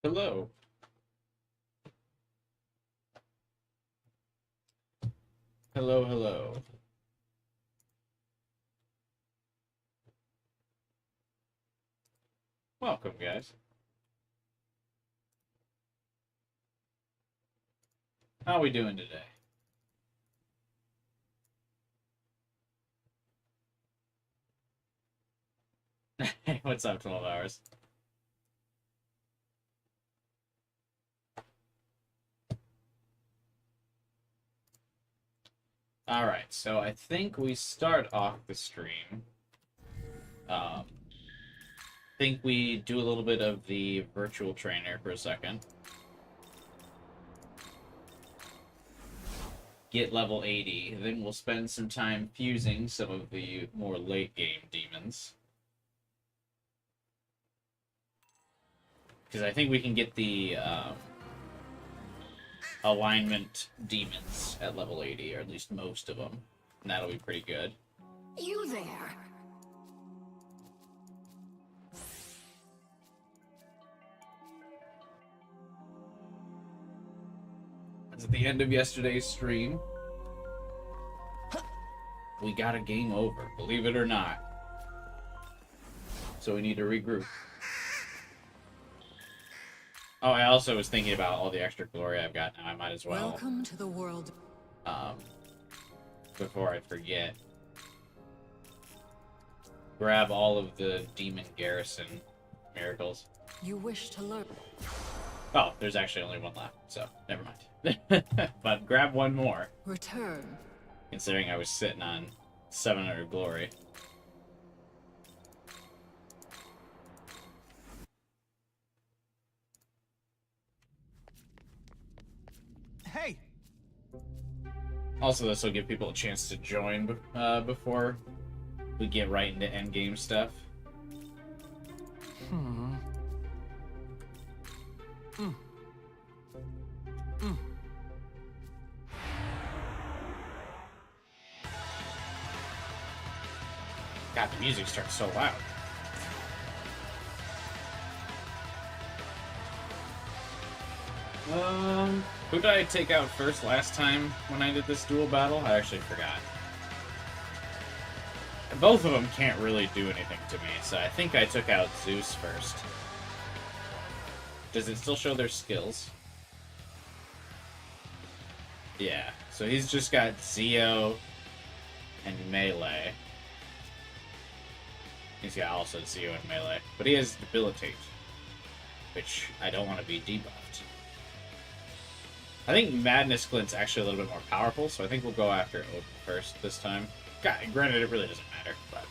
Hello. Hello, hello. Welcome, guys. How are we doing today? Hey, what's up, 12 hours? Alright, so I think we start off the stream. I think we do a little bit of the virtual trainer for a second. Get level 80, then we'll spend some time fusing some of the more late game demons. Because I think we can get the alignment demons at level 80, or at least most of them. And that'll be pretty good. You there? It's at the end of yesterday's stream. We got a game over, believe it or not. So we need to regroup. Oh, I also was thinking about all the extra glory I've got now. I might as well. Welcome to the world. Before I forget, grab all of the demon garrison miracles. You wish to learn. Oh, there's actually only one left, so never mind. But grab one more. Return. Considering I was sitting on 700 glory. Hey! Also, this will give people a chance to join before we get right into endgame stuff. God, the music starts so loud. Who did I take out first last time when I did this duel battle? I actually forgot. Both of them can't really do anything to me, so I think I took out Zeus first. Does it still show their skills? Yeah, so he's just got Zeo and Melee. He's got also Zeo and Melee, but he has Debilitate, which I don't want to be debuffed. I think Madness Glint's actually a little bit more powerful, so I think we'll go after Odin first this time. God, granted, it really doesn't matter, but...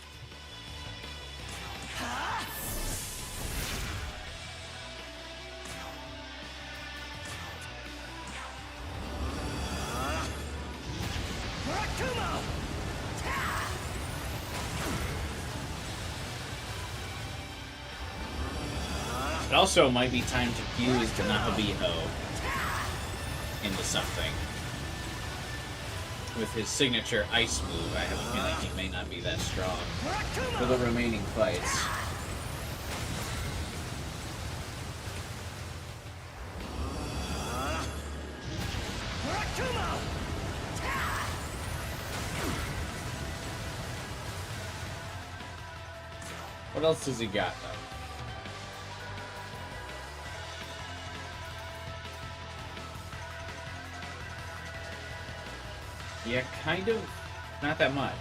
It also might be time to fuse the Nahabiho into something. With his signature ice move, I have a feeling he may not be that strong for the remaining fights. What else has he got, though? Yeah, kind of. Not that much.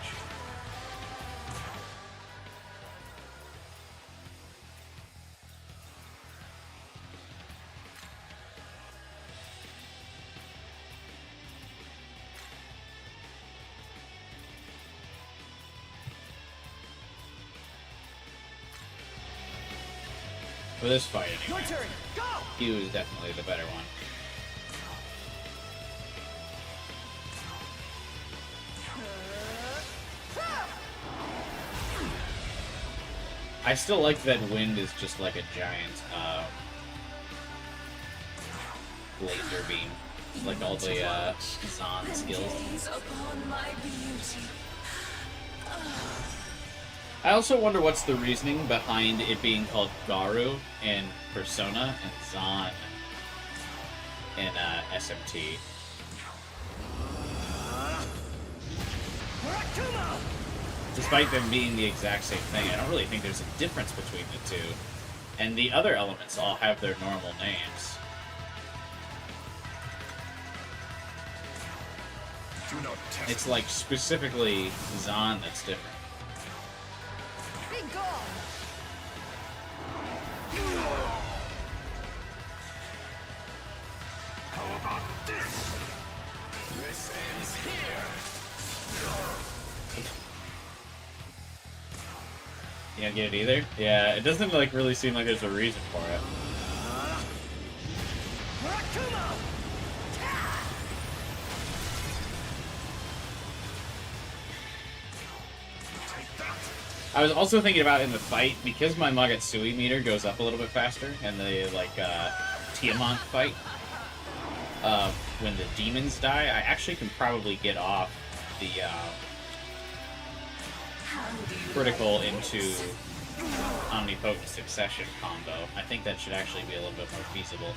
For this fight, anyway. Your turn. Go! He was definitely the better one. I still like that wind is just like a giant laser beam. Like all the Zahn skills. I also wonder what's the reasoning behind it being called Garu in Persona and Zan in SMT. Despite them being the exact same thing, I don't really think there's a difference between the two. And the other elements all have their normal names. It's like specifically Zan that's different. Be gone! How about this? This ends here. You don't get it either? Yeah, it doesn't like really seem like there's a reason for it. I was also thinking about in the fight, because my Magatsuhi meter goes up a little bit faster, and the like Tiamat fight, when the demons die, I actually can probably get off the critical into omnipotent succession combo. I think that should actually be a little bit more feasible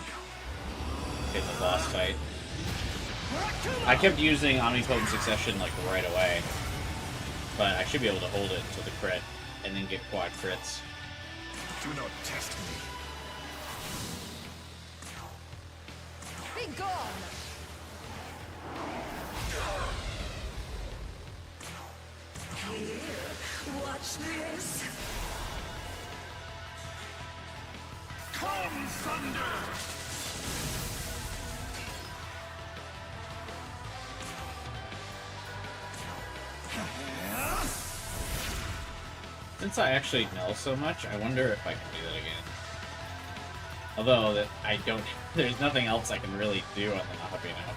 in the boss fight. I kept using omnipotent succession like right away, but I should be able to hold it to the crit and then get quad crits. Do not test me. Be gone! Watch this. Come, thunder! Since I actually know so much, I wonder if I can do that again. Although that I don't, there's nothing else I can really do on the Nahabino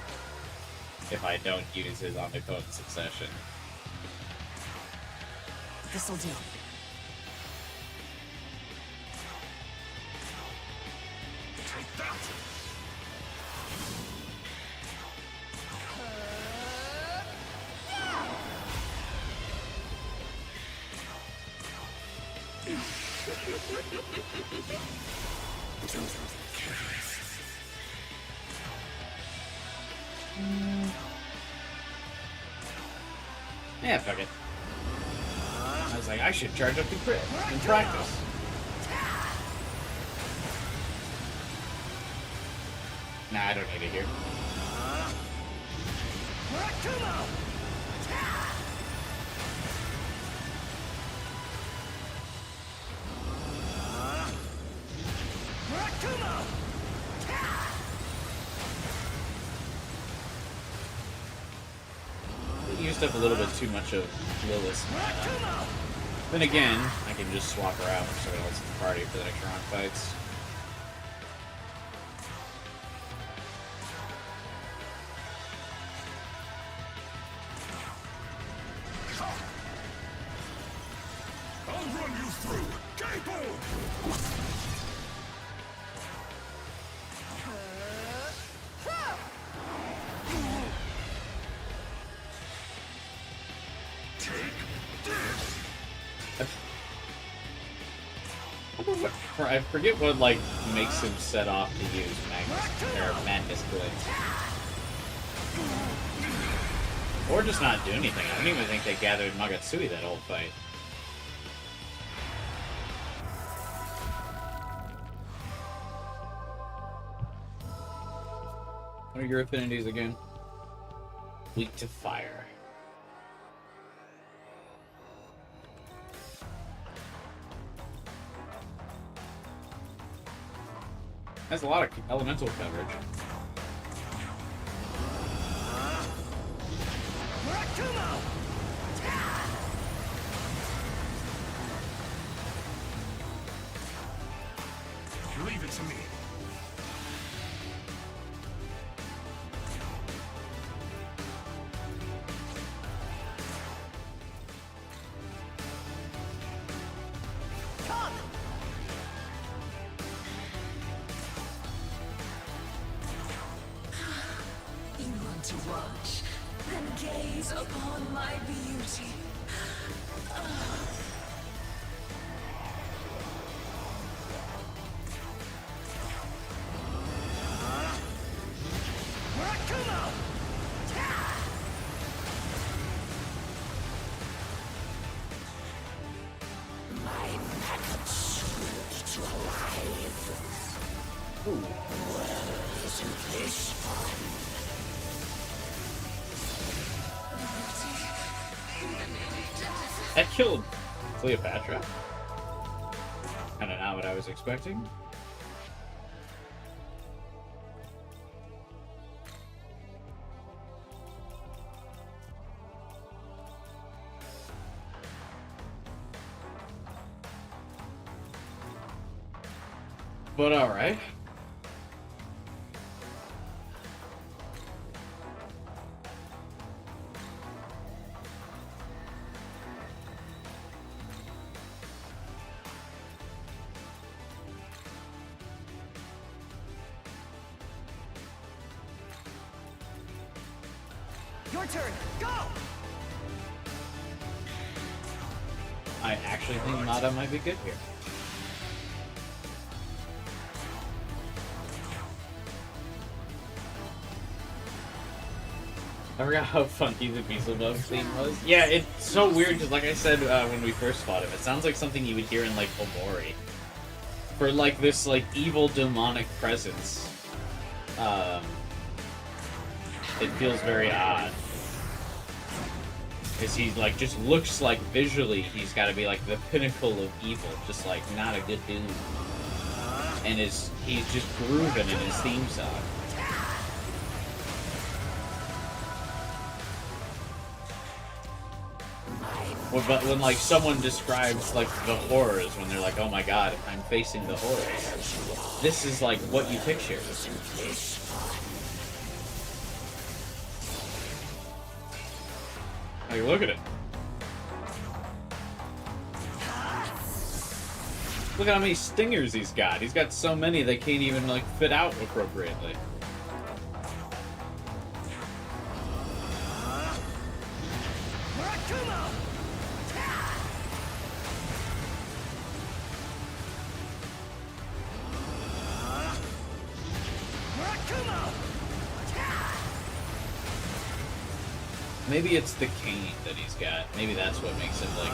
if I don't use his omnipotent succession. This'll do. Take that! Yeah, fuck it. I was like, I should charge up the crit in practice. Nah, I don't need it here. Used up a little bit too much of Lilith's mana. Then again, I can just swap her out so it else in the party for the next round fights. I'll run you through! Capo! I forget what like makes him set off to use Madness Blitz. Or just not do anything. I don't even think they gathered Magatsuhi that whole fight. What are your affinities again? Weak to fire. Has a lot of elemental coverage. Leave it to me. To watch, then gaze upon my beauty. Ooh. That killed Cleopatra. Kinda not what I was expecting. But alright. Your turn. Go. I actually think Nada might be good here. I forgot how funky the Beelzebub theme was. Yeah, it's so weird because, like I said when we first fought him, it sounds like something you would hear in, like, Omori. For, like, this, like, evil demonic presence. It feels very odd. Because he, like, just looks like, visually, he's got to be, like, the pinnacle of evil. Just, like, not a good dude. And he's just grooving in his theme song. But when, like, someone describes, like, the horrors, when they're like, oh my god, I'm facing the horrors, this is, like, what you picture. Like, look at it. Look at how many stingers he's got. He's got so many they can't even, like, fit out appropriately. Maybe it's the cane that he's got. Maybe that's what makes him, like,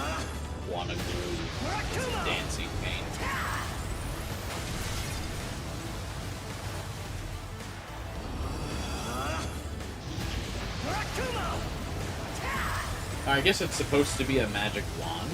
want to groove. It's a dancing cane. I guess it's supposed to be a magic wand.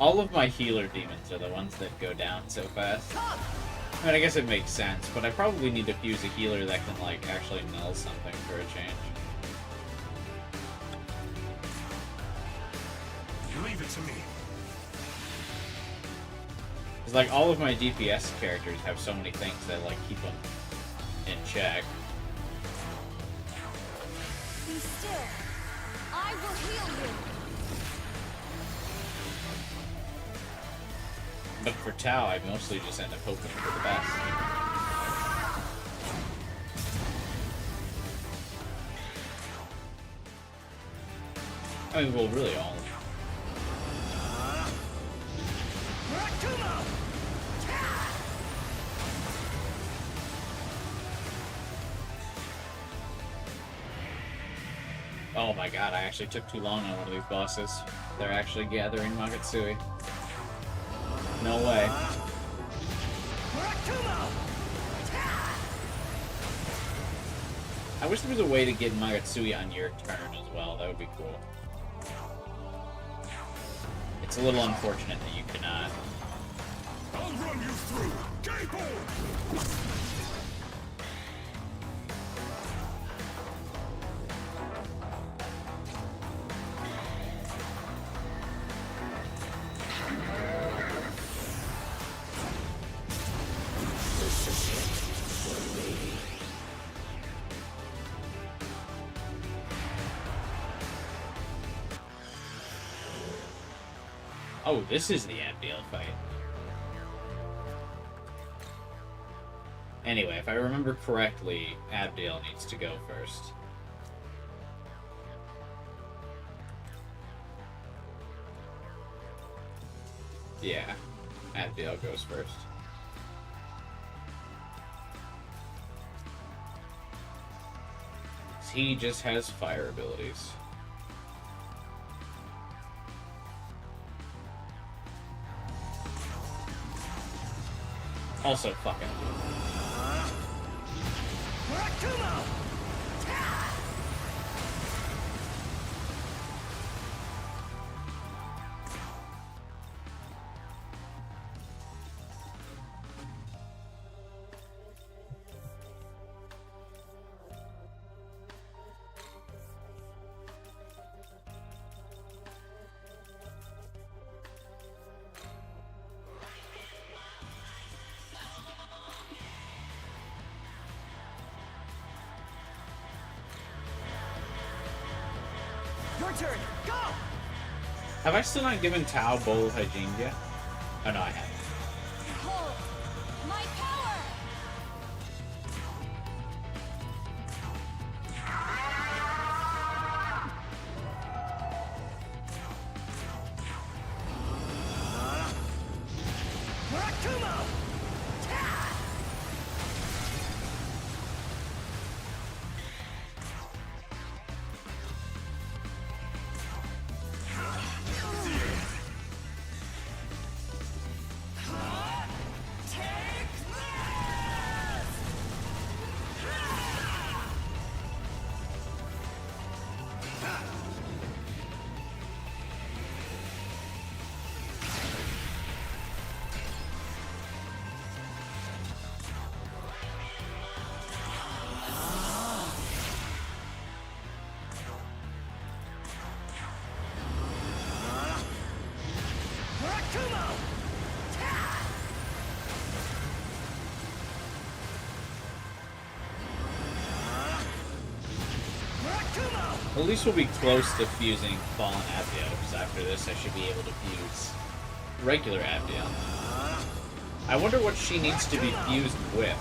All of my healer demons are the ones that go down so fast. I mean, I guess it makes sense, but I probably need to fuse a healer that can, like, actually null something for a change. Leave it to me. Because, like, all of my DPS characters have so many things that, like, keep them in check. Be still. I will heal you. But for Tao, I mostly just end up hoping for the best. I mean, well, really all. Oh my god, I actually took too long on one of these bosses. They're actually gathering Magatsuki. No way. I wish there was a way to get Magatsuki on your turn as well. That would be cool. It's a little unfortunate that you cannot. I'll run you through. Gable! Oh, this is the Abdiel fight. Anyway, if I remember correctly, Abdiel needs to go first. Yeah, Abdiel goes first. He just has fire abilities. Also, fucking. Your turn. Go. Have I still not given Tao Bowl of Hygiene yet? Oh no, I haven't. Behold, my power! Murakumo. At least we'll be close to fusing Fallen Abdiel, because after this I should be able to fuse regular Abdiel. I wonder what she needs to be fused with.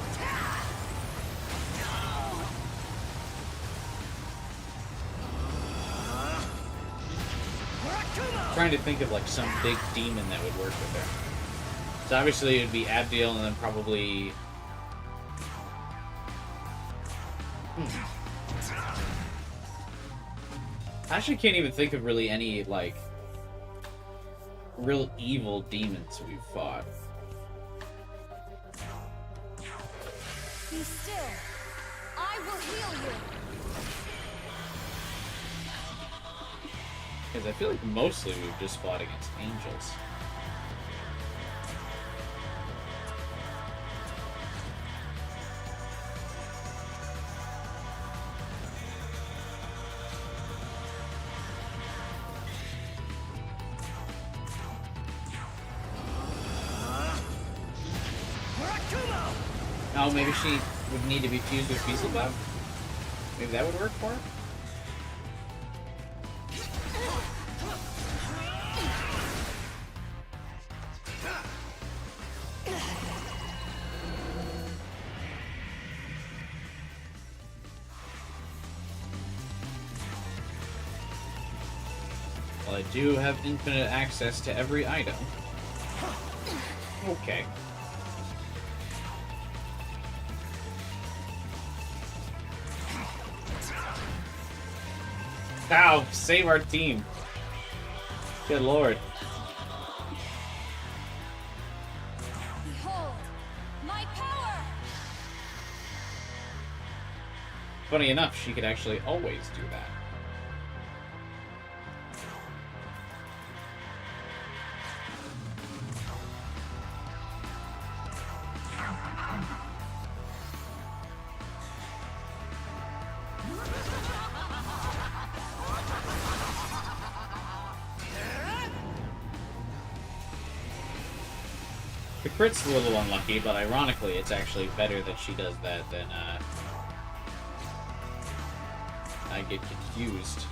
I'm trying to think of like some big demon that would work with her. So obviously it would be Abdiel and then probably... I actually can't even think of really any, like, real evil demons we've fought. Be still. I will heal you. Because I feel like mostly we've just fought against angels. Oh, maybe she would need to be fused with Beelzebub? Maybe that would work for her? Well, I do have infinite access to every item. Okay. Ow! Save our team! Good lord. Behold, my power! Funny enough, she could actually always do that. The crit's a little unlucky, but ironically, it's actually better that she does that than, I get confused.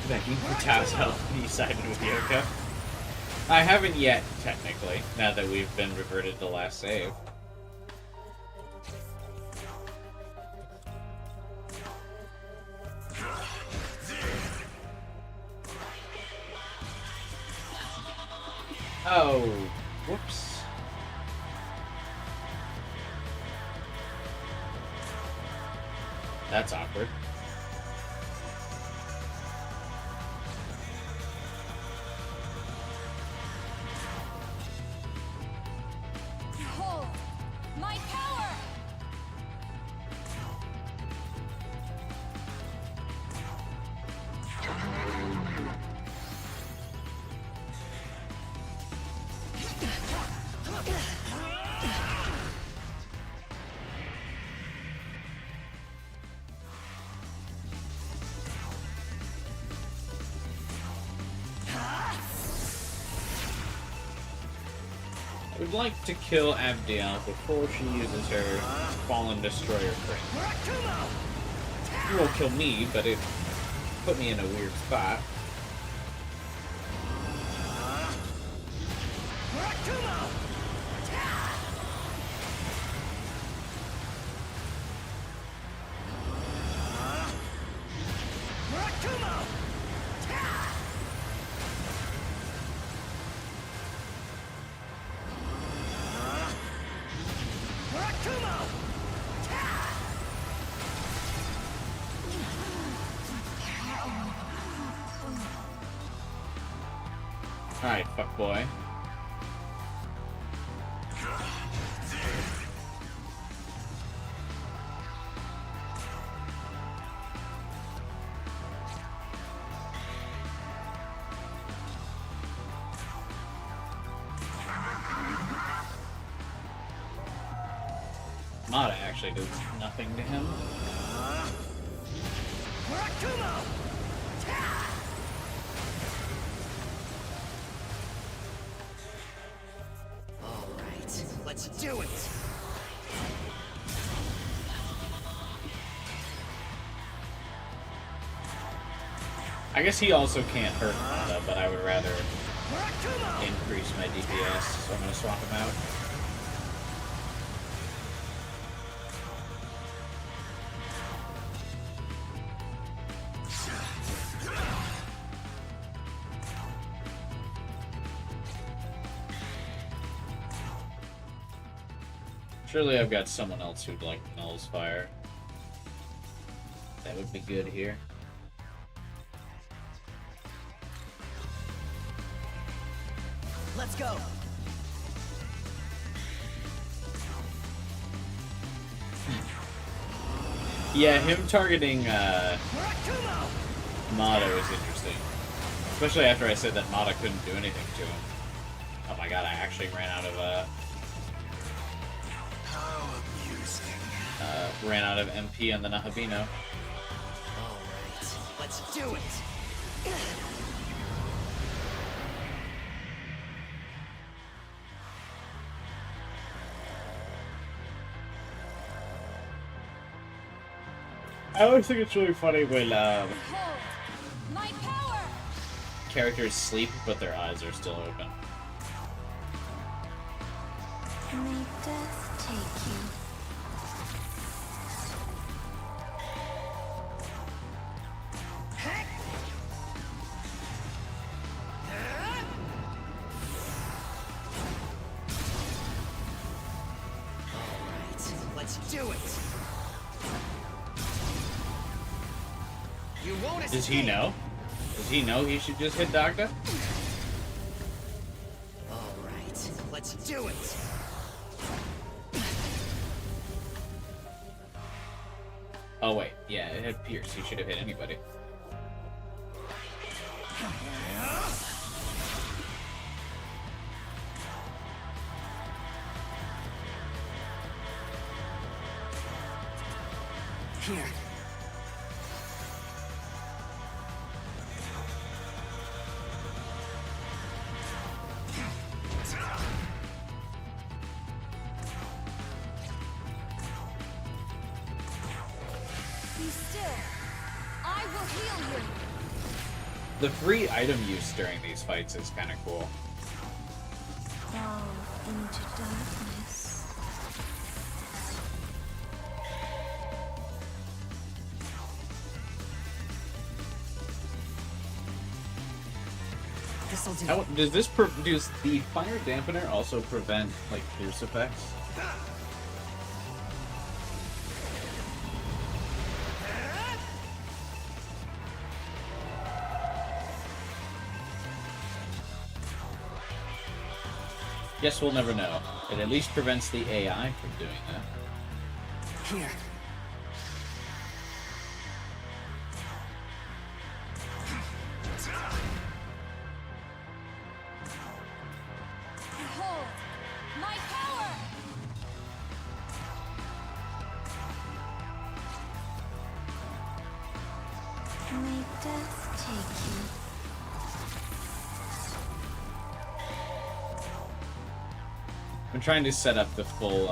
Begging for Tao's help, he sided with Yoko. I haven't yet, technically, now that we've been reverted to last save. Oh, whoops. That's awkward. Behold, my power! I would like to kill Abdiel before she uses her Fallen Destroyer crit. It won't kill me, but it put me in a weird spot. Alright, fuckboy. Mata actually does nothing to him. Alright, let's do it! I guess he also can't hurt Mata, but I would rather increase my DPS, so I'm gonna swap him out. Surely I've got someone else who'd like Null's Fire. That would be good here. Let's go! Yeah, him targeting Mata was interesting. Especially after I said that Mata couldn't do anything to him. Oh my god, I actually ran out of MP on the Nahabino. Alright, let's do it! I always think it's really funny when Behold, my power! characters sleep but their eyes are still open. May death take you. Alright, let's do it! You won't Does he know? Does he know he should just hit Dagda? Alright, let's do it! Oh wait, yeah, it had Pierce. He should have hit anybody. Here. Be still. I will heal you. The free item use during these fights is kind of cool. Fall into darkness. This'll do. Does does the fire dampener also prevent like pierce effects? Guess we'll never know. It at least prevents the AI from doing that. Here. Behold, my power! May death take you. I'm trying to set up the full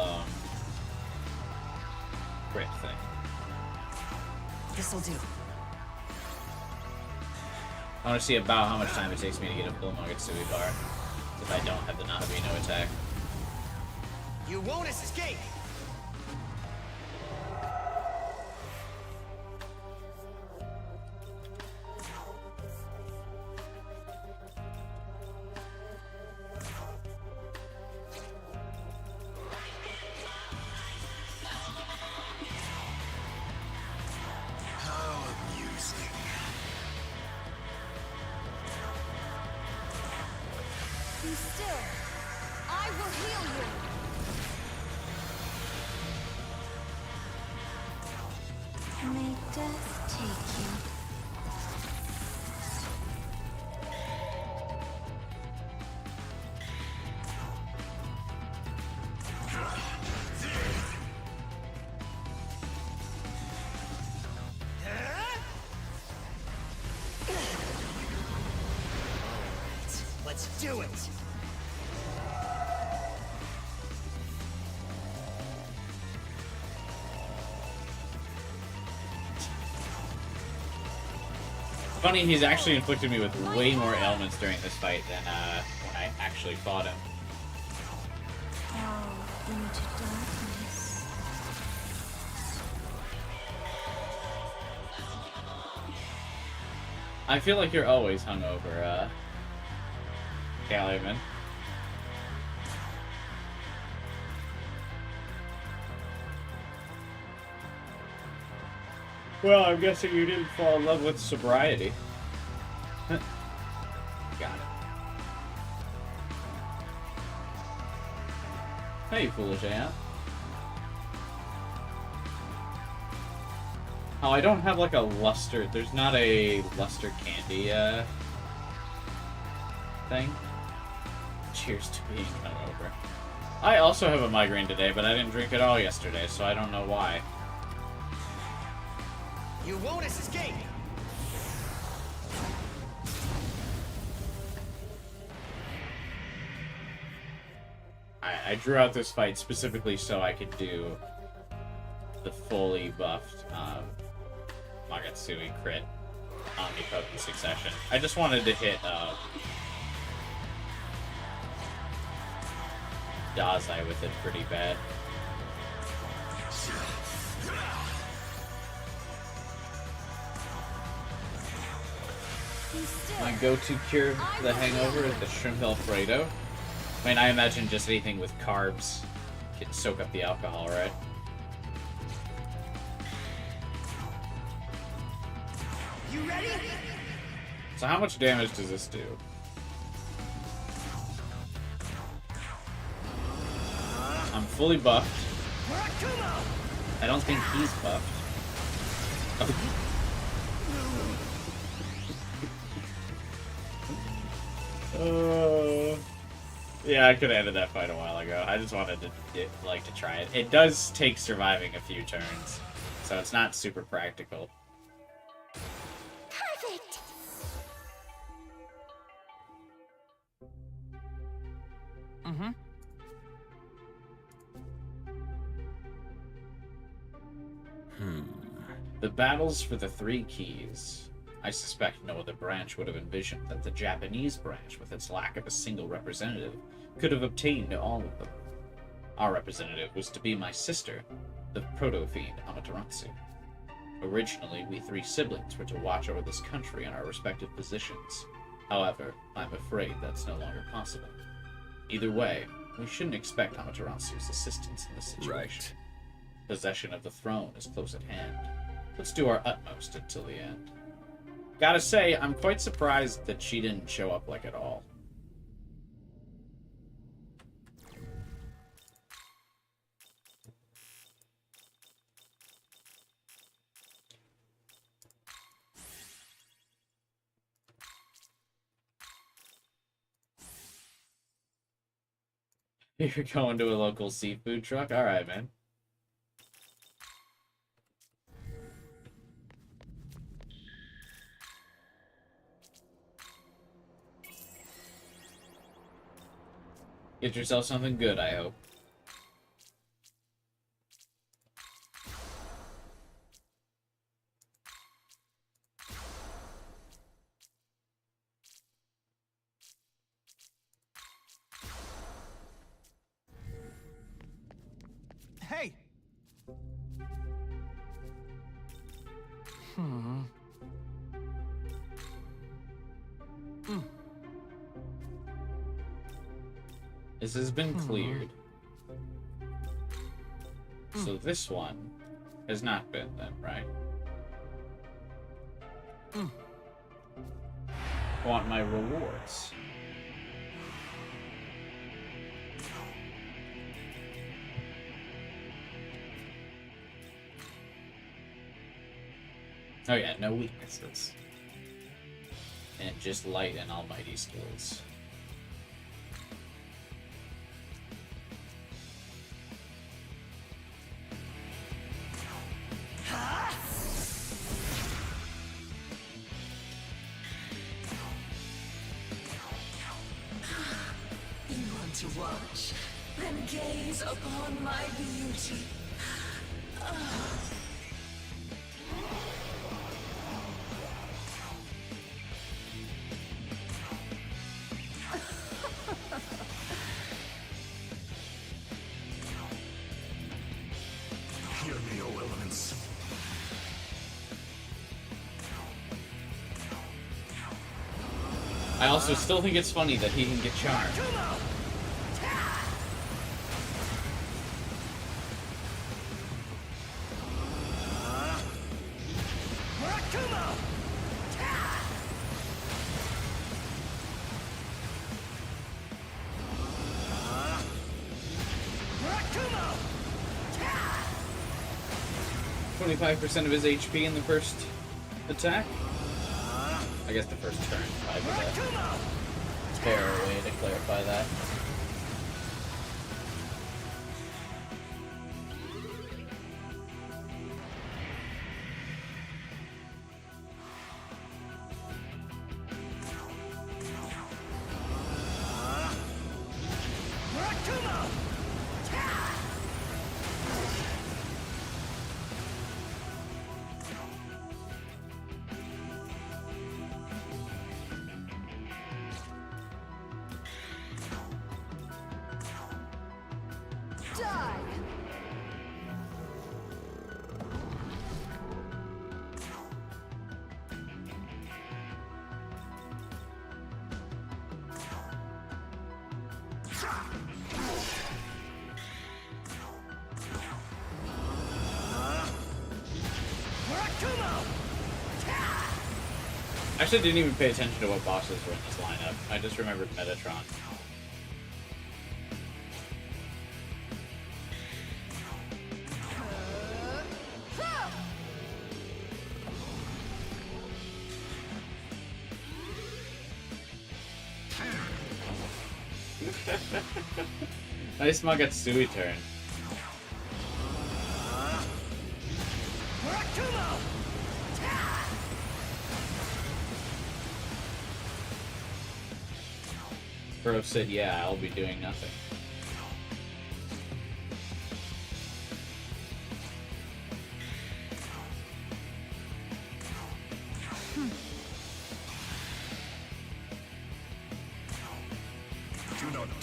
crit thing. This'll do. I want to see about how much time it takes me to get a full Magatsubi bar if I don't have the Nahabino attack. You won't escape. How amusing. Be still. I will heal you. May death take you. Let's do it. Funny, he's actually inflicted me with way more ailments during this fight than when I actually fought him. Fall into darkness. I feel like you're always hungover, Calumet. Well, I'm guessing you didn't fall in love with sobriety. Got it. Hey, foolish ant. Oh, I don't have like a luster. There's not a luster candy thing. Cheers to being hungover. I also have a migraine today, but I didn't drink at all yesterday, so I don't know why. You won't escape. I drew out this fight specifically so I could do the fully buffed Magatsubi crit omnipotent succession. I just wanted to hit Dazai with it pretty bad. Be still. My go-to cure for the hangover is the shrimp Alfredo. I mean, I imagine just anything with carbs can soak up the alcohol, right? You ready? So how much damage does this do? I'm fully buffed. I don't think he's buffed. Yeah, I could have ended that fight a while ago. I just wanted to try it. It does take surviving a few turns, so it's not super practical. Perfect. Mm-hmm. The battles for the 3 keys. I suspect no other branch would have envisioned that the Japanese branch, with its lack of a single representative, could have obtained all of them. Our representative was to be my sister, the proto-fiend Amaterasu. Originally, we three siblings were to watch over this country in our respective positions. However, I'm afraid that's no longer possible. Either way, we shouldn't expect Amaterasu's assistance in this situation. Possession of the throne is close at hand. Let's do our utmost until the end. Gotta say, I'm quite surprised that she didn't show up like at all. You're going to a local seafood truck? Alright, man. Get yourself something good, I hope. Hey! This has been cleared. So this one has not been then, right? I want my rewards. Oh yeah, no weaknesses. And just light and almighty skills. You want to watch? Then gaze upon my beauty. Hear me, O elements. I also still think it's funny that he can get charmed. Rakumo! 25% of his HP in the first attack? I guess the first turn, probably Rakumo! the fairer way to clarify that. Rakumo! Die! Rakumo! Actually, didn't even pay attention to what bosses were in this lineup. I just remembered Metatron. Nice Magatsui turn. Rakumo! Bro said, yeah, I'll be doing nothing.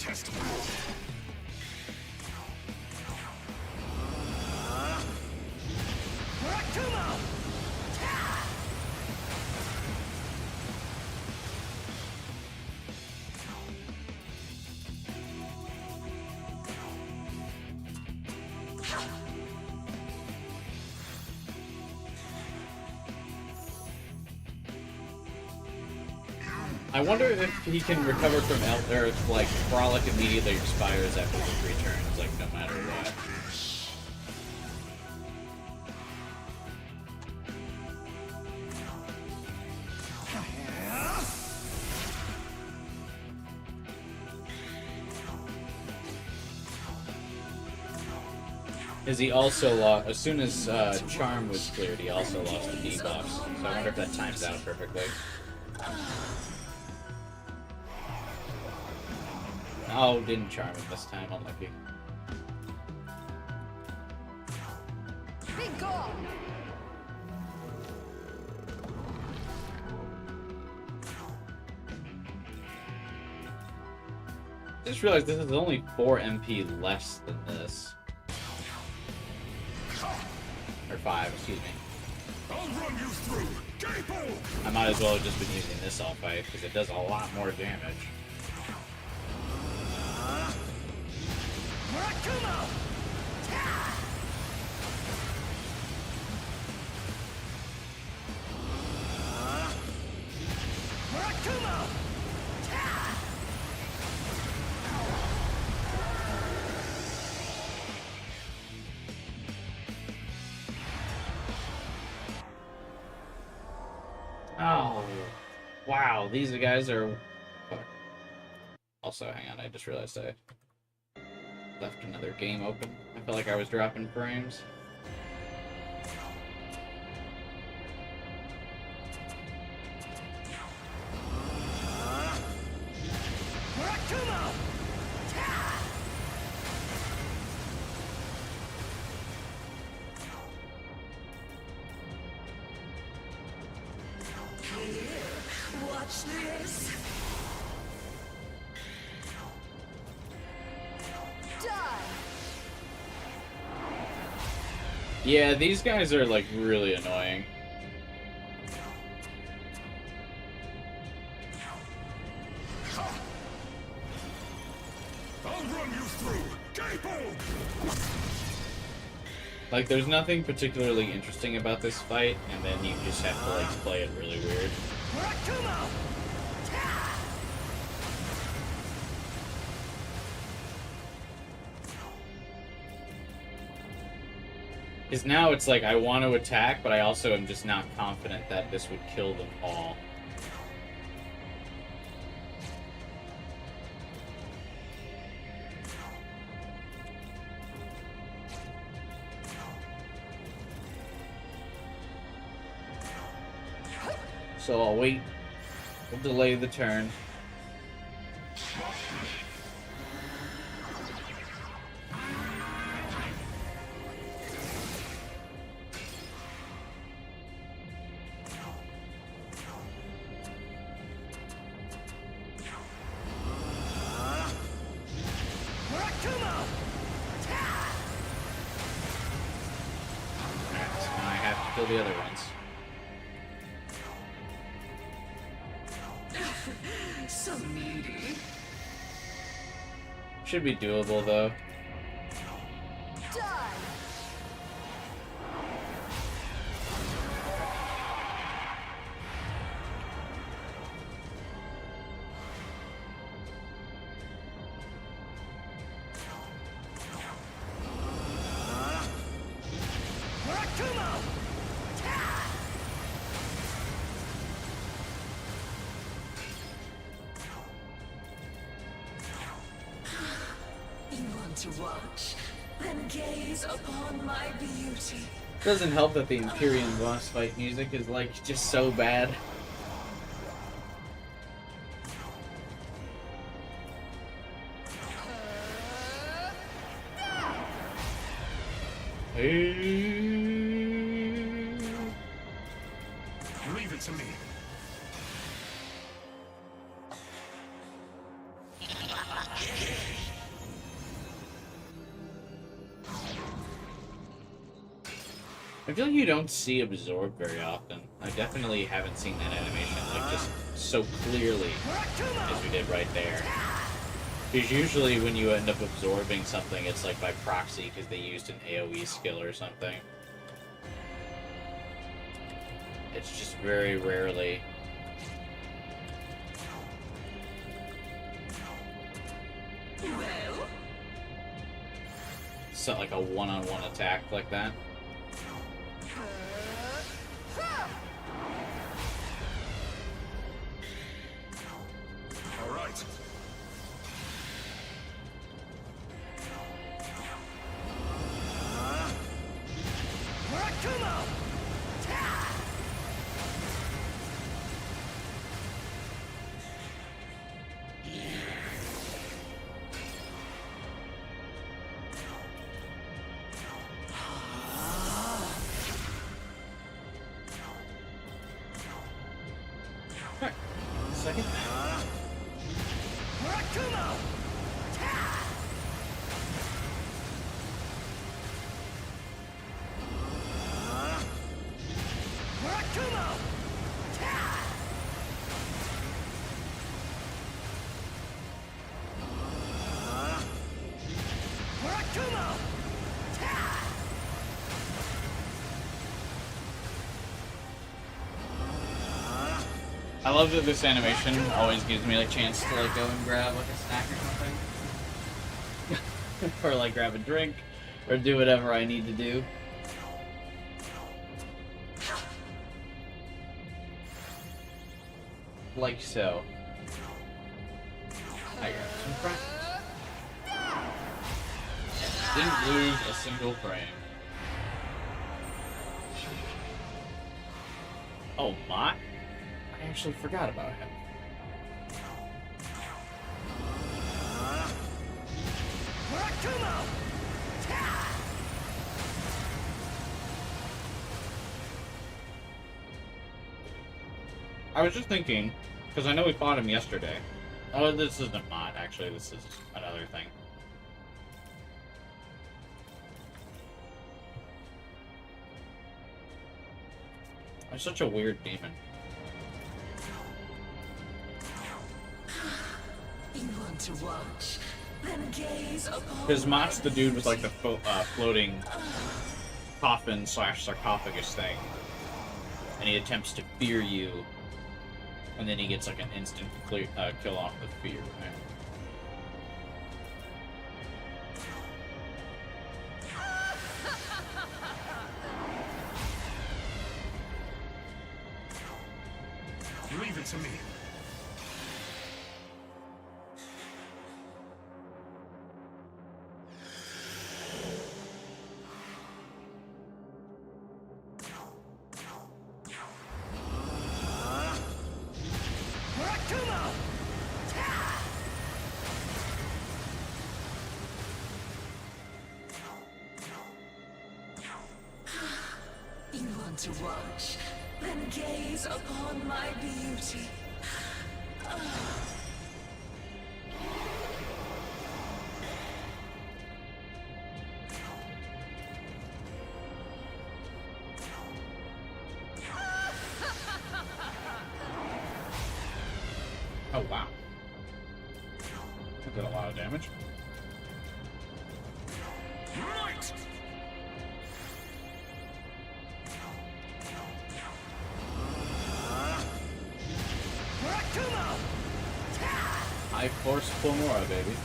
test. Rakumo! I wonder if he can recover from or if, like, Frolic immediately expires after the 3 turns, like, no matter what. Because he also lost, as soon as Charm was cleared, he also lost the debuffs. So I wonder if that times out perfectly. Oh, didn't Charm him this time, unlucky. Be gone! I just realized this is only 4 MP less than this. Or 5, excuse me. I'll run you through. Gable! I might as well have just been using this all fight, because it does a lot more damage. Rakumo! Rakumo! Oh, wow, these guys are... Also, hang on, I just realized I left another game open. I felt like I was dropping frames. Rakumo! Watch this. Die! Yeah, these guys are, like, really annoying. I'll run you through. Gable! Like, there's nothing particularly interesting about this fight, and then you just have to, like, play it really weird. Rakumo! Because now it's like, I want to attack, but I also am just not confident that this would kill them all. So I'll wait. We'll delay the turn. Rakumo! Alright, so now I have to kill the other ones. So needy. Should be doable, though. Die! Rakumo! You want to watch? Then gaze upon my beauty. Doesn't help that the Empyrean boss fight music is, like, just so bad. Leave it to me. I feel like you don't see absorb very often. I definitely haven't seen that animation like just so clearly as we did right there. Because usually when you end up absorbing something, it's like by proxy because they used an AoE skill or something. It's just very rarely. Well, So like a one-on-one attack like that. All right. Rakumo! Alright. Second. Rakumo! Rakumo! Rakumo! I love that this animation always gives me a chance to like go and grab like a snack or something. Or like grab a drink or do whatever I need to do. Like so. I got some practice. Didn't lose a single frame. Oh my! I actually forgot about him. Rakumo! I was just thinking, because I know we fought him yesterday. Oh, this isn't mod, actually, this is another thing. I'm such a weird demon. you want to watch, then gaze upon. Because Mott's the dude with like the floating coffin / sarcophagus thing. And he attempts to fear you. And then he gets like an instant kill off with fear, right? Leave it to me. Rakumo! You want to watch, then gaze upon my beauty. Oh wow. That did a lot of damage. Right. Rakumo! I force Plumora, baby.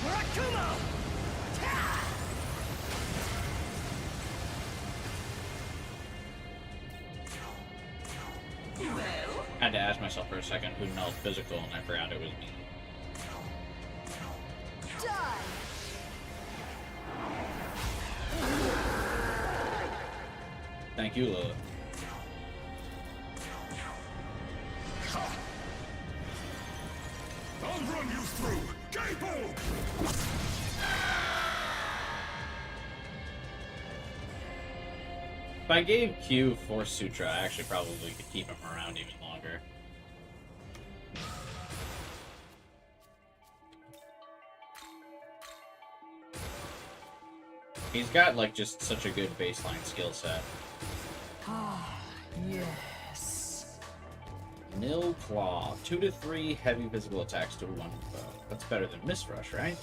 Rakumo! Well, I had to ask myself for a second who knelt physical, and I forgot it was me. Done. Thank you, Lilith. I'll run you through. Gable! If I gave Q Force Sutra, I actually probably could keep him around even longer. He's got, like, just such a good baseline skill set. Ah, yes. Nil Claw. 2 to 3 heavy physical attacks to 1 foe. That's better than Mist Rush, right?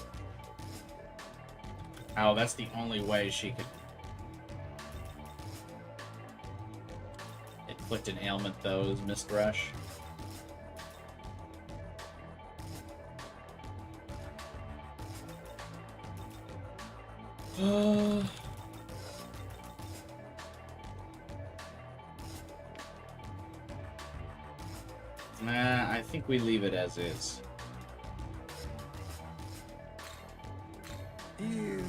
Oh, that's the only way she could inflict an ailment, though, is Mist Rush. Nah, I think we leave it as is. Ew.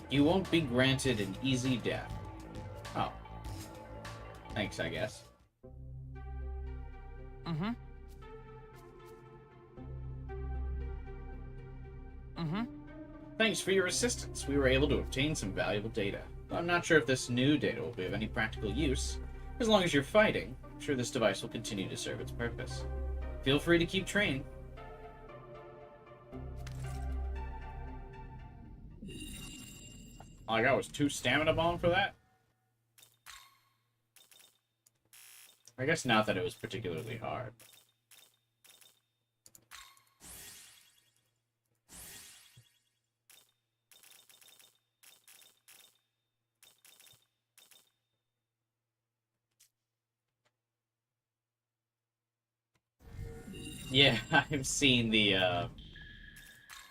You won't be granted an easy death. Oh. Thanks, I guess. Mm-hmm. Mm-hmm. Thanks for your assistance. We were able to obtain some valuable data. I'm not sure if this new data will be of any practical use. As long as you're fighting, I'm sure this device will continue to serve its purpose. Feel free to keep training. All I got was 2 stamina bomb for that? I guess not that it was particularly hard. Yeah, I've seen the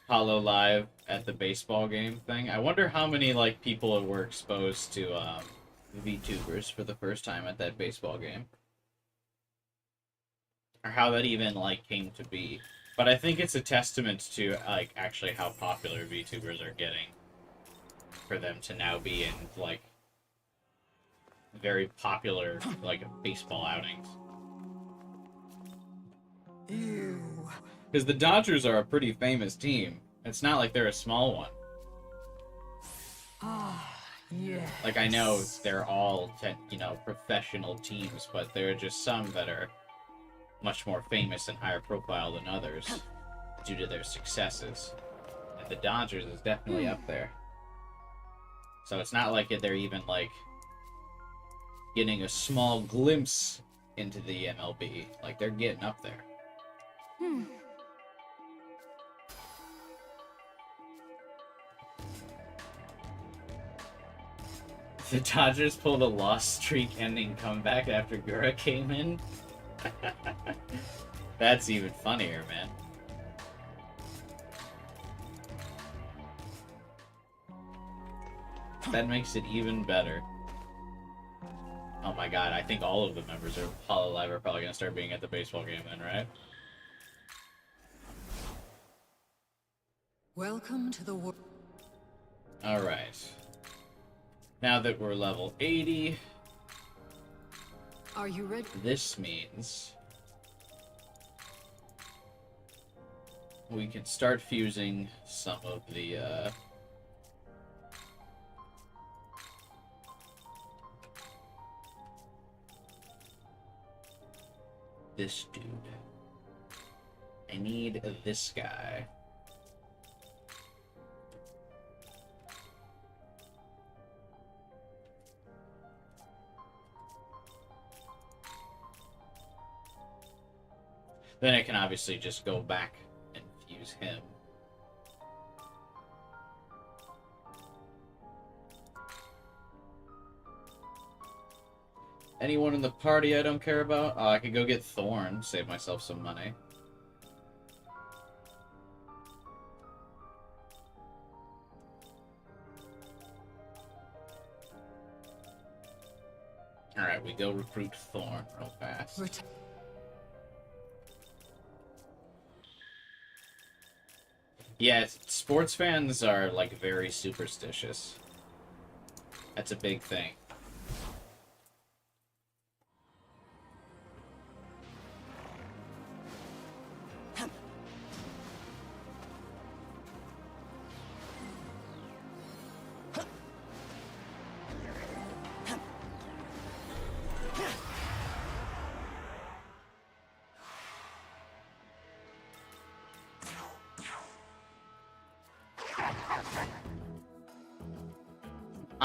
Hollow Live at the baseball game thing. I wonder how many like people were exposed to VTubers for the first time at that baseball game. Or how that even like came to be. But I think it's a testament to like actually how popular VTubers are getting for them to now be in like very popular like baseball outings. Ew. Because the Dodgers are a pretty famous team. It's not like they're a small one. Ah, yes. Like, I know they're all, professional teams, but there are just some that are much more famous and higher profile than others due to their successes. And the Dodgers is definitely up there. So it's not like they're even, like, getting a small glimpse into the MLB. Like, they're getting up there. The Dodgers pulled a loss streak ending comeback after Gura came in. That's even funnier, man. That makes it even better. Oh my god, I think all of the members of Hollow Live are probably going to start being at the baseball game then, right? Welcome to the world. Alright. Now that we're level 80, Are you ready? this means we can start fusing some of the, this dude. I need this guy. Then I can obviously just go back and fuse him. Anyone in the party I don't care about? Oh, I could go get Thorn, save myself some money. Alright, we go recruit Thorn real fast. Yeah, sports fans are, like, very superstitious. That's a big thing.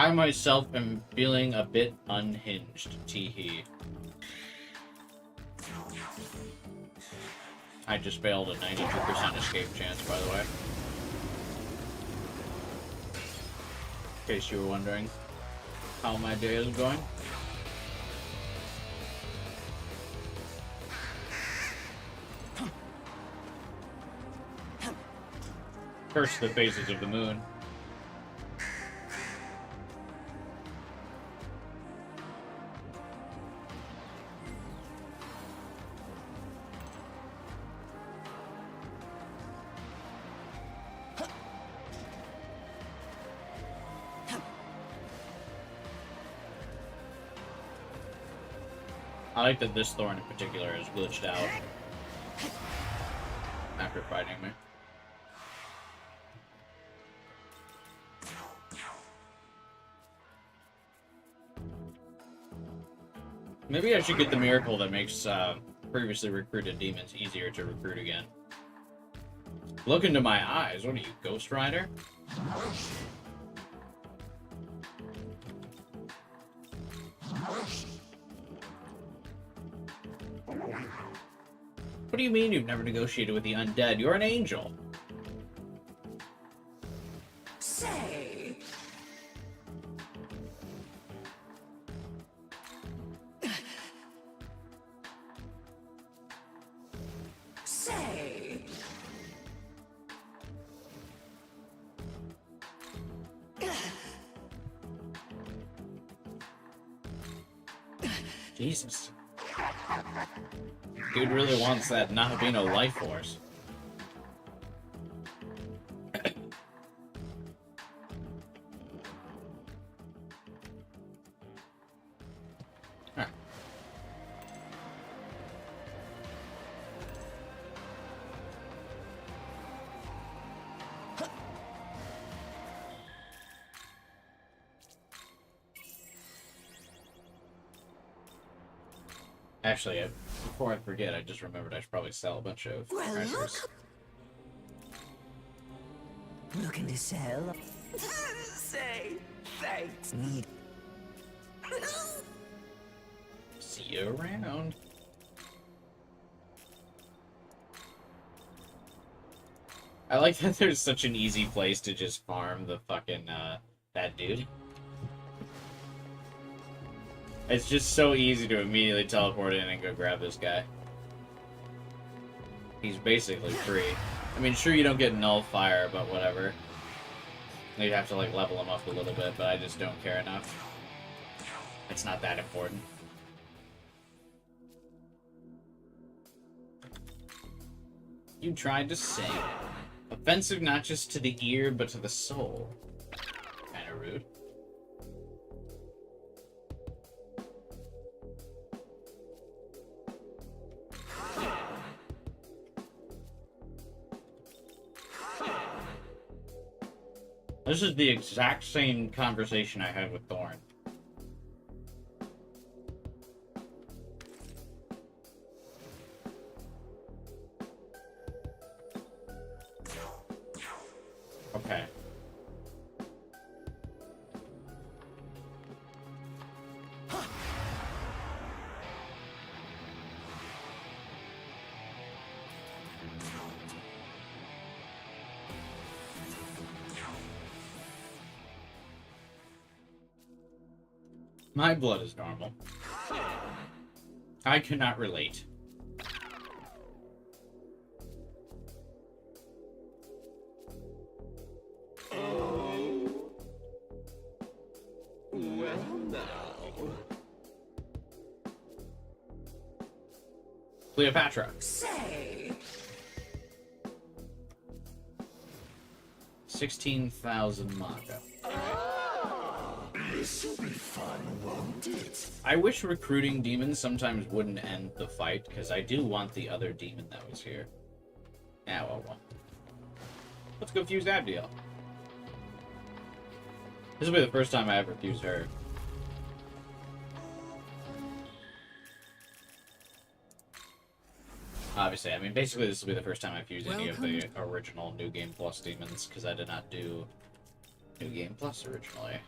I myself am feeling a bit unhinged, teehee. I just failed a 92% escape chance, by the way. In case you were wondering how my day is going. Curse the phases of the moon. I like that this thorn in particular is glitched out after fighting me. Maybe I should get the miracle that makes previously recruited demons easier to recruit again. Look into my eyes. What are you, Ghost Rider? What do you mean you've never negotiated with the undead? You're an angel. Say. Say. Jesus. Dude really wants that Nahabino life force. Huh. Actually, before I forget, I just remembered I should probably sell a bunch of treasures. Looking to sell? Say thanks. Need. See you around. I like that there's such an easy place to just farm the fucking, that dude. It's just so easy to immediately teleport in and go grab this guy. He's basically free. I mean, sure you don't get Nullfire, but whatever. You'd have to, like, level him up a little bit, but I just don't care enough. It's not that important. You tried to sing. Offensive not just to the ear, but to the soul. Kinda rude. This is the exact same conversation I had with Thorn. Okay. My blood is normal. I cannot relate. Well now. Cleopatra. Say. 16,000 Maka. This'll be fun, won't it? I wish recruiting demons sometimes wouldn't end the fight, because I do want the other demon that was here. Yeah, well. Let's go fuse Abdiel. This will be the first time I ever fuse her. Obviously, I mean, basically this will be the first time I've used any of the original New Game Plus demons, because I did not do New Game Plus originally.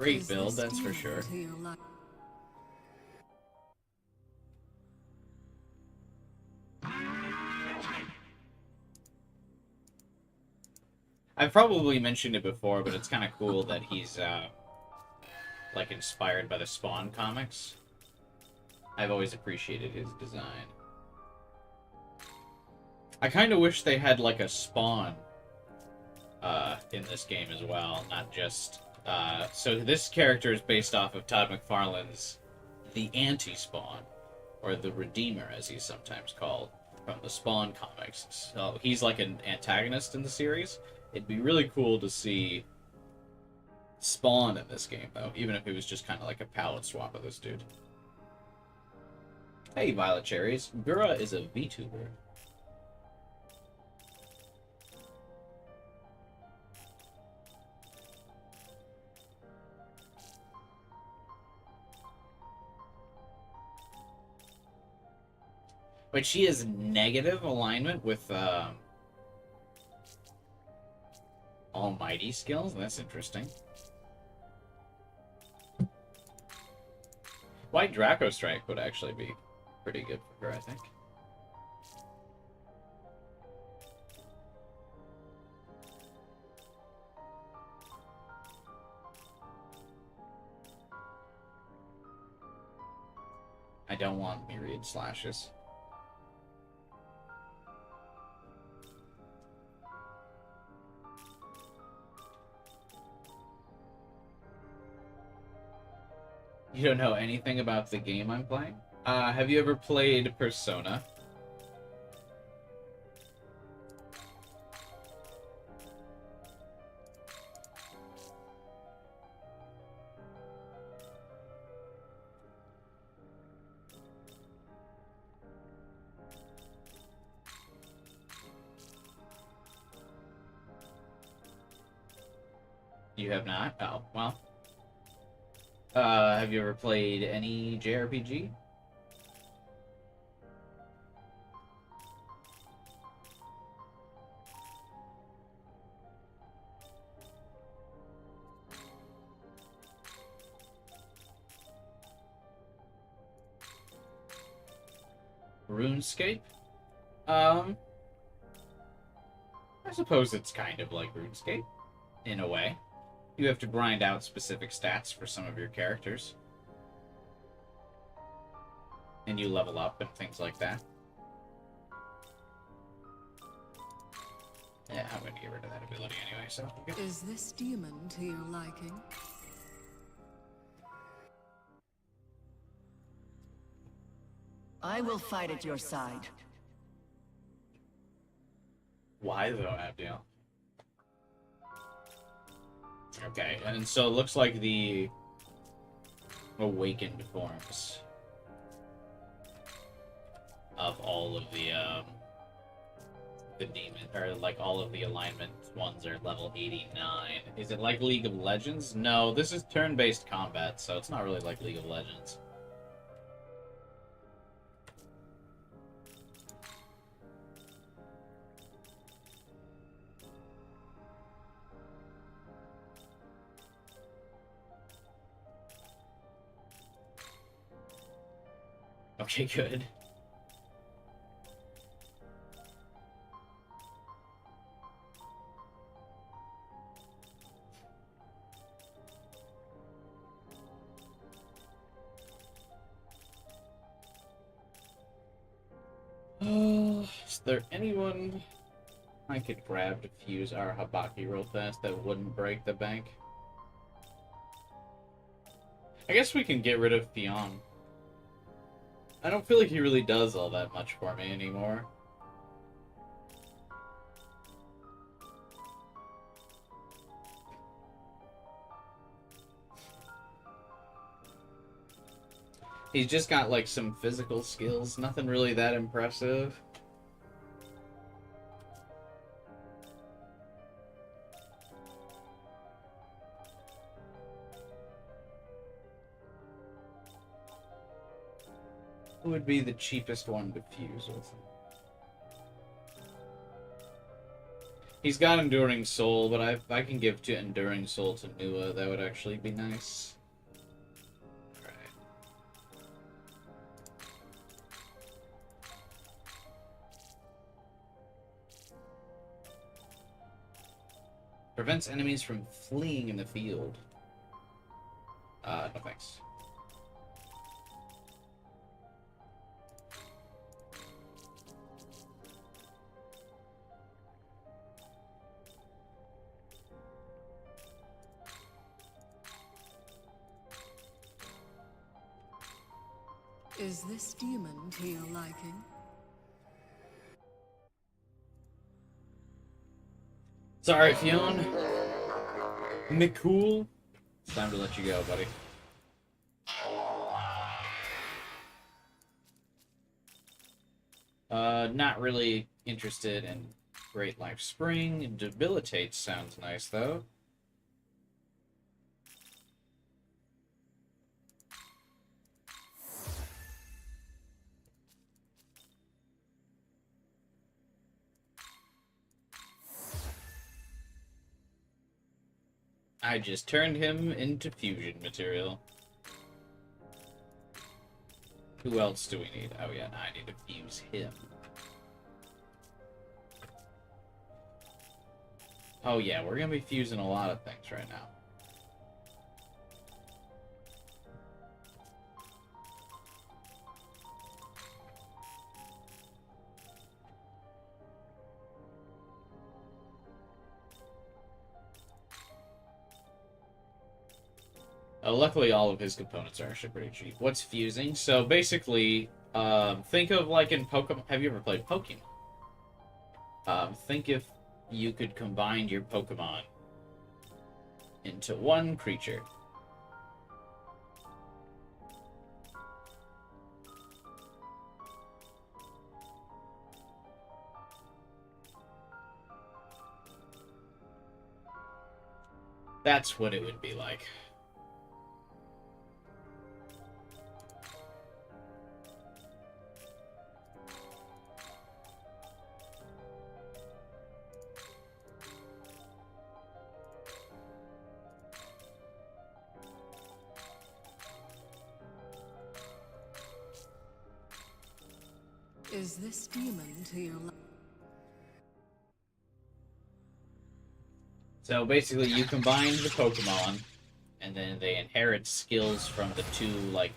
great Is build, this that's for demon sure. to your li- I've probably mentioned it before, but it's kind of cool that he's, like, inspired by the Spawn comics. I've always appreciated his design. I kind of wish they had, like, a Spawn, in this game as well, not just, so this character is based off of Todd McFarlane's The Anti-Spawn, or the Redeemer, as he's sometimes called, from the Spawn comics. So he's like an antagonist in the series. It'd be really cool to see Spawn in this game, though, even if it was just kind of like a palette swap of this dude. Hey, Violet Cherries. Gura is a VTuber. But she has negative alignment with Almighty skills? That's interesting. White Draco Strike would actually be pretty good for her, I think. I don't want myriad slashes. You don't know anything about the game I'm playing? Have you ever played Persona? You have not? Oh, well. Have you ever played any JRPG? RuneScape? I suppose it's kind of like RuneScape, in a way. You have to grind out specific stats for some of your characters. And you level up and things like that. Yeah, I'm gonna get rid of that ability anyway, so... Okay. Is this demon to your liking? I will fight at your side. Why, though, Abdiel? Okay, and so it looks like the awakened forms of all of the demon, or like all of the alignment ones are level 89. Is it like League of Legends? No, this is turn-based combat, so it's not really like League of Legends. Okay, good. Is there anyone I could grab to fuse our Habaki real fast that wouldn't break the bank? I guess we can get rid of Fionn. I don't feel like he really does all that much for me anymore. He's just got like some physical skills, nothing really that impressive. Who would be the cheapest one to fuse with? He's got Enduring Soul, but if I can give to Enduring Soul to Nua, that would actually be nice. Alright. Prevents enemies from fleeing in the field. No thanks. Is this demon to your liking? Sorry, Fionn. McCool. It's time to let you go, buddy. Not really interested in Great Life Spring. Debilitate sounds nice, though. I just turned him into fusion material. Who else do we need? Oh yeah, I need to fuse him. Oh yeah, we're gonna be fusing a lot of things right now. Luckily, all of his components are actually pretty cheap. What's fusing? So basically, think of like in Pokemon. Have you ever played Pokemon? Think if you could combine your Pokemon into one creature. That's what it would be like. Is this demon to your liking? So basically, you combine the Pokemon, and then they inherit skills from the two, like,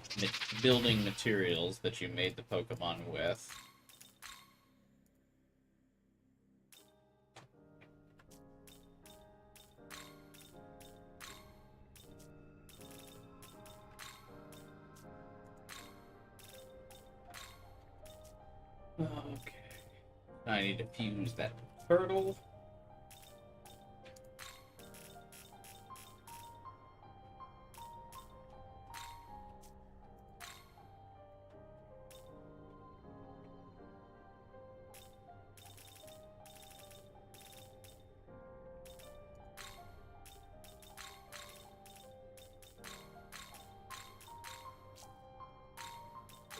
building materials that you made the Pokemon with. Okay. I need to fuse that turtle.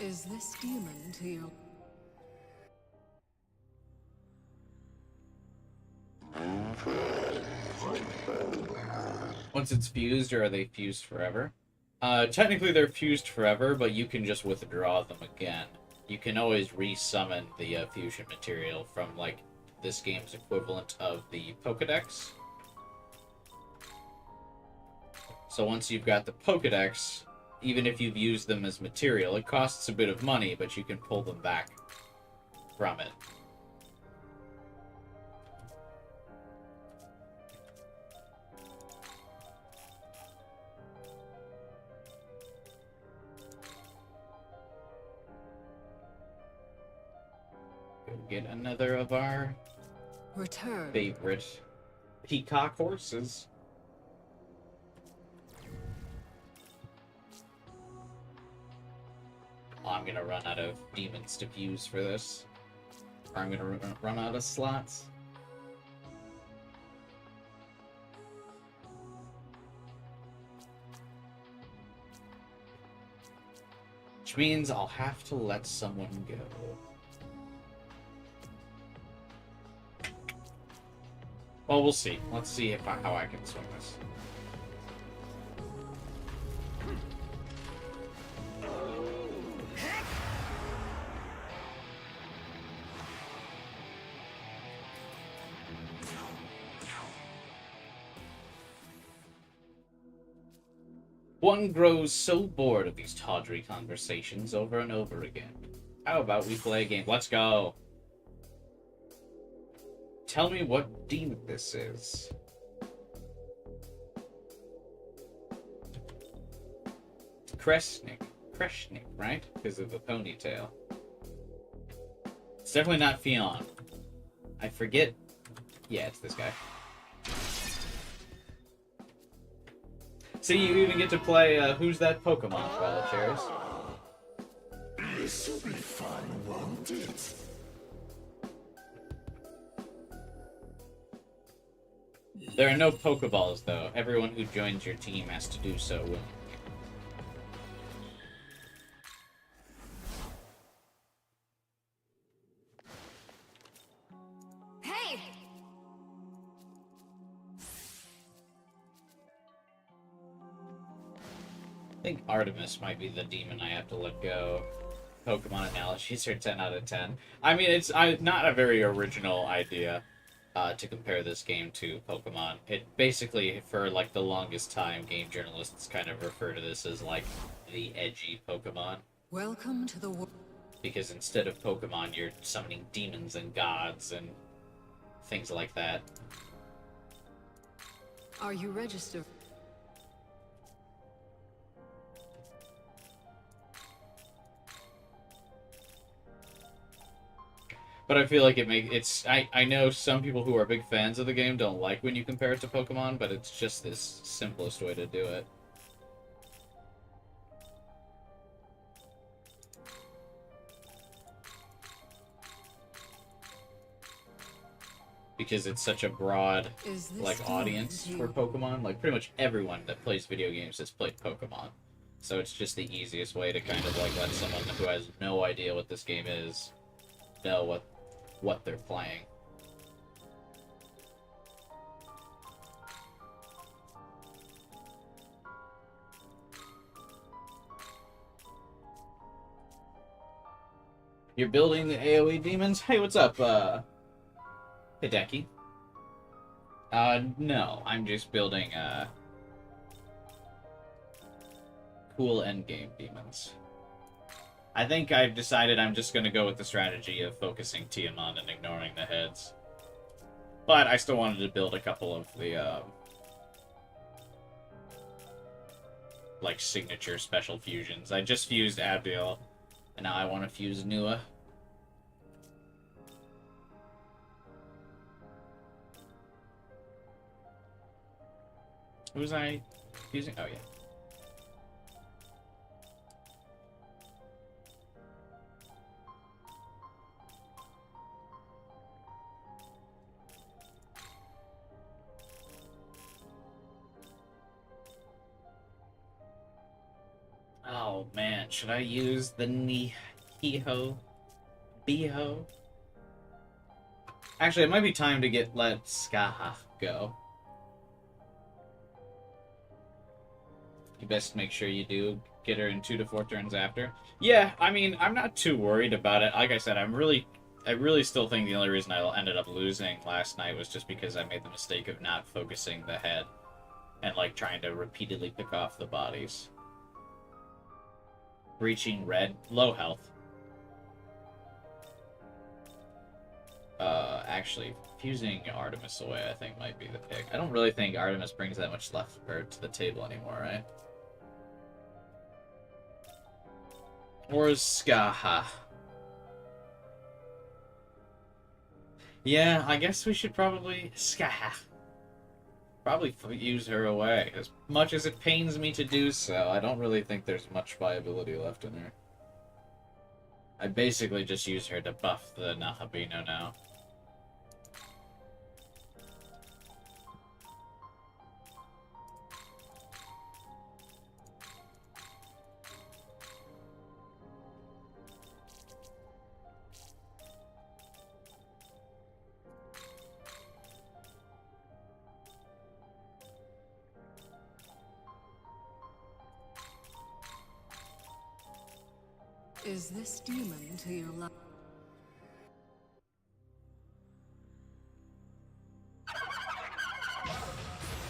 Is this demon to your... Once it's fused, or are they fused forever? Technically they're fused forever, but you can just withdraw them again. You can always resummon the fusion material from, like, this game's equivalent of the Pokedex. So once you've got the Pokedex, even if you've used them as material, it costs a bit of money, but you can pull them back from it. Go get another of our Return. favorite peacock horses. I'm gonna run out of demons to fuse for this. Or I'm gonna run out of slots. Which means I'll have to let someone go. Well, we'll see. Let's see if how I can swing this. One grows so bored of these tawdry conversations over and over again. How about we play a game? Let's go! Tell me what demon this is. Kreshnik, right? Because of the ponytail. It's definitely not Fionn. I forget. Yeah, it's this guy. See, you even get to play Who's That Pokemon, Cherries. This will be fun, won't it? There are no Pokeballs, though. Everyone who joins your team has to do so willingly. Hey! I think Artemis might be the demon I have to let go. Pokemon analogies are 10 out of 10. I mean, it's not a very original idea to compare this game to Pokemon. It basically, for like the longest time, game journalists kind of refer to this as like the edgy Pokemon. Welcome to the world. Because instead of Pokemon, you're summoning demons and gods and things like that. Are you registered? But I feel like I know some people who are big fans of the game don't like when you compare it to Pokemon, but it's just this simplest way to do it. Because it's such a broad like audience for Pokemon. Like pretty much everyone that plays video games has played Pokemon. So it's just the easiest way to kind of like let someone who has no idea what this game is know what they're playing. You're building the AoE demons? Hey, what's up, Hideki? No, I'm just building, cool endgame demons. I think I've decided I'm just gonna go with the strategy of focusing Tiamat and ignoring the heads. But I still wanted to build a couple of the, like, signature special fusions. I just fused Abdiel, and now I want to fuse Nua. Who was I fusing? Oh, yeah. Oh man, should I use the Nihiho? Biho? Actually, it might be time to let Skaha go. You best make sure you do get her in 2 to 4 turns after. Yeah, I mean, I'm not too worried about it. Like I said, I really still think the only reason I ended up losing last night was just because I made the mistake of not focusing the head and like trying to repeatedly pick off the bodies. Breaching red, low health. Actually, fusing Artemis away, I think, might be the pick. I don't really think Artemis brings that much left to the table anymore, right? Or is Skaha? Yeah, I guess we should probably Skaha. Probably use her away. As much as it pains me to do so, I don't really think there's much viability left in her. I basically just use her to buff the Nahabino now. Is this demon to your life?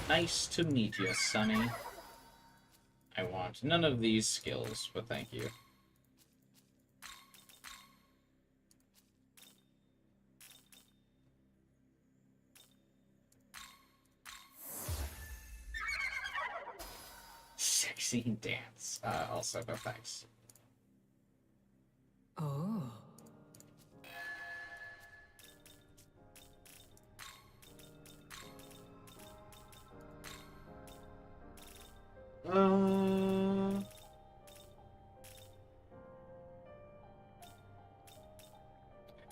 Nice to meet you, Sonny. I want none of these skills, but thank you. Sexy dance. Also, no thanks. Oh.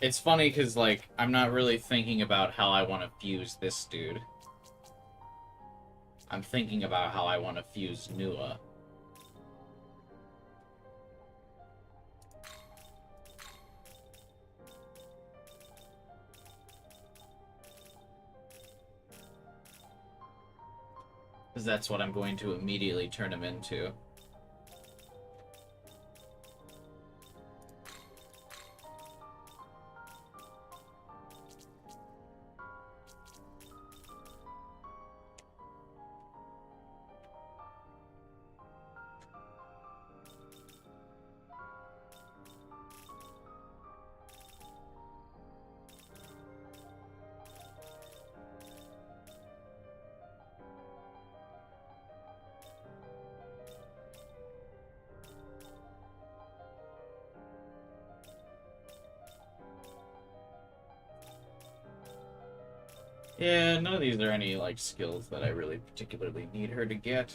It's funny because, like, I'm not really thinking about how I want to fuse this dude. I'm thinking about how I want to fuse Nua. Because that's what I'm going to immediately turn him into. Yeah, none of these are any, like, skills that I really particularly need her to get.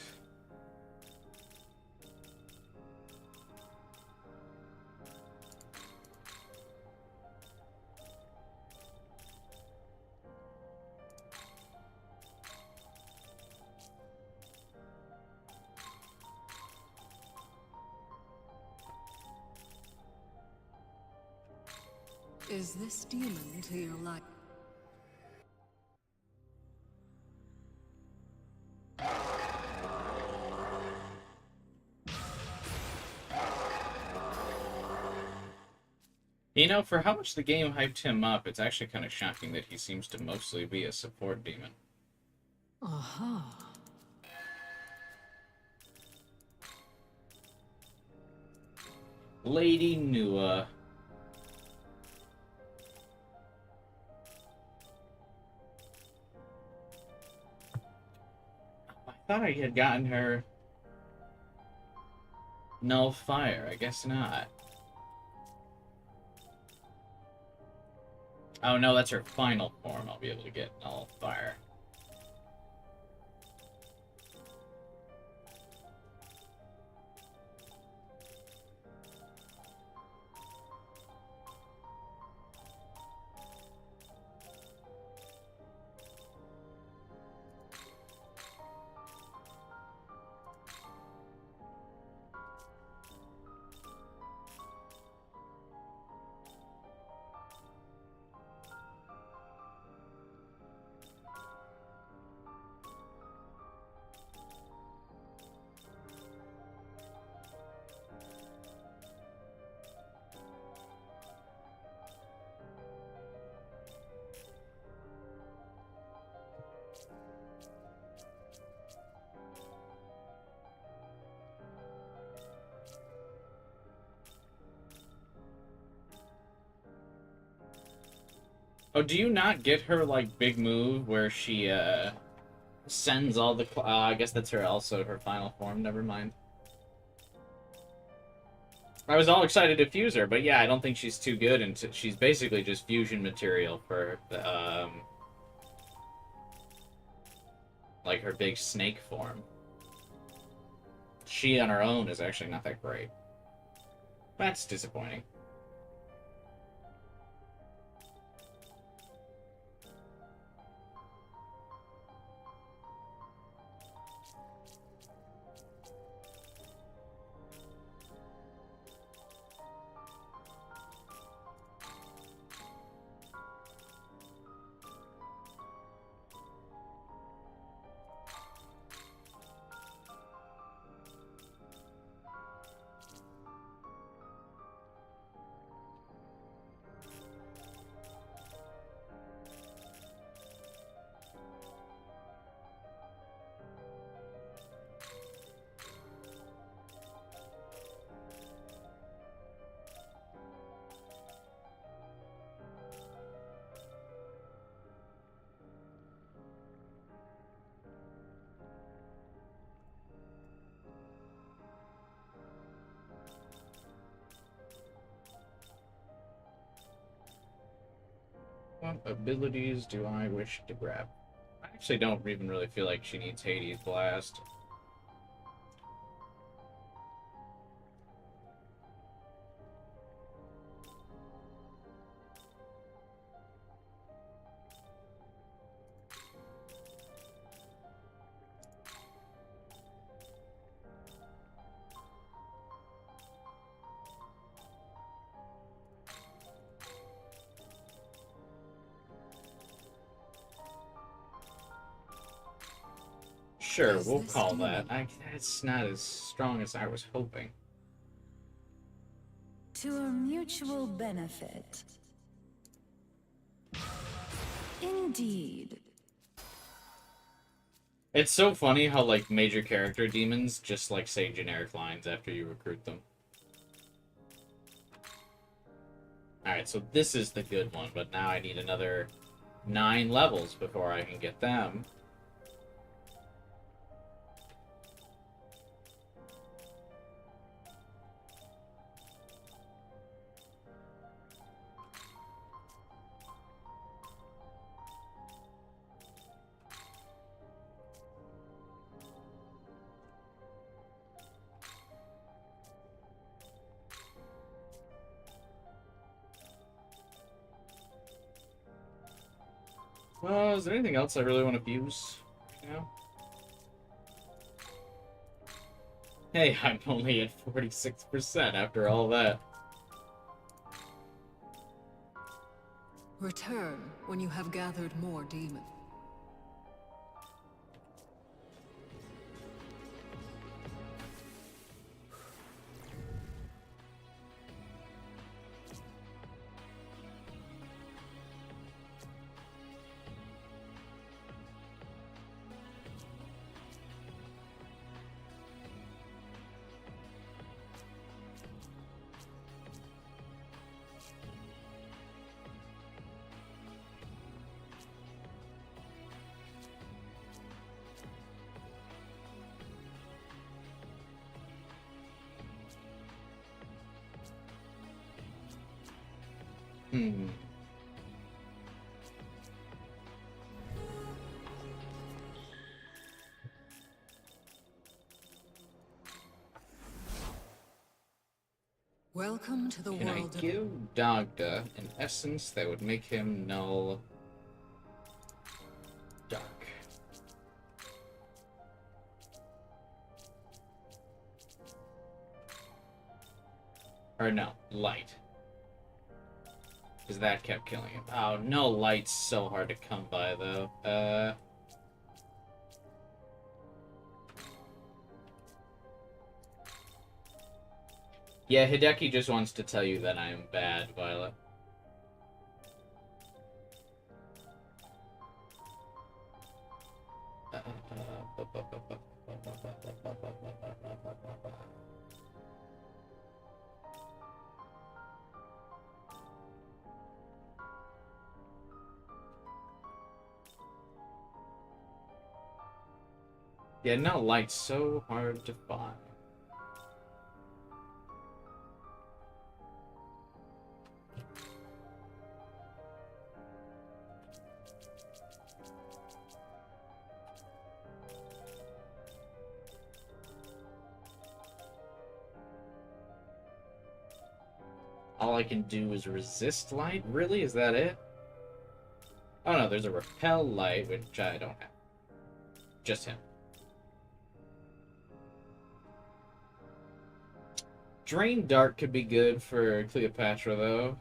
Is this demon to your life? You know, for how much the game hyped him up, it's actually kind of shocking that he seems to mostly be a support demon. Aha. Lady Nua. I thought I had gotten her Null Fire. I guess not. Oh no, that's her final form. I'll be able to get Null Fire. Oh, do you not get her, like, big move where she, sends all the... I guess that's her also, her final form, never mind. I was all excited to fuse her, but yeah, I don't think she's too good, and she's basically just fusion material for, like, her big snake form. She on her own is actually not that great. That's disappointing. What abilities do I wish to grab? I actually don't even really feel like she needs Hades Blast. Sure, Is we'll this call demon? that. That's not as strong as I was hoping. To a mutual benefit. Indeed. It's so funny how, like, major character demons just, like, say generic lines after you recruit them. Alright, so this is the good one, but now I need another 9 levels before I can get them. Well, is there anything else I really want to use? No? Hey, I'm only at 46% after all that. Return when you have gathered more demons. Hmm. Welcome to the Can I world of... give Dagda an essence that would make him null dark? Or no, light. Because that kept killing him. Oh, no light's so hard to come by, though. Yeah, Hideki just wants to tell you that I am bad, Violet. Yeah, no light's so hard to find. All I can do is resist light? Really? Is that it? Oh no, there's a repel light, which I don't have. Just him. Drain Dark could be good for Cleopatra, though.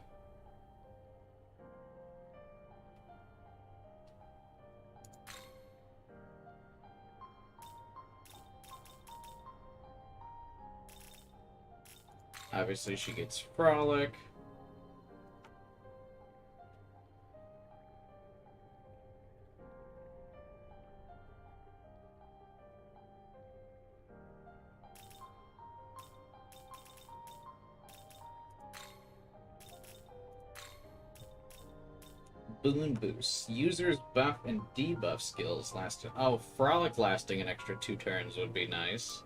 Obviously, she gets Frolic. Balloon Boost. Users buff and debuff skills last... Oh, Frolic lasting an extra 2 turns would be nice.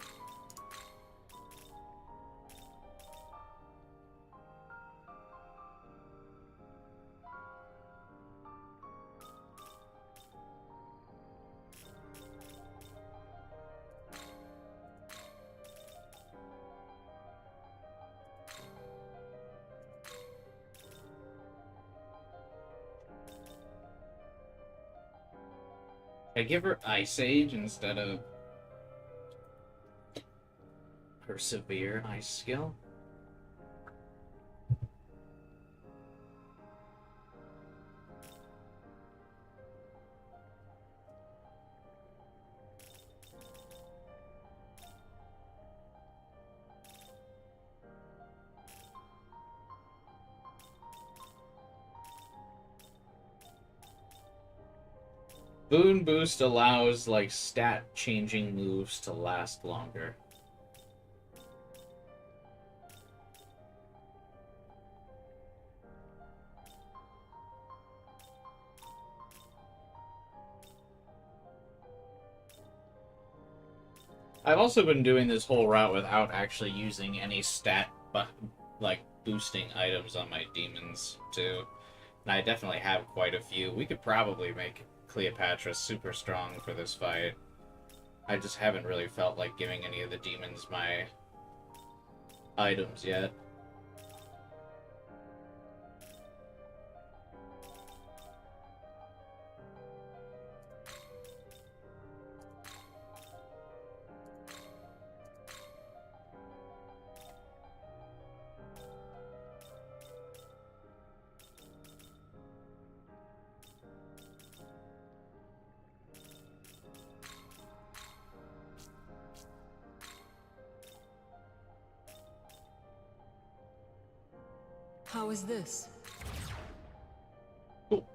I give her Ice Age instead of her severe ice skill. Boon Boost allows, like, stat-changing moves to last longer. I've also been doing this whole route without actually using any like, boosting items on my demons, too. And I definitely have quite a few. We could probably make Cleopatra super strong for this fight. I just haven't really felt like giving any of the demons my items yet. How is this? Cool.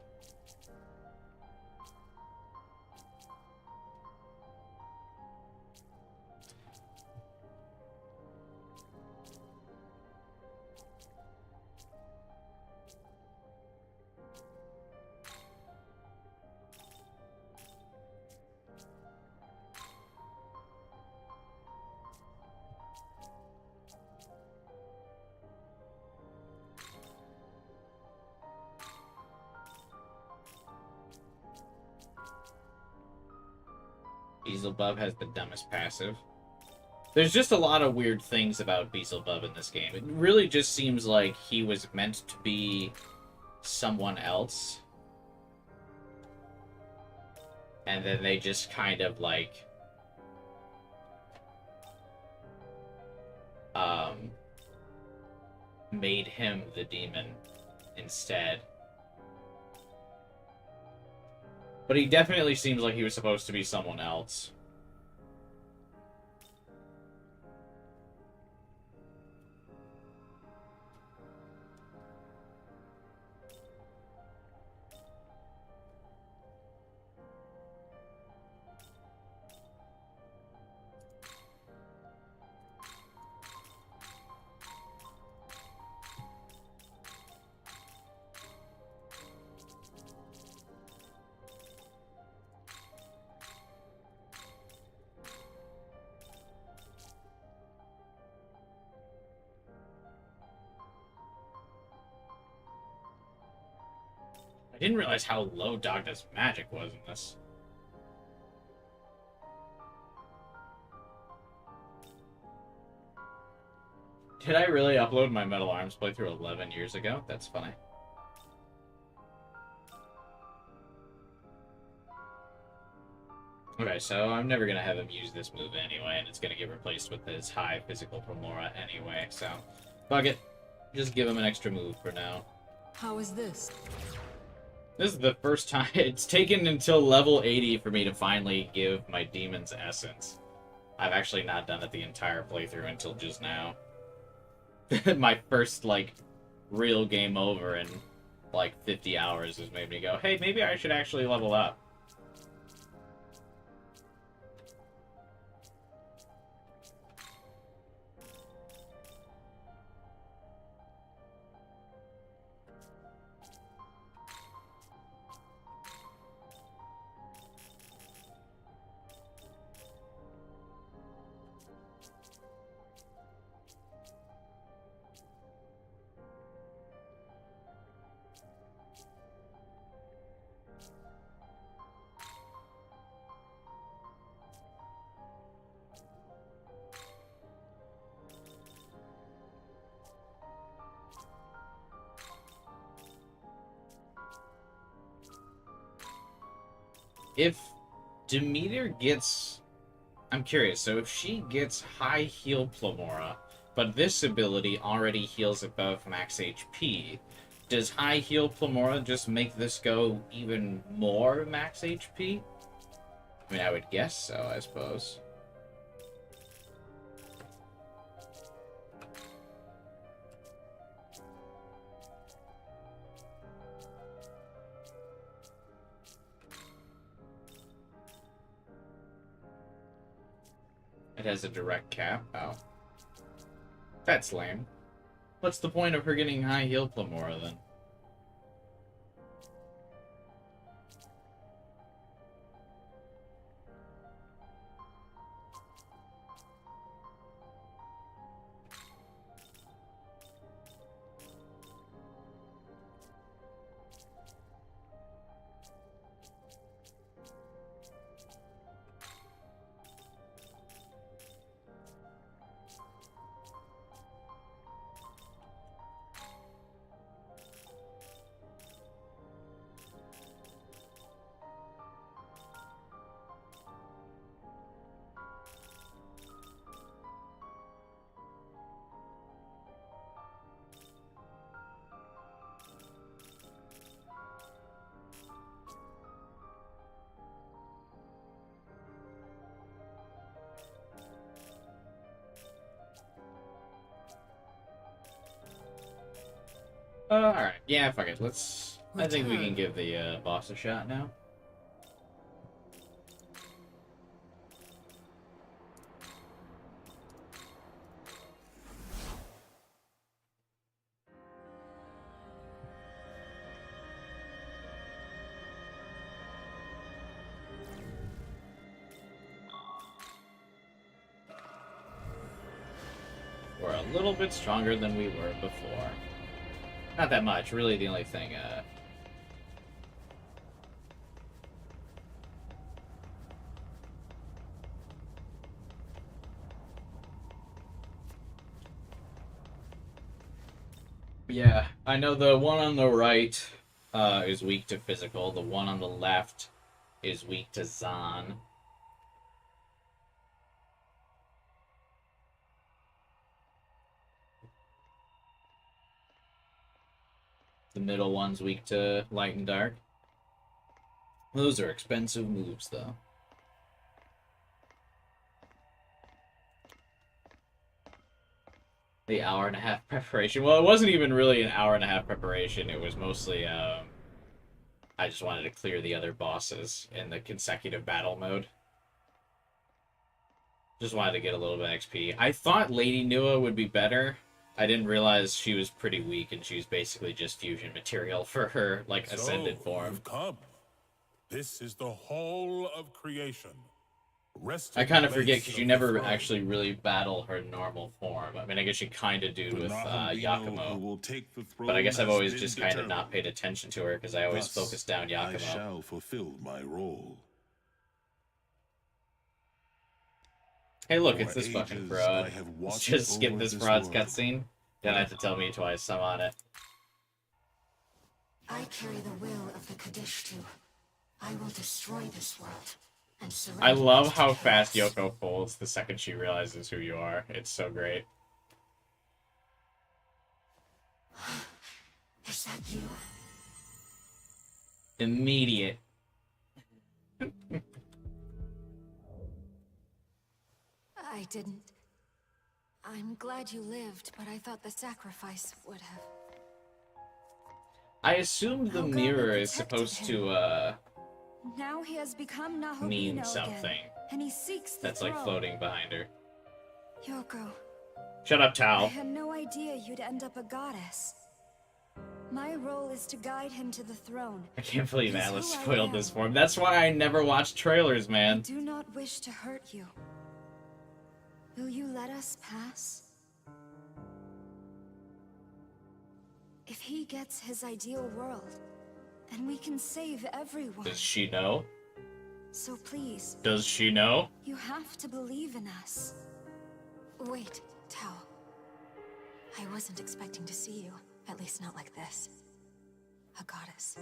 Beelzebub has the dumbest passive. There's just a lot of weird things about Beelzebub in this game. It really just seems like he was meant to be someone else. And then they just kind of, like, made him the demon instead. But he definitely seems like he was supposed to be someone else. I didn't realize how low Dogda's magic was in this. Did I really upload my Metal Arms playthrough 11 years ago? That's funny. Okay, so I'm never gonna have him use this move anyway, and it's gonna get replaced with his high physical Promora anyway, so fuck it. Just give him an extra move for now. How is this? This is the first time it's taken until level 80 for me to finally give my demons essence. I've actually not done it the entire playthrough until just now. My first, like, real game over in, like, 50 hours has made me go, hey, maybe I should actually level up. If Demeter gets... I'm curious, so if she gets high heal Plamora, but this ability already heals above max HP, does high heal Plamora just make this go even more max HP? I mean, I would guess so, I suppose. It has a direct cap? Oh. That's lame. What's the point of her getting high heal Plamora, then? Alright. Yeah, fuck it. Let's... I think we can give the boss a shot now. We're a little bit stronger than we were before. Not that much, really the only thing, yeah, I know the one on the right, is weak to physical, the one on the left is weak to Zahn. The middle one's weak to light and dark. Those are expensive moves, though. The hour-and-a-half preparation. Well, it wasn't even really an hour-and-a-half preparation. It was mostly, I just wanted to clear the other bosses in the consecutive battle mode. Just wanted to get a little bit of XP. I thought Lady Nua would be better. I didn't realize she was pretty weak, and she was basically just fusion material for her, like, ascended form. You've come. This is the whole of creation. Rest I kind of forget, place because you of never the throne. actually really battle her normal form. I mean, I guess you kind of do with Yakumo. But I guess I've always just kind of not paid attention to her, because I always focus down I Yakumo. shall fulfill my role. Hey, look, For it's this fucking ages, fraud. I have Let's watched just skip over this this fraud's world. cutscene. Don't have to tell me twice, I'm on it. I carry the will of the Kadishtu. I will destroy this world and surrender I love it to how chaos. fast Yoko folds the second she realizes who you are. It's so great. Is that you? Immediate. I didn't. I'm glad you lived, but I thought the sacrifice would have. I assume the How God mirror is protected supposed him. to, Now he has become Nahobino mean again, something. and he seeks the That's like throne. floating behind her. Yoko, Shut up, I Tao. had no idea you'd end up a goddess. My role is to guide him to the throne. I can't believe It's Alice who I spoiled am. this for him. That's why I never watch trailers, I man. do not wish to hurt you. Will you let us pass? If he gets his ideal world, then we can save everyone. Does she know? So please, Does she know? you have to believe in us. Wait, Tao. I wasn't expecting to see you, at least not like this. A goddess.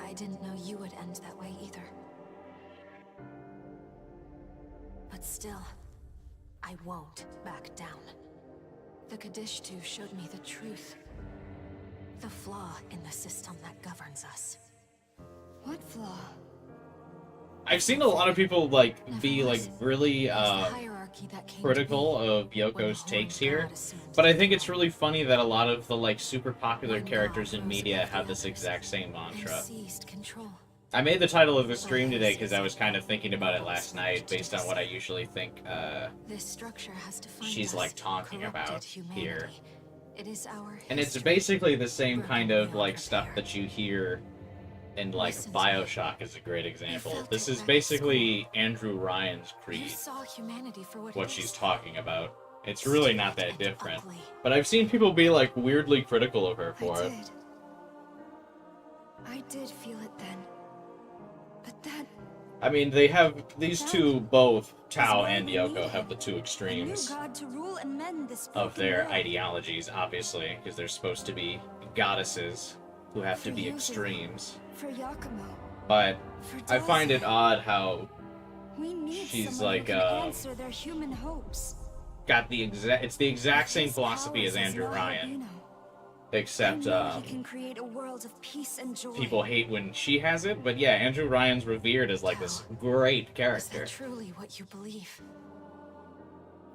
I didn't know you would end that way either. But still, I won't back down. The Kadishtu showed me the truth. The flaw in the system that governs us. What flaw? I've seen a lot of people be really It's the hierarchy that came to critical be of when Yoko's the takes Horned here, God assumed but I the think it's throne. really funny that a lot of the super popular One characters God in rose media above the have this others exact same and mantra. seized control. I made the title of the stream today because I was kind of thinking about it last night, based on what I usually think This structure has defined she's us, talking corrupted about humanity. here. It is our And it's history, basically the same broken kind of beyond stuff repair. that you hear in Listen to me. BioShock is a great example. felt This it is back at basically Andrew Ryan's You creed, saw humanity for what what it she's is. talking about. It's really not that Stupid and different. ugly. But I've seen people be weirdly critical of her for it. I did feel it then. But that... I mean, they have these two, both Tao why and we need Yoko, him. have the two A new extremes god to rule and mend this of broken their world. ideologies, obviously, because they're supposed to be goddesses who have to For be Yuzu, extremes. For Yakumo. But For I find it Daze. odd how We need she's someone who can answer their human hopes. got it's the exact same His philosophy as powers Andrew Lord Ryan, Albino. except I know he can create a world of peace and joy. people hate when she has it. But yeah, Andrew Ryan's revered as this great Is character. that truly what you believe?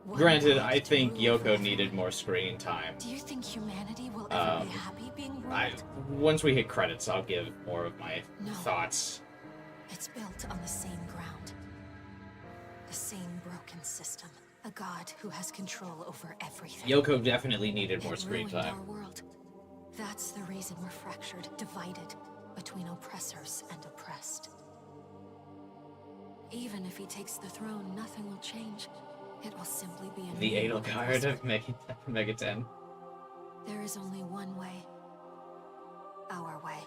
One Granted, God I to think rule Yoko over needed everyone. more screen time. Do you think humanity will ever be Um, happy being ruled? Once we hit credits, I'll give more of my No. thoughts. It's built on the same ground. The same broken system. A god who has control over everything. Yoko definitely needed more It screen ruined time. our world. That's the reason we're fractured, divided between oppressors and oppressed. Even if he takes the throne, nothing will change. It will simply be a The new Edelgard oppressor. of Megaten. There is only one way. Our way.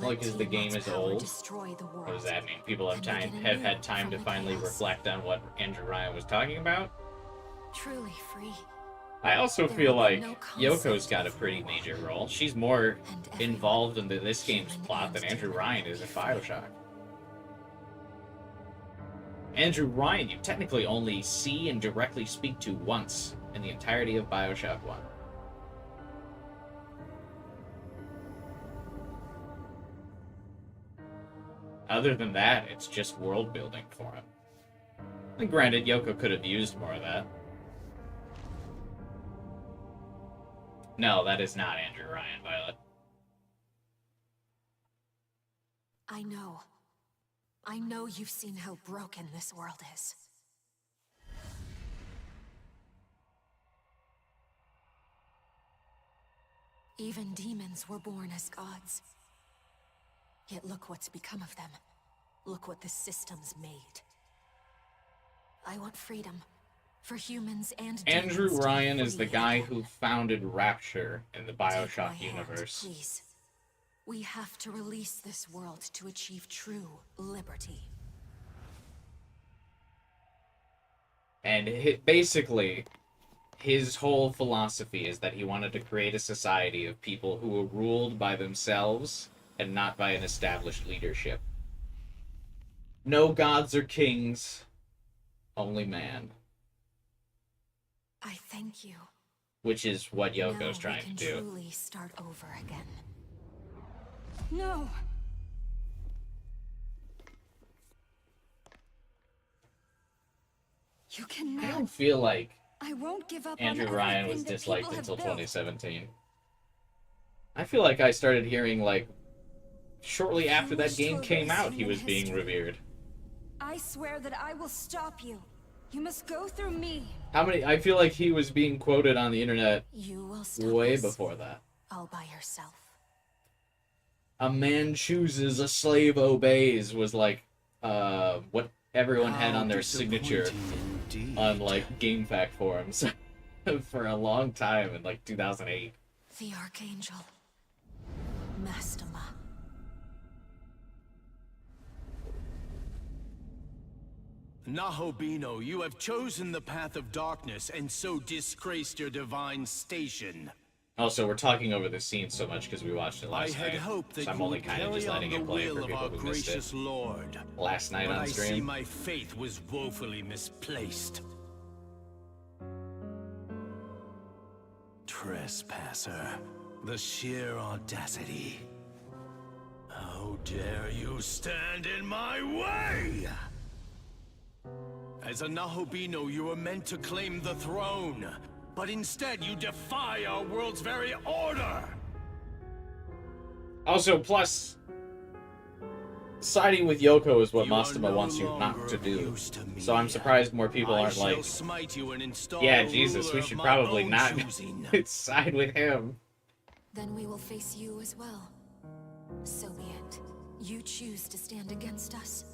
Because the game is old. Destroy the world. What does that mean? People have And begin have anew had time from to the finally chaos. reflect on what Andrew Ryan was talking about. Truly free. I also There feel will be like no Yoko's concept got a of pretty war. major role. She's more And everyone, involved in this game's human plot than and Andrew demon, Ryan will is in be free. BioShock. Andrew Ryan, you technically only see and directly speak to once in the entirety of BioShock 1. Other than that, it's just world building for him. And granted, Yoko could have used more of that. No, that is not Andrew Ryan, Violet. I know. I know you've seen how broken this world is. Even demons were born as gods. Yet look what's become of them. Look what the system's made. I want freedom. For humans and demons Andrew to be Ryan is the free guy again. who founded Rapture in the Take my BioShock hand, universe. please. We have to release this world to achieve true liberty. And basically, his whole philosophy is that he wanted to create a society of people who were ruled by themselves and not by an established leadership. No gods or kings, only man. I thank you. Which is what Yoko's Now trying we can to do. truly start over again. No! You I cannot. don't feel like I won't give up Andrew on Ryan everything was that disliked people until have built. 2017. I feel like I started hearing, shortly after that wish game to came erase out, he human was being history. revered. I swear that I will stop you. You must go through me. I feel like he was being quoted on the internet You will stop way us before that. all by yourself. A man chooses, a slave obeys was what everyone had on their signature on GameFAQ forums for a long time in 2008. The Archangel. Mastema. Nahobino, you have chosen the path of darkness and so disgraced your divine station. Also, we're talking over this scene so much because we watched it I last had night. hoped that So I'm you only would kind of just carry on letting the it play will for of people our who missed it gracious Lord. last night But on I see stream. my faith was woefully misplaced. Trespasser, the sheer audacity. How dare you stand in my way? As a Nahobino, you were meant to claim the throne, but instead you defy our world's very order! Also, plus, siding with Yoko is what You are Mastema no wants you not longer to of do. use to me. So I'm surprised more people I aren't shall like, smite you and install yeah, a Jesus, ruler we of should my probably own not choosing. side with him. Then we will face you as well. So be it. You choose to stand against us.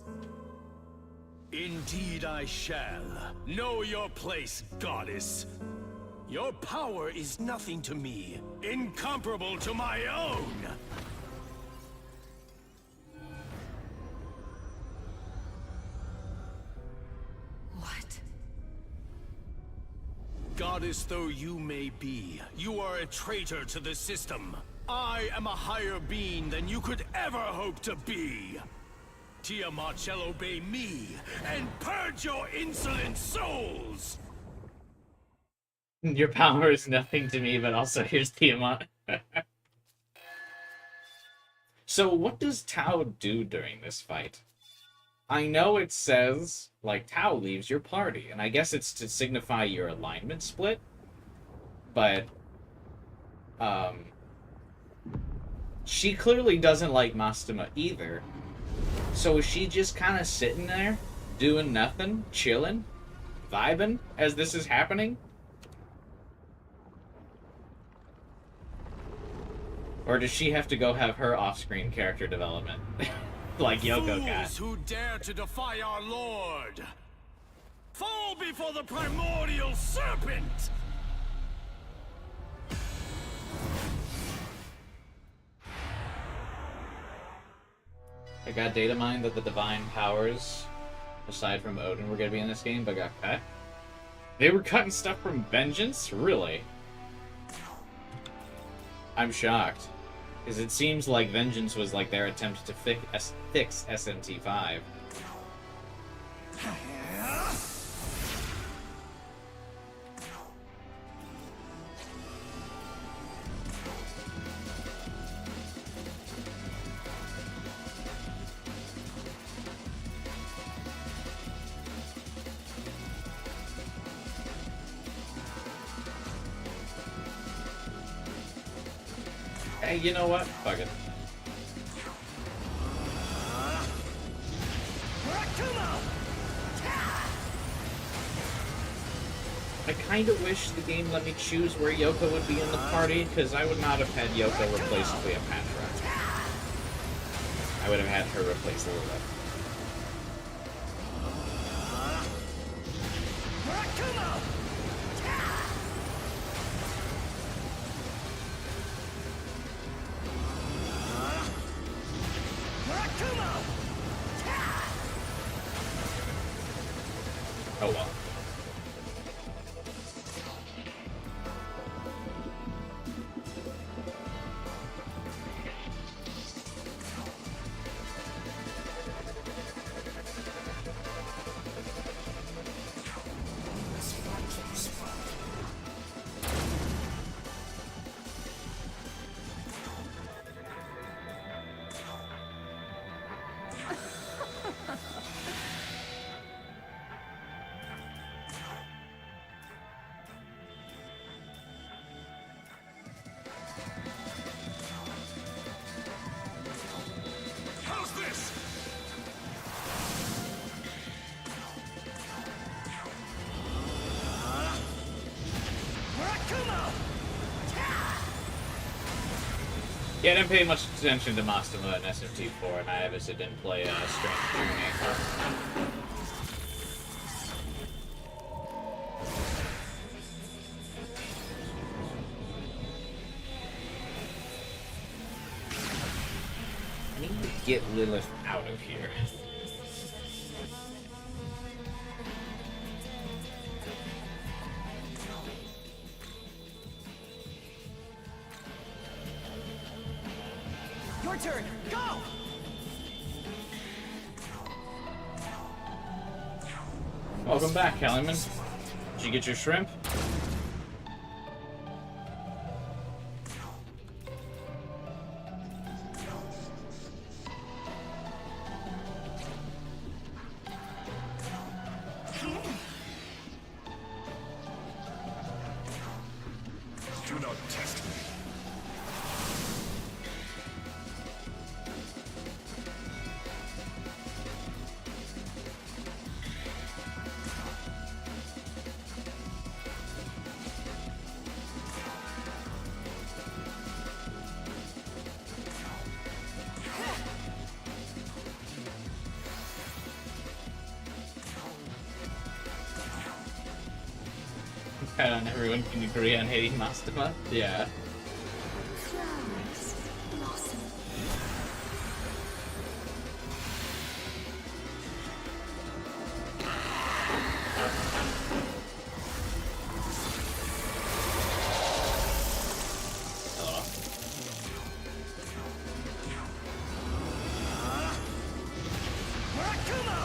Indeed I shall. Know your place, goddess. Your power is nothing to me, incomparable to my own. What? Goddess though you may be, you are a traitor to the system. I am a higher being than you could ever hope to be. Tiamat shall obey me and purge your insolent souls! Your power is nothing to me, but also here's Tiamat. So what does Tao do during this fight? I know it says, like, Tao leaves your party, and I guess it's to signify your alignment split, but, she clearly doesn't like Mastema either. So is she just kind of sitting there, doing nothing, chilling, vibing, as this is happening? Or does she have to go have her off-screen character development? Like Yoko got. Fools who dare to defy our lord! Fall before the primordial serpent! I got data mined that the divine powers, aside from Odin, were gonna be in this game, but got cut. They were cutting stuff from Vengeance? Really? I'm shocked. Because it seems like Vengeance was like their attempt to fix SMT 5. Hey, you know what? Fuck it. I kind of wish the game let me choose where Yoko would be in the party, because I would not have had Yoko replace Cleopatra. I would have had her replace Lilith. Oh well. How's this? Yeah, I didn't pay much attention to Mastema and SMT 4, and I obviously didn't play Strange Journey. I need to get Lilith out of here. Welcome back, Kellyman. Did you get your shrimp? Do not test me. And everyone can agree on hating Mastema? Yeah. Flowers blossom. Hello. Rakumo!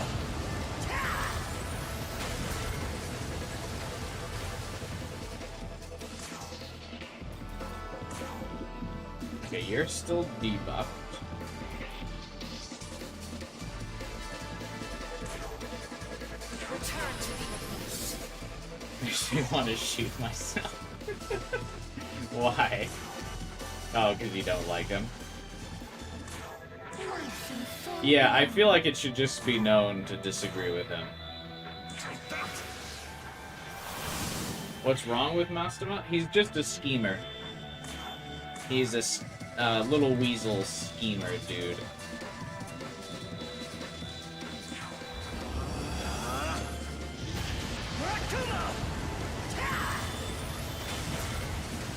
Okay, you're still debuffed. Return to the abyss. Makes me want to shoot myself. Why? Oh, because you don't like him. Life and fall. Yeah, I feel like it should just be known to disagree with him. What's wrong with Mastema? He's just a schemer. He's a little weasel schemer, dude.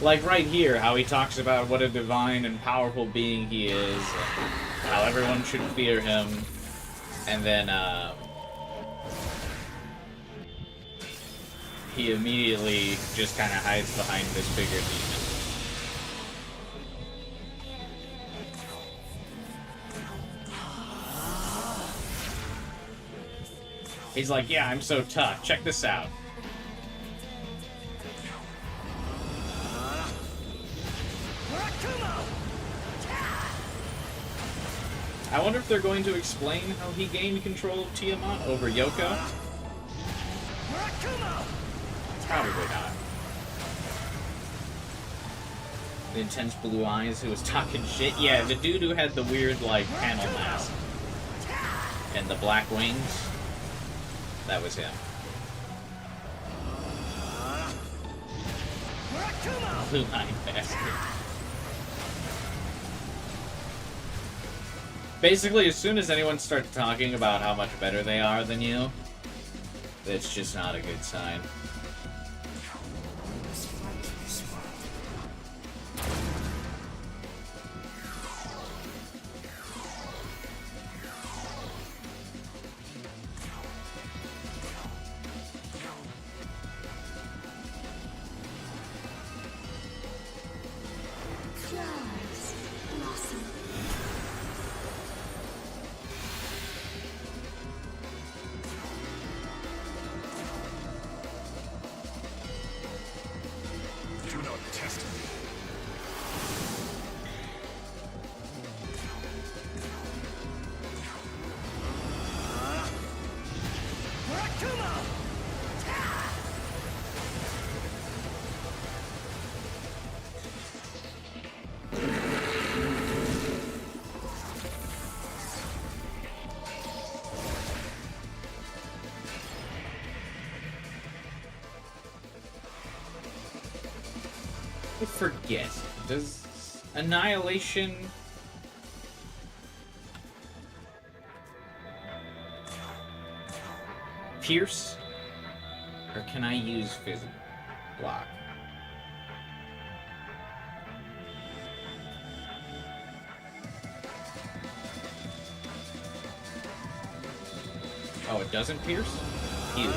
Like right here, how he talks about what a divine and powerful being he is, and how everyone should fear him, and then, he immediately just kind of hides behind this bigger demon. He's like, yeah, I'm so tough. Check this out. I wonder if they're going to explain how he gained control of Tiamat over Yoko. Probably not. The intense blue eyes who was talking shit. Yeah, the dude who had the weird, like, panel mask. And the black wings. That was him. Blue-eyed bastard. Basically, as soon as anyone starts talking about how much better they are than you, it's just not a good sign. Flowers blossom. Do not test me. I forget. Does Annihilation... pierce? Or can I use Physical Block? Oh, it doesn't pierce? Huge.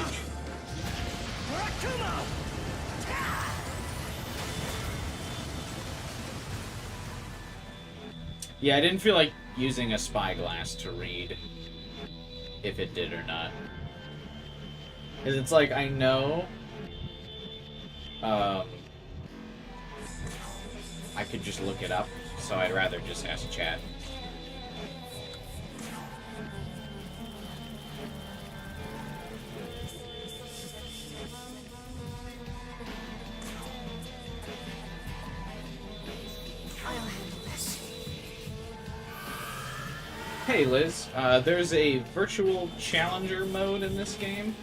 Yeah, I didn't feel like using a spyglass to read if it did or not. Because it's like, I know... I could just look it up, so I'd rather just ask chat. Hey Liz, there's a virtual challenger mode in this game.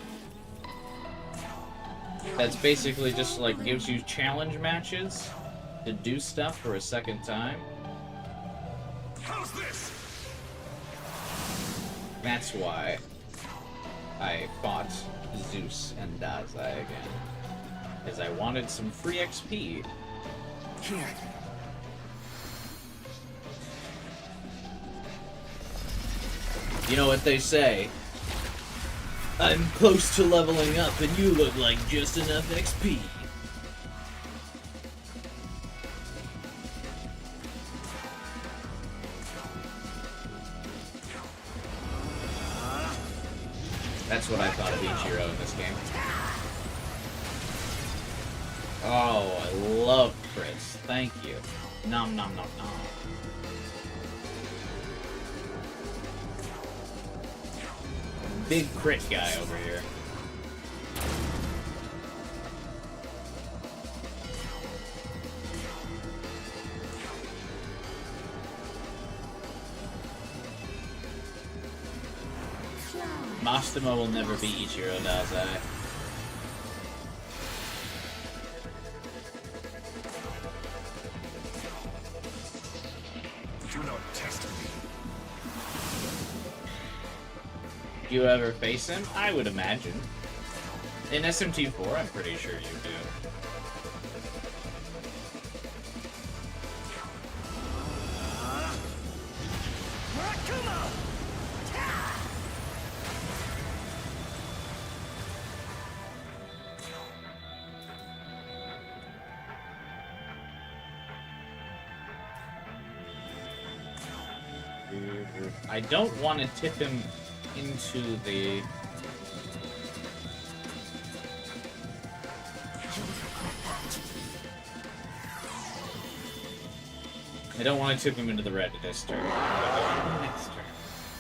That's basically just like gives you challenge matches to do stuff for a second time. How's this? That's why I fought Zeus and Dazai again. Because I wanted some free XP. Here. You know what they say? I'm close to leveling up and you look like just enough XP. That's what I thought of Ichiro in this game. Oh, I love crits. Thank you. Nom nom nom nom. Big crit guy over here. Mastema will never be Ichiro Dazai. Do not test me. Do you ever face him? I would imagine. In SMT 4, I'm pretty sure you do. I don't want to tip him into the... I don't want to tip him into the red this turn. Next turn.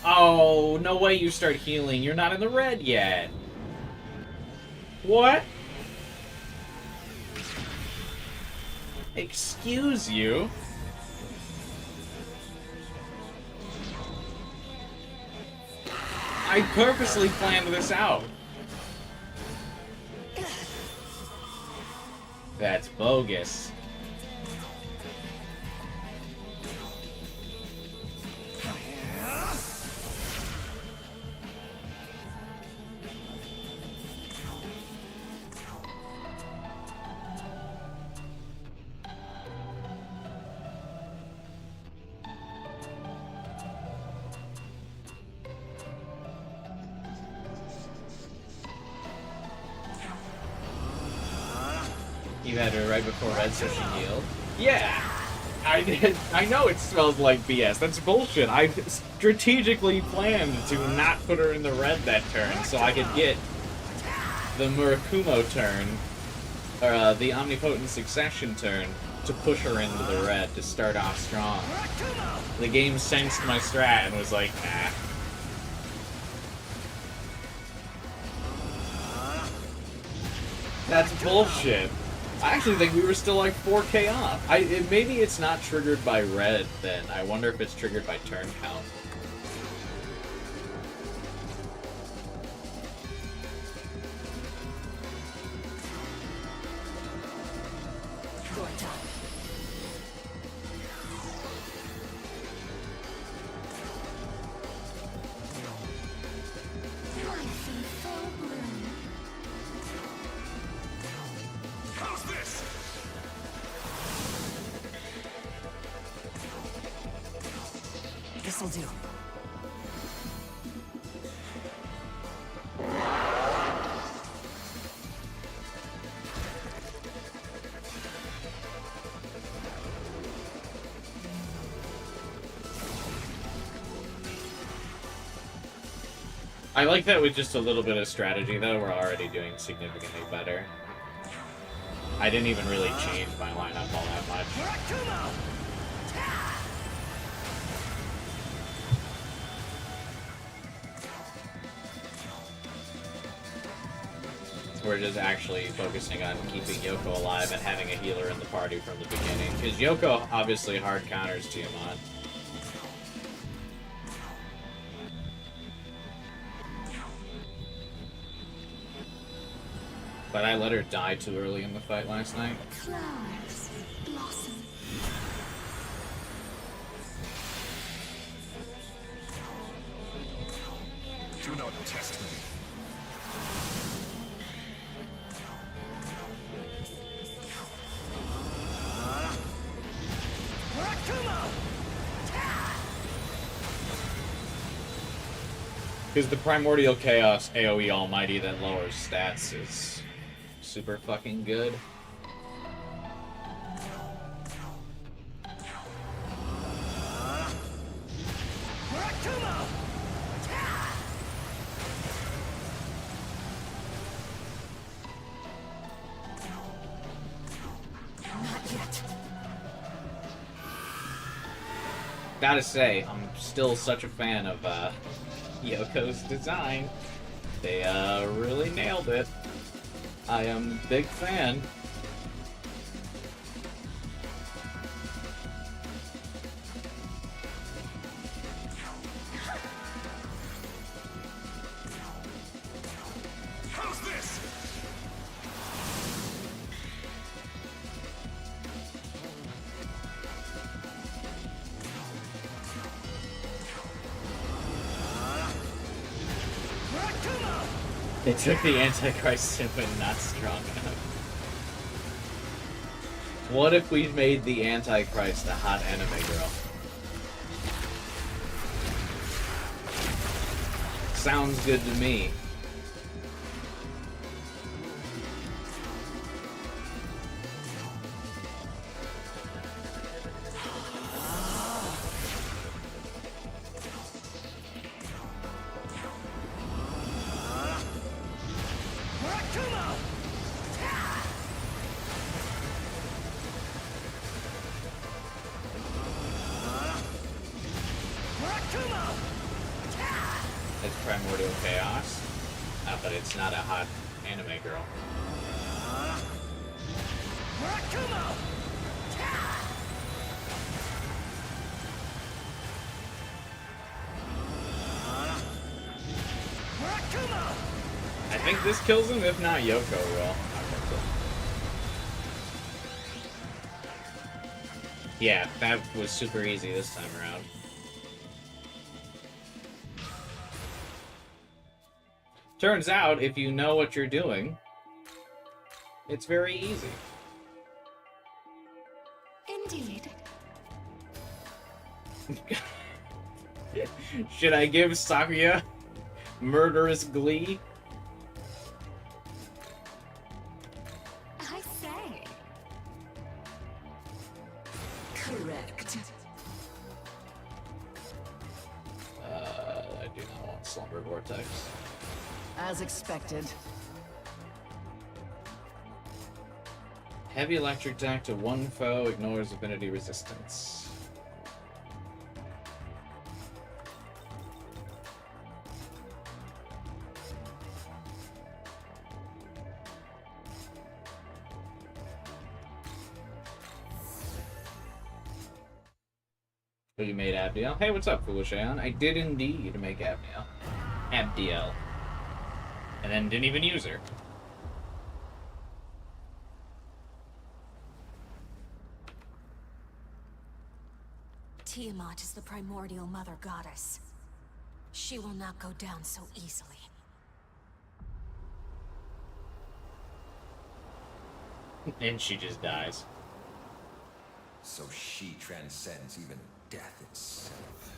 Oh, no way you start healing. You're not in the red yet. What? Excuse you? I purposely planned this out. That's bogus. You had her right before red so she healed? Yeah! I know it smells like BS. That's bullshit. I strategically planned to not put her in the red that turn so I could get the Murakumo turn, or the Omnipotent Succession turn, to push her into the red to start off strong. The game sensed my strat and was like, nah. That's bullshit. I actually think we were still like 4k off. Maybe it's not triggered by red then. I wonder if it's triggered by turn count. This'll do. I like that with just a little bit of strategy, though, we're already doing significantly better. I didn't even really change my lineup all that much. We're just actually focusing on keeping Yoko alive and having a healer in the party from the beginning. Because Yoko obviously hard counters Tiamat. But I let her die too early in the fight last night. Flowers blossom. Do not test me. Because the Primordial Chaos AoE Almighty that lowers stats is super fucking good. Not yet. Gotta say, I'm still such a fan of Yoko's design. They really nailed it. I am a big fan. How's this? They took the Antichrist symbol not strong enough. What if we made the Antichrist a hot anime girl? Sounds good to me. It's Primordial Chaos, but it's not a hot anime girl. I think this kills him, if not Yoko will. Yeah, that was super easy this time around. Turns out, if you know what you're doing, it's very easy. Indeed. Should I give Sakuya murderous glee? I say. Correct. I do not want Slumber Vortex. As expected. Heavy electric attack to one foe, ignores affinity resistance. So you made Abdiel? Hey, what's up, Foolish Aeon? I did indeed make Abdiel. Abdiel. And then didn't even use her. Tiamat is the primordial mother goddess. She will not go down so easily. And she just dies. So she transcends even death itself.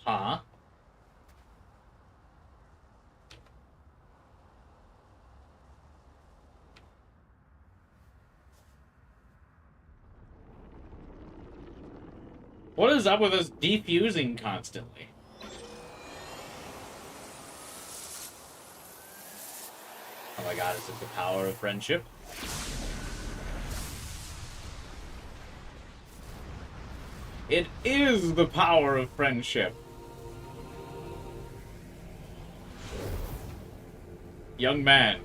Huh? What is up with us defusing constantly? Oh my god, is it the power of friendship? It is the power of friendship! Young man.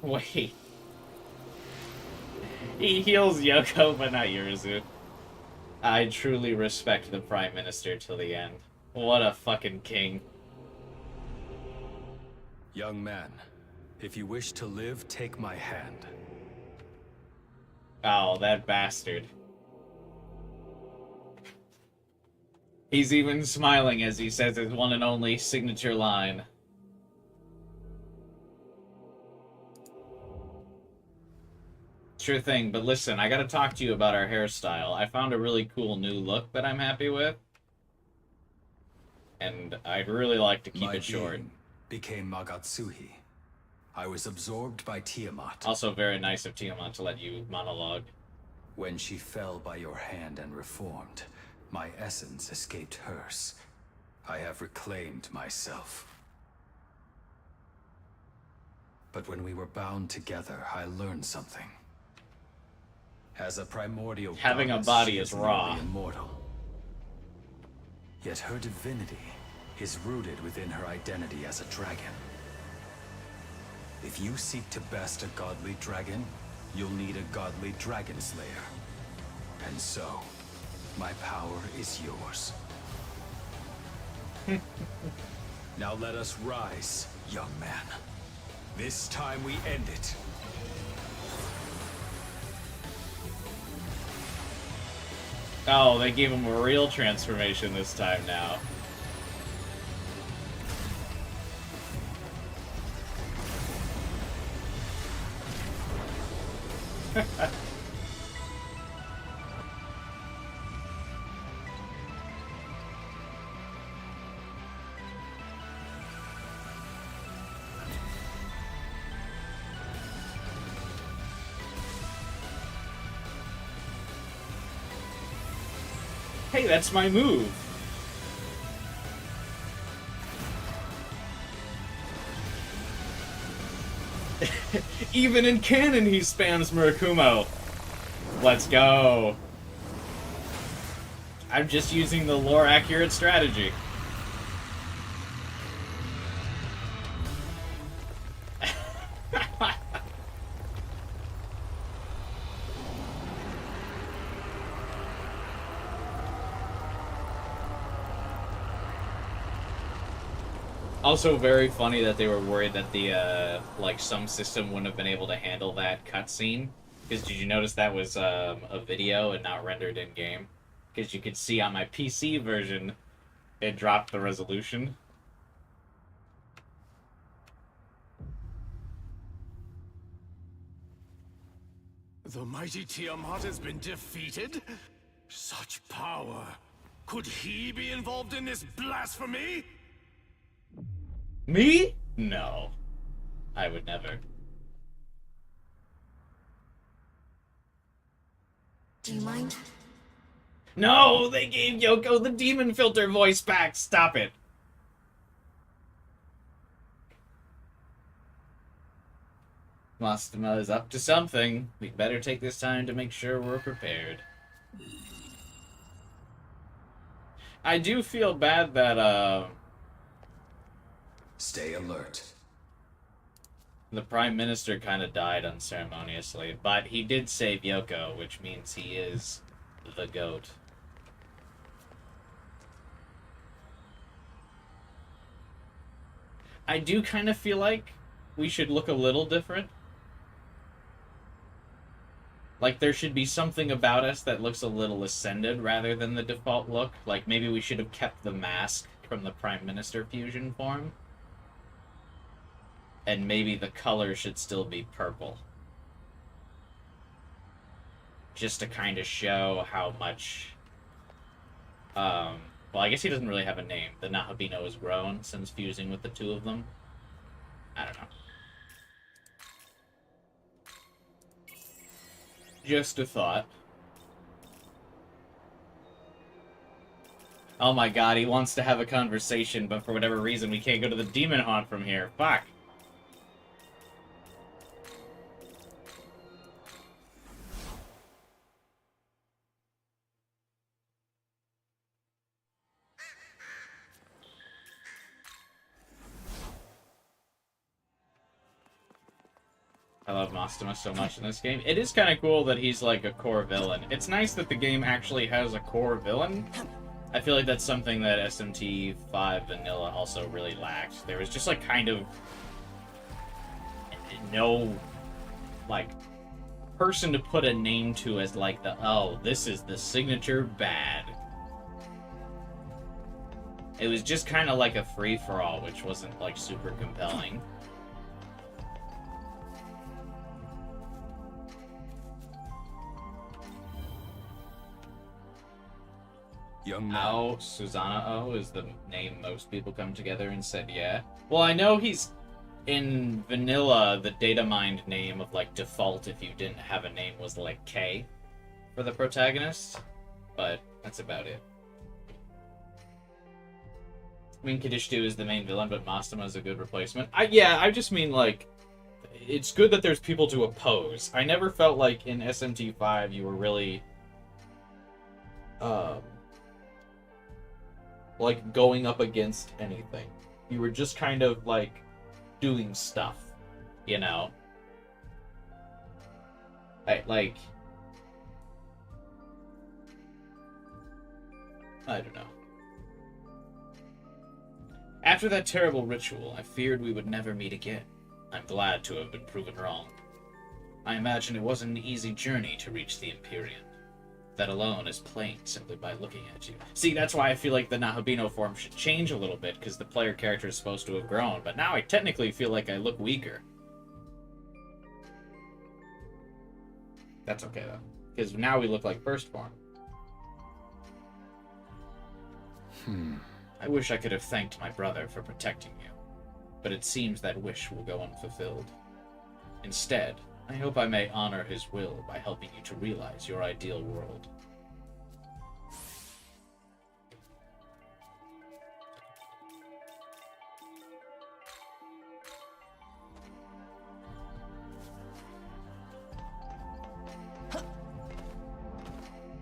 Wait. He heals Yoko, but not Yurizu. I truly respect the Prime Minister till the end. What a fucking king. Young man, if you wish to live, take my hand. Oh, that bastard. He's even smiling as he says his one and only signature line. Sure thing, but listen, I gotta talk to you about our hairstyle. I found a really cool new look that I'm happy with. And I'd really like to keep it short. Became Magatsuhi. I was absorbed by Tiamat. Also very nice of Tiamat to let you monologue. When she fell by your hand and reformed, my essence escaped hers. I have reclaimed myself. But when we were bound together, I learned something. As a primordial having a goddess, body she is nearly raw. Immortal. Yet her divinity is rooted within her identity as a dragon. If you seek to best a godly dragon, you'll need a godly dragon slayer. And so, my power is yours. Now let us rise, young man. This time we end it. Oh, they gave him a real transformation this time now. Hey, that's my move. Even in canon, he spams Murakumo. Let's go. I'm just using the lore-accurate strategy. Also very funny that they were worried that the, like, some system wouldn't have been able to handle that cutscene. Because did you notice that was a video and not rendered in-game? Because you could see on my PC version, it dropped the resolution. The mighty Tiamat has been defeated? Such power! Could he be involved in this blasphemy? Me? No. I would never. Do you mind? No! They gave Yoko the demon filter voice back! Stop it! Mastema is up to something. We better take this time to make sure we're prepared. I do feel bad that, Stay alert. the Prime Minister kind of died unceremoniously, but he did save Yoko, which means he is the GOAT. I do kind of feel like we should look a little different. Like, there should be something about us that looks a little ascended rather than the default look. Like, maybe we should have kept the mask from the Prime Minister fusion form. And maybe the color should still be purple. Just to kind of show how much... well, I guess he doesn't really have a name. The Nahabino has grown since fusing with the two of them. I don't know. Just a thought. Oh my god, he wants to have a conversation, but for whatever reason we can't go to the demon haunt from here. Fuck. I love Mastema so much in this game. It is kind of cool that he's like a core villain. It's nice that the game actually has a core villain. I feel like that's something that SMT 5 Vanilla also really lacked. There was just like kind of no like person to put a name to as like the, oh, this is the signature bad. It was just kind of like a free-for-all, which wasn't like super compelling. Young man. Oh, Susanna O is the name most people come together and said, yeah. Well, I know he's in vanilla, the data mined name of like default if you didn't have a name was like K for the protagonist, but that's about it. I mean, Kadishtu is the main villain, but Mastema is a good replacement. I just mean like, it's good that there's people to oppose. I never felt like in SMT 5 you were really like going up against anything. You were just kind of like doing stuff, you know? I don't know. After that terrible ritual, I feared we would never meet again. I'm glad to have been proven wrong. I imagine it wasn't an easy journey to reach the Empyrean. That alone is plain simply by looking at you. See, that's why I feel like the Nahabino form should change a little bit, because the player character is supposed to have grown, but now I technically feel like I look weaker. That's okay, though. Because now we look like first form. I wish I could have thanked my brother for protecting you, but it seems that wish will go unfulfilled. Instead, I hope I may honor his will by helping you to realize your ideal world.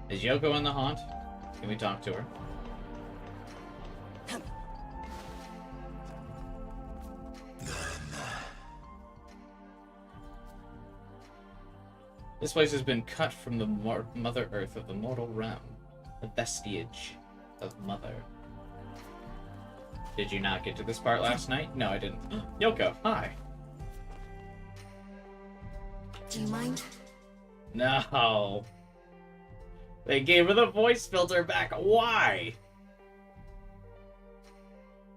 Is Yoko in the haunt? Can we talk to her? This place has been cut from the Mother Earth of the mortal realm, the vestige of Mother. Did you not get to this part last night? No, I didn't. Yoko, hi. Do you mind? No. They gave her the voice filter back. Why?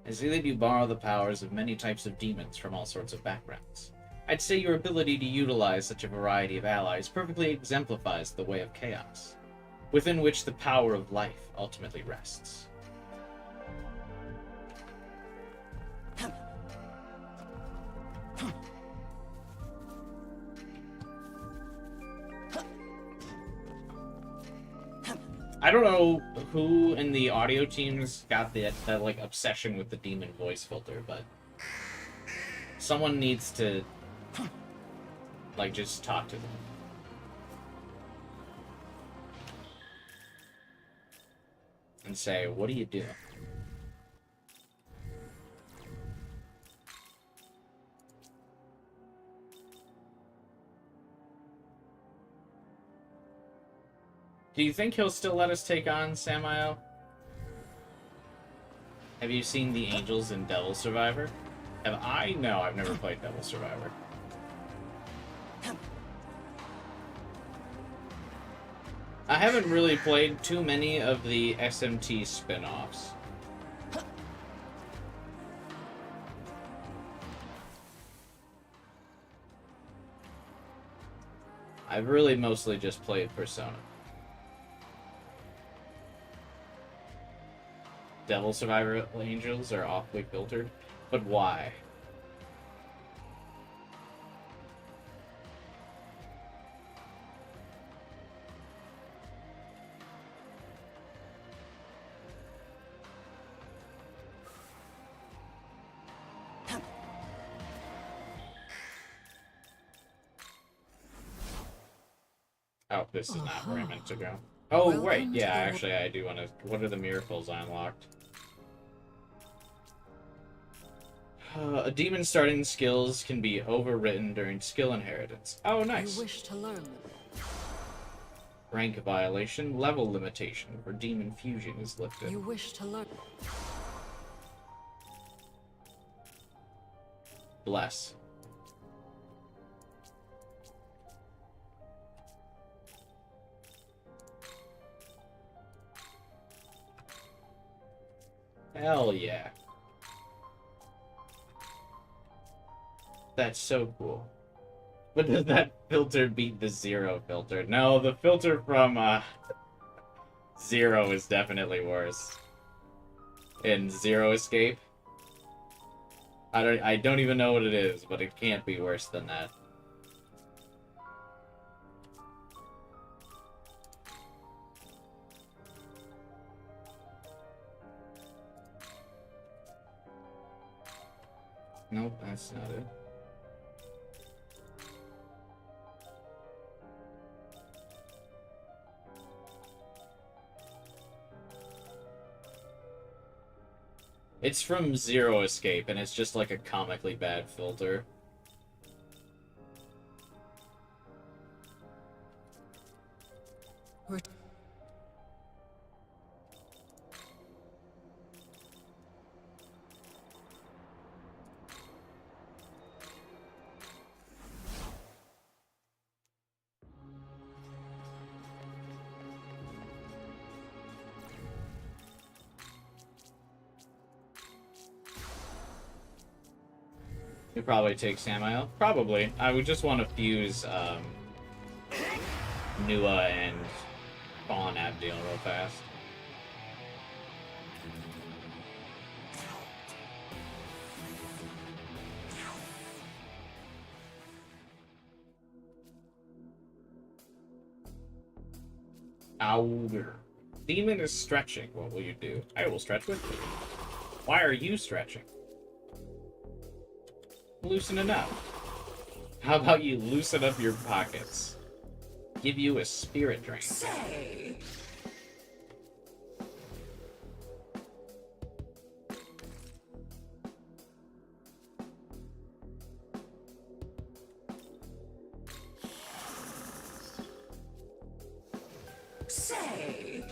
I see that you borrow the powers of many types of demons from all sorts of backgrounds. I'd say your ability to utilize such a variety of allies perfectly exemplifies the way of chaos, within which the power of life ultimately rests. I don't know who in the audio teams got that like obsession with the demon voice filter, but someone needs to like just talk to them. And say, what do you do? Do you think he'll still let us take on Samael? Have you seen the Angels in Devil Survivor? Have I? No, I've never played Devil Survivor. I haven't really played too many of the SMT spin-offs. I've really mostly just played Persona. Devil Survivor Angels are awfully filtered, but why? Oh, this is not where I meant to go. Oh, right, yeah, actually, I do want to... What are the miracles I unlocked? A demon's starting skills can be overwritten during skill inheritance. Oh, nice. You wish to learn them. Rank violation, level limitation for demon fusion is lifted. You wish to learn. Bless. Hell yeah. That's so cool. But does that filter beat the Zero filter? No, the filter from Zero is definitely worse. In Zero Escape. I don't even know what it is, but it can't be worse than that. Nope, that's not it. It's from Zero Escape, and it's just like a comically bad filter. You probably take Samael? Probably. I would just want to fuse Nua and Fawn Abdeel real fast. Auger. Demon is stretching. What will you do? I will stretch with you. Why are you stretching? Loosen it up. How about you loosen up your pockets? Give you a spirit drink. Say. Say.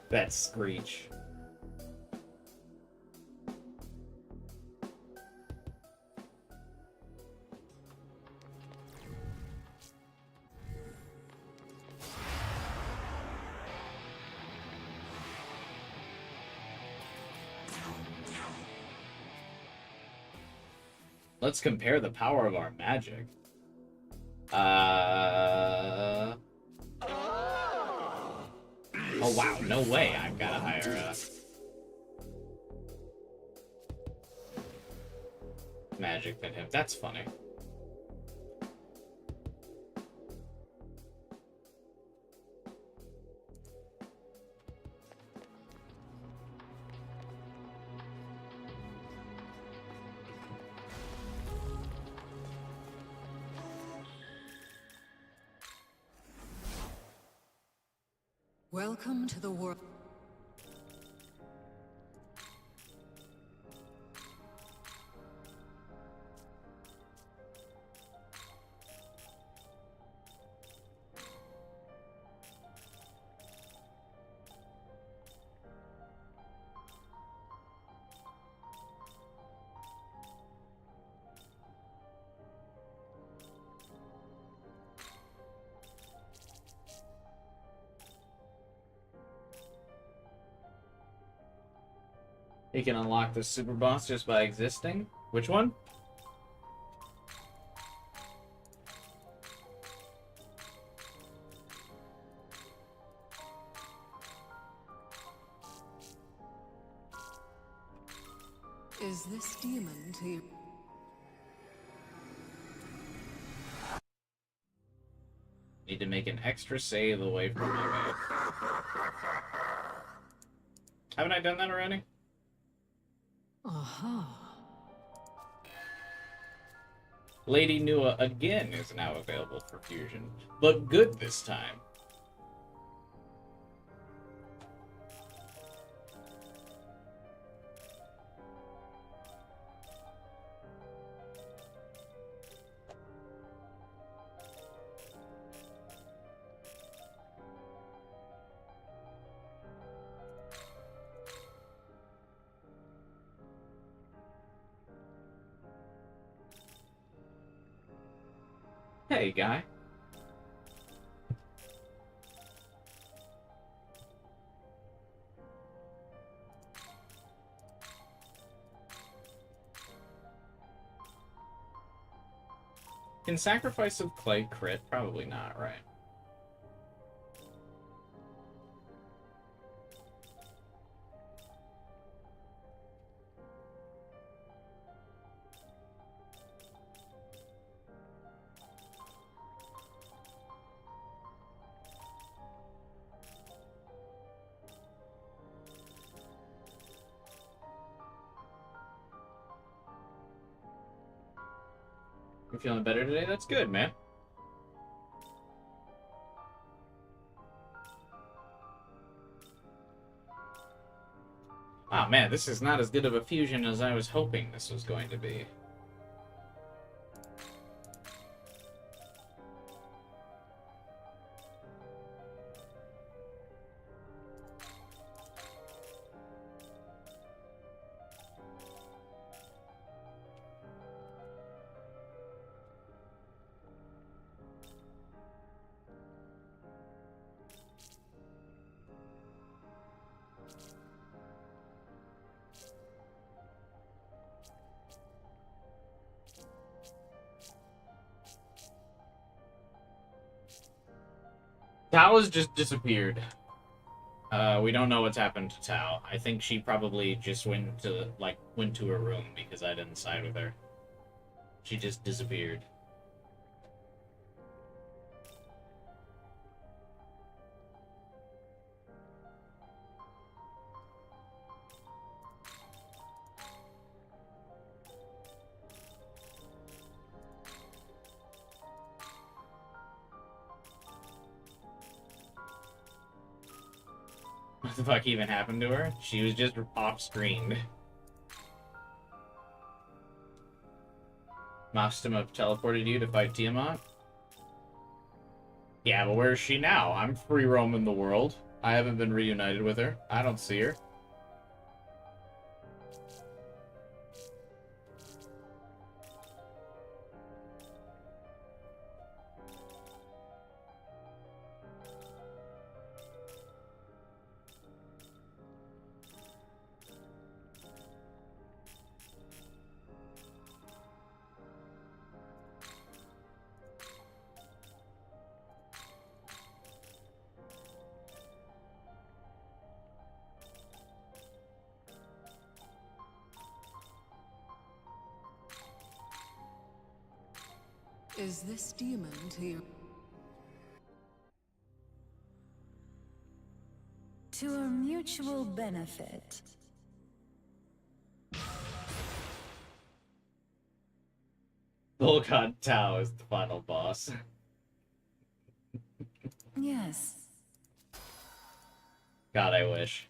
That screech. Let's compare the power of our magic. Oh wow, no way I've got a higher magic than him. That's funny. Welcome to the world. You can unlock the super boss just by existing. Which one? Is this demon to you? Need to make an extra save away from my way. Haven't I done that already? Lady Nua again is now available for fusion, but good this time. Hey, guy. Can Sacrifice of Clay crit? Probably not, right? You feeling better today? That's good, man. Ah, man, this is not as good of a fusion as I was hoping this was going to be. Tao has just disappeared. We don't know what's happened to Tao. I think she probably just went to her room because I didn't side with her. She just disappeared. What the fuck even happened to her? She was just off-screen. Mastema teleported you to fight Tiamat? Yeah, but where is she now? I'm free roaming the world. I haven't been reunited with her. I don't see her. Is this demon to you? To a mutual benefit. Volcon Tao is the final boss. Yes. God, I wish.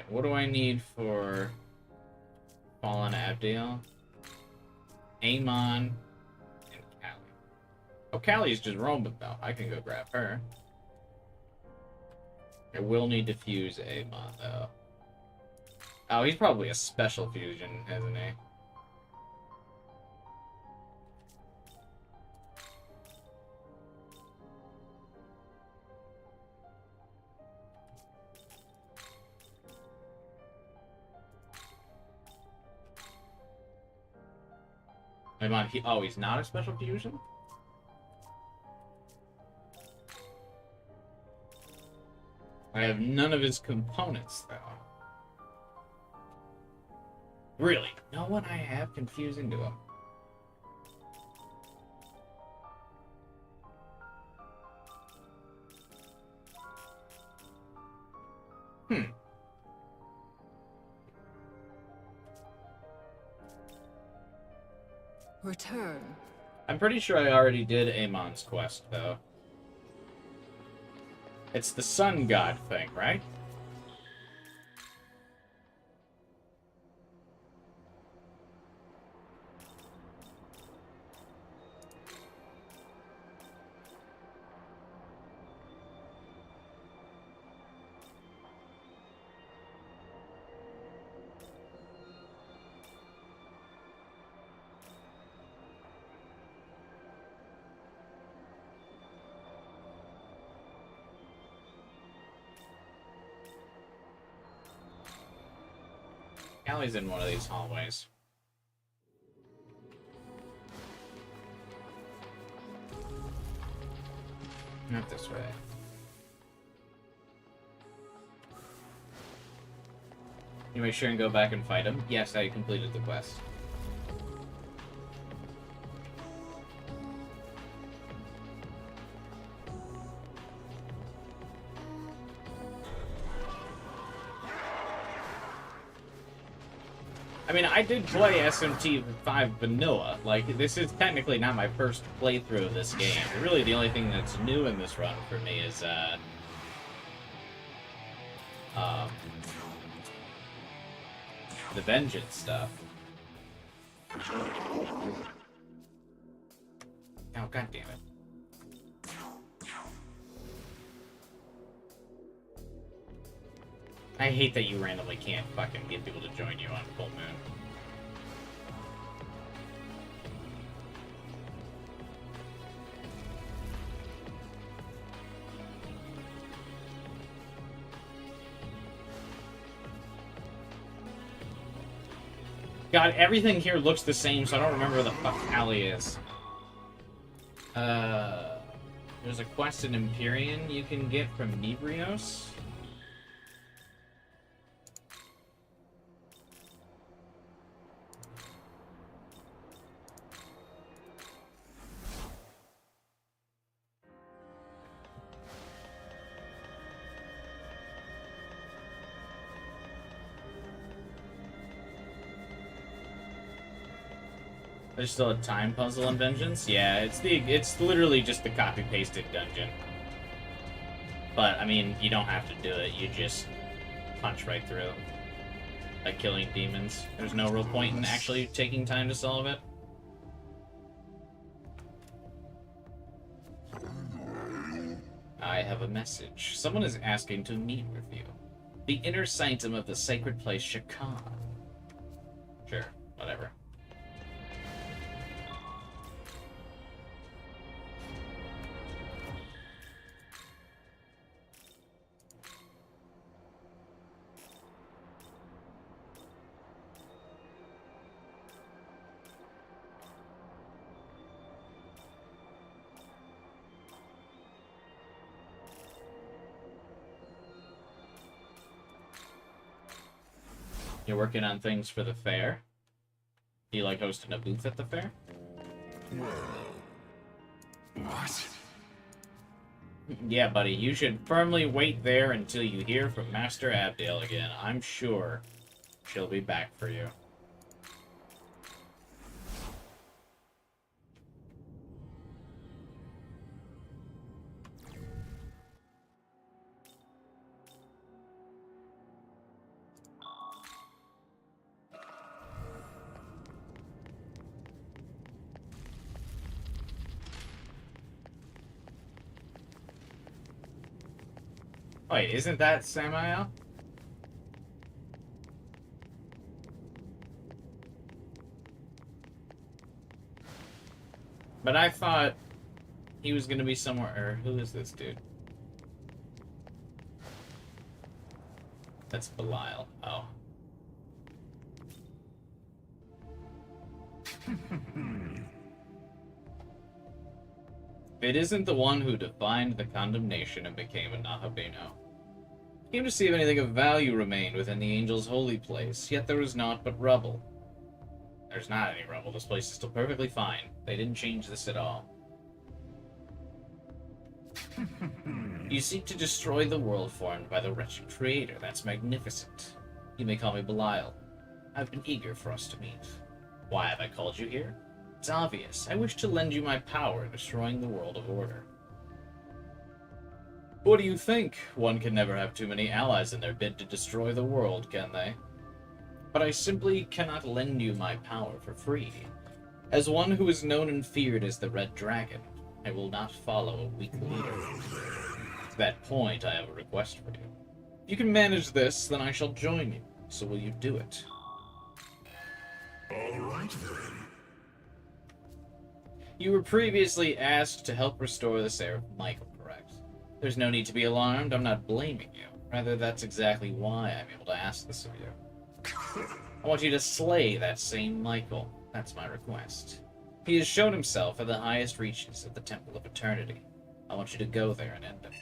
Alright, what do I need for Fallen Abdale? Amon and Callie. Oh, Callie's just roaming though. I can go grab her. I will need to fuse Amon though. Oh, he's probably a special fusion, isn't he? Amon, oh, he's not a special fusion? I have none of his components, though. Really? No one I have can fuse into him. Return. I'm pretty sure I already did Amon's quest, though. It's the sun god thing, right? Allie's in one of these hallways. Not this way. You make sure and go back and fight him? Yes, I completed the quest. I mean, I did play SMT 5 Vanilla. Like, this is technically not my first playthrough of this game. Really, the only thing that's new in this run for me is, the vengeance stuff. Oh, god damn it. I hate that you randomly can't fucking get people to join you on full moon. God, everything here looks the same, so I don't remember where the fuck Callie is. There's a quest in Empyrean you can get from Nebrios. There's still a time puzzle in Vengeance? Yeah, it's literally just the copy-pasted dungeon. But, I mean, you don't have to do it, you just punch right through. Like killing demons. There's no real point in actually taking time to solve it. I have a message. Someone is asking to meet with you. The inner sanctum of the sacred place, Shakan. Sure, whatever. You're working on things for the fair? Do you like hosting a booth at the fair? What? Yeah, buddy, you should firmly wait there until you hear from Master Abdale again. I'm sure she'll be back for you. Wait, isn't that Samael? But I thought he was gonna be somewhere. Or who is this dude? That's Belial. Oh. It isn't the one who defined the condemnation and became a Nahabino. Came to see if anything of value remained within the angel's holy place, yet there was naught but rubble. There's not any rubble. This place is still perfectly fine. They didn't change this at all. You seek to destroy the world formed by the wretched creator. That's magnificent. You may call me Belial. I've been eager for us to meet. Why have I called you here? It's obvious. I wish to lend you my power in destroying the world of order. What do you think? One can never have too many allies in their bid to destroy the world, can they? But I simply cannot lend you my power for free. As one who is known and feared as the Red Dragon, I will not follow a weak leader. To that point, I have a request for you. If you can manage this, then I shall join you. So will you do it? All right, then. You were previously asked to help restore the Seraph Michael, correct? There's no need to be alarmed. I'm not blaming you. Rather, that's exactly why I'm able to ask this of you. I want you to slay that same Michael. That's my request. He has shown himself at the highest reaches of the Temple of Eternity. I want you to go there and end him.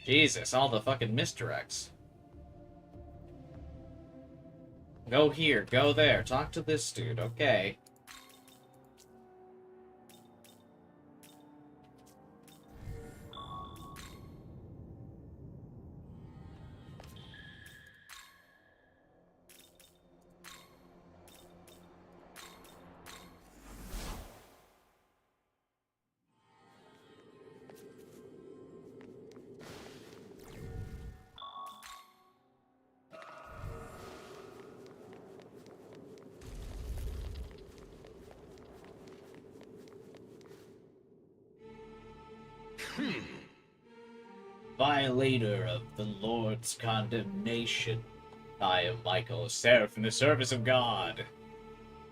Jesus, all the fucking misdirects. Go here, go there, talk to this dude, okay. Violator of the Lord's condemnation. I am Michael, a seraph in the service of God.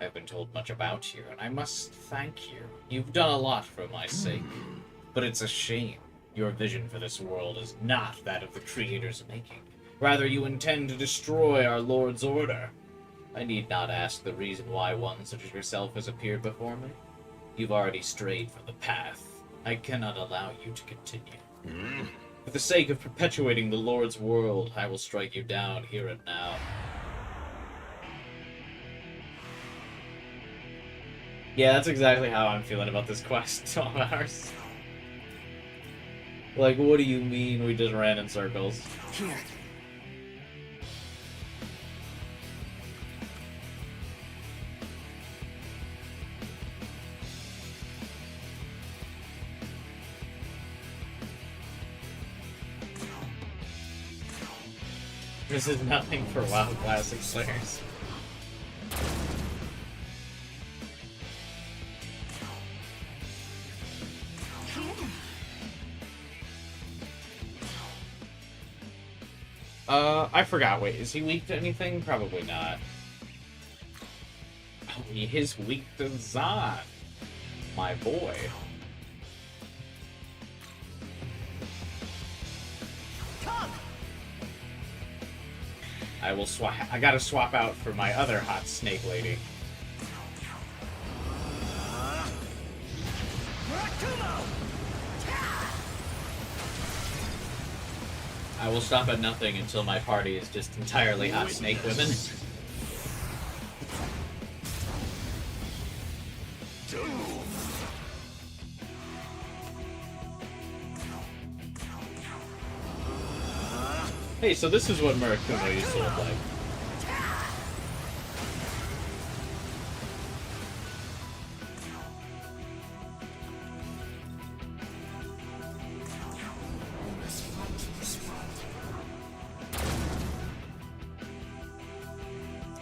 I've been told much about you, and I must thank you. You've done a lot for my sake, but it's a shame. Your vision for this world is not that of the Creator's making. Rather, you intend to destroy our Lord's order. I need not ask the reason why one such as yourself has appeared before me. You've already strayed from the path. I cannot allow you to continue. For the sake of perpetuating the Lord's world, I will strike you down here and now. Yeah, that's exactly how I'm feeling about this quest, 12 hours. Like, what do you mean we just ran in circles? Here. This is nothing for WoW Classic players. I forgot. Wait, is he weak to anything? Probably not. Oh, he is weak to Zan. My boy. I will swap. I gotta swap out for my other hot snake lady. I will stop at nothing until my party is just entirely hot snake women. Hey, so this is what Murakumo used to look like.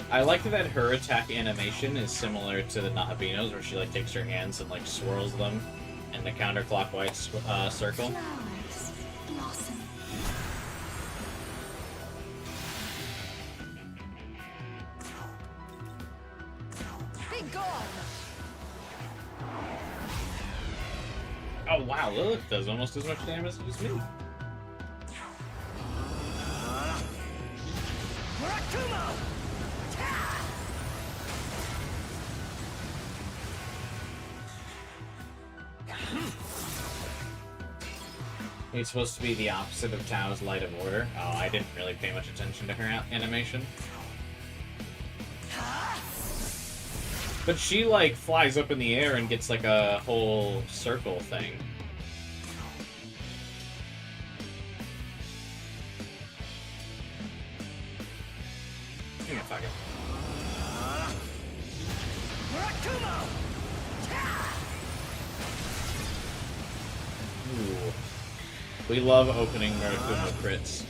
I like that her attack animation is similar to the Nahabino's, where she like takes her hands and like swirls them in the counterclockwise circle. Flowers blossom. Oh wow, Lilith does almost as much damage as me. He's supposed to be the opposite of Tao's Light of Order. Oh, I didn't really pay much attention to her animation. But she, like, flies up in the air and gets, like, a whole circle thing. Yeah, fuck it. Ooh. We love opening Murakumo crits.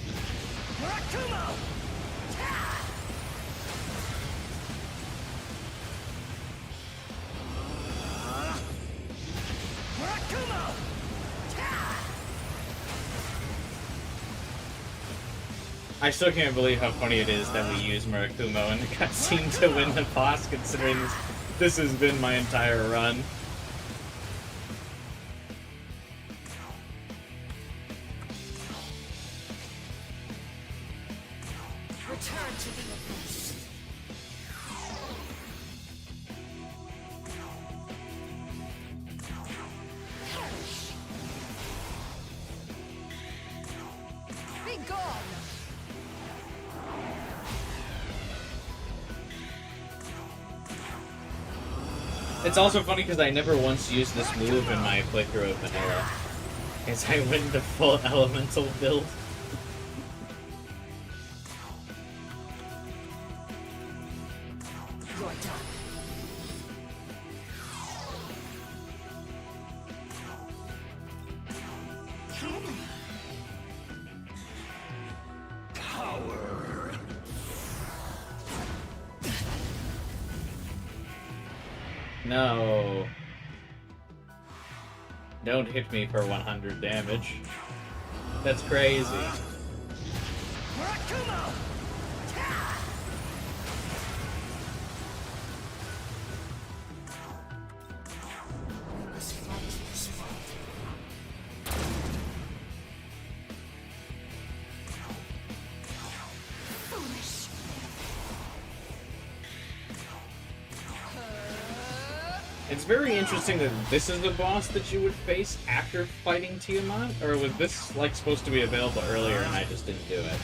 I still can't believe how funny it is that we use Murakumo in the cutscene to win the boss, considering this has been my entire run. Return to the abyss. Be gone! It's also funny because I never once used this move in my playthrough of Vanilla, as I went the full elemental build. You're done. No. Don't hit me for 100 damage. That's crazy. We must fight this fight. Foolish. It's very interesting that this is the boss that you would face after fighting Tiamat, or was this like supposed to be available earlier and I just didn't do it?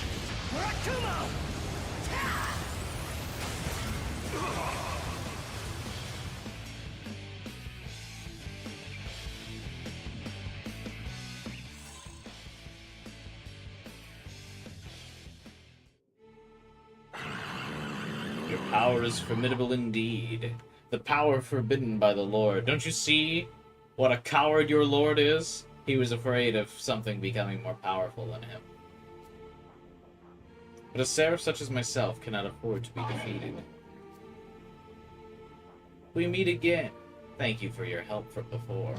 Your power is formidable indeed. The power forbidden by the Lord. Don't you see what a coward your Lord is? He was afraid of something becoming more powerful than him. But a seraph such as myself cannot afford to be defeated. We meet again. Thank you for your help from before.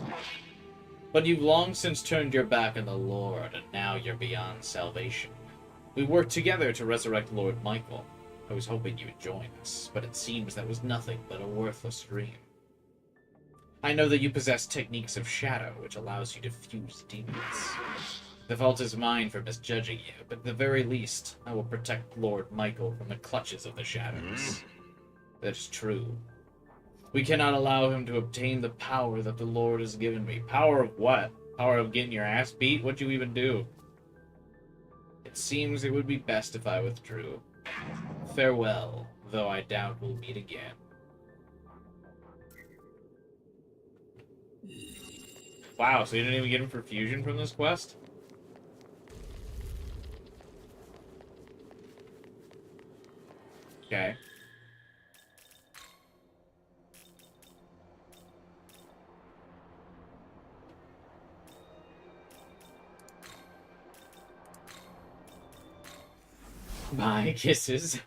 But you've long since turned your back on the Lord, and now you're beyond salvation. We worked together to resurrect Lord Michael. I was hoping you would join us, but it seems that was nothing but a worthless dream. I know that you possess techniques of shadow, which allows you to fuse demons. The fault is mine for misjudging you, but at the very least, I will protect Lord Michael from the clutches of the shadows. That is true. We cannot allow him to obtain the power that the Lord has given me. Power of what? Power of getting your ass beat? What'd you even do? It seems it would be best if I withdrew. Farewell, though I doubt we'll meet again. Wow, so you didn't even get him for fusion from this quest? Okay. Bye, kisses.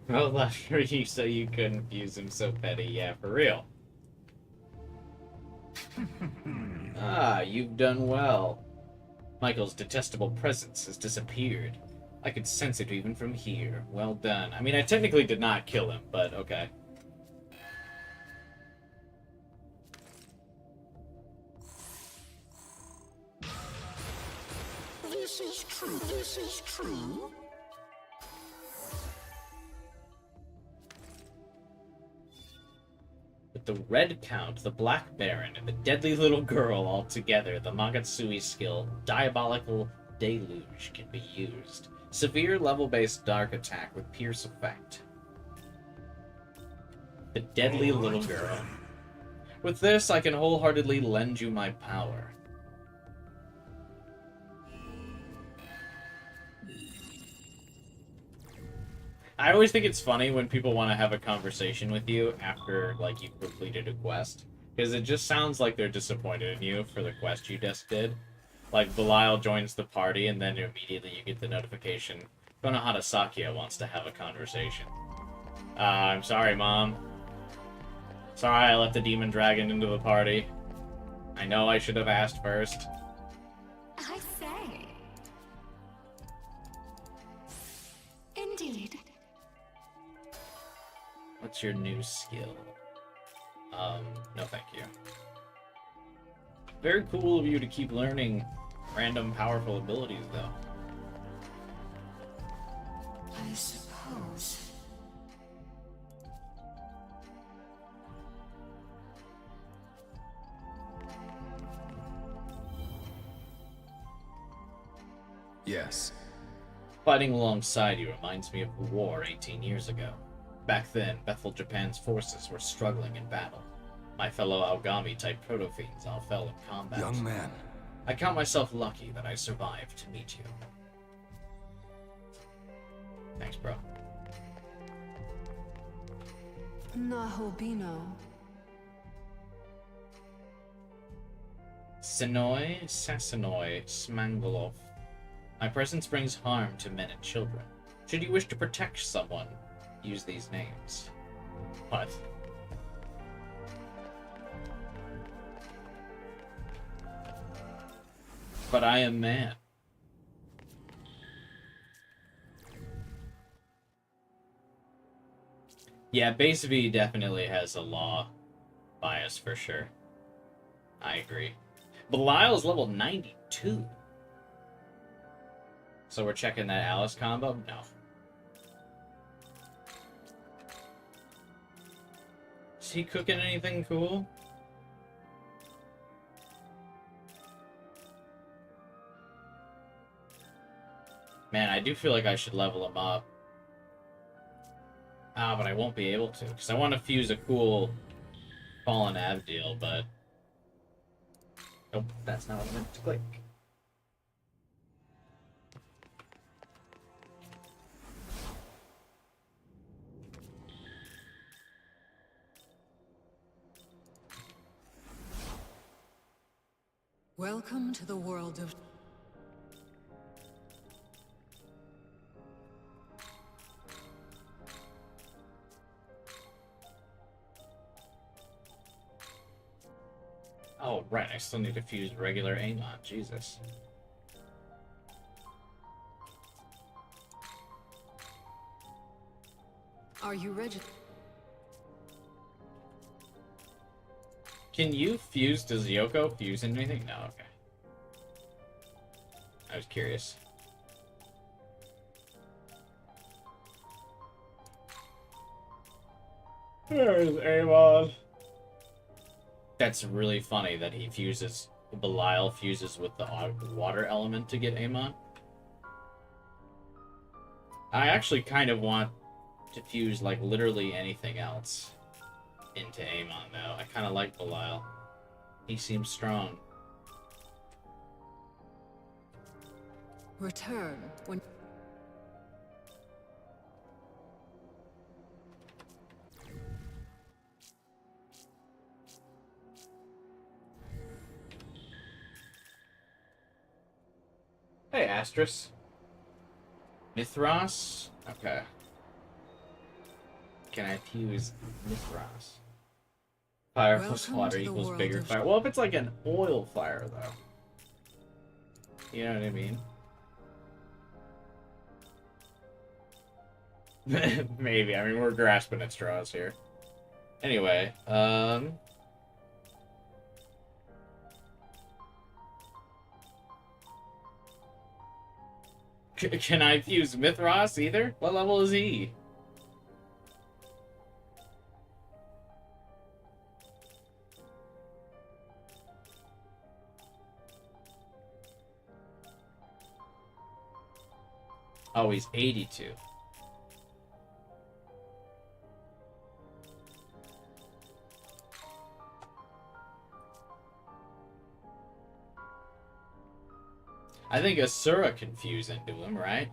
Both left for you so you couldn't fuse him so petty. Yeah, for real. Ah, you've done well. Michael's detestable presence has disappeared. I could sense it even from here. Well done. I mean, I technically did not kill him, but okay. This is true. This is true. With the Red Count, the Black Baron, and the deadly little girl all together, the Magatsui's skill, Diabolical Deluge, can be used. Severe level-based dark attack with pierce effect. The deadly little girl. With this, I can wholeheartedly lend you my power. I always think it's funny when people want to have a conversation with you after, like, you've completed a quest. Because it just sounds like they're disappointed in you for the quest you just did. Like, Belial joins the party, and then immediately you get the notification, Konohata Sakia wants to have a conversation. I'm sorry, Mom. Sorry I let the demon dragon into the party. I know I should have asked first. I say. Indeed. What's your new skill? No thank you. Very cool of you to keep learning random powerful abilities, though. I suppose. Yes. Fighting alongside you reminds me of the war 18 years ago. Back then, Bethel Japan's forces were struggling in battle. My fellow Aogami-type proto-fiends all fell in combat. Young man. I count myself lucky that I survived to meet you. Thanks, bro. Nahobino. Sinoi, Sassanoi, Smangolov. My presence brings harm to men and children. Should you wish to protect someone, use these names. What? But I am man. Yeah, Base V definitely has a law bias for sure. I agree. Belial's level 92. So we're checking that Alice combo? No. Is he cooking anything cool? Man, I do feel like I should level him up. Ah, but I won't be able to, because I want to fuse a cool Fallen Abdeel, but... Nope, that's not what I meant to click. Welcome to the world of... Oh, right, I still need to fuse regular Amon. Jesus. Are you ready? Can you fuse? Does Yoko fuse into anything? No, okay. I was curious. There's Amon. That's really funny that he fuses, Belial fuses with the water element to get Amon. I actually kind of want to fuse, like, literally anything else into Amon, though. I kind of like Belial. He seems strong. Return when... Hey, Astris. Mithras? Okay. Can I fuse Mithras? Fire plus Welcome water to the equals world bigger of- fire. Well, if it's like an oil fire, though. You know what I mean? Maybe. I mean, we're grasping at straws here. Anyway, can I fuse Mithras either? What level is he? Oh, he's 82. I think Asura can fuse into him, right?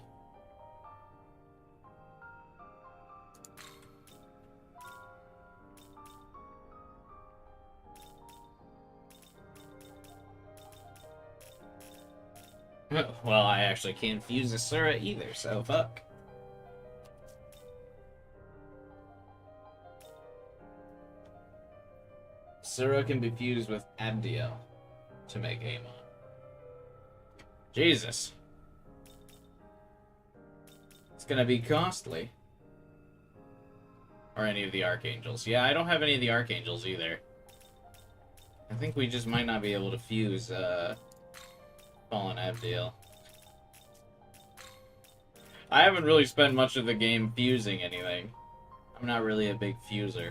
Well, I actually can't fuse Asura either, so fuck. Asura can be fused with Abdiel to make Amon. Jesus. It's gonna be costly. Or any of the Archangels. Yeah, I don't have any of the Archangels either. I think we just might not be able to fuse, Fallen Abdiel. I haven't really spent much of the game fusing anything. I'm not really a big fuser.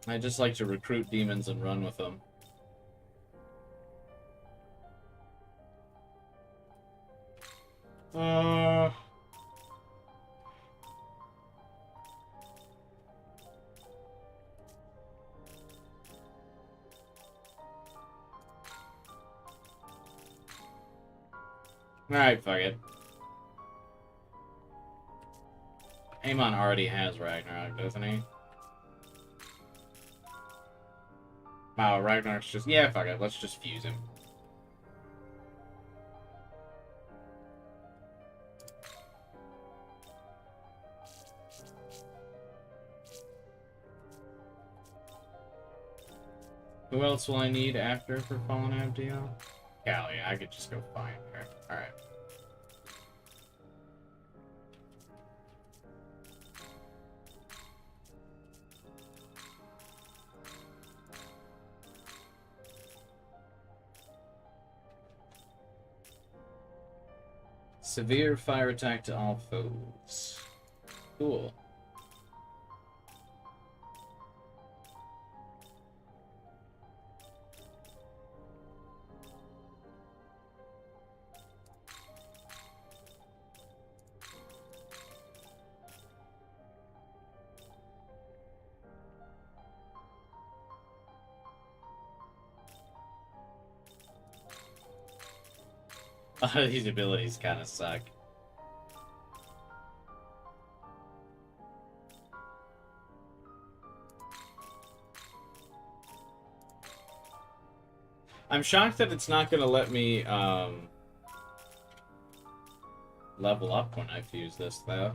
I just like to recruit demons and run with them. Alright, fuck it. Amon already has Ragnarok, doesn't he? Wow, Ragnarok's just... Yeah, fuck it. Let's just fuse him. Who else will I need after for Fallen Abdiel? Callie, I could just go find her. Alright. Severe fire attack to all foes. Cool. A lot of these abilities kind of suck. I'm shocked that it's not going to let me level up when I fuse this, though.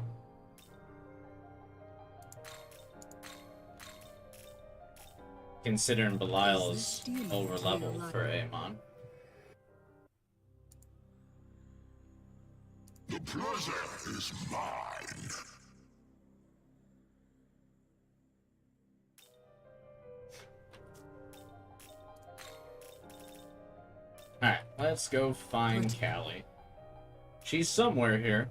Considering Belial is over level for Amon. The pleasure is mine. Alright, let's go find Callie. She's somewhere here.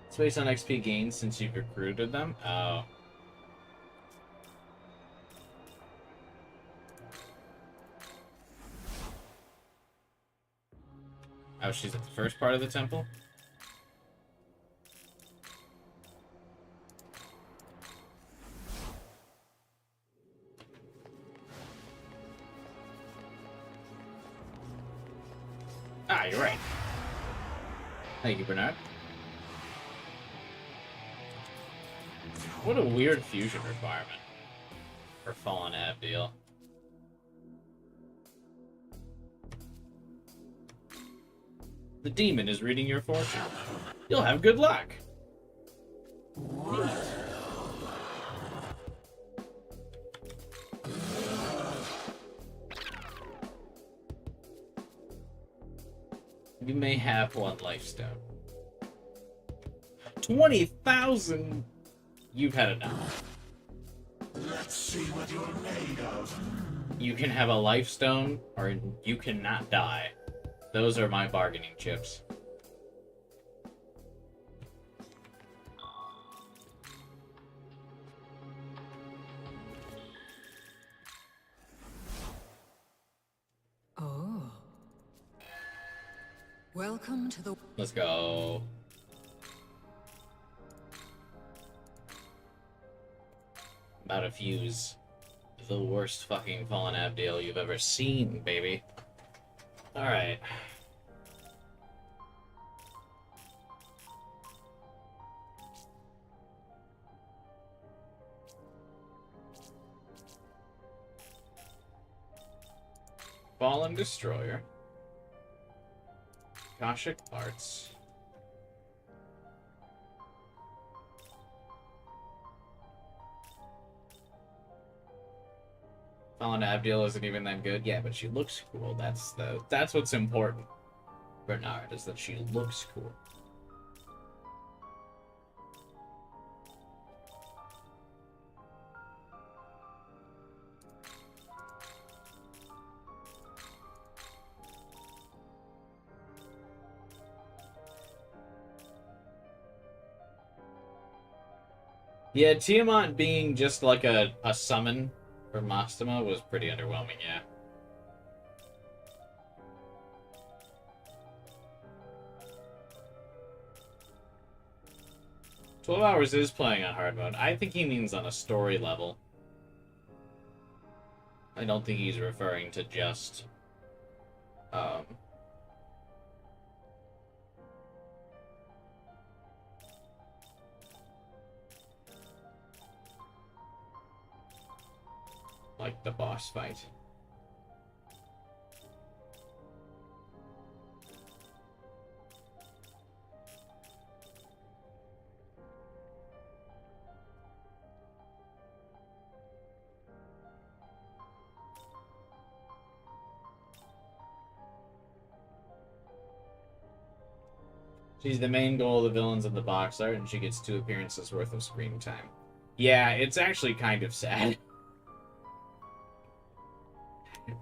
It's based on XP gains since you've recruited them? Oh. Oh, she's at the first part of the temple? Ah, you're right. Thank you, Bernard. What a weird fusion requirement for Fallen Abdiel. The demon is reading your fortune. You'll have good luck. Neat. You may have one lifestone. 20,000! You've had enough. Let's see what you're made of. You can have a lifestone, or you cannot die. Those are my bargaining chips. Oh. Welcome to the... Let's go. About to fuse the worst fucking Fallen Abdiel you've ever seen, baby. Alright. Fallen Destroyer. Akashic Arts. Fallen Abdiel isn't even that good. Yeah, but she looks cool. That's what's important, Bernard, is that she looks cool. Yeah, Tiamat being just like a summon for Mastema was pretty underwhelming, yeah. "12 Hours is playing on hard mode. I think he means on a story level. I don't think he's referring to just like the boss fight. She's the main goal of the villains in the box art, and she gets 2 appearances worth of screen time. Yeah, it's actually kind of sad.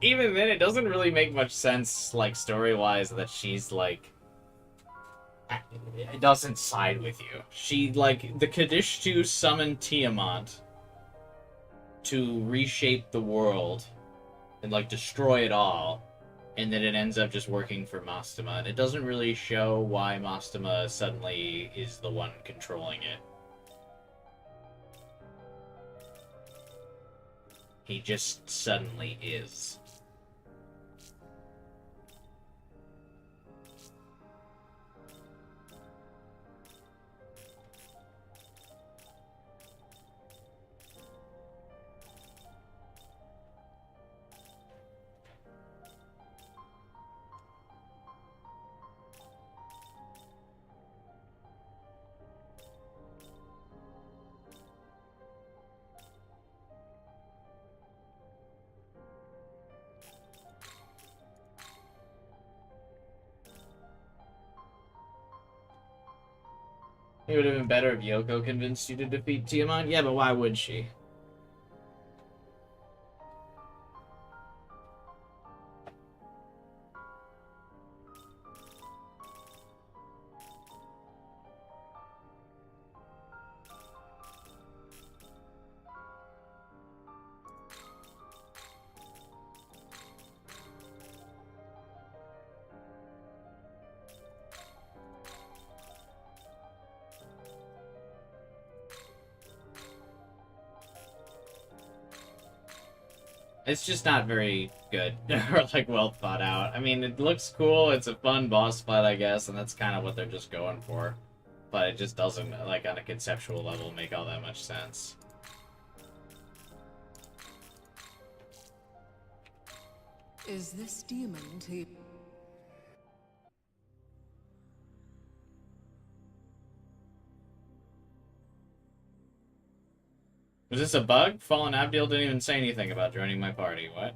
Even then, it doesn't really make much sense, like, story-wise, that she's, like... It doesn't side with you. She, like, the Kadishtu summoned Tiamat to reshape the world and, like, destroy it all, and then it ends up just working for Mastema. And it doesn't really show why Mastema suddenly is the one controlling it. He just suddenly is. It would have been better if Yoko convinced you to defeat Tiamat. Yeah, but why would she? It's just not very good, or, like, well thought out. I mean, it looks cool, it's a fun boss fight, I guess, and that's kind of what they're just going for. but it just doesn't, like, on a conceptual level, make all that much sense. Is this demon to... Was this a bug? Fallen Abdiel didn't even say anything about joining my party. What?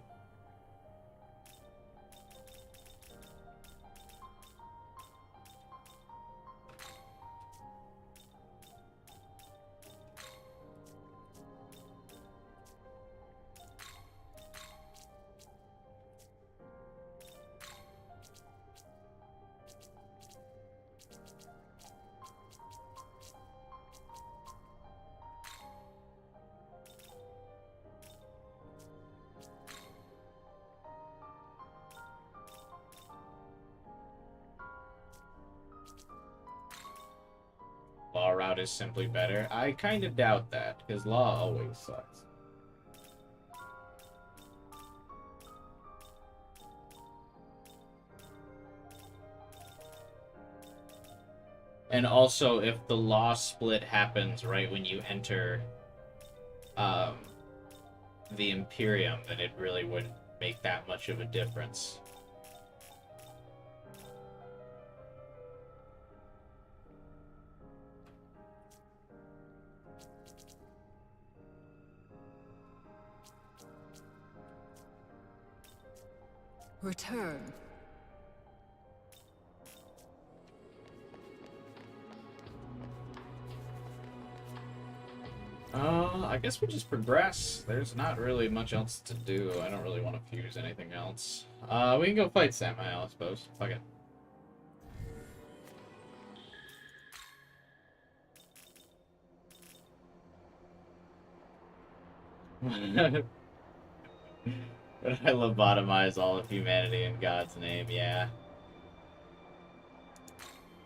Law route is simply better. I kind of doubt that, because law always sucks. And also, if the law split happens right when you enter the Imperium, then it really wouldn't make that much of a difference. Return. I guess we just progress. There's not really much else to do. I don't really want to fuse anything else. We can go fight Samael, I suppose. Fuck it. But I lobotomize all of humanity in God's name, yeah.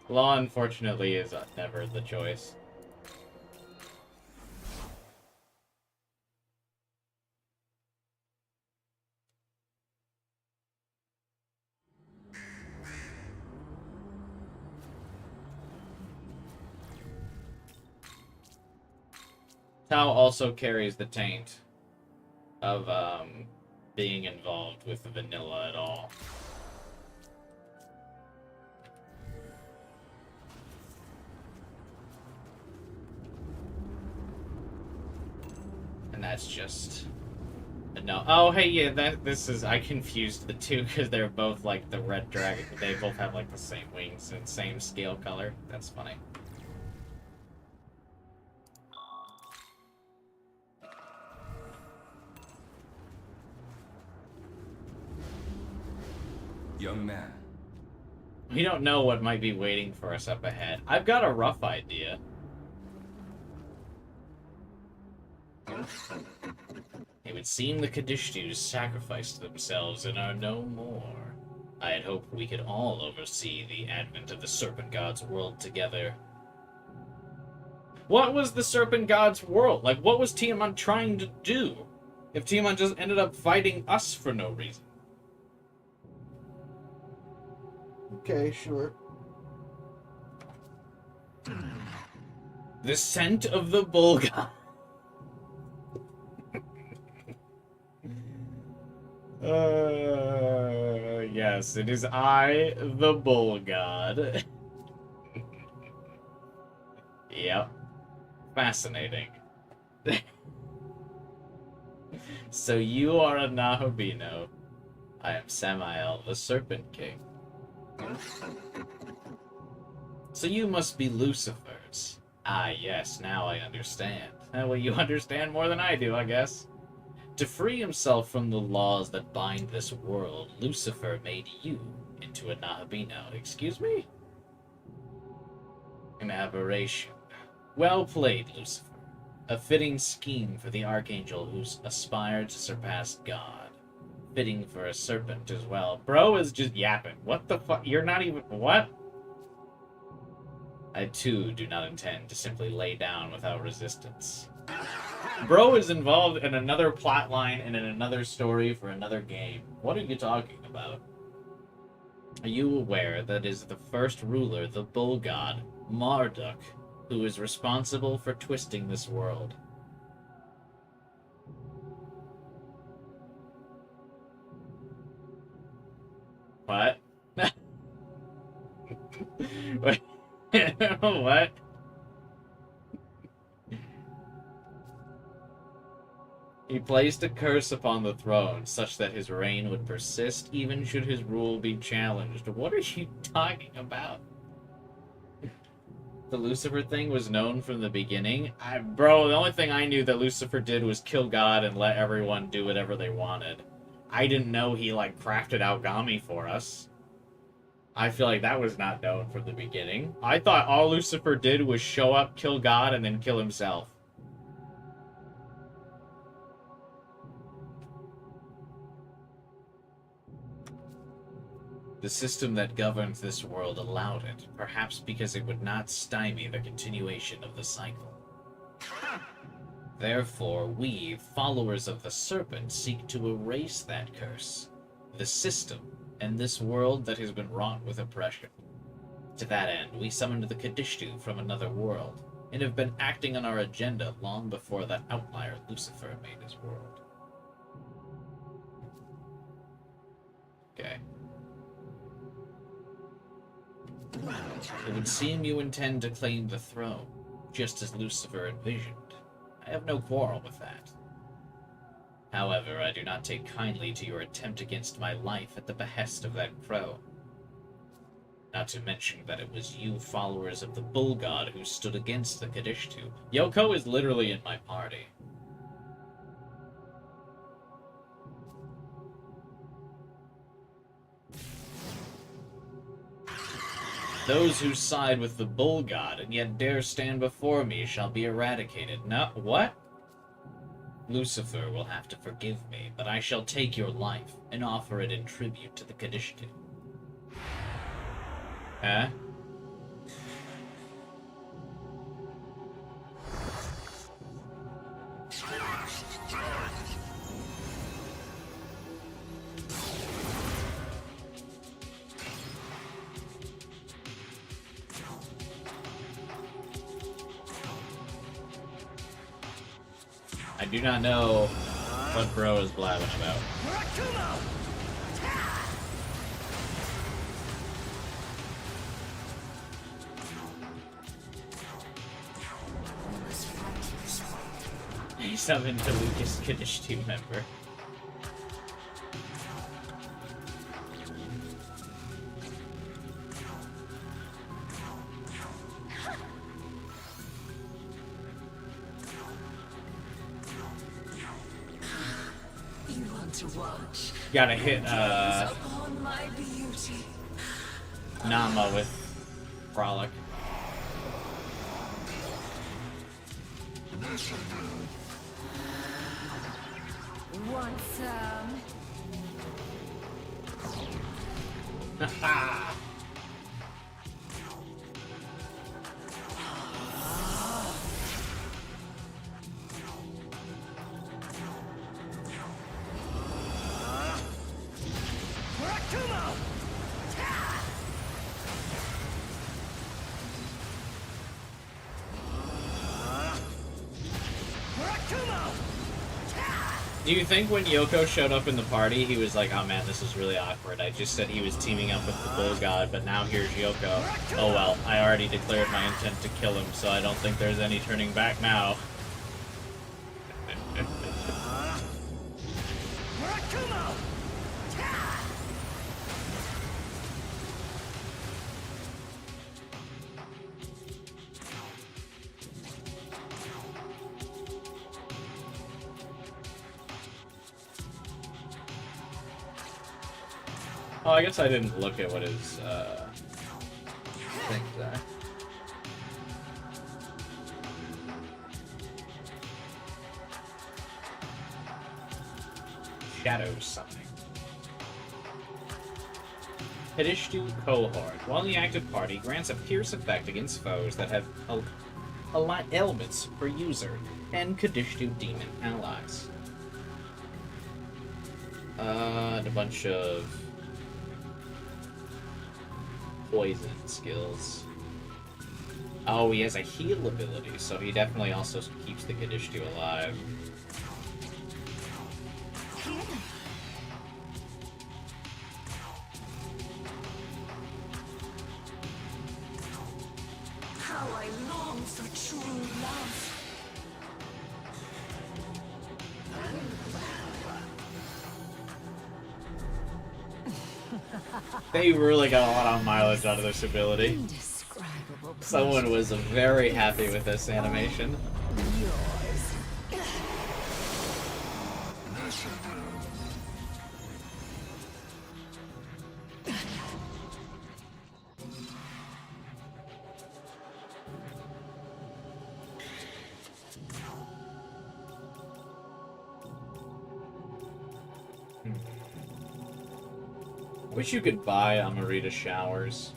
Law, unfortunately, is never the choice. Tao also carries the taint of being involved with vanilla at all. And that's just no. Oh, hey, yeah, this is, I confused the two because they're both like the red dragon. They both have like the same wings and same scale color. That's funny. Young man. We don't know what might be waiting for us up ahead. I've got a rough idea. It would seem the Kadishtus sacrificed themselves and are no more. I had hoped we could all oversee the advent of the Serpent God's world together. What was the Serpent God's world? Like, what was Tiamat trying to do? If Tiamat just ended up fighting us for no reason. Okay, sure. The scent of the bull god. Yes, it is I, the bull god. Yep. Fascinating. So you are a Nahabino. I am Samael, the Serpent King. So you must be Lucifer's. Ah, yes, now I understand. Well, you understand more than I do, I guess. To free himself from the laws that bind this world, Lucifer made you into a Nahabino. Excuse me? An aberration. Well played, Lucifer. A fitting scheme for the Archangel who's aspired to surpass God. Fitting for a serpent as well. Bro is just yapping. What the fuck? You're not even... What? I, too, do not intend to simply lay down without resistance. Bro is involved in another plotline and in another story for another game. What are you talking about? Are you aware that it is the first ruler, the bull god, Marduk, who is responsible for twisting this world? What? Wait. What? He placed a curse upon the throne, such that his reign would persist even should his rule be challenged. What are you talking about? The Lucifer thing was known from the beginning? Bro, the only thing I knew that Lucifer did was kill God and let everyone do whatever they wanted. I didn't know he, like, crafted Algami for us. I feel like that was not known from the beginning. I thought all Lucifer did was show up, kill God, and then kill himself. The system that governs this world allowed it, perhaps because it would not stymie the continuation of the cycle. Therefore, we, followers of the serpent, seek to erase that curse, the system, and this world that has been wrought with oppression. To that end, we summoned the Kadishtu from another world, and have been acting on our agenda long before that outlier Lucifer made his world. Okay. It would seem you intend to claim the throne, just as Lucifer envisioned. I have no quarrel with that. However, I do not take kindly to your attempt against my life at the behest of that crow. Not to mention that it was you followers of the bull god who stood against the Kadishtu. Yoko is literally in my party. Those who side with the bull god and yet dare stand before me shall be eradicated. No, what? Lucifer will have to forgive me, but I shall take your life and offer it in tribute to the Kadishtu. Huh? I do not know what bro is blabbing about. He summoned the Lucas Kadishtu member. Gotta hit Nama with Frolic. Want some? Haha! Do you think when Yoko showed up in the party, he was like, oh man, this is really awkward. I just said he was teaming up with the bull god, but now here's Yoko. Oh well, I already declared my intent to kill him, so I don't think there's any turning back now. Oh, I guess I didn't look at what his, things are. Shadow summoning. Kadishtu Cohort. While in the active party, grants a pierce effect against foes that have elements per user, and Kadishtu demon allies. And a bunch of poison skills. Oh, he has a heal ability, so he definitely also keeps the Kadishtu alive. How I long for true love. They really got a lot of mileage out of this ability. Indescribable. Someone was very happy with this animation. Wish you could buy Amarita showers.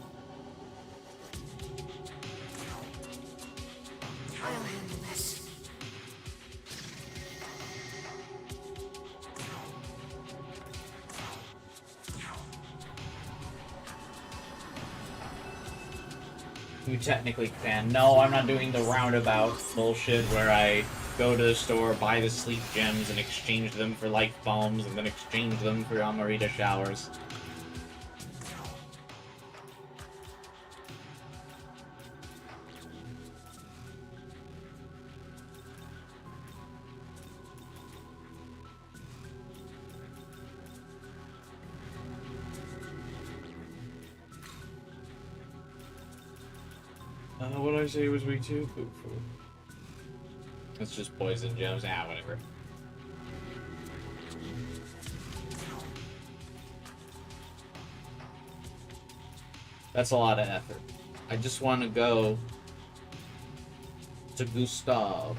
I'll handle this. You technically can. No, I'm not doing the roundabout bullshit where I go to the store, buy the sleep gems, and exchange them for light bombs, and then exchange them for Amarita showers. What did I say was week 2? Food. It's just poison gems. Ah, whatever. That's a lot of effort. I just want to go to Gustav.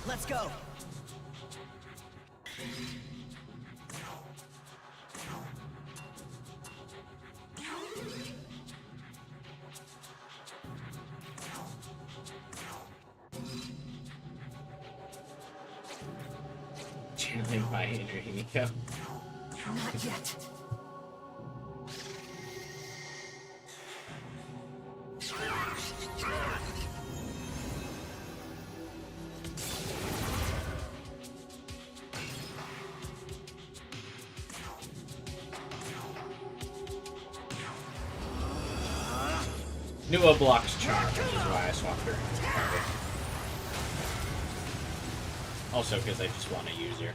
Let's go. Channeling by Adrianico. Not yet. Nua blocks charm, which is why I swapped her. Also, because I just want to use her.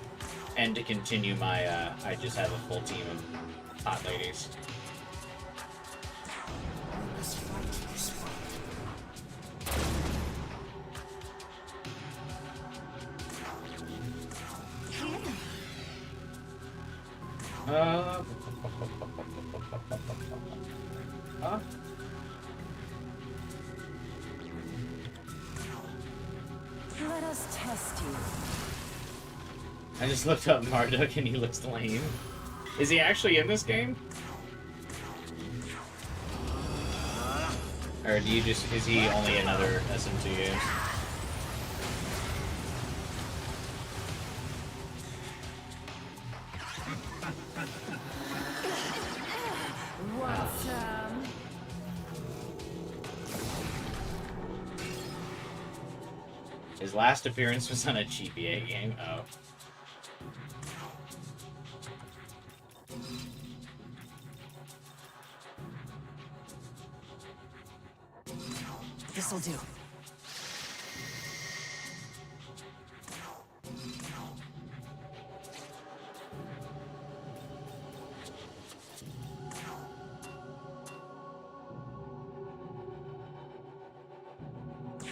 And to continue my, I just have a full team of hot ladies. Huh? Let us test you. I just looked up Marduk and he looks lame. Is he actually in this game? Or do you just, is he only another SMT game? What's His last appearance was on a GBA game. Oh. This'll do.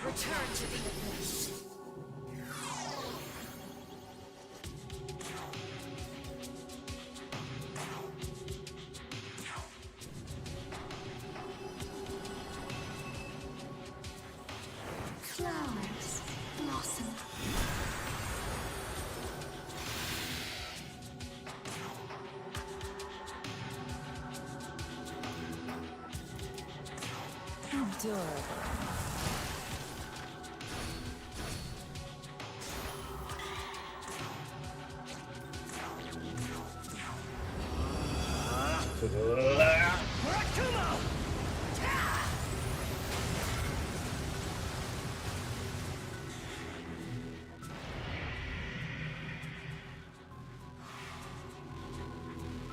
Return to the abyss. Flowers blossom. Adorable.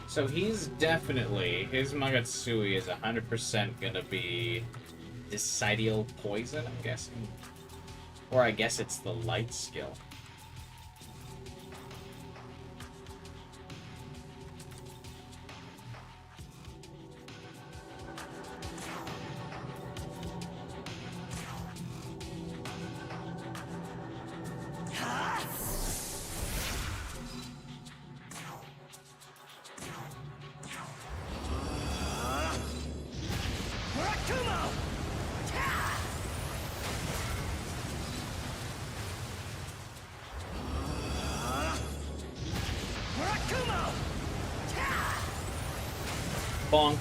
So he's definitely, his Magatsui is 100% gonna be Decidial Poison, I'm guessing. Or I guess it's the light skill. Bonk.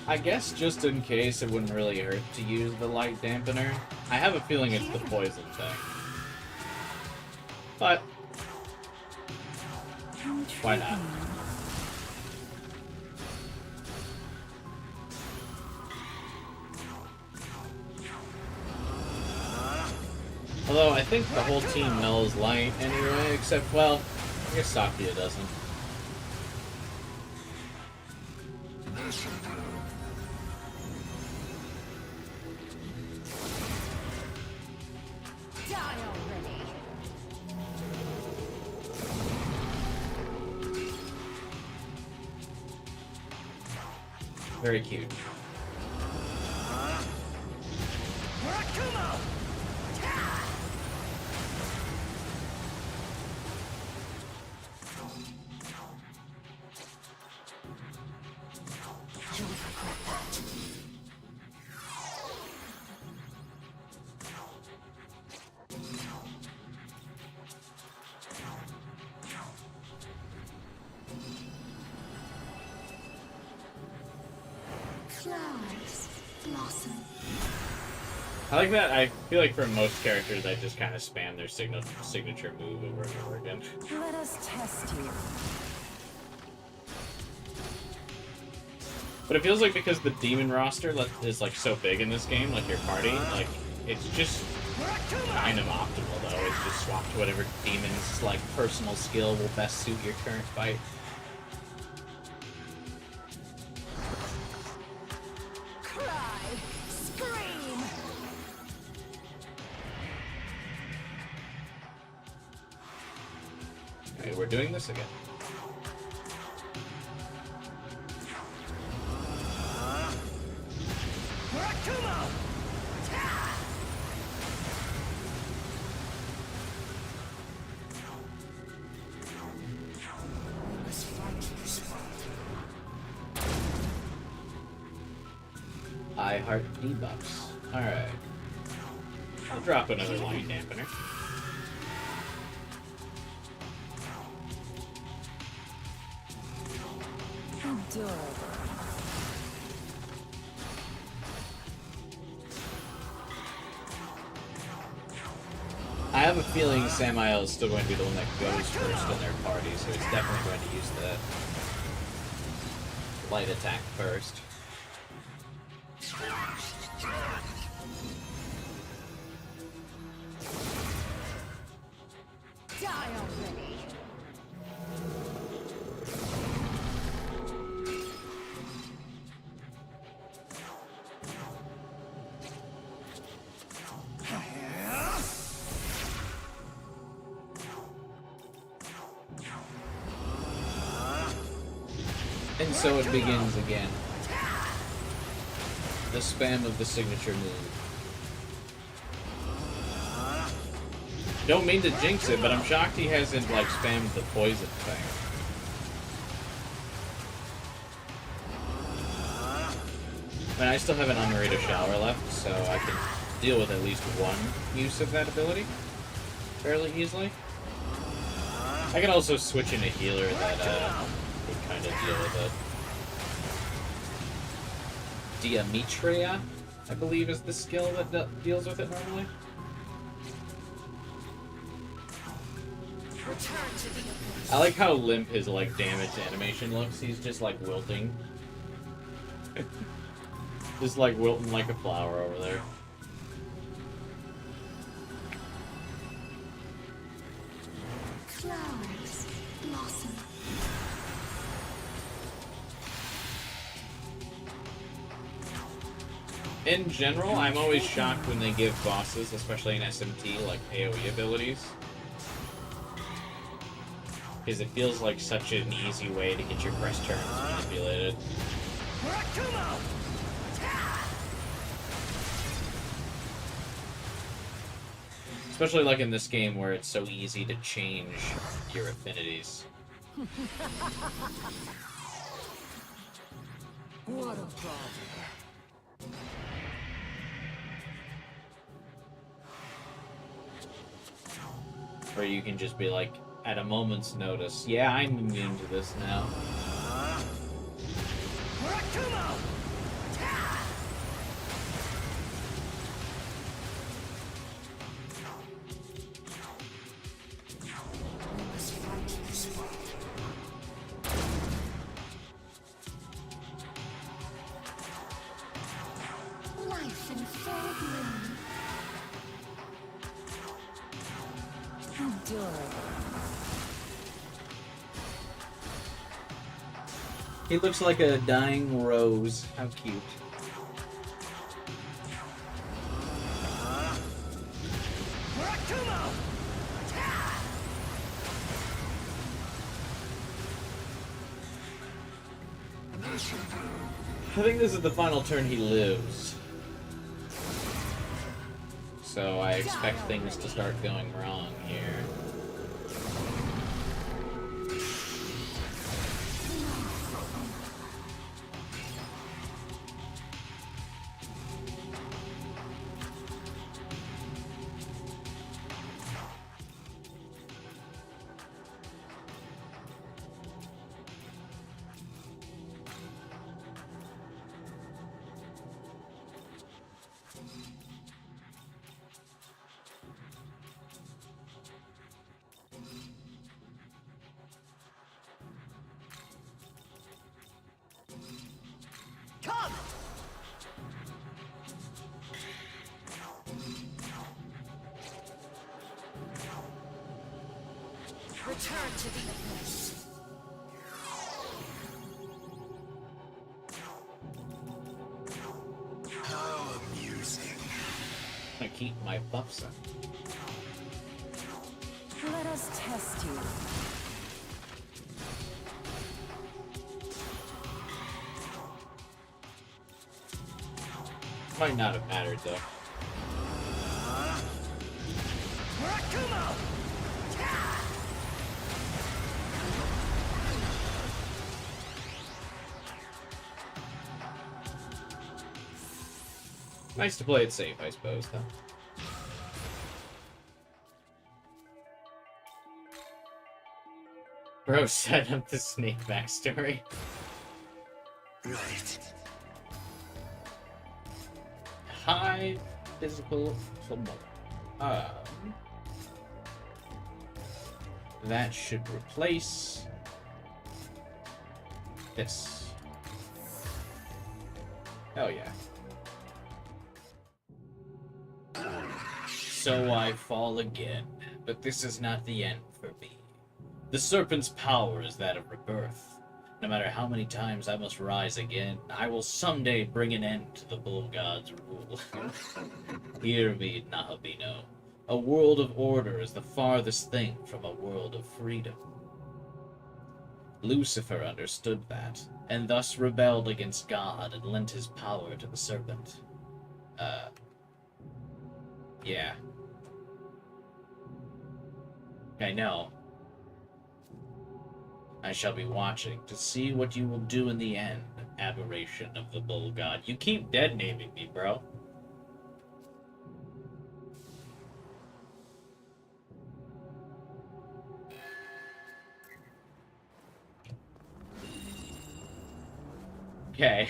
I guess just in case it wouldn't really hurt to use the light dampener. I have a feeling it's the poison thing. But why not? Although I think the whole team mellows light anyway, except, well, I guess Sakia doesn't. Very cute. I like that. I feel like for most characters, I just kind of spam their signature move over and over again. Let us test you. But it feels like because the demon roster is like so big in this game, like your party, like it's just kind of optimal though. It's just swap to whatever demon's like personal skill will best suit your current fight. Okay, we're doing this again. I heart debuffs. Alright. I'll drop another light dampener. Adorable. I have a feeling Samael is still going to be the one that goes first in their party, so he's definitely going to use the light attack first. Die already. And so it begins again. the spam of the signature move. Don't mean to jinx it, but I'm shocked he hasn't, like, spammed the poison thing. I mean, I still have an unrated shower left, so I can deal with at least one use of that ability fairly easily. I can also switch in a healer that would kind of deal with it. Diametria, I believe, is the skill that deals with it normally. I like how limp his, like, damage animation looks. He's just, like, wilting. Just, like, wilting like a flower over there. Flowers blossom. In general, I'm always shocked when they give bosses, especially in SMT, like, AoE abilities. Because it feels like such an easy way to get your press turns manipulated. Especially like in this game where it's so easy to change your affinities. What a bother. Or you can just be like, at a moment's notice, yeah, I'm immune to this now. Life in full bloom. Adorable. He looks like a dying rose. How cute. I think this is the final turn he lives. So I expect things to start going wrong here. Return to the abyss. How amusing. I keep my buffs up. Let us test you. Might not have mattered though. Nice to play it safe, I suppose, though. Bro, set up the snake backstory. Right. High physical football. That should replace this. Oh yeah. So I fall again, but this is not the end for me. The serpent's power is that of rebirth. No matter how many times I must rise again, I will someday bring an end to the bull god's rule. Hear me, Nahabino. A world of order is the farthest thing from a world of freedom. Lucifer understood that, and thus rebelled against God and lent his power to the serpent. Yeah. I know. I shall be watching to see what you will do in the end, aberration of the bull god. You keep dead-naming me, bro. Okay.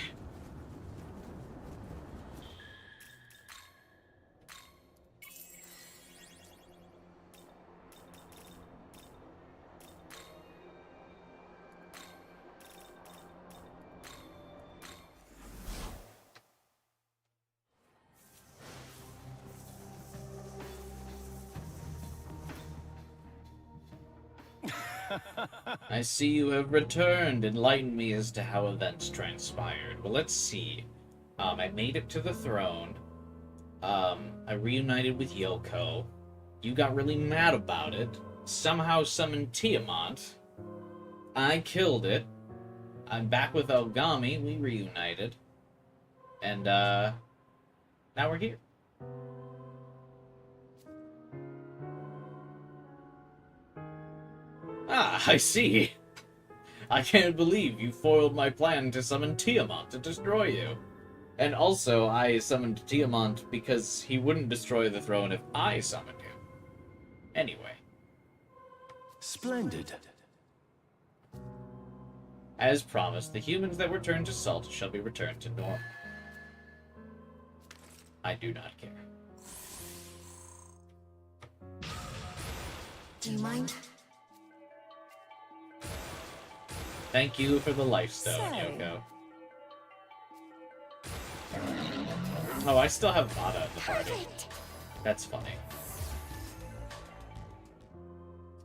I see you have returned. Enlighten me as to how events transpired. Well, let's see. I made it to the throne. I reunited with Yoko. You got really mad about it. Somehow summoned Tiamat. I killed it. I'm back with Ogami. We reunited. And, now we're here. Ah, I see. I can't believe you foiled my plan to summon Tiamat to destroy you. And also, I summoned Tiamat because he wouldn't destroy the throne if I summoned him. Anyway. Splendid. As promised, the humans that were turned to salt shall be returned to normal. I do not care. Do you mind? Thank you for the life stone, So- Yoko. Oh, I still have Vada at the party. That's funny.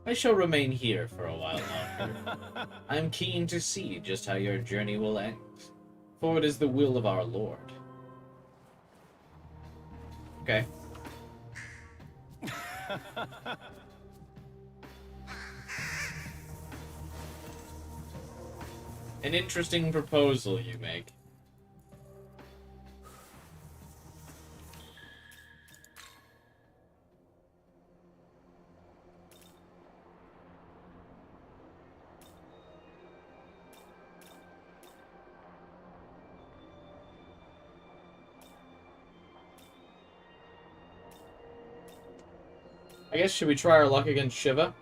I shall remain here for a while longer. I am keen to see just how your journey will end, for it is the will of our Lord. Okay. An interesting proposal you make. I guess, should we try our luck against Shiva?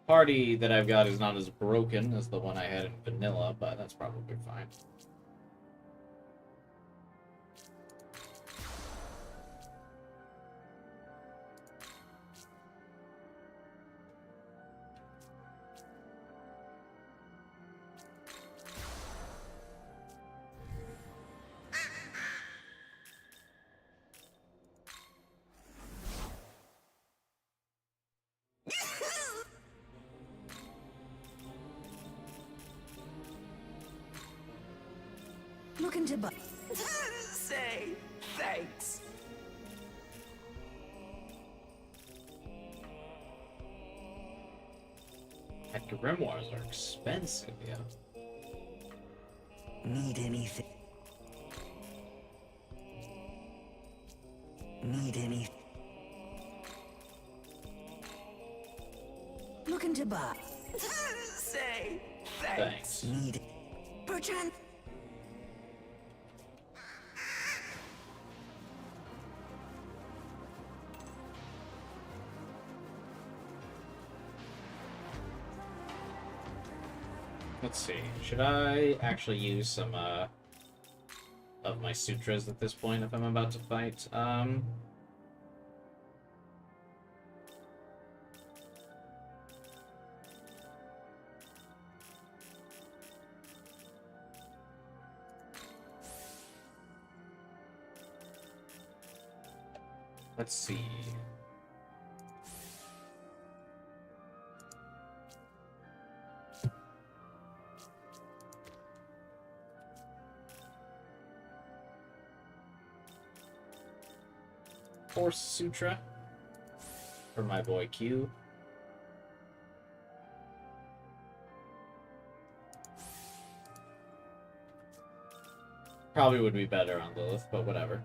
Party that I've got is not as broken as the one I had in vanilla, but that's probably fine. Looking to buy. Say thanks. Heck, grimoires are expensive, yeah. Need anything? Need anything? Looking to buy. Say Thanks. Need. Perchance. Let's see. Should I actually use some of my sutras at this point if I'm about to fight? Let's see. Force Sutra for my boy Q. Probably would be better on Lilith, but whatever.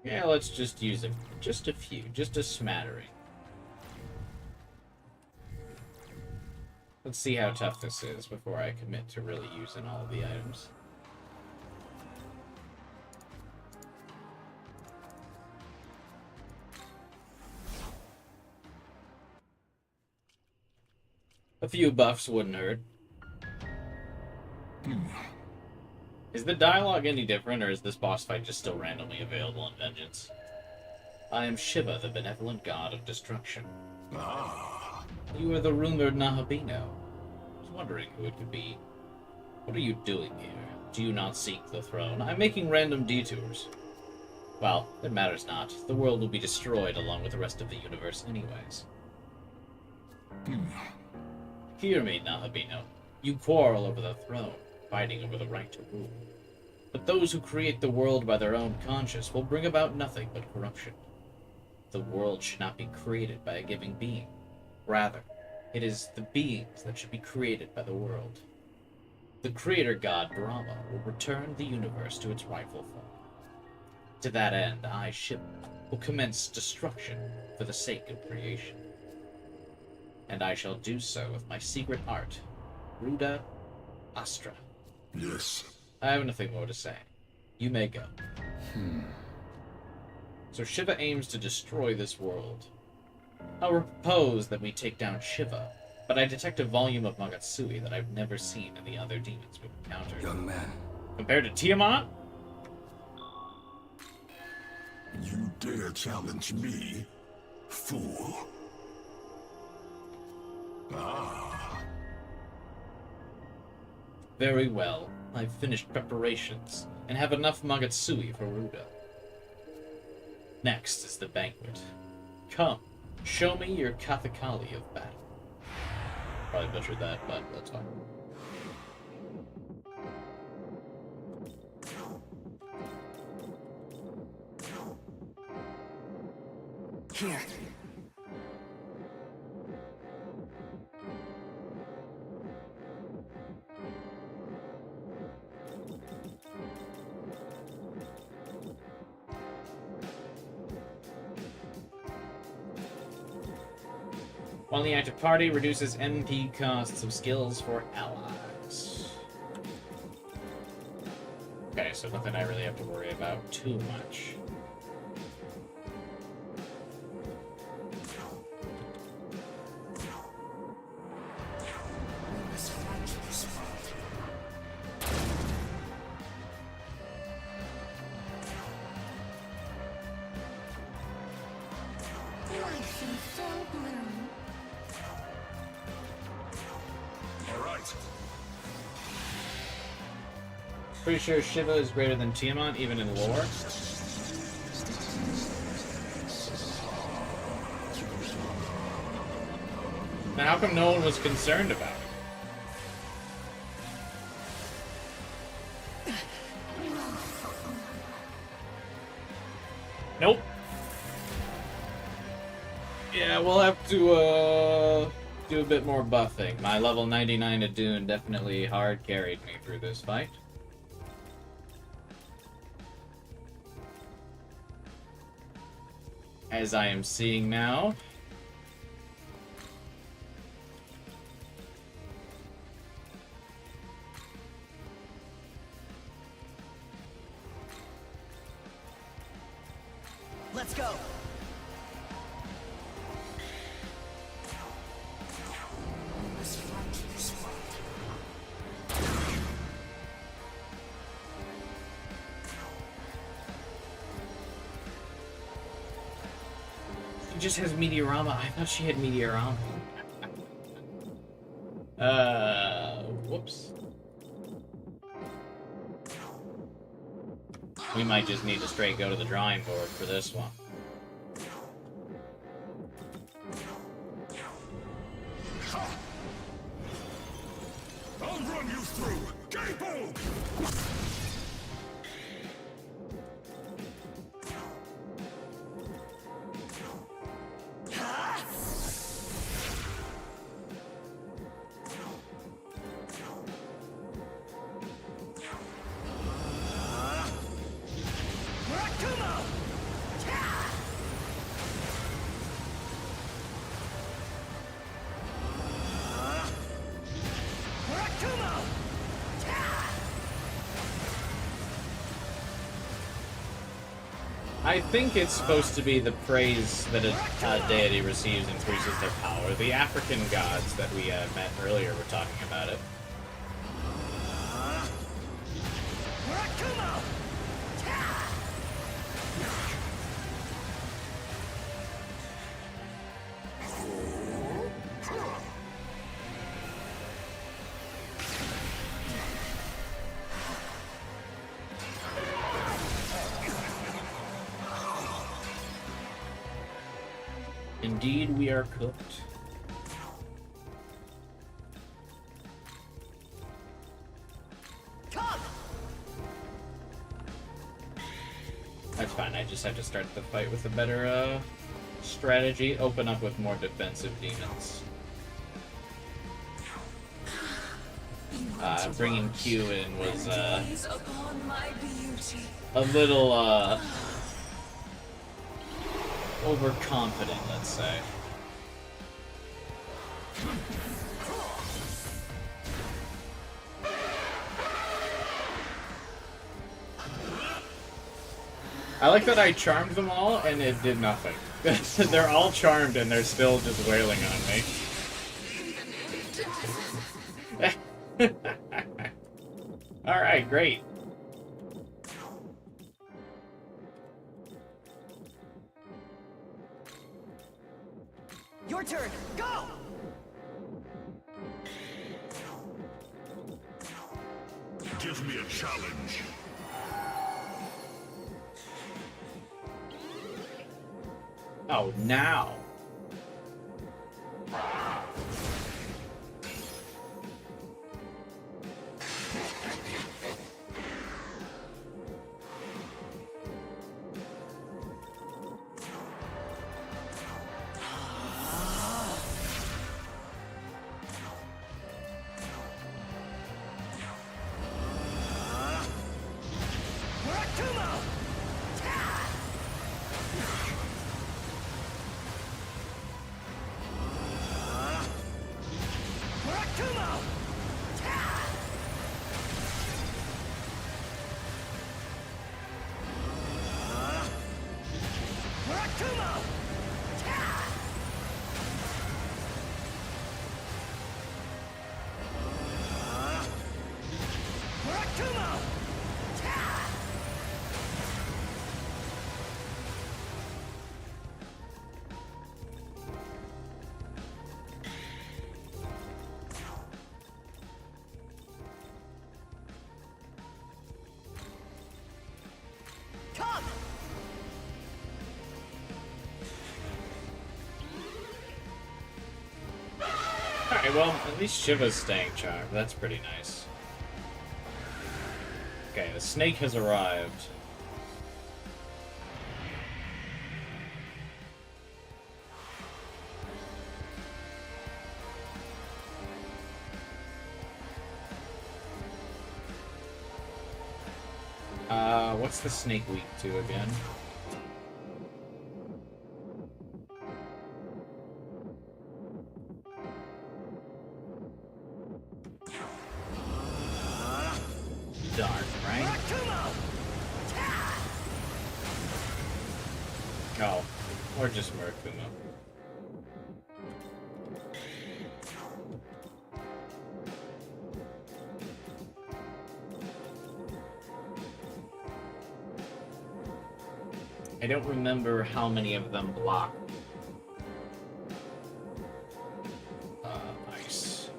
Yeah, let's just use it. Just a few. Just a smattering. Let's see how tough this is before I commit to really using all of the items. A few buffs wouldn't hurt. Is the dialogue any different, or is this boss fight just still randomly available in Vengeance? I am Shiva, the benevolent god of destruction. Ah. You are the rumored Nahabino. I was wondering who it could be. What are you doing here? Do you not seek the throne? I'm making random detours. Well, it matters not. The world will be destroyed along with the rest of the universe anyways. Hear me, Nahabino. You quarrel over the throne, fighting over the right to rule. But those who create the world by their own conscience will bring about nothing but corruption. The world should not be created by a giving being. Rather, it is the beings that should be created by the world. The creator god Brahma will return the universe to its rightful form. To that end, I, Shiva, will commence destruction for the sake of creation. And I shall do so with my secret art, Ruda Astra. Yes. I have nothing more to say. You may go. So Shiva aims to destroy this world. I propose that we take down Shiva, but I detect a volume of Magatsui that I've never seen in the other demons we've encountered. Young man, Compared to Tiamat? You dare challenge me, fool? Ah. Very well. I've finished preparations, and have enough Magatsui for Ruda. Next is the banquet. Come, show me your Kathakali of battle. Probably butchered that, but that's fine. Here. While the active party reduces MP costs of skills for allies. Okay, so nothing I really have to worry about too much. We must fight this world. Life in full bloom. All right. Pretty sure Shiva is greater than Tiamat, even in lore. Then how come no one was concerned about it? Nope. Yeah, we'll have to, do a bit more buffing. My level 99 Adun definitely hard carried me through this fight. As I am seeing now. Let's go. This fight is fought. She just has Meteorama. I thought she had Meteorama. Whoops. We might just need to straight go to the drawing board for this one. I'll run you through! Gable! I think it's supposed to be the praise that a deity receives increases their power. The African gods that we met earlier were talking about it. Indeed, we are cooked. Come! That's fine, I just have to start the fight with a better strategy. Open up with more defensive demons. Bringing Q in was Gaze upon my beauty. a little overconfident, let's say. I like that I charmed them all and it did nothing. They're all charmed and they're still just wailing on me. Alright, great. Your turn. Go! Give me a challenge. Oh, now. Come! Alright, well, at least Shiva's staying charmed. That's pretty nice. Okay, the snake has arrived. What's the snake weak to again? Dark, right? Oh, or just Murakumo. I don't remember how many of them block ice.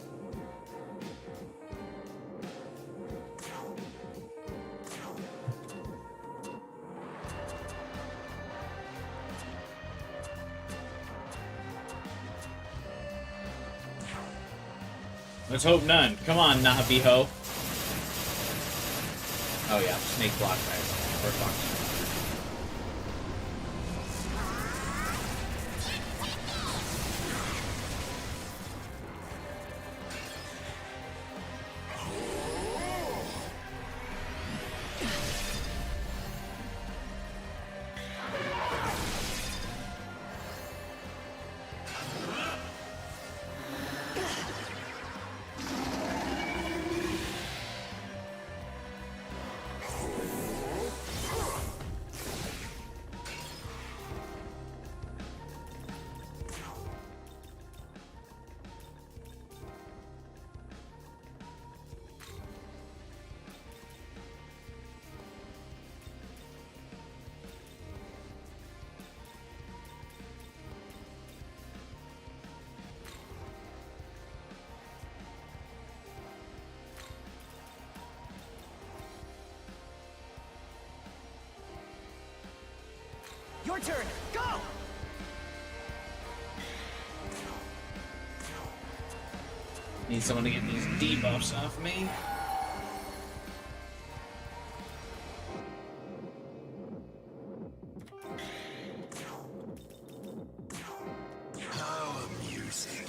Let's hope none. Come on, Nahabiho. Oh yeah, snake block ice. Or fox. Your turn. Go! Need someone to get these debuffs off me. How amusing.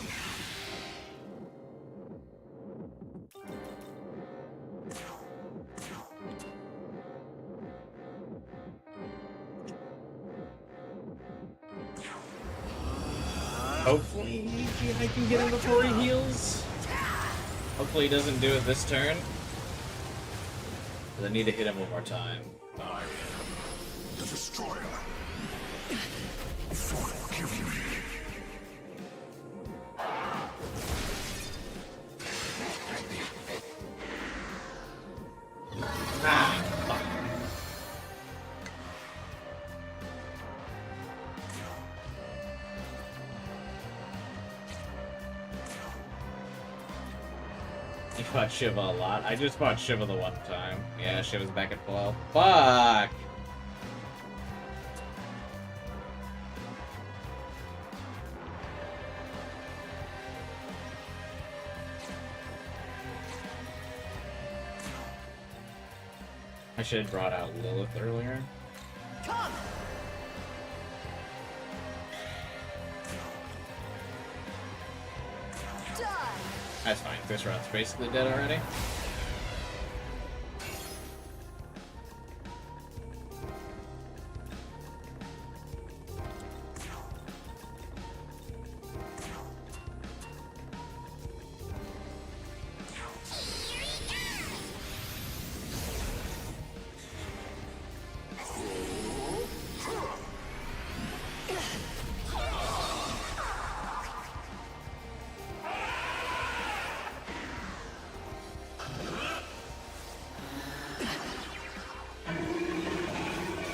Hopefully I can get him before he heals. Hopefully he doesn't do it this turn. But I need to hit him one more time. I am the destroyer. Forgive me. Ah, fuck. You fought Shiva a lot. I just fought Shiva the one time. Yeah, Shiva's back at 12. Fuck! I should have brought out Lilith earlier. Come! Die! That's fine. This round's basically dead already.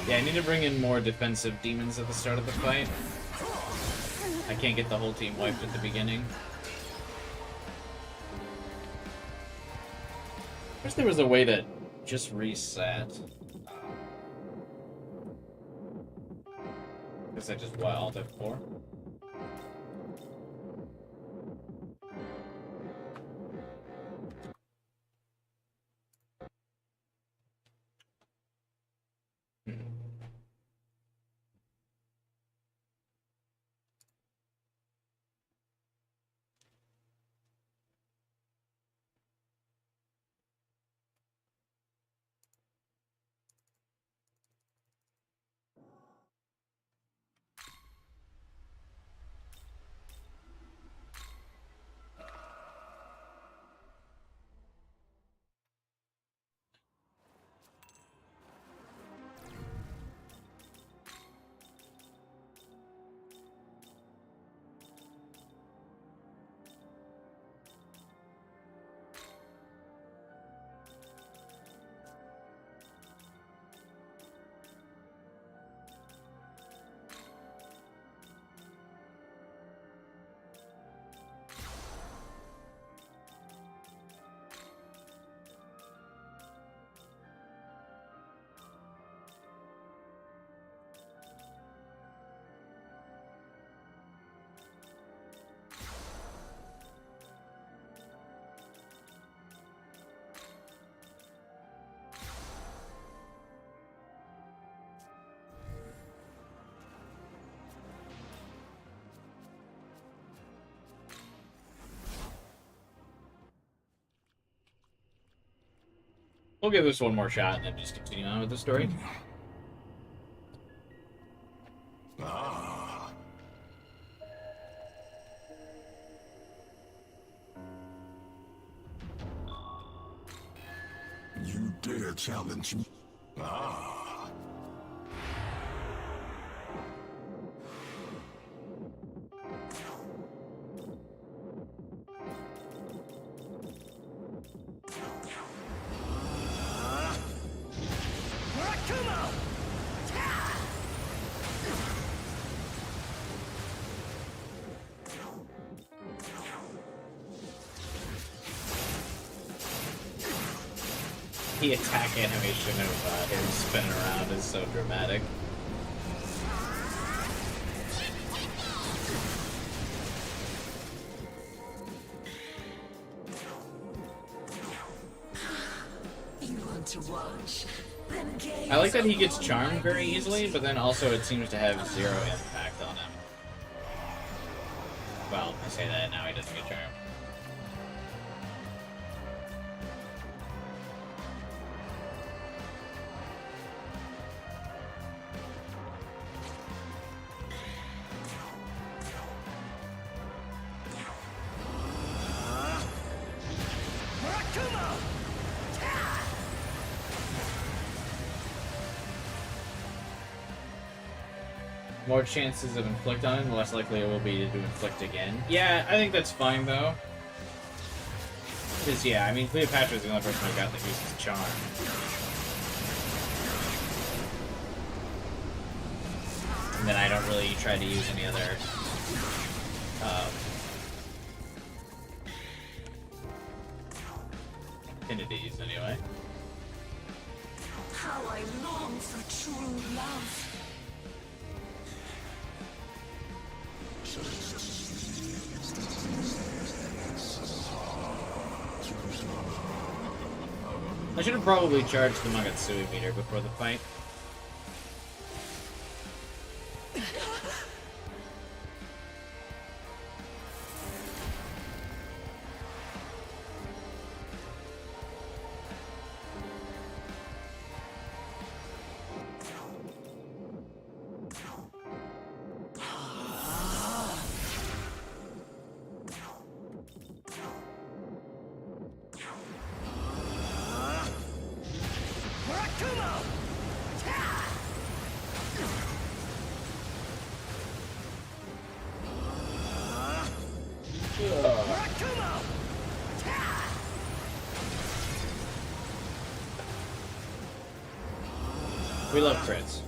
Yeah, I need to bring in more defensive demons at the start of the fight. I can't get the whole team wiped at the beginning. I wish there was a way to just reset. Guess I just wilded it for. We'll give this one more shot and then just continue on with the story. Ah. You dare challenge me? Ah. The attack animation of him spinning around is so dramatic. You want to watch? Then gaze. I like that he gets upon charmed my very beauty. easily, but then also it seems to have zero impact on him. Well, I say that, now he doesn't get charmed. More chances of inflict on him, the less likely it will be to inflict again. Yeah, I think that's fine though. Because yeah, I mean Cleopatra's the only person who got that uses charm. And then I don't really try to use any other affinities anyway. How I long for true love. I should have probably charged the Mangatsui meter before the fight. We love crits.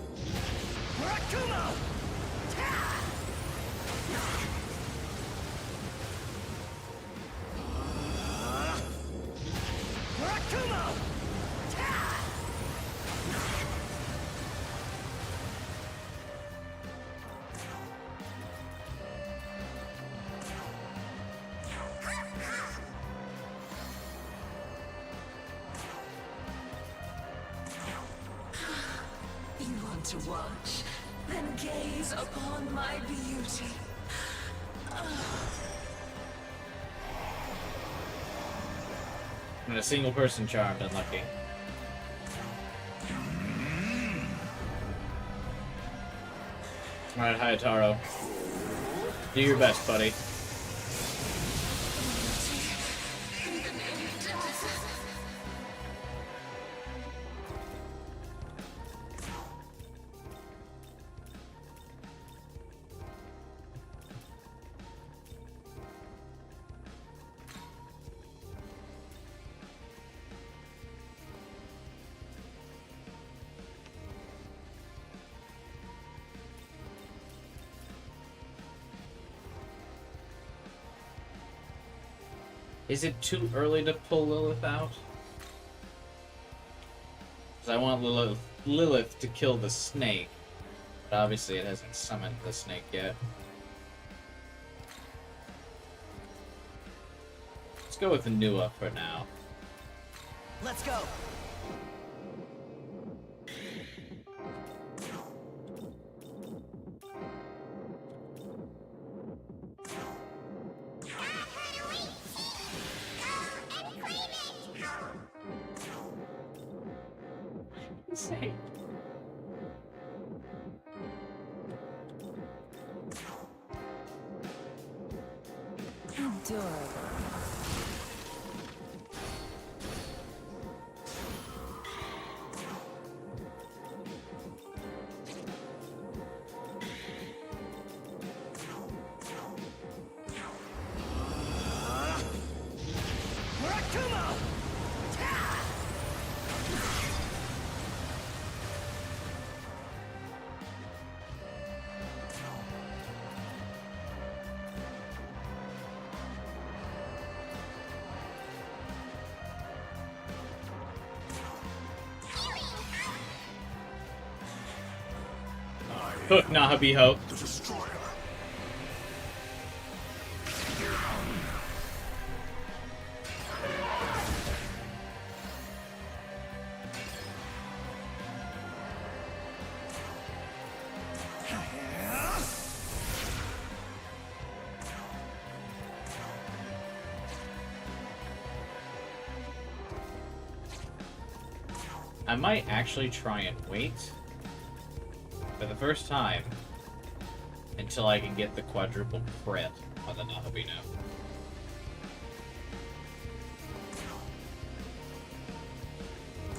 To watch, then gaze upon my beauty. And a single person charmed, unlucky. Alright, Hayataro. Do your best, buddy. Is it too early to pull Lilith out? Because I want Lilith to kill the snake. But obviously it hasn't summoned the snake yet. Let's go with Nua for now. Let's go. insane. Hook Nahabi Hope. The destroyer. I might actually try and wait for the first time until I can get the quadruple crit on the Nahabino.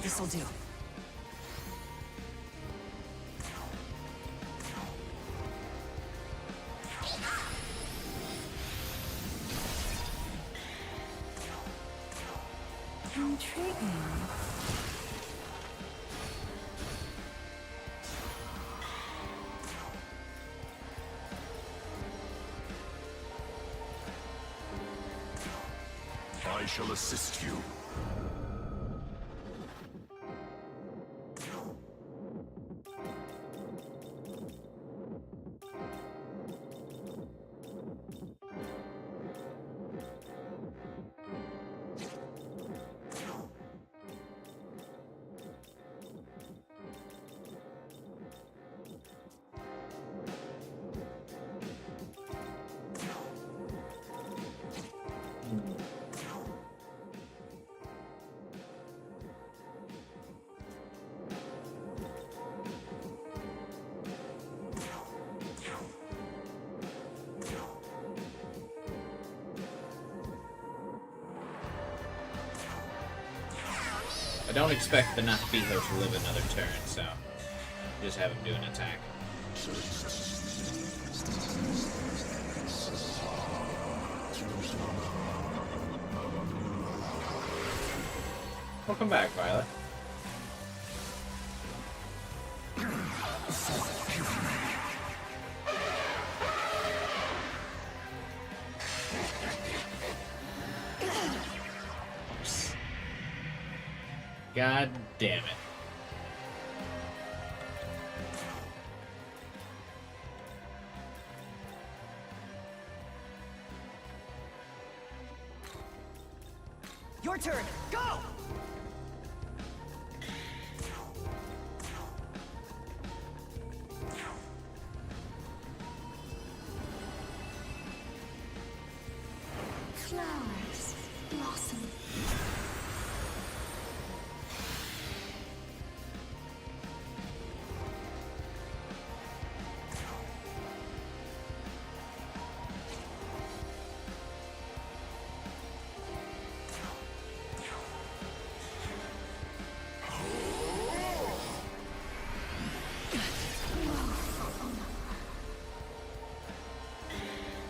This'll do. Intriguing. I shall assist you. I don't expect the Nahabino to live another turn, so just have him do an attack. Welcome back, Violet. God damn it. Your turn. Go! Flowers blossom.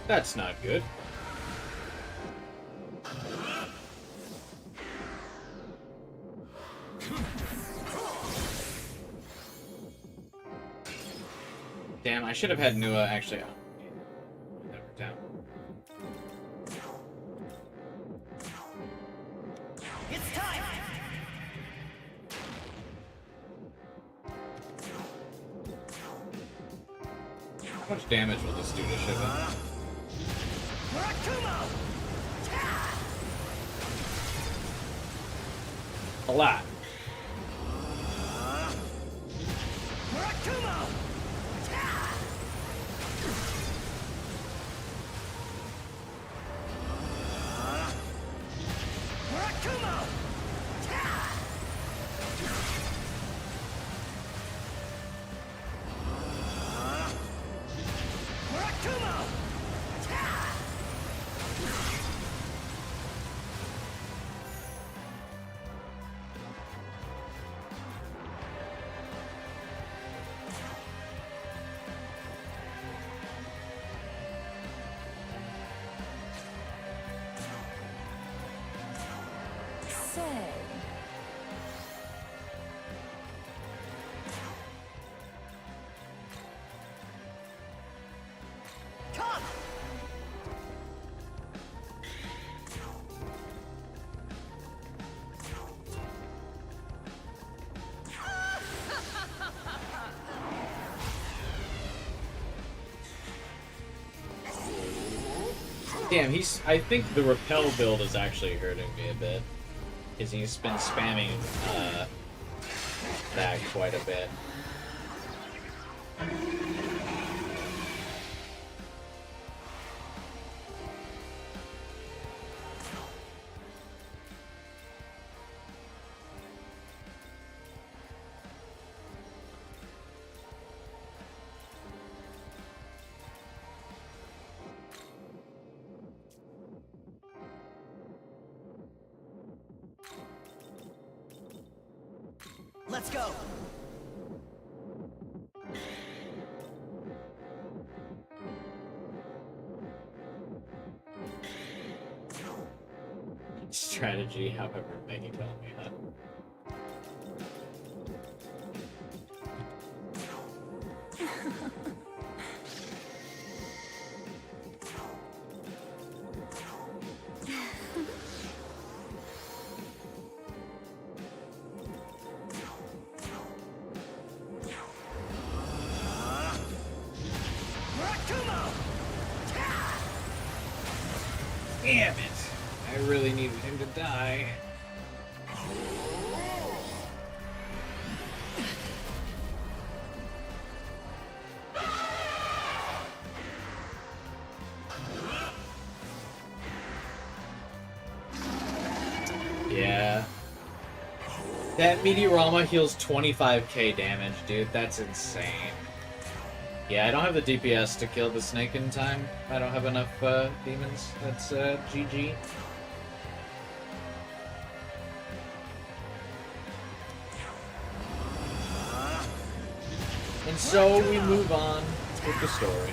That's not good. Damn, I should have had Nua actually. Oh, that worked out. It's time! How much damage will this do to Shiva? Murakumo! A lot. Murakumo! Murakumo! say? Come! Damn, I think the repel build is actually hurting me a bit. Because he's been spamming that quite a bit. Let's go! Strategy, however, Maggie told me that. Damn it! I really needed him to die. Yeah. That Meteorama heals 25k damage, dude. That's insane. Yeah, I don't have the DPS to kill the snake in time. I don't have enough demons. That's GG. And so we move on with the story.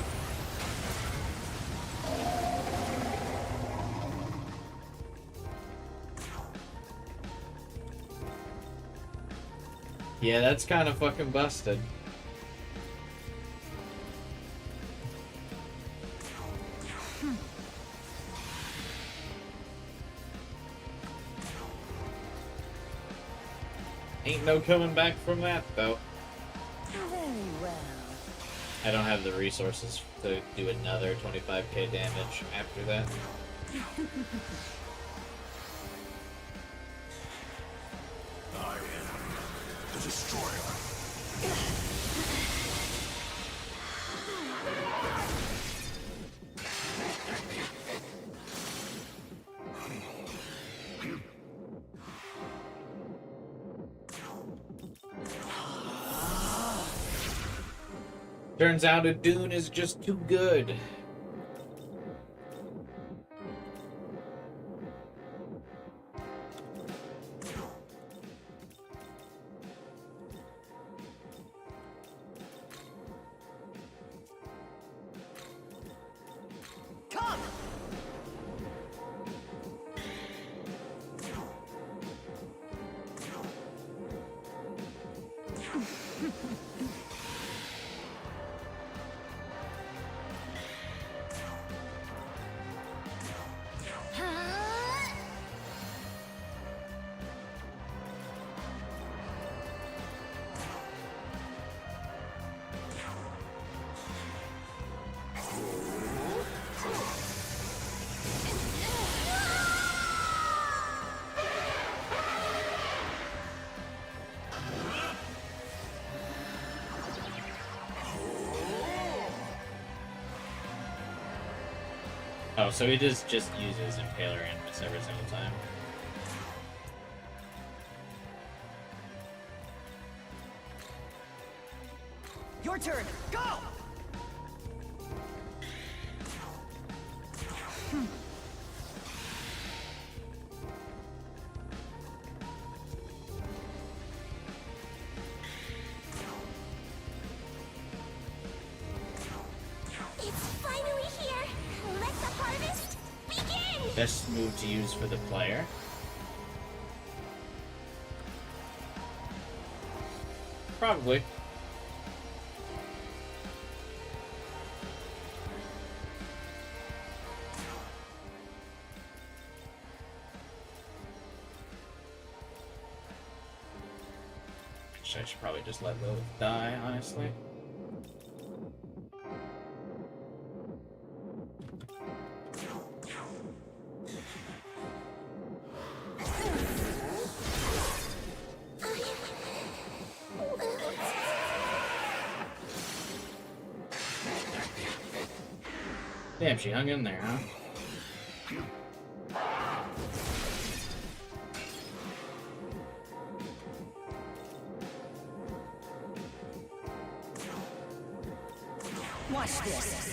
Yeah, that's kind of fucking busted. Ain't no coming back from that, though. Very well. I don't have the resources to do another 25k damage after that. I am the destroyer. Turns out a Dune is just too good. Come! Oh, so he just uses Impaler Animus every single time. Your turn! Go! It's finally here! Let the harvest begin! Best move to use for the player. Probably. I should probably just let Lilith die, honestly. Damn, she hung in there, huh? Watch this.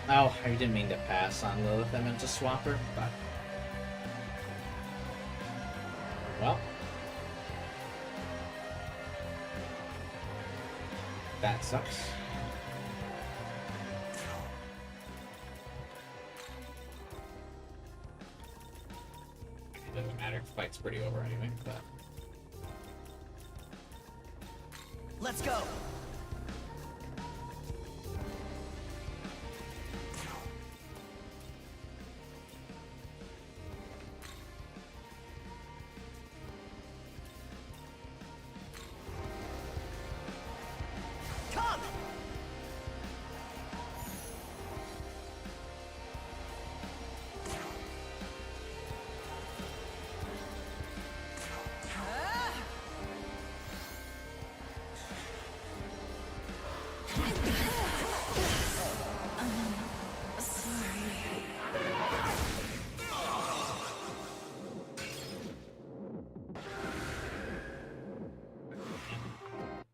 Oh, I didn't mean to pass on Lilith. I meant to swap her, but... Well. That sucks. It doesn't matter. The fight's pretty over anyway, but... Let's go. Come.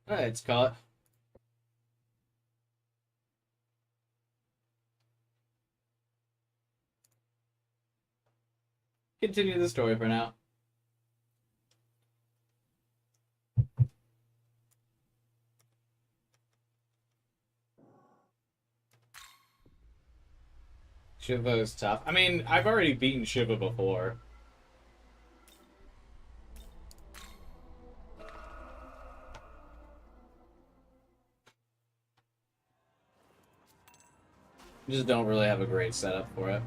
Alright, let's call it. Continue the story for now. Shiva is tough. I mean, I've already beaten Shiva before. Just don't really have a great setup for it.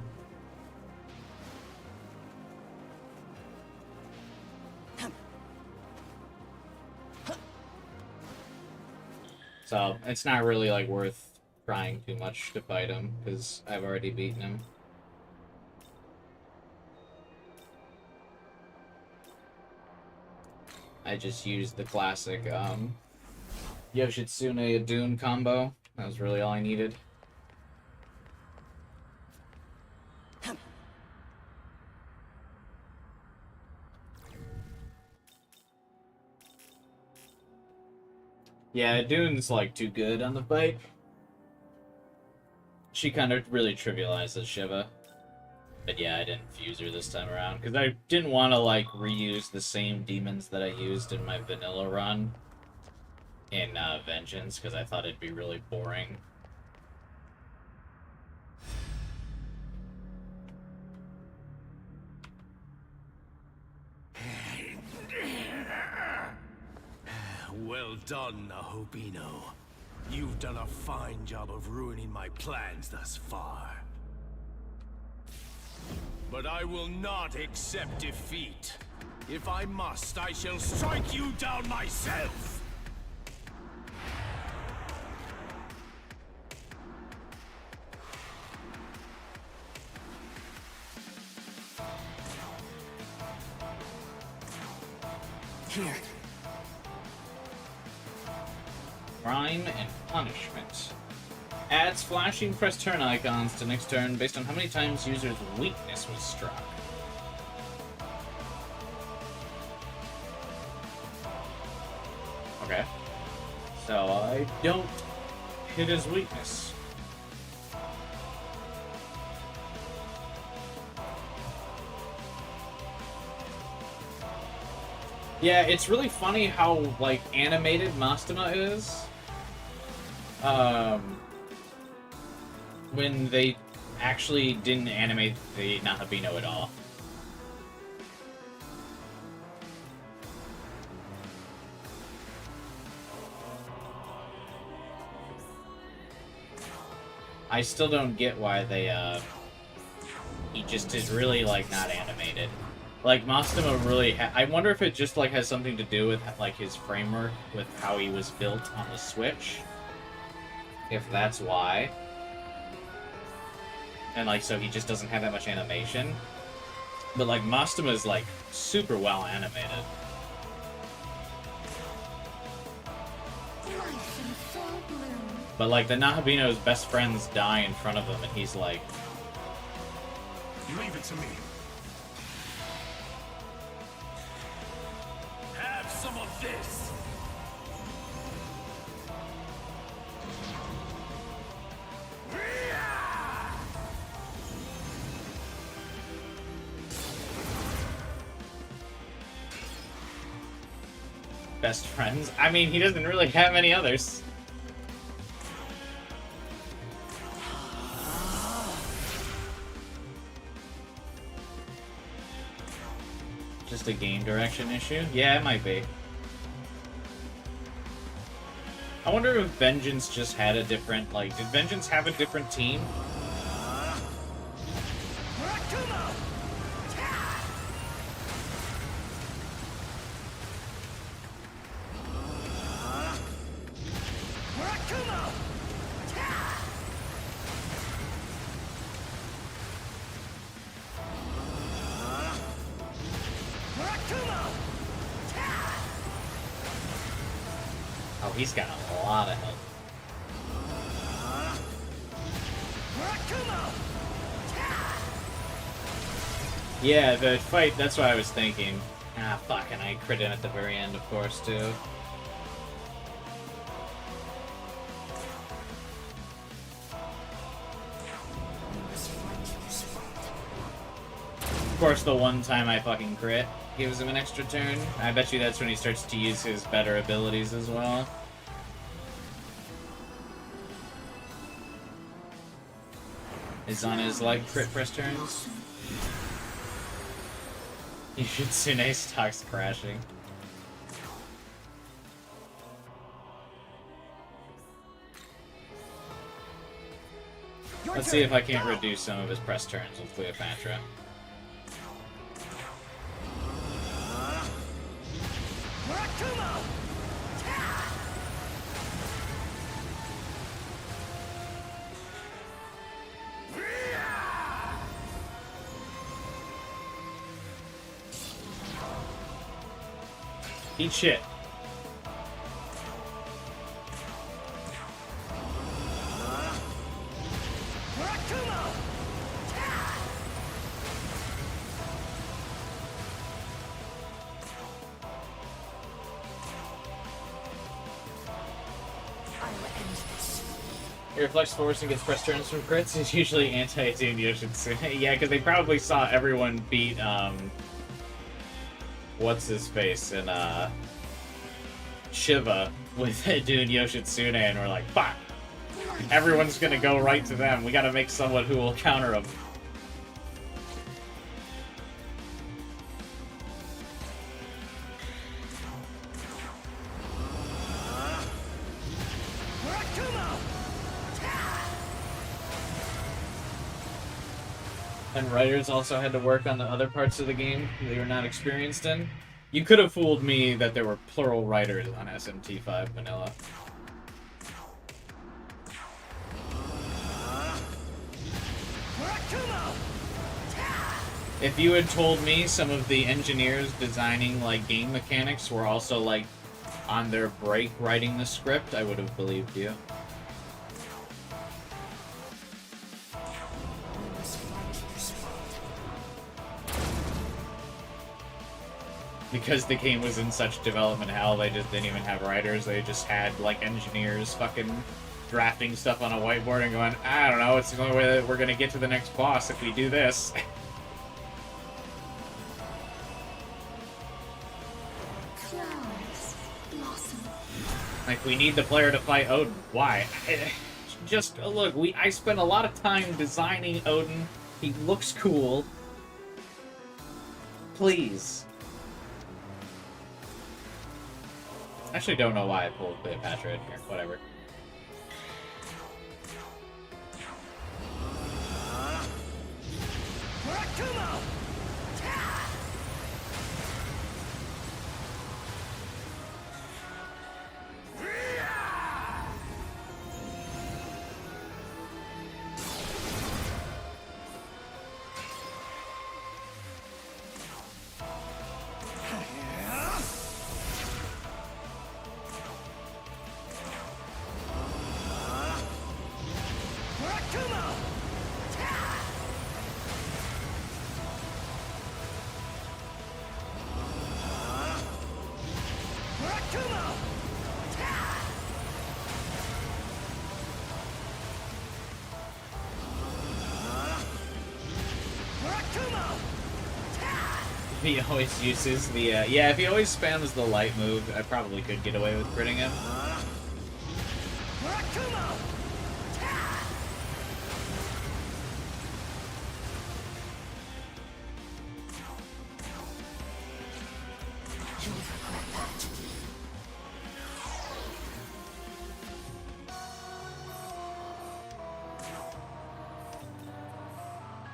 So, it's not really, like, worth trying too much to fight him, because I've already beaten him. I just used the classic, Yoshitsune Dune combo. That was really all I needed. Yeah, Dune's, like, too good on the fight. She kind of really trivializes Shiva. But yeah, I didn't fuse her this time around, because I didn't want to, like, reuse the same demons that I used in my vanilla run in Vengeance, because I thought it'd be really boring. Well done, Nahobino. You've done a fine job of ruining my plans thus far. But I will not accept defeat. If I must, I shall strike you down myself! Here. Crime and punishment. Adds flashing press turn icons to next turn based on how many times user's weakness was struck. Okay. So I don't hit his weakness. Yeah, it's really funny how, like, animated Mastema is. When they actually didn't animate the Nahabino at all. I still don't get why they, he just is really, like, not animated. Like, Mastema really I wonder if it just, like, has something to do with, like, his framework, with how he was built on the Switch. If that's why. And, like, so he just doesn't have that much animation. But, like, Mastema is, like, super well animated. But, like, the Nahabino's best friends die in front of him, and he's like... Leave it to me. Have some of this. Best friends? I mean, he doesn't really have any others. Just a game direction issue? Yeah, it might be. I wonder if Vengeance just had a different, like, did Vengeance have a different team? Oh, he's got a lot of health. Yeah, the fight, that's what I was thinking. Ah, fuck, and I crit in at the very end, of course, too. Of course, the one time I fucking crit gives him an extra turn. I bet you that's when he starts to use his better abilities as well. Is on his, like, crit press turns. You should Tsune stocks crashing. Let's see if I can't reduce some of his press turns with Cleopatra. Eat shit. He reflects force and gets press turns from crits. He's usually anti-Dune Yoshitsune. Yeah, because they probably saw everyone beat, what's his face in Shiva with Dune Yoshitsune, and we're like, fuck! Everyone's gonna go right to them. We gotta make someone who will counter them. And writers also had to work on the other parts of the game they were not experienced in. You could have fooled me that there were plural writers on SMT5 vanilla. If you had told me some of the engineers designing, like, game mechanics were also, like, on their break writing the script, I would have believed you. because the game was in such development hell, they just didn't even have writers. They just had, like, engineers fucking drafting stuff on a whiteboard and going, I don't know, it's the only way that we're gonna get to the next boss if we do this. Flowers blossom. Like, we need the player to fight Odin. Why? Just, look, I spent a lot of time designing Odin. He looks cool. Please. I actually don't know why I pulled Cleopatra in here. Whatever. He always uses the, yeah, if he always spams the light move, I probably could get away with critting him.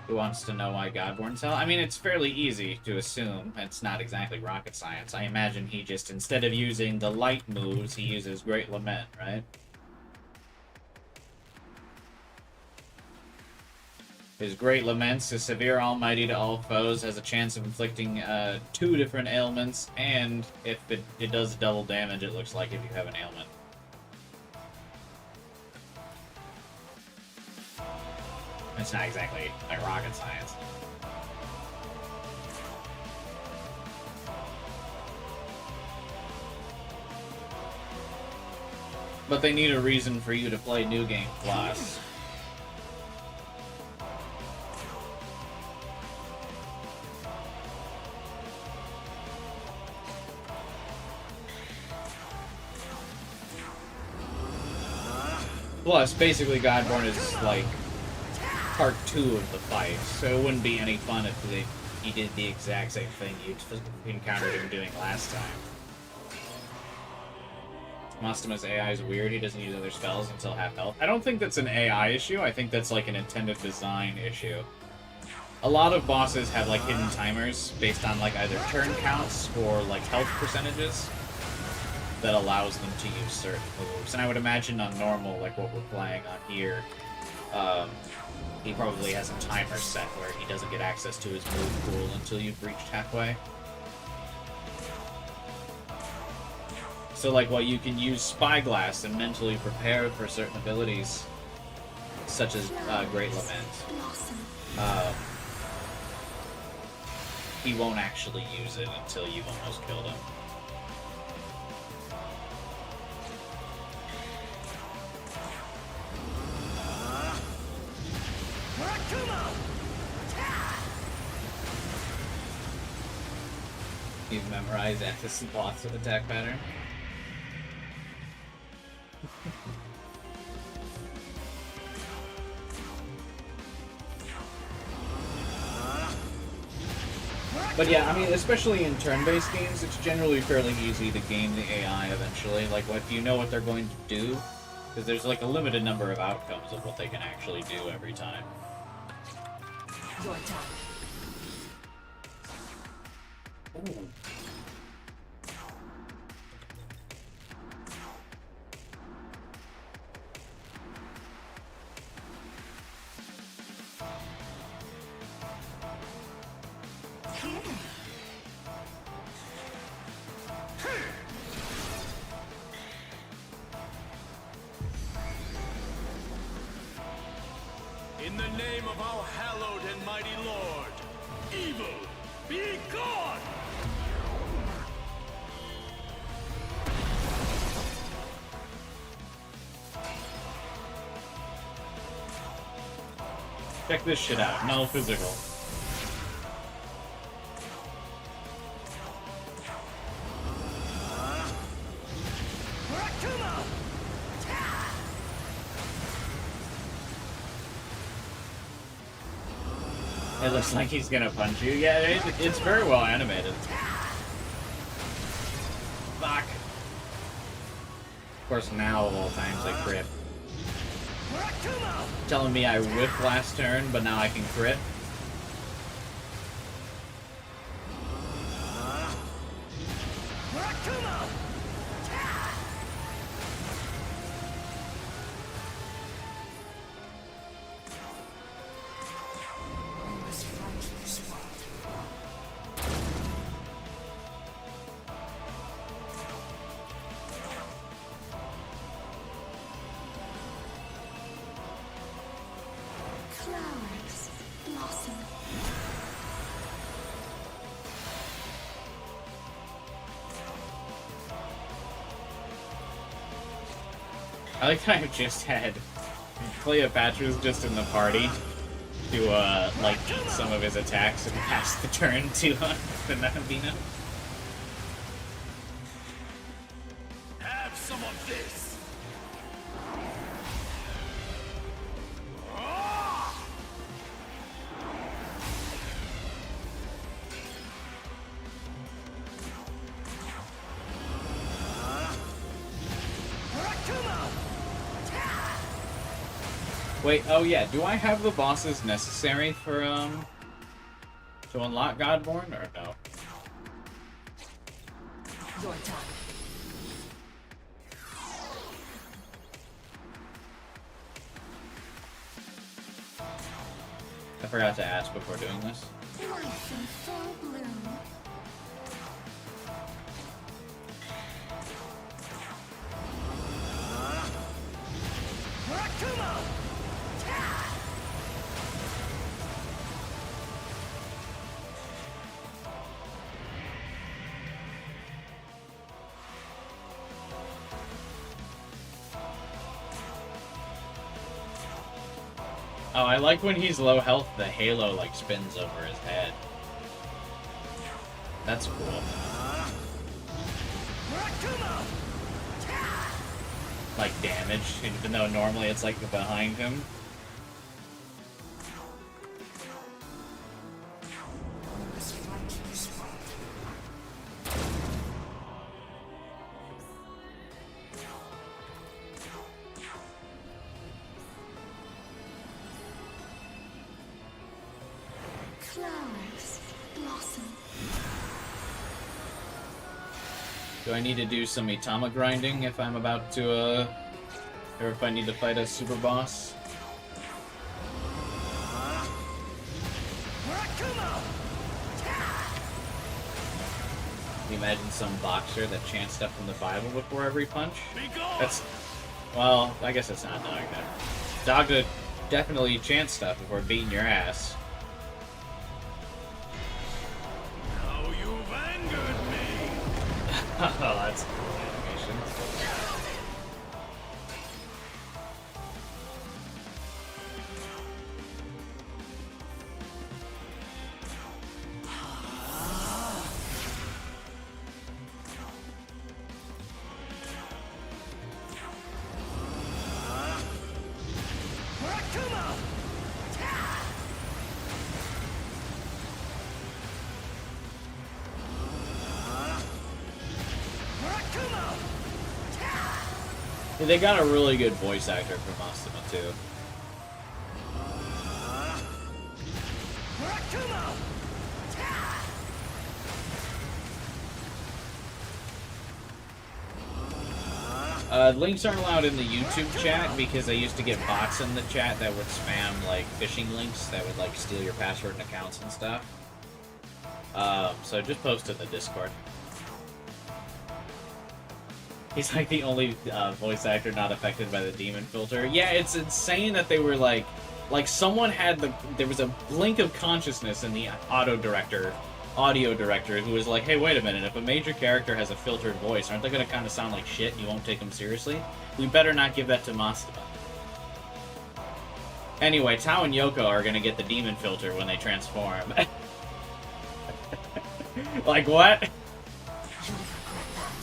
Who wants to know why Godborn's hell? I mean, it's fairly easy to assume. It's not exactly rocket science. I imagine he just, instead of using the light moves, he uses Great Lament, right? His Great Laments is severe almighty to all foes, has a chance of inflicting 2 different ailments, and if it does double damage, it looks like if you have an ailment. It's not exactly like rocket science. But they need a reason for you to play New Game Plus. Plus, basically, Godborn is like part 2 of the fight, so it wouldn't be any fun if he did the exact same thing you encountered him doing last time. Mastima's AI is weird, he doesn't use other spells until half health. I don't think that's an AI issue, I think that's like an intended design issue. A lot of bosses have like hidden timers based on like either turn counts or like health percentages that allows them to use certain moves. And I would imagine on normal, like what we're playing on here, he probably has a timer set where he doesn't get access to his move pool until you've reached halfway. So like, well, you can use Spyglass and mentally prepare for certain abilities, such as Great Lament. He won't actually use it until you've almost killed him. You've memorized Axis and blocks of attack pattern. But yeah, I mean, especially in turn-based games, it's generally fairly easy to game the AI eventually. Like, if you know what they're going to do, because there's like a limited number of outcomes of what they can actually do every time. Your time. Ooh. In the name of our hallowed and mighty Lord, evil, be gone! Check this shit out. No physical. It looks like he's gonna punch you. Yeah, it's very well animated. Fuck. Of course, now of all times I crit. Telling me I whiffed last turn, but now I can crit. Flowers blossom. I like how I just had Cleopatra's just in the party to like eat some of his attacks and pass the turn to Navina. Have some of this. Wait, oh yeah, do I have the bosses necessary for, to unlock Godborn, or no? Your time. I forgot to ask before doing this. Life in full bloom. Oh, I like when he's low health, the halo, like, spins over his head. That's cool. Like, damage, even though normally it's, like, behind him. Flowers blossom. Do I need to do some Tiamat grinding if I'm about to, or if I need to fight a super boss? Can you imagine some boxer that chants stuff from the Bible before every punch? That's, well, I guess it's not Dogda. Dogda definitely chants stuff before beating your ass. Now you've angered me. Oh, that's cool animation. Yeah, they got a really good voice actor for Mastima too. Links aren't allowed in the YouTube chat because I used to get bots in the chat that would spam like phishing links that would like steal your password and accounts and stuff. So just post in the Discord. He's like the only voice actor not affected by the demon filter. Yeah, it's insane that they were like someone had there was a blink of consciousness in the audio director who was like, hey, wait a minute, if a major character has a filtered voice, aren't they going to kind of sound like shit and you won't take them seriously? We better not give that to Mastima. Anyway, Tao and Yoko are gonna get the demon filter when they transform. Like, what? You'll regret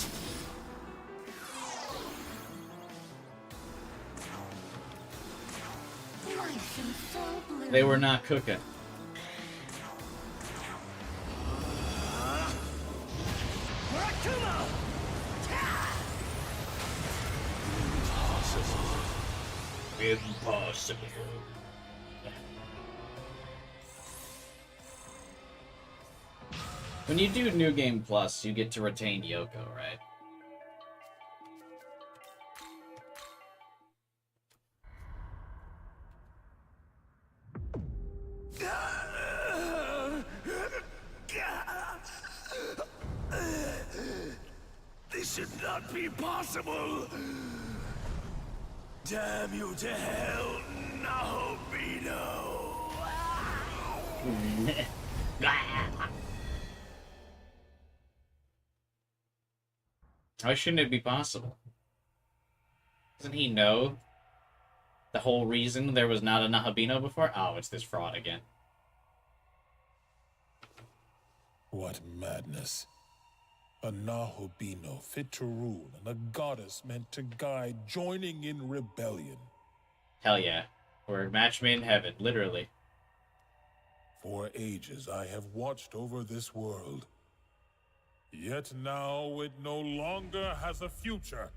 that. Life in full bloom. They were not cooking. Impossible. When you do New Game Plus, you get to retain Yoko, right? This should not be possible! Damn you to hell, Nahobino! Why shouldn't it be possible? Doesn't he know the whole reason there was not a Nahabino before? Oh, it's this fraud again. What madness. A Nahobino fit to rule and a goddess meant to guide, joining in rebellion. Hell yeah. We're match made in heaven, literally. For ages I have watched over this world. Yet now it no longer has a future.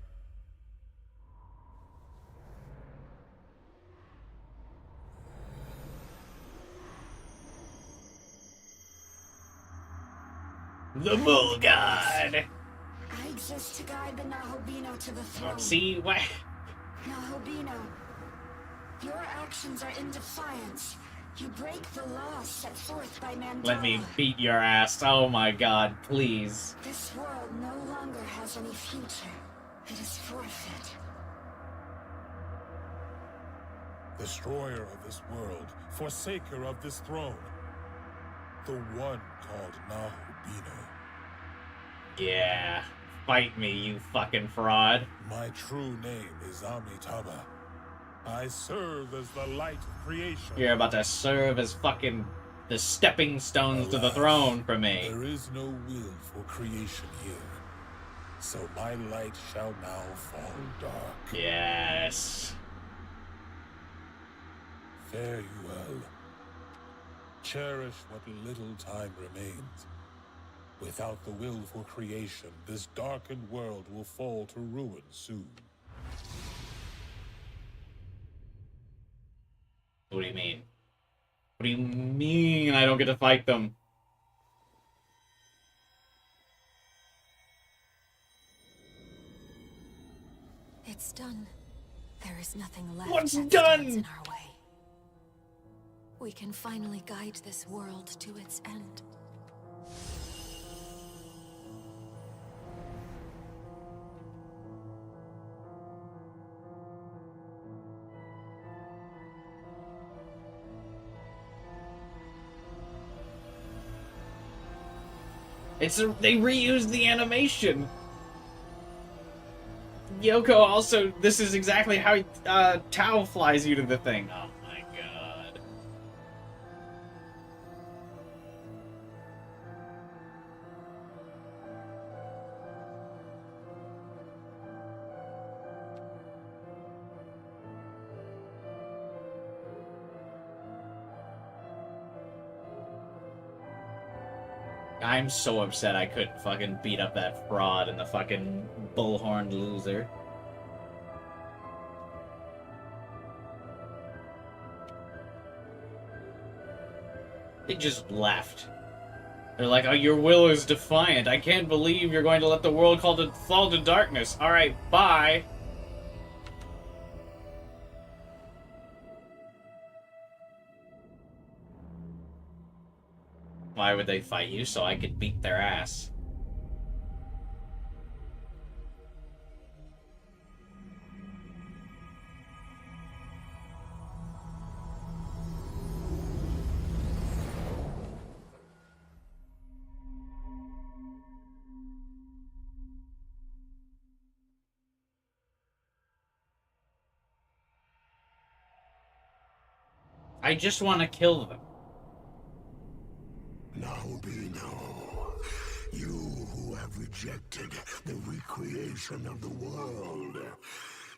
The Bull God! I exist to guide the Nahobino to the throne. See, what? Nahobino, your actions are in defiance. You break the laws set forth by Mandela. Let me beat your ass. Oh my god, please. This world no longer has any future. It is forfeit. Destroyer of this world, forsaker of this throne. The one called Nahobino. Yeah. Fight me, you fucking fraud. My true name is Amitabha. I serve as the light of creation. You're about to serve as fucking the stepping stones to the Alas, throne for me. There is no will for creation here. So my light shall now fall dark. Yes. Fare you well. Cherish what little time remains. Without the will for creation, this darkened world will fall to ruin soon. What do you mean? What do you mean I don't get to fight them? It's done. There is nothing left What's that done? stands in our way. We can finally guide this world to its end. They reused the animation. Yoko also, this is exactly how Tao flies you to the thing. Oh my god. I'm so upset I couldn't fucking beat up that fraud and the fucking bullhorned loser. They just left. They're like, oh, your will is defiant. I can't believe you're going to let the world fall to darkness. Alright, bye. Why would they fight you? So I could beat their ass. I just want to kill them. Now be know, you who have rejected the recreation of the world,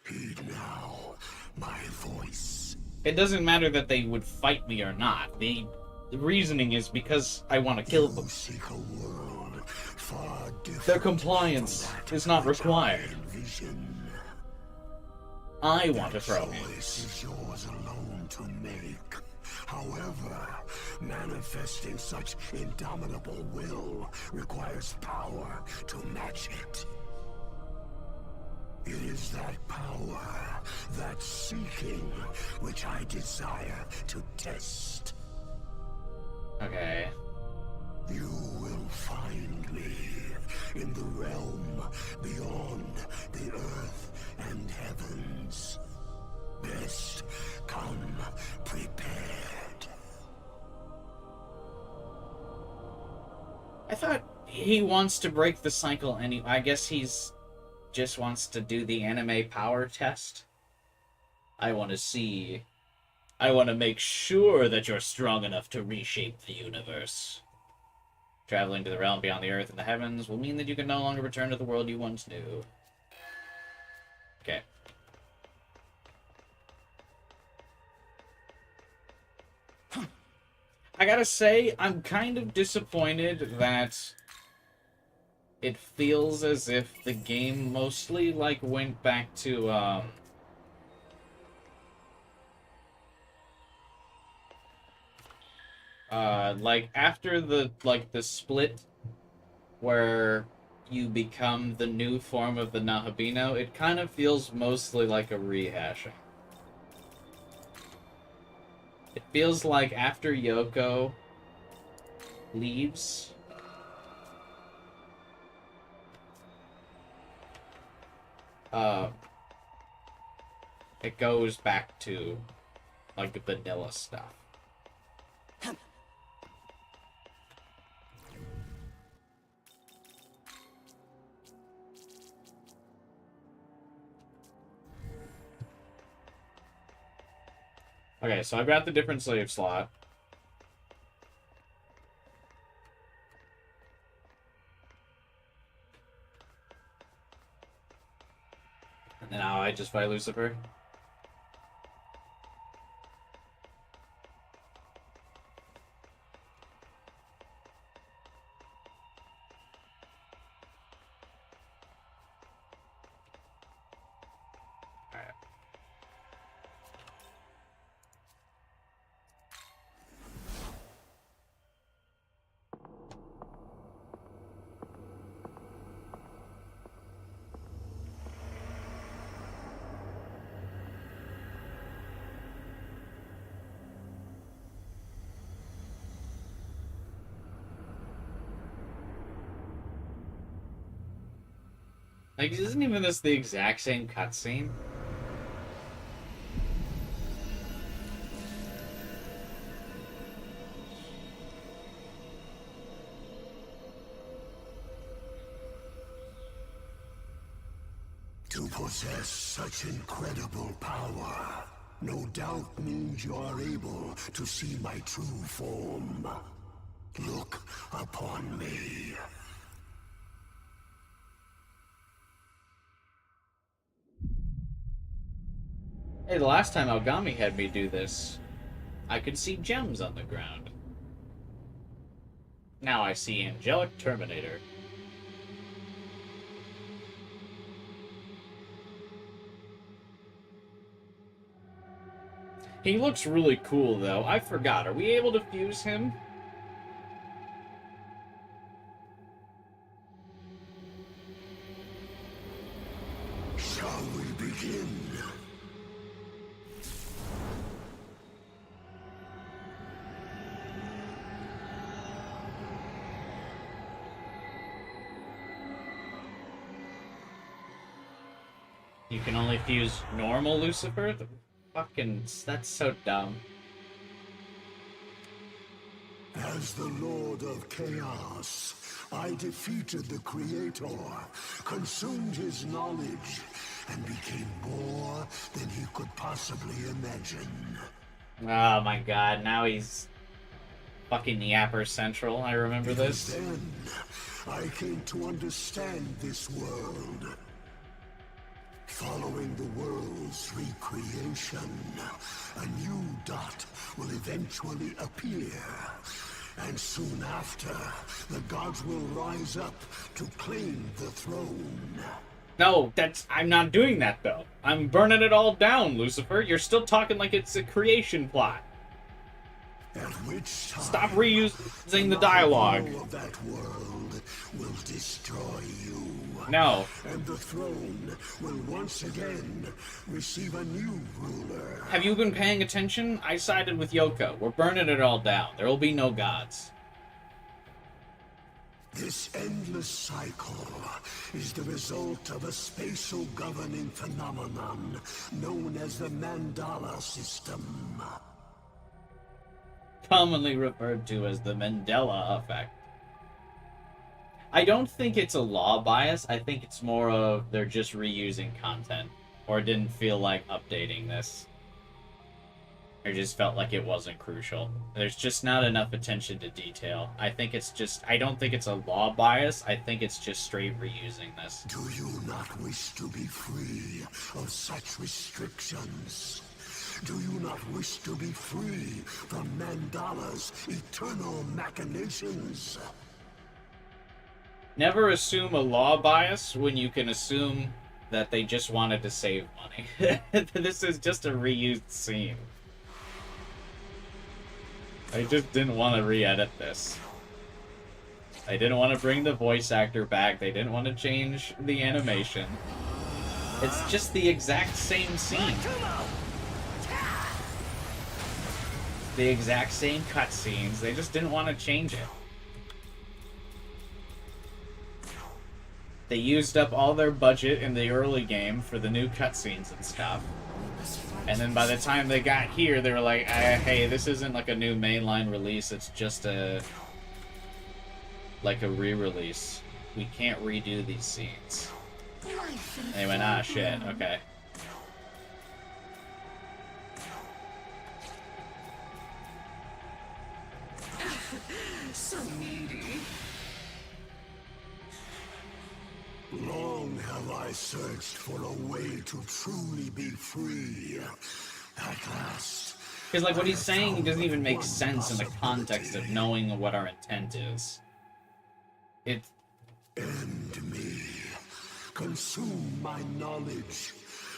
heed now my voice. It doesn't matter that they would fight me or not. The reasoning is because I want to kill them. Seek a world far different. Their compliance is not required. I want to throw him. Choice is yours alone to make. However, manifesting such indomitable will requires power to match it. It is that power, that seeking, which I desire to test. Okay. You will find me in the realm beyond the earth and heavens. Best come prepared. I thought he wants to break the cycle anyway. I guess just wants to do the anime power test. I want to make sure that you're strong enough to reshape the universe. Traveling to the realm beyond the earth and the heavens will mean that you can no longer return to the world you once knew. Okay. I gotta say, I'm kind of disappointed that it feels as if the game mostly, like, went back to, like, after the split where you become the new form of the Nahabino, it kind of feels mostly like a rehashing. It feels like after Yoko leaves, it goes back to, like, vanilla stuff. Okay, so I've got the different slave slot. And now I just fight Lucifer. Like, isn't even this the exact same cutscene? To possess such incredible power, no doubt means you are able to see my true form. Look upon me. Hey, the last time Algami had me do this, I could see gems on the ground. Now I see Angelic Terminator. He looks really cool, though. I forgot. Are we able to fuse him? Shall we begin? You can only fuse normal Lucifer? That's so dumb. As the Lord of Chaos, I defeated the Creator, consumed his knowledge, and became more than he could possibly imagine. Oh my god, now he's fucking Yapper Central. I remember Because this. then I came to understand this world. Following the world's recreation, a new dot will eventually appear. And soon after, the gods will rise up to claim the throne. No, I'm not doing that though. I'm burning it all down, Lucifer. You're still talking like it's a creation plot. At which time, Stop reusing the dialogue. of that world will destroy you. No. And the throne will once again receive a new ruler. Have you been paying attention? I sided with Yoko. We're burning it all down. There will be no gods. This endless cycle is the result of a spatial governing phenomenon known as the Mandala system. Commonly referred to as the Mandela effect. I don't think it's a law bias. I think it's more of they're just reusing content. Or didn't feel like updating this. Or just felt like it wasn't crucial. There's just not enough attention to detail. I think it's just... I don't think it's a law bias. I think it's just straight reusing this. Do you not wish to be free of such restrictions? Do you not wish to be free from Mandala's eternal machinations? Never assume a law bias when you can assume that they just wanted to save money. This is just a reused scene. I just didn't want to re-edit this. I didn't want to bring the voice actor back. They didn't want to change the animation. It's just the exact same scene. The exact same cutscenes. They just didn't want to change it. They used up all their budget in the early game for the new cutscenes and stuff. And then by the time they got here, they were like, hey, this isn't like a new mainline release, it's just like a re-release. We can't redo these scenes. And they went, ah, shit, okay. So needy. Long have I searched for a way to truly be free. At last. Because, like, what he's saying doesn't even make sense in the context of knowing what our intent is. It... End me. Consume my knowledge.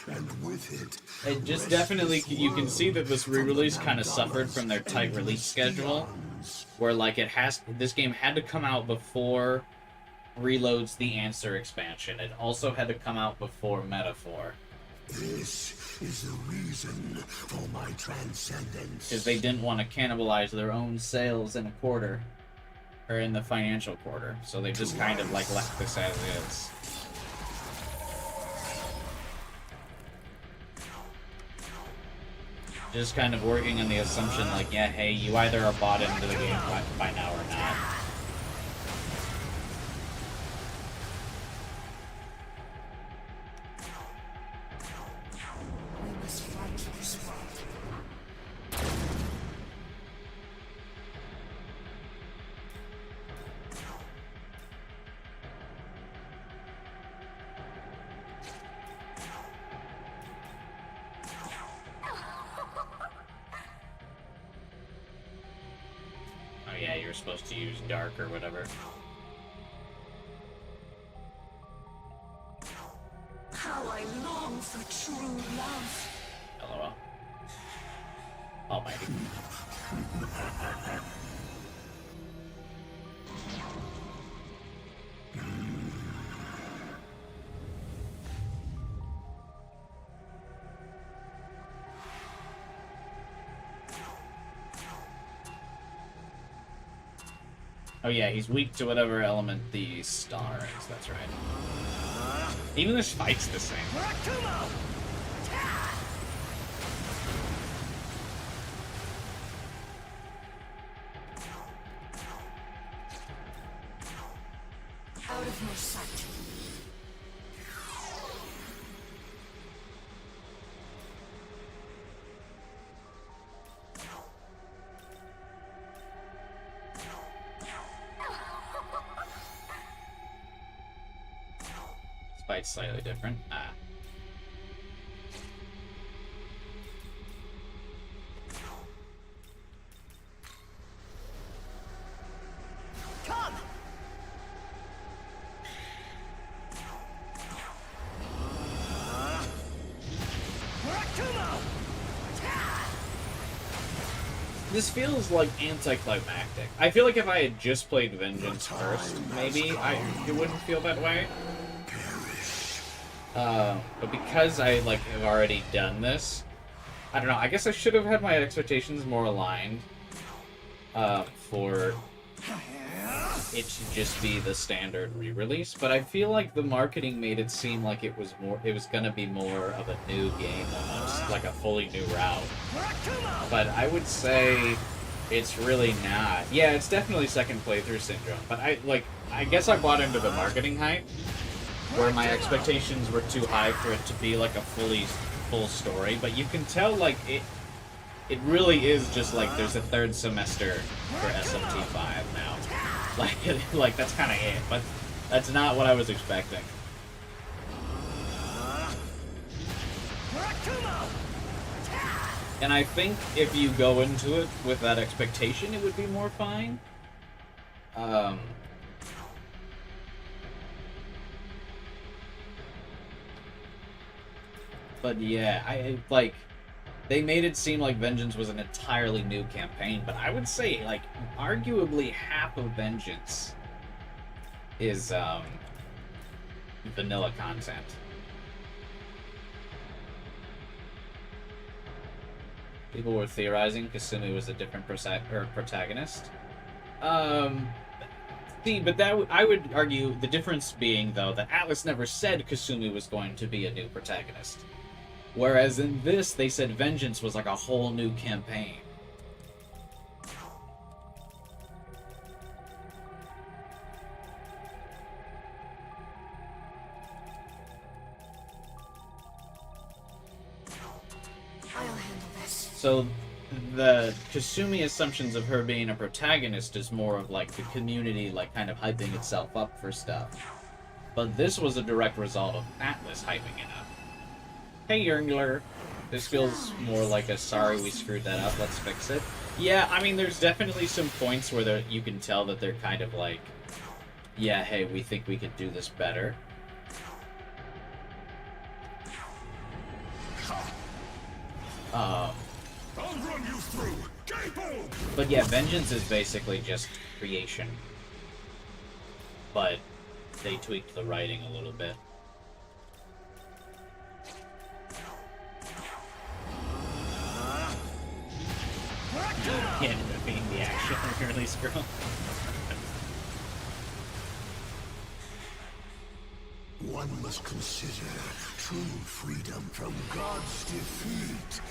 And with it... It just definitely... You can see that this re-release kind of suffered from their tight release schedule. Where, like, it has... This game had to come out before... Reload's The Answer expansion. It also had to come out before Metaphor. This is the reason for my transcendence. Because they didn't want to cannibalize their own sales in a quarter. Or in the financial quarter. So they just kind of like left this as is. Just kind of working on the assumption like, yeah, hey, you either are bought into the game by now or not. Oh yeah, you're supposed to use dark or whatever. How I long for true love. LOL. Almighty. Oh yeah, he's weak to whatever element the star is, that's right. Even this fight's the same. Out of my sight. fight's slightly different. Ah. Come! This feels like anticlimactic. I feel like if I had just played Vengeance first, maybe it wouldn't feel that way. But because I like have already done this, I don't know. I guess I should have had my expectations more aligned for it to just be the standard re-release. But I feel like the marketing made it seem like it was gonna be more of a new game, almost like a fully new route. But I would say it's really not. Yeah, it's definitely second playthrough syndrome. But I guess I bought into the marketing hype, where my expectations were too high for it to be like a full story. But you can tell like it really is just like there's a third semester for SMT 5 now. Like that's kind of it. But that's not what I was expecting. And I think if you go into it with that expectation, it would be more fine. But yeah, they made it seem like Vengeance was an entirely new campaign, but I would say, like, arguably half of Vengeance is, vanilla content. People were theorizing Kasumi was a different protagonist. See, but I would argue the difference being, though, that Atlas never said Kasumi was going to be a new protagonist. Whereas in this, they said Vengeance was like a whole new campaign. I'll handle this. So the Kasumi assumptions of her being a protagonist is more of like the community like kind of hyping itself up for stuff. But this was a direct result of Atlas hyping it up. Hey Yngler, this feels more like a sorry we screwed that up, let's fix it. Yeah, I mean there's definitely some points where you can tell that they're kind of like, yeah, hey, we think we could do this better. I'll run you through. But yeah, Vengeance is basically just creation. But they tweaked the writing a little bit. He ended up being the actual release girl. One must consider true freedom from God's defeat.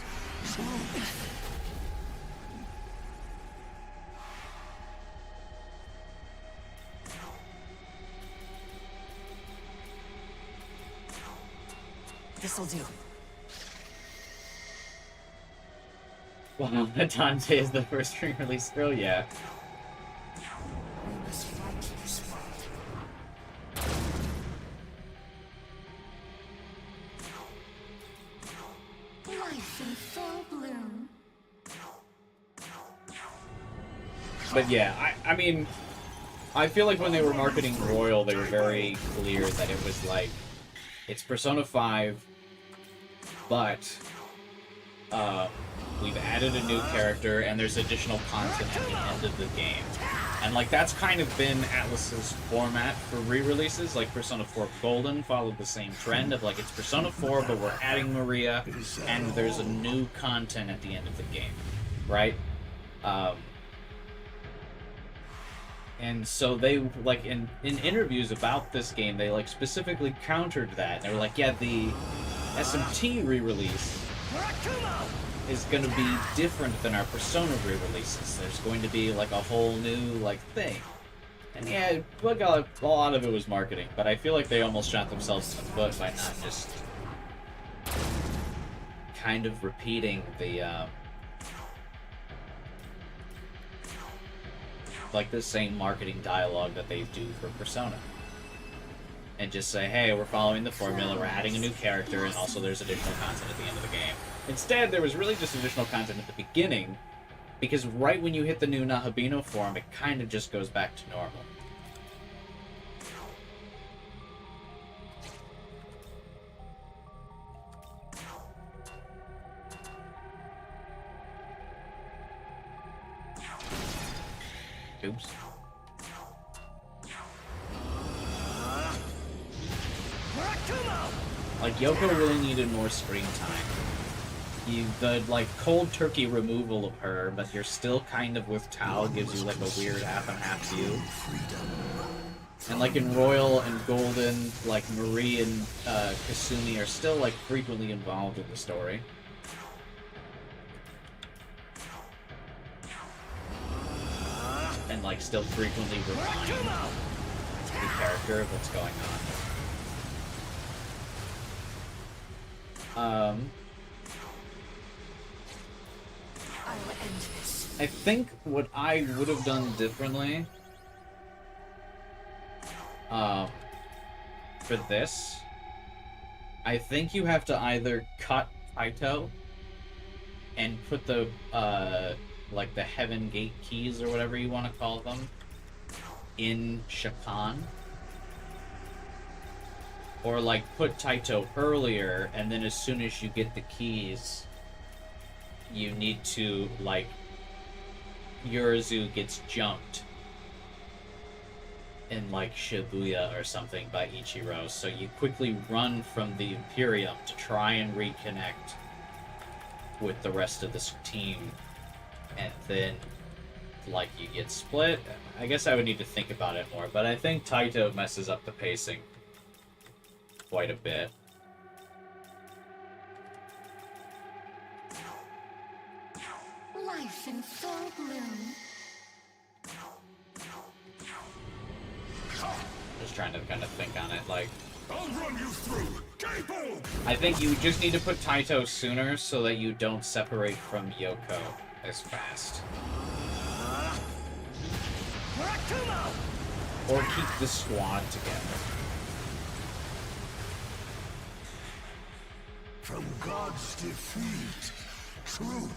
This'll do. Wow, Dante is the first re-release girl, yeah. We must fight this fight. Life in full bloom. But yeah, I mean, I feel like when they were marketing Royal, they were very clear that it was like, it's Persona 5, but we've added a new character and there's additional content at the end of the game. And like that's kind of been Atlas's format for re-releases. Like Persona 4 Golden followed the same trend of like it's Persona 4 but we're adding Maria and there's a new content at the end of the game, right? And so they like in interviews about this game they like specifically countered that. They were like, yeah, the SMT re-release is going to be different than our Persona re-releases. There's going to be like a whole new like thing. And yeah, look, a lot of it was marketing, but I feel like they almost shot themselves in the foot by not just kind of repeating the like the same marketing dialogue that they do for Persona. and just say, hey, we're following the formula, we're adding a new character, and also there's additional content at the end of the game. Instead, there was really just additional content at the beginning, because right when you hit the new Nahabino form, it kind of just goes back to normal. Oops. Like, Yoko really needed more screen time. The, like, cold turkey removal of her, but you're still kind of with Tao, gives you, like, a weird half-and-half view. And, like, in Royal and Golden, like, Marie and Kasumi are still, like, frequently involved in the story. And, like, still frequently remind the character of what's going on. I will end this. I think what I would have done differently for this, I think you have to either cut Kaito and put the like the Heaven Gate keys or whatever you want to call them in Shakan, or like put Taito earlier, and then as soon as you get the keys, you need to, like, Yurizu gets jumped in, like, Shibuya or something by Ichiro, so you quickly run from the Imperium to try and reconnect with the rest of this team, and then, like, you get split. I guess I would need to think about it more, but I think Taito messes up the pacing quite a bit. Life in full bloom. Just trying to kind of think on it, like... I'll run you through! Cable! I think you just need to put Taito sooner so that you don't separate from Yoko as fast. Or keep the squad together. From God's defeat, truth.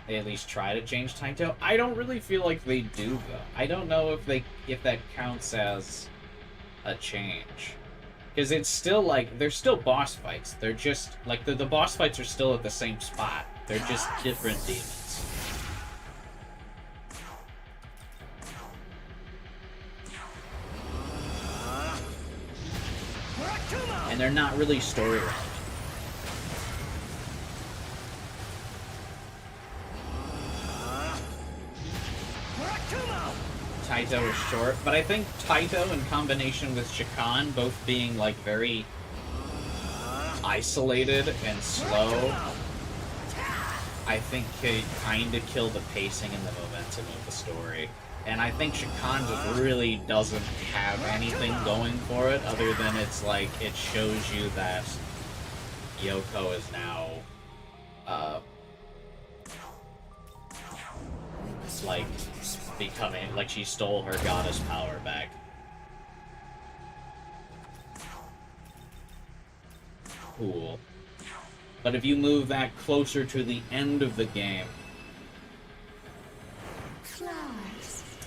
They at least try to change Taito. I don't really feel like they do, though. I don't know if that counts as a change. Because it's still, like, they're still boss fights. They're just, like, the boss fights are still at the same spot. They're just different demons. And they're not really story relevant. Taito is short, but I think Taito in combination with Shakan both being, like, very isolated and slow, I think could kind of kill the pacing and the momentum of the story. And I think Shakan just really doesn't have anything going for it other than it's like, it shows you that Yoko is now, like, becoming, like, she stole her goddess power back. Cool. But if you move that closer to the end of the game,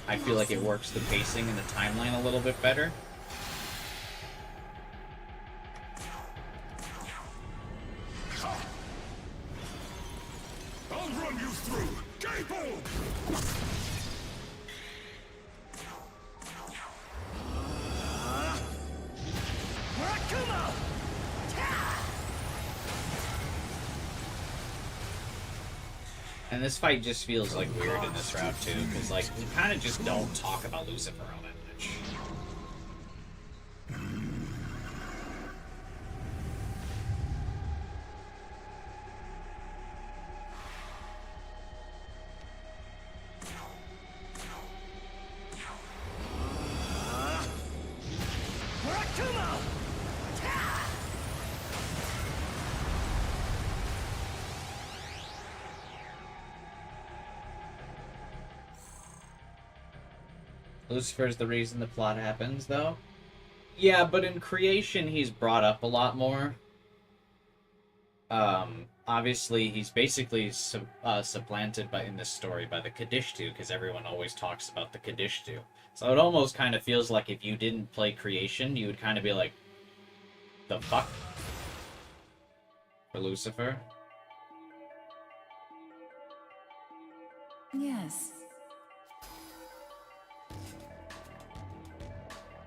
I feel like it works the pacing and the timeline a little bit better. I'll run you through! Cable! And this fight just feels, like, weird in this route, too, because, like, we kind of just don't talk about Lucifer all that much. Lucifer's the reason the plot happens, though. Yeah, but in creation, he's brought up a lot more. Obviously, he's basically supplanted in this story by the Kadishtu, because everyone always talks about the Kadishtu. So it almost kind of feels like if you didn't play creation, you would kind of be like, the fuck? For Lucifer? Yes.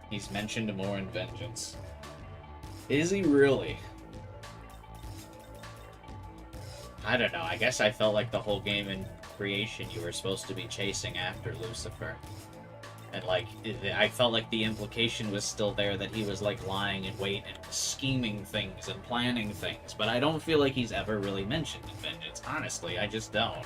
He's mentioned more in Vengeance. Is he really? I don't know. I guess I felt like the whole game in creation you were supposed to be chasing after Lucifer. And, like, I felt like the implication was still there that he was, like, lying in wait and scheming things and planning things. But I don't feel like he's ever really mentioned in Vengeance. Honestly, I just don't.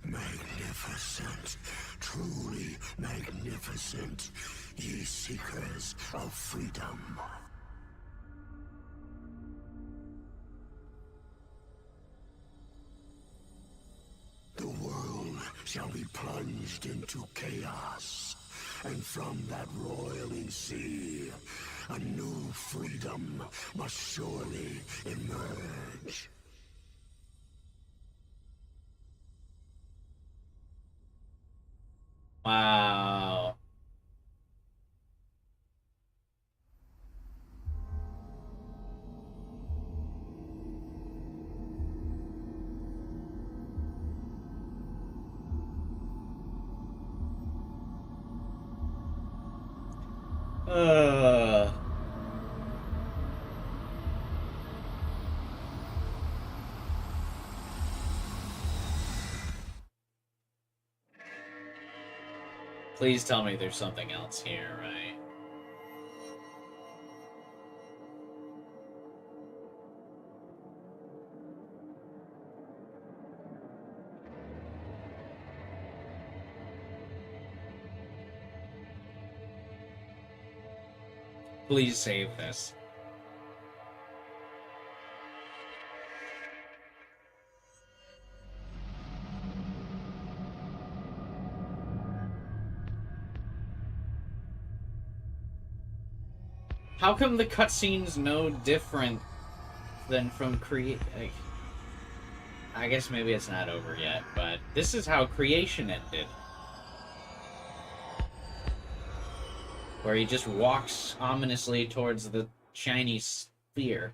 Magnificent, truly magnificent, ye seekers of freedom. The world shall be plunged into chaos, and from that roiling sea, a new freedom must surely emerge. Wow. Please tell me there's something else here, right? Please save this. How come the cutscene's no different than from like, I guess maybe it's not over yet, but this is how creation ended. Where he just walks ominously towards the shiny sphere.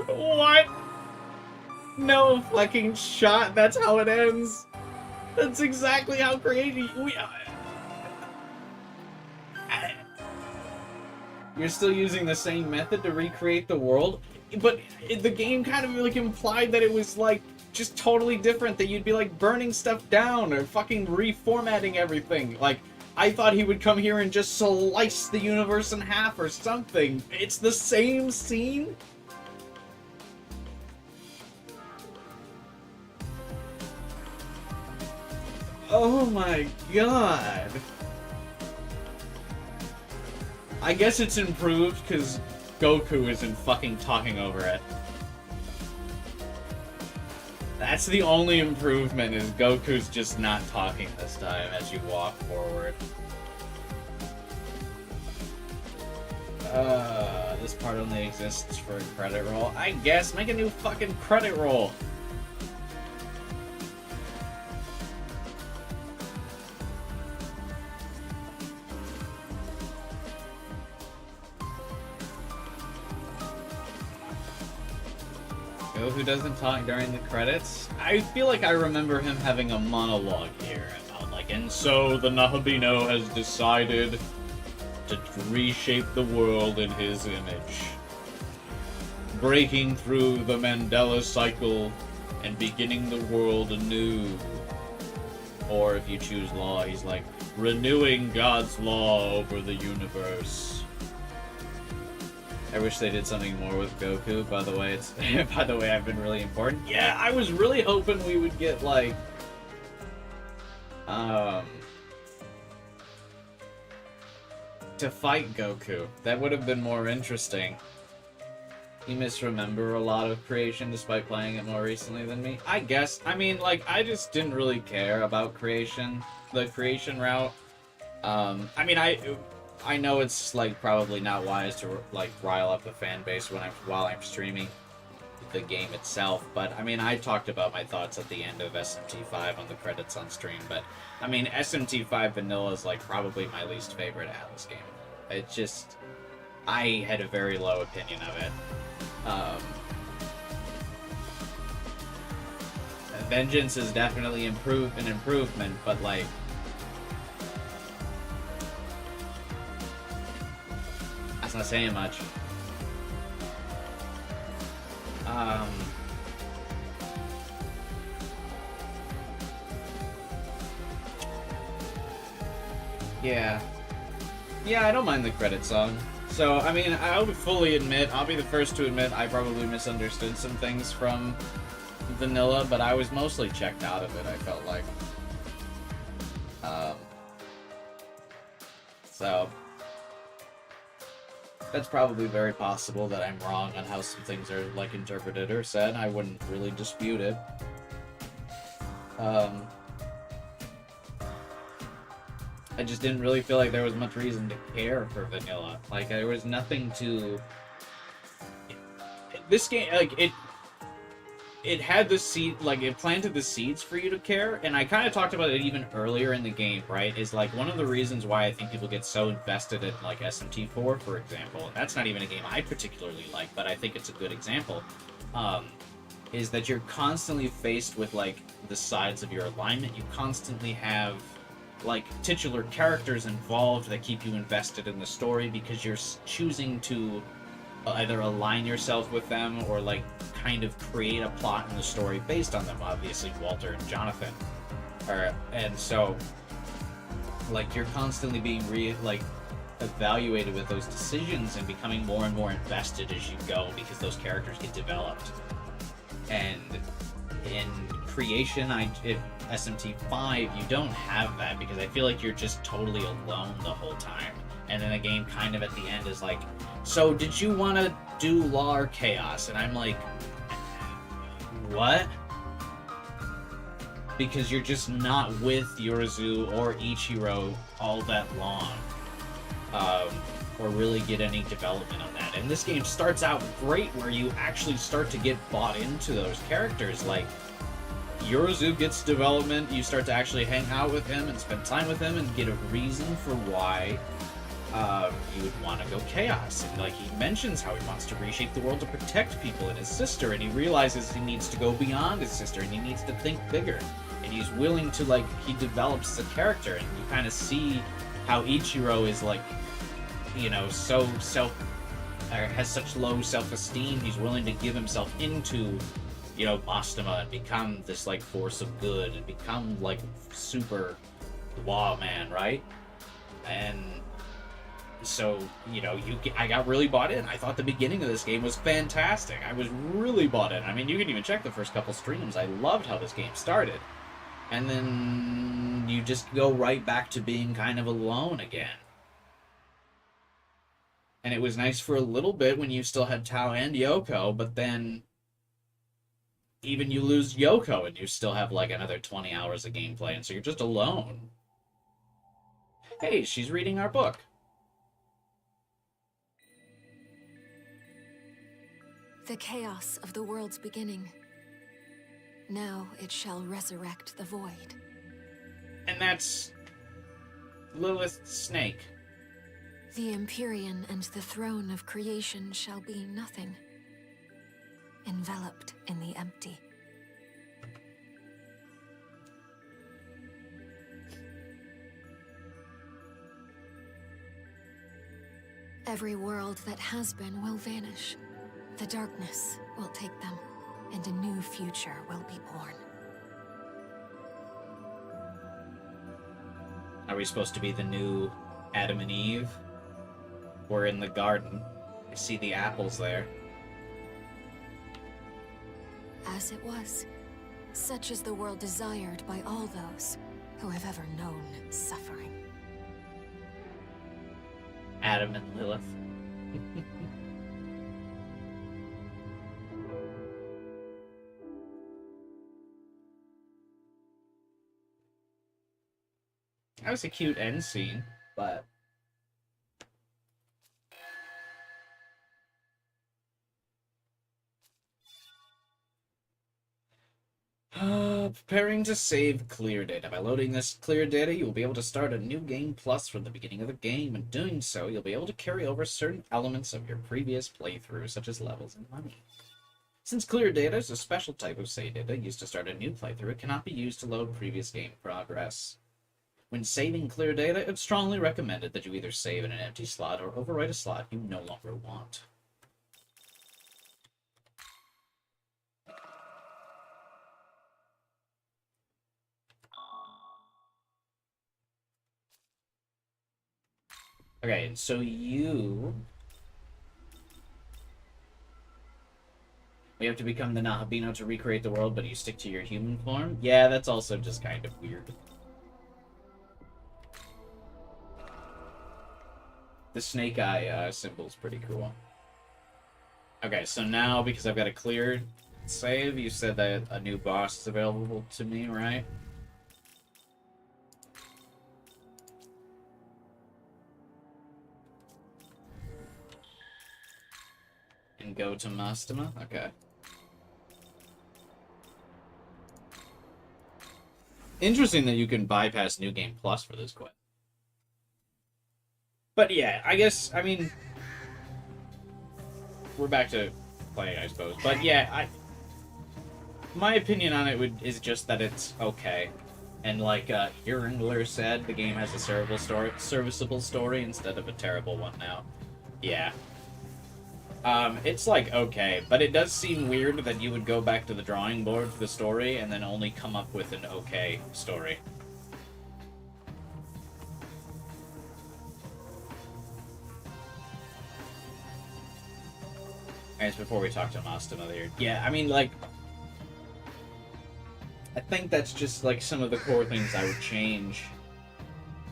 What? No fucking shot. That's how it ends. That's exactly how creative we are. You're still using the same method to recreate the world, but the game kind of like implied that it was like just totally different, that you'd be like burning stuff down or fucking reformatting everything. Like, I thought he would come here and just slice the universe in half or something. It's the same scene? Oh my god. I guess it's improved because Goku isn't fucking talking over it. That's the only improvement, is Goku's just not talking this time as you walk forward. This part only exists for a credit roll. I guess, make a new fucking credit roll. Who doesn't talk during the credits? I feel like I remember him having a monologue here about like, and so the Nahabino has decided to reshape the world in his image, breaking through the Mandela cycle and beginning the world anew. Or if you choose law, he's like, renewing God's law over the universe. I wish they did something more with Goku. By the way, by the way, I've been really important. Yeah, I was really hoping we would get like, to fight Goku. That would have been more interesting. You misremember a lot of Creation despite playing it more recently than me. I guess. I mean, like, I just didn't really care about Creation, the Creation route. I mean, I know it's like probably not wise to like rile up the fan base while I'm streaming the game itself, but I mean, I talked about my thoughts at the end of SMT5 on the credits on stream, but I mean, SMT5 Vanilla is like probably my least favorite Atlas game. It just, I had a very low opinion of it. Vengeance is definitely an improvement, but like, that's not saying much. Yeah. Yeah, I don't mind the credit song. So, I mean, I'll fully admit, I'll be the first to admit I probably misunderstood some things from Vanilla, but I was mostly checked out of it, I felt like. So, that's probably very possible that I'm wrong on how some things are, like, interpreted or said. I wouldn't really dispute it. I just didn't really feel like there was much reason to care for Vanilla. Like, there was nothing to... This game, like, it had the seed, like, it planted the seeds for you to care, and I kind of talked about it even earlier in the game, right? Is, like, one of the reasons why I think people get so invested in, like, SMT4, for example, and that's not even a game I particularly like, but I think it's a good example, is that you're constantly faced with, like, the sides of your alignment. You constantly have, like, titular characters involved that keep you invested in the story because you're choosing to either align yourself with them or, like, kind of create a plot in the story based on them. Obviously, Walter and Jonathan. And so, like, you're constantly being evaluated with those decisions and becoming more and more invested as you go because those characters get developed. And in Creation, SMT5, you don't have that because I feel like you're just totally alone the whole time. And then the game kind of at the end is like, so did you want to do Law or Chaos? And I'm like, what? Because you're just not with Yorizu or Ichiro all that long. Or really get any development on that. And this game starts out great where you actually start to get bought into those characters. Like, Yorizu gets development, you start to actually hang out with him and spend time with him and get a reason for why you would want to go Chaos. And, like, he mentions how he wants to reshape the world to protect people and his sister, and he realizes he needs to go beyond his sister and he needs to think bigger. And he's willing to, like, he develops the character, and you kind of see how Ichiro is, like, you know, has such low self-esteem. He's willing to give himself into, you know, Mastema and become this, like, force of good and become, like, super law man, right? And so, you know, I got really bought in. I thought the beginning of this game was fantastic. I was really bought in. I mean, you can even check the first couple streams. I loved how this game started. And then you just go right back to being kind of alone again. And it was nice for a little bit when you still had Tao and Yoko, but then even you lose Yoko and you still have like another 20 hours of gameplay, and so you're just alone. Hey, she's reading our book. The chaos of the world's beginning. Now it shall resurrect the void. And that's Lilith Snake. The Empyrean and the throne of creation shall be nothing, enveloped in the empty. Every world that has been will vanish. The darkness will take them, and a new future will be born. Are we supposed to be the new Adam and Eve? We're in the garden, I see the apples there. As it was, such is the world desired by all those who have ever known suffering. Adam and Lilith. That was a cute end scene, but... Preparing to save clear data. By loading this clear data, you will be able to start a new game plus from the beginning of the game. In doing so, you'll be able to carry over certain elements of your previous playthrough, such as levels and money. Since clear data is a special type of save data used to start a new playthrough, it cannot be used to load previous game progress. When saving clear data, it's strongly recommended that you either save in an empty slot or overwrite a slot you no longer want. Okay, so you... We have to become the Nahabino to recreate the world, but you stick to your human form? Yeah, that's also just kind of weird. The snake eye symbol's pretty cool. Okay, so now, because I've got a clear save, you said that a new boss is available to me, right? And go to Mastema? Okay. Interesting that you can bypass New Game Plus for this quest. But yeah, I guess, I mean... We're back to playing, I suppose. But yeah, my opinion on it is just that it's okay. And like Jurngler said, the game has a serviceable story instead of a terrible one now. Yeah. It's like okay, but it does seem weird that you would go back to the drawing board for the story and then only come up with an okay story. I guess before we talk to Mastema here, yeah, I mean, like, I think that's just like some of the core things I would change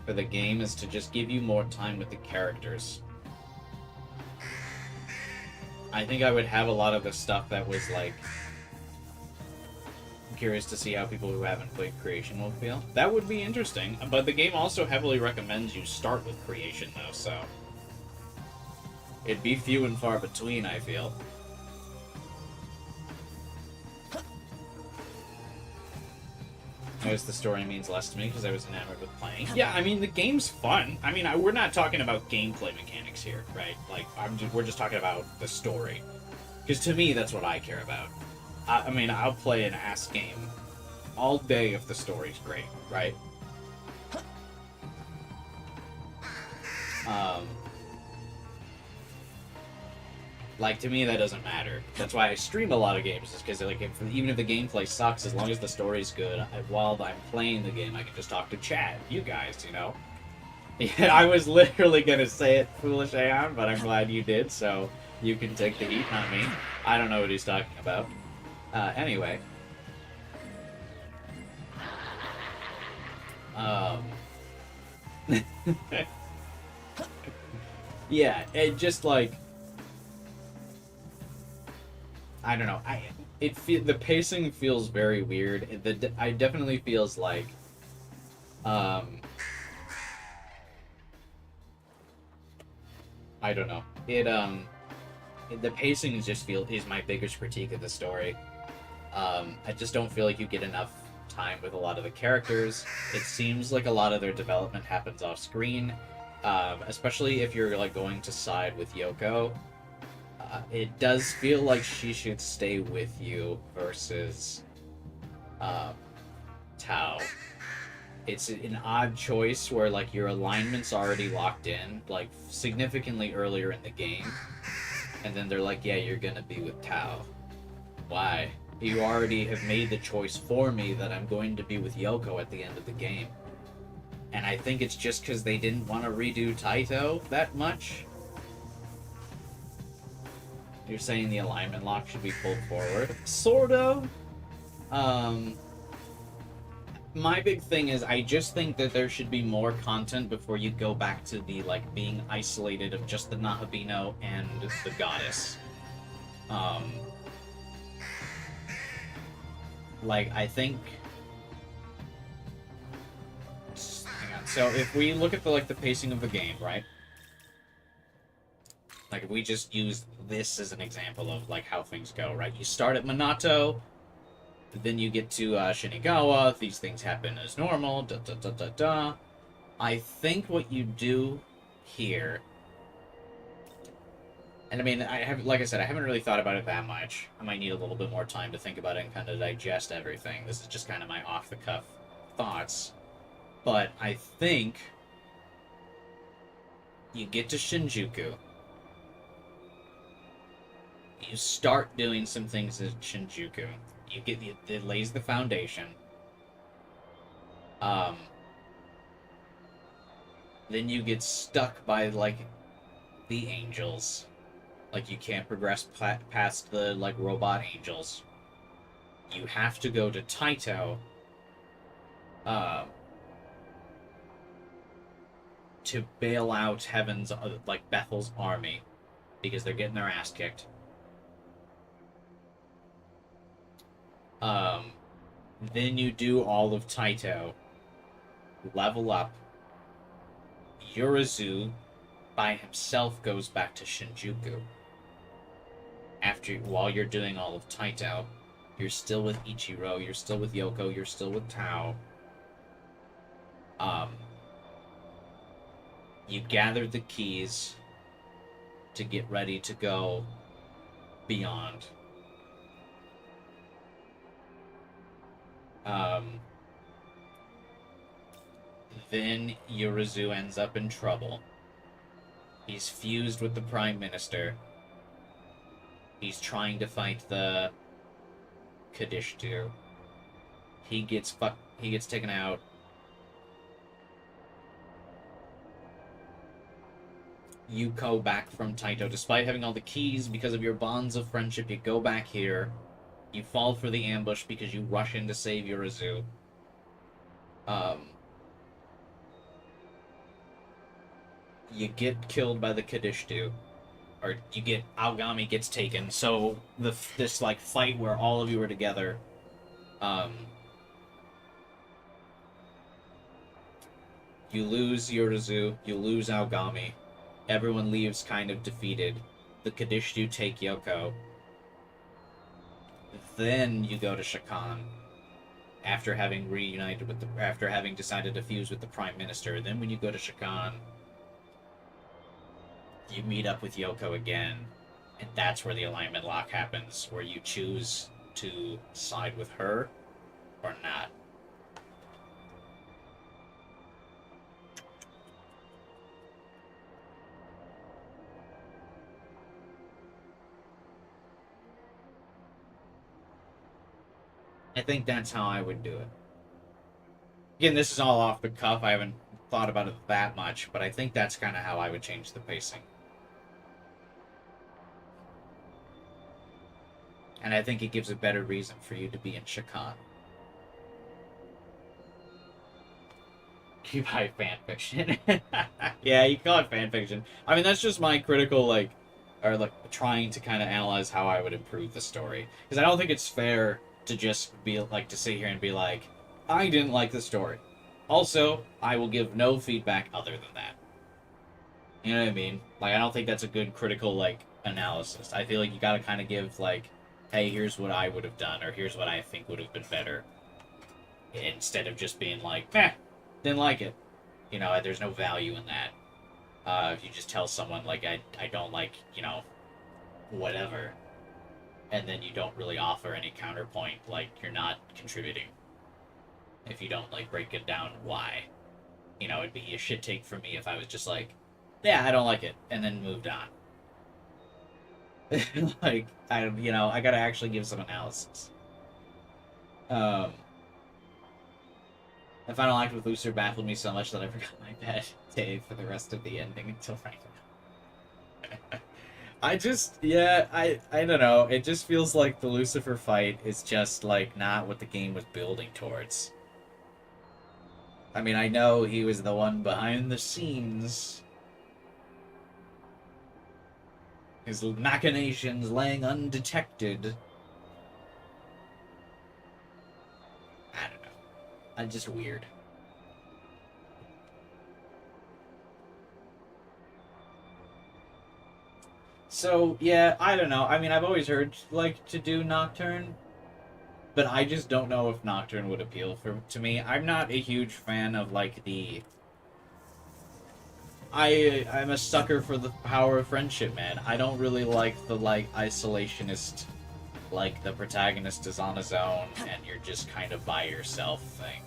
for the game is to just give you more time with the characters. I think I would have a lot of the stuff that was like... I'm curious to see how people who haven't played Creation will feel. That would be interesting, but the game also heavily recommends you start with Creation though, so... It'd be few and far between, I feel. I guess the story means less to me because I was enamored with playing. Yeah, I mean, the game's fun. I mean, we're not talking about gameplay mechanics here, right? Like, we're just talking about the story. Because to me, that's what I care about. I mean, I'll play an ass game all day if the story's great, right? Like, to me, that doesn't matter. That's why I stream a lot of games, is because, like, even if the gameplay sucks, as long as the story's good, while I'm playing the game, I can just talk to chat, you guys, you know? Yeah, I was literally gonna say it, Foolish Aeon, but I'm glad you did, so you can take the heat, not me. I don't know what he's talking about. Anyway. Yeah, it just, like... I don't know. The pacing feels very weird. I definitely feels like, I don't know. The pacing is my biggest critique of the story. I just don't feel like you get enough time with a lot of the characters. It seems like a lot of their development happens off screen, especially if you're like going to side with Yoko. It does feel like she should stay with you versus Tao. It's an odd choice where like your alignment's already locked in, like significantly earlier in the game, and then they're like, yeah, you're gonna be with Tao. Why? You already have made the choice for me that I'm going to be with Yoko at the end of the game. And I think it's just because they didn't want to redo Taito that much. You're saying the alignment lock should be pulled forward. Sort of. My big thing is I just think that there should be more content before you go back to the, like, being isolated of just the Nahabino and the goddess. Like, I think... Hang on. So if we look at the pacing of the game, right? Like, if we just use this as an example of, like, how things go, right? You start at Minato, then you get to Shinagawa, these things happen as normal, da-da-da-da-da. I think what you do here... And I mean, like I said, I haven't really thought about it that much. I might need a little bit more time to think about it and kind of digest everything. This is just kind of my off-the-cuff thoughts. But I think you get to Shinjuku. You start doing some things at Shinjuku. It lays the foundation. Then you get stuck by, like, the angels. Like, you can't progress past the, like, robot angels. You have to go to Taito, to bail out Heaven's, like, Bethel's army, because they're getting their ass kicked. Then you do all of Taito, level up. Yurizu, by himself, goes back to Shinjuku. While you're doing all of Taito, you're still with Ichiro, you're still with Yoko, you're still with Tao. You gather the keys to get ready to go beyond. Then Yurizu ends up in trouble. He's fused with the Prime Minister. He's trying to fight the Kadishtu. He gets taken out. You go back from Taito. Despite having all the keys, because of your bonds of friendship, you go back here. You fall for the ambush because you rush in to save Yurizu. You get killed by the Kadishtu. Or Aogami gets taken. So this like fight where all of you are together, you lose Yurizu, you lose Aogami. Everyone leaves kind of defeated. The Kadishtu take Yoko. Then you go to Shakan. After having after having decided to fuse with the Prime Minister. Then when you go to Shakan, you meet up with Yoko again, and that's where the alignment lock happens, where you choose to side with her or not. I think that's how I would do it. Again, this is all off the cuff. I haven't thought about it that much, but I think that's kind of how I would change the pacing. And I think it gives a better reason for you to be in Shakan. You buy fanfiction. Yeah, you call it fanfiction. I mean, that's just my critical, trying to kind of analyze how I would improve the story. Because I don't think it's fair to just be, to sit here and be like, I didn't like the story. Also, I will give no feedback other than that. You know what I mean? I don't think that's a good critical, analysis. I feel like you gotta kind of give, hey, here's what I would have done, or here's what I think would have been better. Instead of just being like, didn't like it. You know, there's no value in that. If you just tell someone, I don't like, whatever, and then you don't really offer any counterpoint, you're not contributing. If you don't, break it down why. It'd be a shit take for me if I was just yeah, I don't like it, and then moved on. I gotta actually give some analysis. The final act with Lucer baffled me so much that I forgot my bed day for the rest of the ending until right now. I don't know. It just feels like the Lucifer fight is just, like, not what the game was building towards. I mean, I know he was the one behind the scenes. His machinations laying undetected. I don't know. I'm just weird. So, yeah, I don't know. I mean, I've always heard, like, to do Nocturne, but I just don't know if Nocturne would appeal to me. I'm not a huge fan of, like, the... I'm a sucker for the power of friendship, man. I don't really like the, like, isolationist, like, the protagonist is on his own and you're just kind of by yourself thing.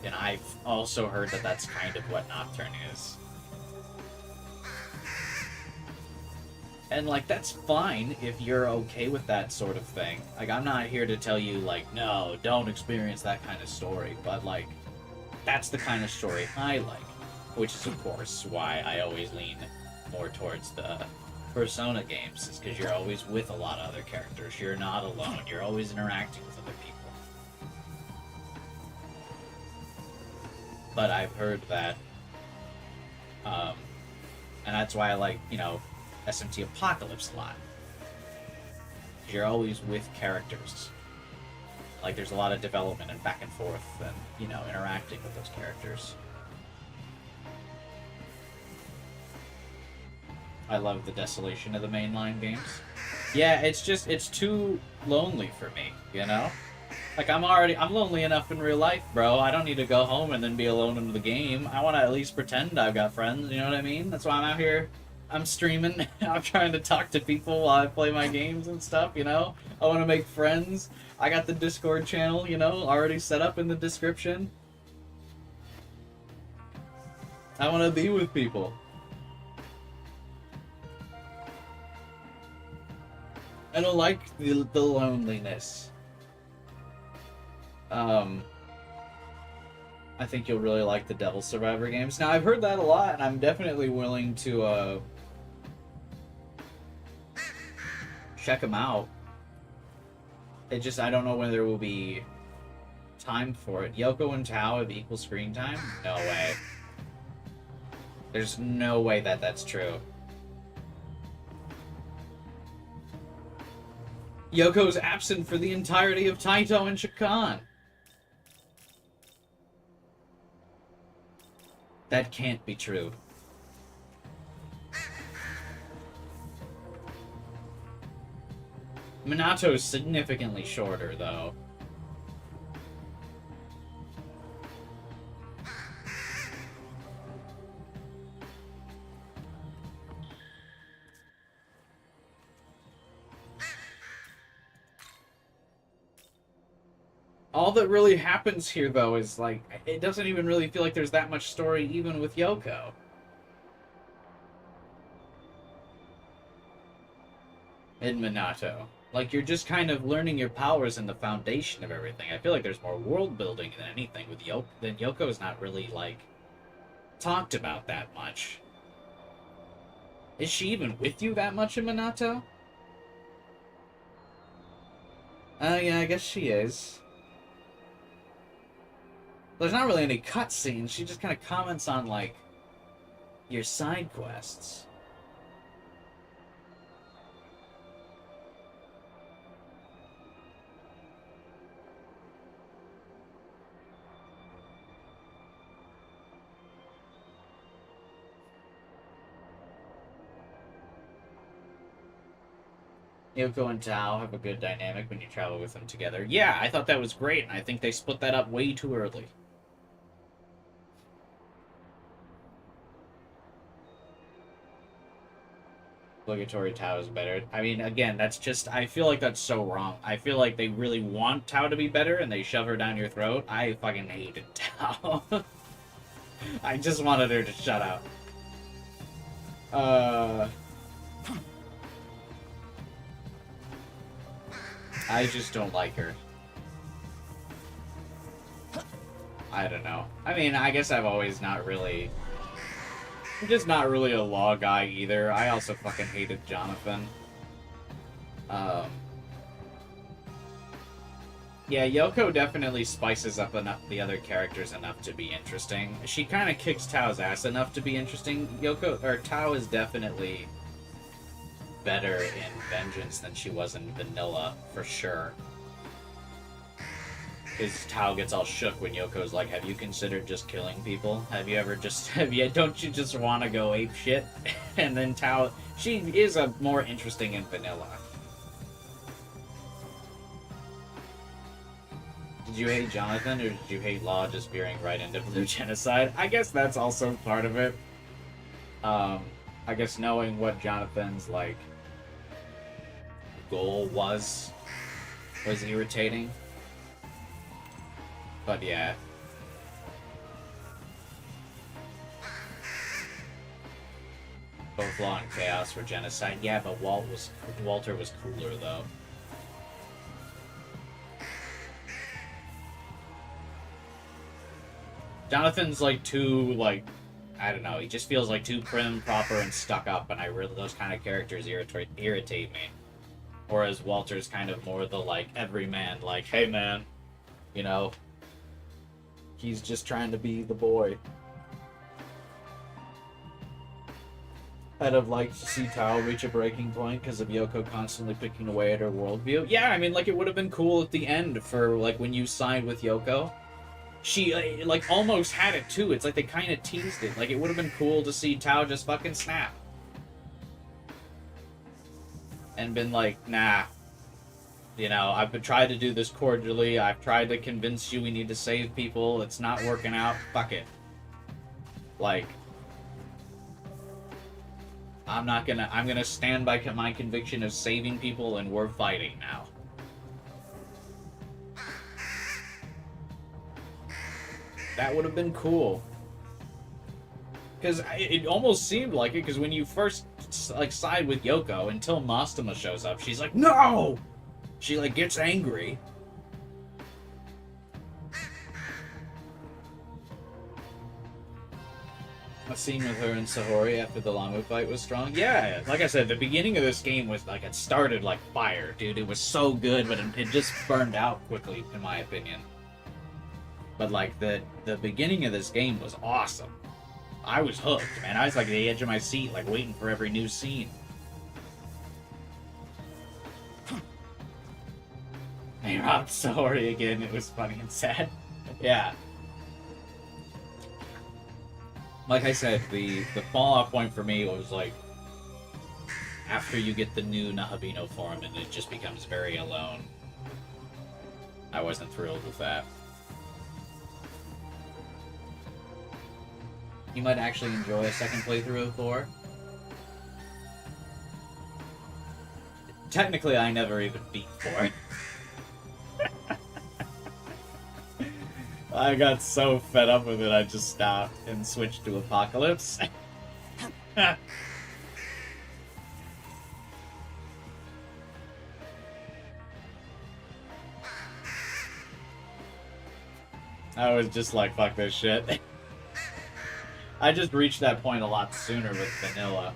And I've also heard that that's kind of what Nocturne is. And, like, that's fine if you're okay with that sort of thing. Like, I'm not here to tell you, like, no, don't experience that kind of story. But, like, that's the kind of story I like. Which is, of course, why I always lean more towards the Persona games. Is because you're always with a lot of other characters. You're not alone. You're always interacting with other people. But I've heard that, and that's why I like, you know, SMT Apocalypse a lot. You're always with characters. Like, there's a lot of development and back and forth and, you know, interacting with those characters. I love the desolation of the mainline games. Yeah, it's just, it's too lonely for me, you know? Like, I'm lonely enough in real life, bro. I don't need to go home and then be alone in the game. I want to at least pretend I've got friends, you know what I mean? That's why I'm out here. I'm streaming. I'm trying to talk to people while I play my games and stuff, you know? I want to make friends. I got the Discord channel, you know, already set up in the description. I want to be with people. I don't like the loneliness. I think you'll really like the Devil Survivor games. Now, I've heard that a lot, and I'm definitely willing to, check them out. It just, I don't know when there will be time for it. Yoko and Tao have equal screen time? No way. There's no way that that's true. Yoko's absent for the entirety of Taito and Shakan. That can't be true. Minato's significantly shorter, though. All that really happens here, though, is, like, it doesn't even really feel like there's that much story even with Yoko. In Minato. Like, you're just kind of learning your powers and the foundation of everything. I feel like there's more world building than anything with Yoko. Then Yoko's not really, like, talked about that much. Is she even with you that much in Minato? Yeah, I guess she is. There's not really any cutscenes. She just kind of comments on, like, your side quests. Yoko and Tao have a good dynamic when you travel with them together. Yeah, I thought that was great, and I think they split that up way too early. Obligatory Tao is better. I mean, again, that's just... I feel like that's so wrong. I feel like they really want Tao to be better, and they shove her down your throat. I fucking hated Tao. I just wanted her to shut up. I just don't like her. I don't know. I mean, I guess I've always not really I'm just not really a law guy either. I also fucking hated Jonathan. Yeah, Yoko definitely spices up enough the other characters enough to be interesting. She kind of kicks Tao's ass enough to be interesting. Tao is definitely better in Vengeance than she was in Vanilla, for sure. Because Tao gets all shook when Yoko's like, have you considered just killing people? Don't you just want to go ape shit? And then Tao, she is a more interesting in Vanilla. Did you hate Jonathan, or did you hate Law just veering right into blue genocide? I guess that's also part of it. I guess knowing what Jonathan's, like, goal was irritating. But yeah. Both Law and Chaos were genocide. Yeah, but Walter was cooler, though. Jonathan's like too, like, I don't know, he just feels like too prim, proper, and stuck up, and those kind of characters irritate me. Whereas Walter's kind of more the, like, everyman, like, hey man, you know, he's just trying to be the boy. I'd have liked to see Tao reach a breaking point because of Yoko constantly picking away at her worldview. Yeah, I mean, like, it would have been cool at the end for, like, when you side with Yoko. She, like, almost had it, too. It's like they kind of teased it. Like, it would have been cool to see Tao just fucking snap. And been like, nah. You know, I've been trying to do this cordially. I've tried to convince you we need to save people. It's not working out. Fuck it. Like, I'm gonna stand by my conviction of saving people, and we're fighting now. That would have been cool. Because it almost seemed like it, because when you first, like, side with Yoko, until Mastama shows up, she's like, no! She, like, gets angry. A scene with her and Sahori after the Lamu fight was strong. Yeah, like I said, the beginning of this game was, like, it started like fire, dude. It was so good, but it just burned out quickly, in my opinion. But, like, the beginning of this game was awesome. I was hooked, man. I was, like, at the edge of my seat, like, waiting for every new scene. They robbed Sahori again. It was funny and sad. Yeah. Like I said, the fall-off point for me was, like, after you get the new Nahabino form and it just becomes very alone. I wasn't thrilled with that. You might actually enjoy a second playthrough of 4. Technically, I never even beat 4. I got so fed up with it, I just stopped and switched to Apocalypse. I was just like, fuck this shit. I just reached that point a lot sooner with Vanilla.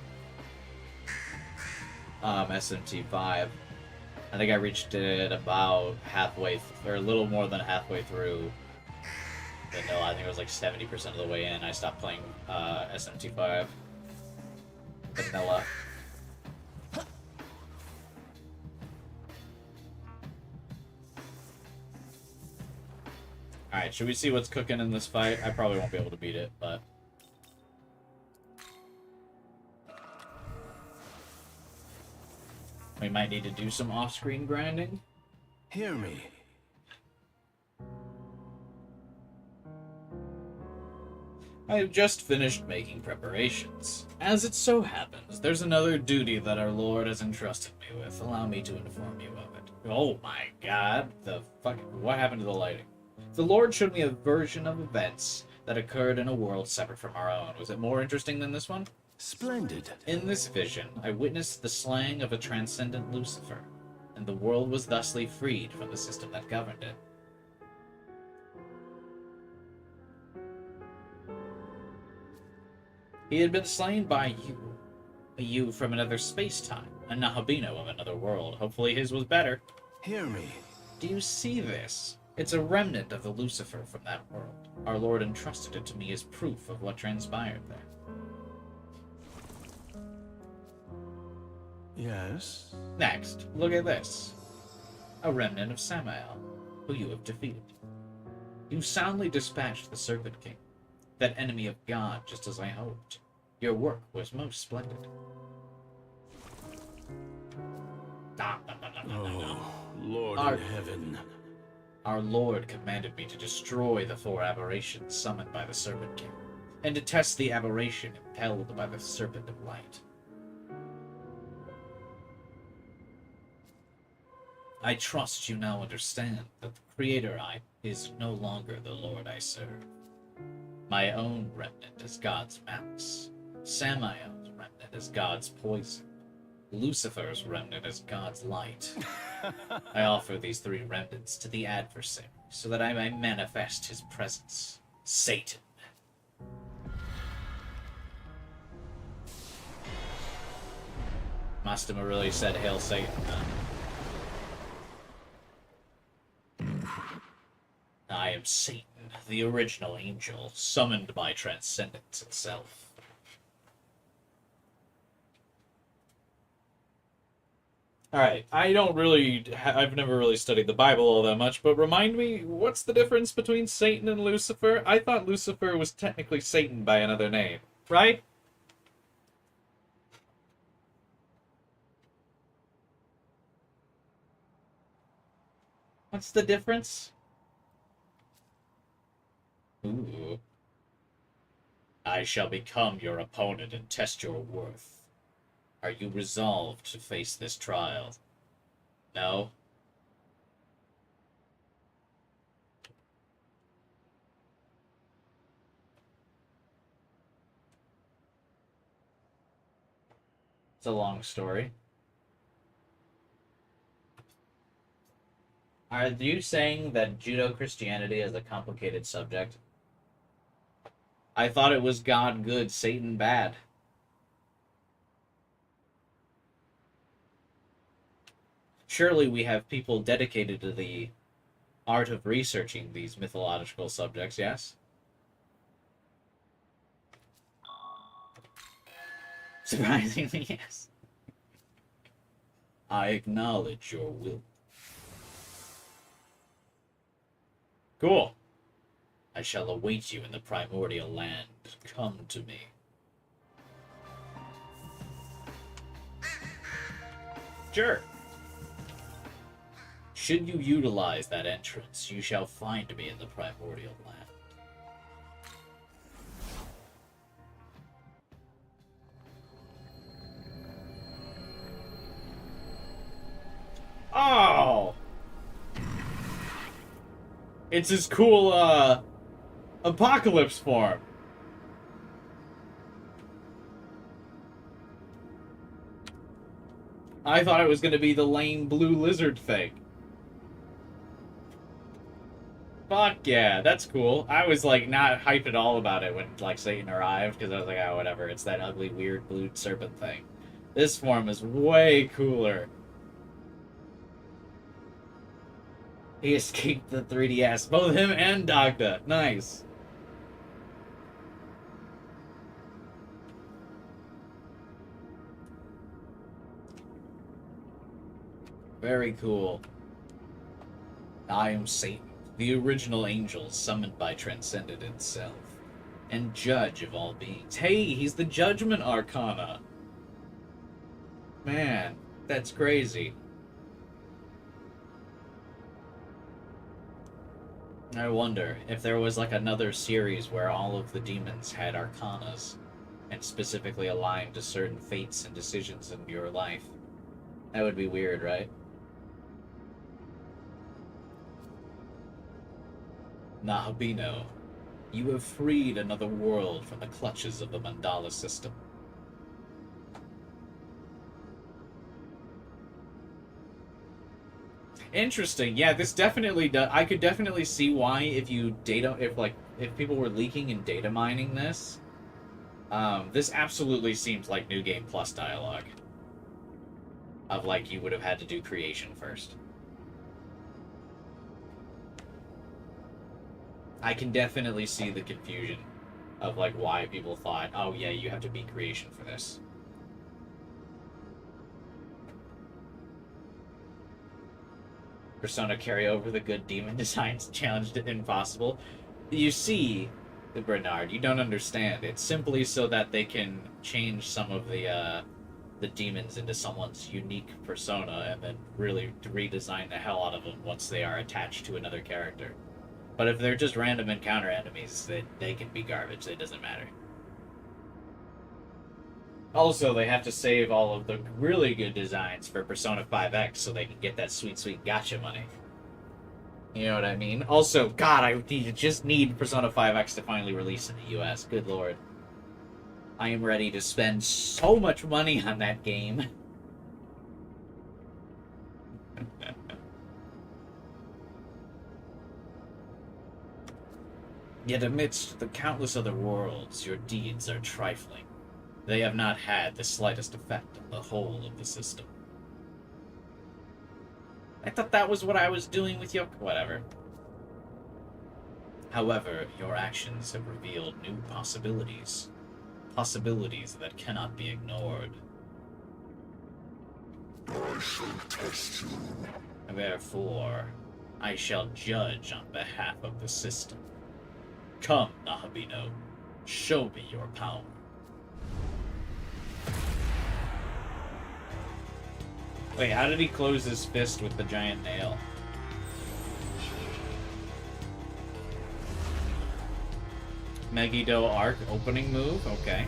SMT 5. I think I reached it about halfway, or a little more than halfway through Vanilla. I think it was like 70% of the way in. I stopped playing SMT 5. Vanilla. Alright, should we see what's cooking in this fight? I probably won't be able to beat it, but... we might need to do some off-screen grinding. Hear me. I have just finished making preparations. As it so happens, there's another duty that our Lord has entrusted me with. Allow me to inform you of it. Oh my god, what happened to the lighting? The Lord showed me a version of events that occurred in a world separate from our own. Was it more interesting than this one? Splendid. In this vision, I witnessed the slaying of a transcendent Lucifer, and the world was thusly freed from the system that governed it. He had been slain by you. A you from another space-time. A Nahabino of another world. Hopefully his was better. Hear me. Do you see this? It's a remnant of the Lucifer from that world. Our Lord entrusted it to me as proof of what transpired there. Yes? Next, look at this. A remnant of Samael, who you have defeated. You soundly dispatched the Serpent King, that enemy of God, just as I hoped. Your work was most splendid. Oh, Lord in heaven. Our Lord commanded me to destroy the 4 aberrations summoned by the Serpent King, and to test the aberration impelled by the Serpent of Light. I trust you now understand that the Creator is no longer the Lord I serve. My own remnant is God's malice. Samael's remnant is God's poison. Lucifer's remnant is God's light. I offer these 3 remnants to the adversary, so that I may manifest his presence. Satan. Master really said, "Hail Satan." I am Satan, the original angel, summoned by transcendence itself. Alright, I've never really studied the Bible all that much, but remind me, what's the difference between Satan and Lucifer? I thought Lucifer was technically Satan by another name, right? What's the difference? Ooh. I shall become your opponent and test your worth. Are you resolved to face this trial? No? It's a long story. Are you saying that Judo-Christianity is a complicated subject? I thought it was God good, Satan bad. Surely we have people dedicated to the art of researching these mythological subjects, yes? Surprisingly, yes. I acknowledge your will. Cool. I shall await you in the primordial land. Come to me. Sure. Should you utilize that entrance, you shall find me in the primordial land. Oh! It's his cool, apocalypse form. I thought it was going to be the lame blue lizard thing. Fuck yeah, that's cool. I was, like, not hyped at all about it when, like, Satan arrived, because I was like, oh, whatever, it's that ugly, weird blue serpent thing. This form is way cooler. He escaped the 3DS. Both him and Dagda. Nice. Very cool. I am Satan, the original angel summoned by Transcendent itself, and judge of all beings. Hey, he's the Judgment Arcana. Man, that's crazy. I wonder if there was like another series where all of the demons had arcanas and specifically aligned to certain fates and decisions in your life. That would be weird, right? Nahabino, you have freed another world from the clutches of the Mandala system. Interesting. Yeah, this definitely does. I could definitely see why if people were leaking and data mining this, This absolutely seems like New Game Plus dialogue. Of, like, you would have had to do creation first. I can definitely see the confusion of, like, why people thought, oh yeah, you have to beat creation for this. Persona carry over the good demon designs challenged impossible. You see, Bernard, you don't understand. It's simply so that they can change some of the demons into someone's unique persona and then really redesign the hell out of them once they are attached to another character. But if they're just random encounter enemies, they can be garbage. It doesn't matter. Also, they have to save all of the really good designs for Persona 5X so they can get that sweet, sweet gacha money. You know what I mean? Also, God, I just need Persona 5X to finally release in the US. Good lord. I am ready to spend so much money on that game. Yet amidst the countless other worlds, your deeds are trifling. They have not had the slightest effect on the whole of the system. I thought that was what I was doing with your... whatever. However, your actions have revealed new possibilities. Possibilities that cannot be ignored. I shall test you. Therefore, I shall judge on behalf of the system. Come, Nahabino. Show me your power. Wait, how did he close his fist with the giant nail? Megiddo Arc opening move? Okay.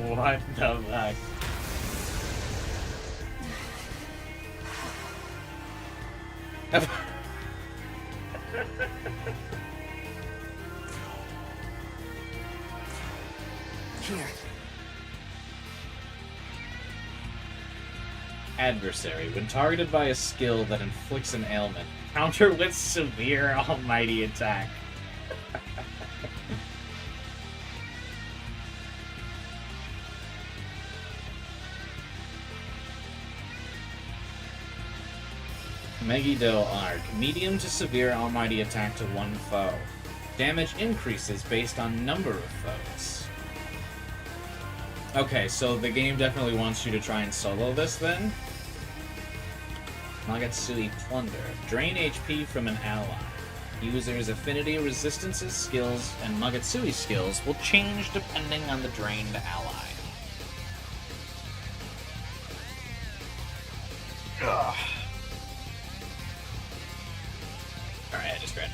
What the fuck? Here. Adversary. When targeted by a skill that inflicts an ailment, counter with severe almighty attack. Megiddo Arc. Medium to severe almighty attack to one foe. Damage increases based on number of foes. Okay, so the game definitely wants you to try and solo this then. Magatsui Plunder. Drain HP from an ally. User's affinity, resistances, skills, and Magatsui skills will change depending on the drained ally. Ugh. Alright, I just read.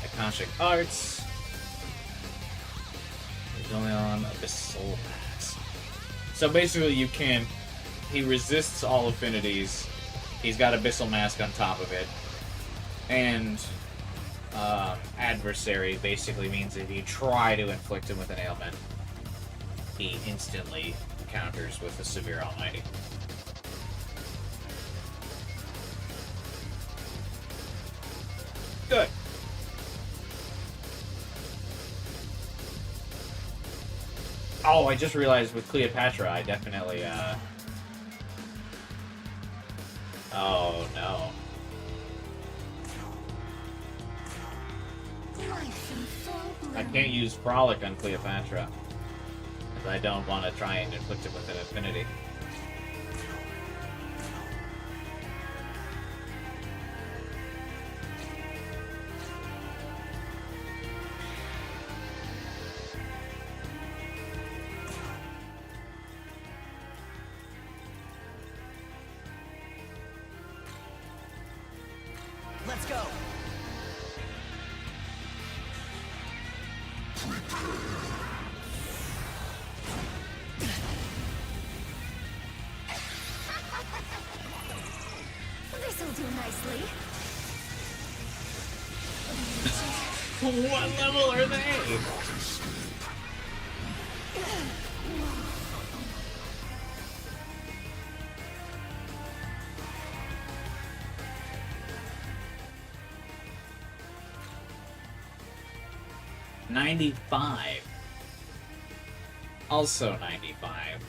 Akashic Arts. Going on Abyssal Mask. So basically you can... He resists all affinities. He's got Abyssal Mask on top of it. And Adversary basically means if you try to inflict him with an ailment, he instantly counters with a Severe Almighty. Good. Oh, I just realized with Cleopatra, I definitely, Oh, no. I can't use Frolic on Cleopatra. Because I don't want to try and inflict it with an affinity. Let's go. This'll do nicely. What level are they? 95. Also 95.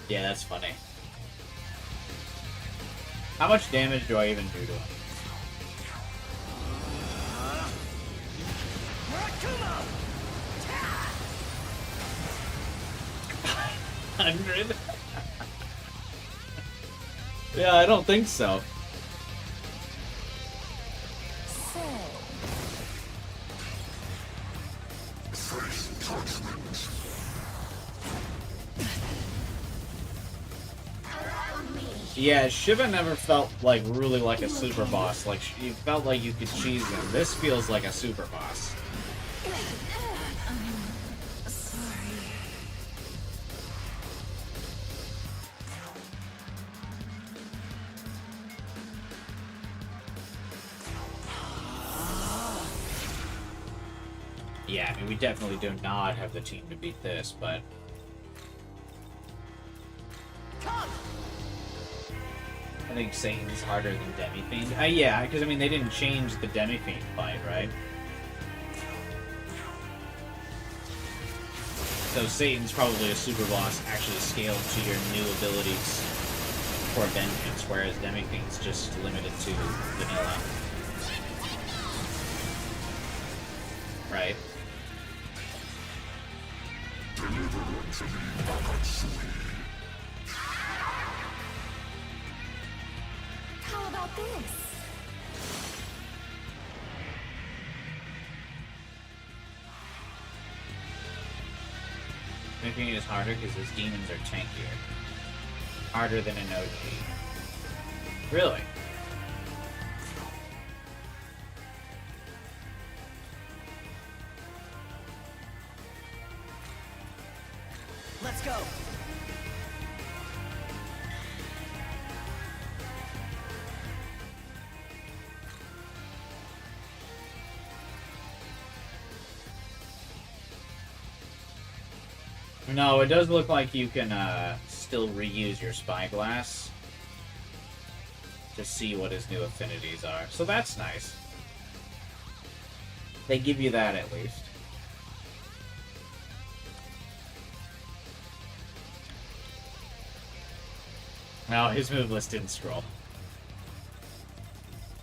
Yeah, that's funny. How much damage do I even do to him? 100? Yeah, I don't think so. Yeah, Shiva never felt like really like a super boss. Like you felt like you could cheese him. This feels like a super boss. Yeah, I mean, we definitely do not have the team to beat this, but... I think Satan's harder than Demi-Fiend. Yeah, because, I mean, they didn't change the Demi-Fiend fight, right? So Satan's probably a super boss actually scaled to your new abilities for vengeance, whereas Demi-Fiend's just limited to vanilla. Right? How about this? Demi-Fiend is harder because his demons are tankier. Harder than an OG. Really? Let's go. No, it does look like you can still reuse your spyglass to see what his new affinities are. So that's nice. They give you that at least. No, his move list didn't scroll.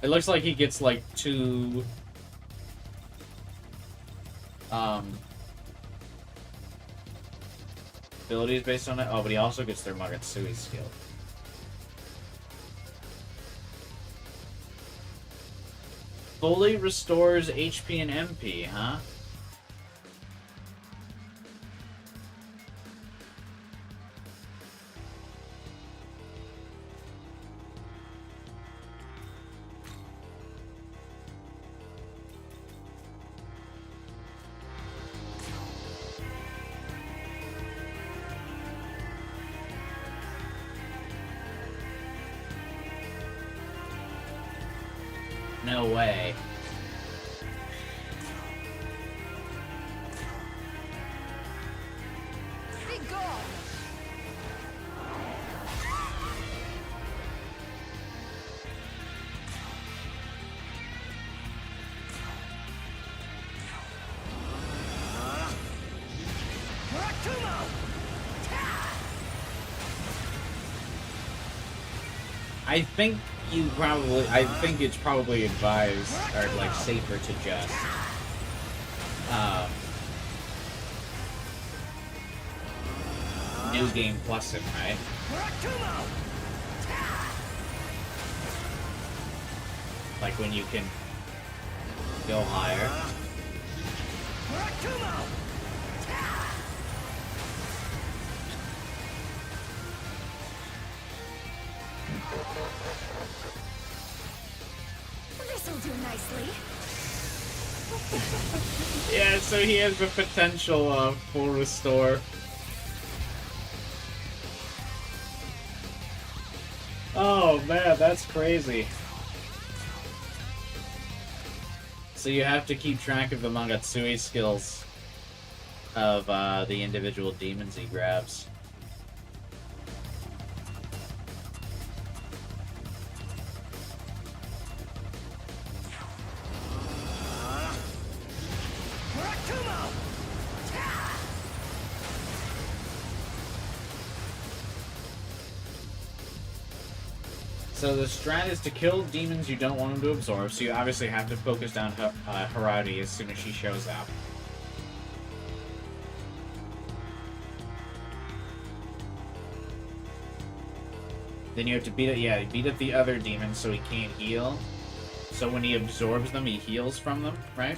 It looks like he gets like 2 abilities based on it. Oh, but he also gets their Magatsui's skill. Fully restores HP and MP, huh? No way. Be gone! I think it's probably advised, or like safer to just new game plus him, right? Like when you can go higher. This'll do nicely. Yeah, so he has the potential of full restore. Oh man, that's crazy. So you have to keep track of the Mangatsui skills of the individual demons he grabs. So the strat is to kill demons you don't want them to absorb, so you obviously have to focus down Haradi as soon as she shows up. Then you have to beat up the other demons so he can't heal. So when he absorbs them, he heals from them, right?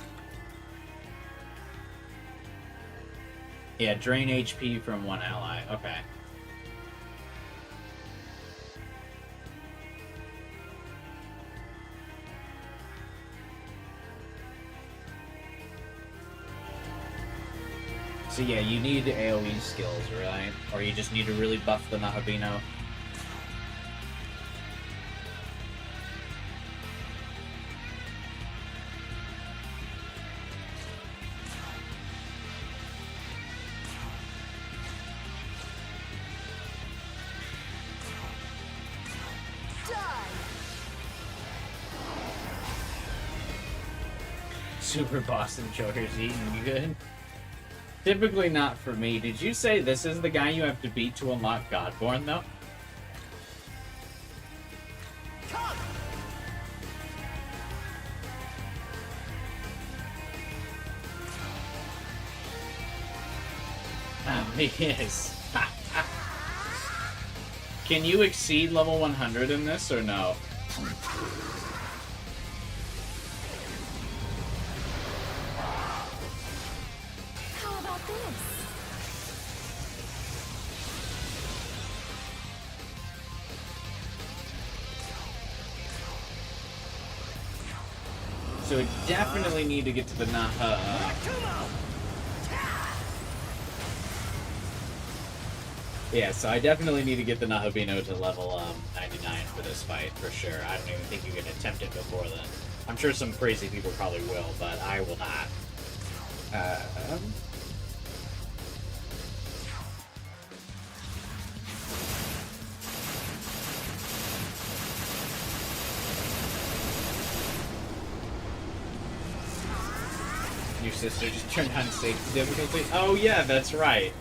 Yeah, drain HP from one ally. Okay. So yeah, you need AoE skills, right? Or you just need to really buff the Nahabino. Super Boston Joker's eating good. Typically not for me. Did you say this is the guy you have to beat to unlock Godborn, though? Come! Oh, he is. Can you exceed level 100 in this, or no? How about this? So we definitely need to get to the yeah, so I definitely need to get the Nahabino to level 99 for this fight, for sure. I don't even think you can attempt it before then. I'm sure some crazy people probably will, but I will not. Your sister just turned on safety difficulty? Oh yeah, that's right.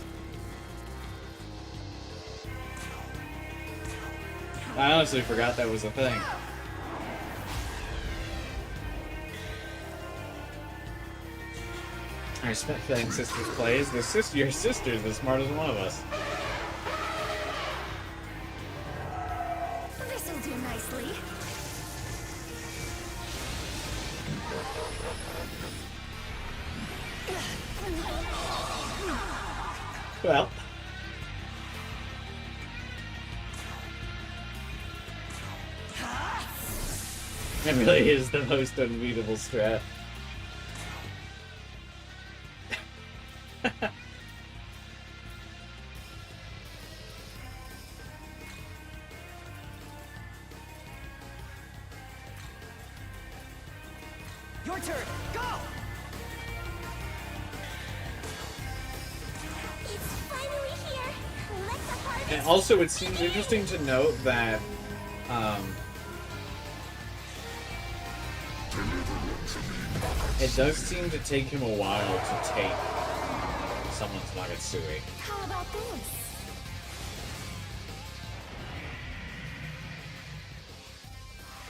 I honestly forgot that was a thing. I respect letting sisters plays. Your sister's the smartest one of us. This'll do nicely. Well. It really is the most unbeatable strat. Your turn. Go! It's finally here. Let the harvest. And also, it seems interesting to note that, it does seem to take him a while to take someone's Nagatsui. How about this?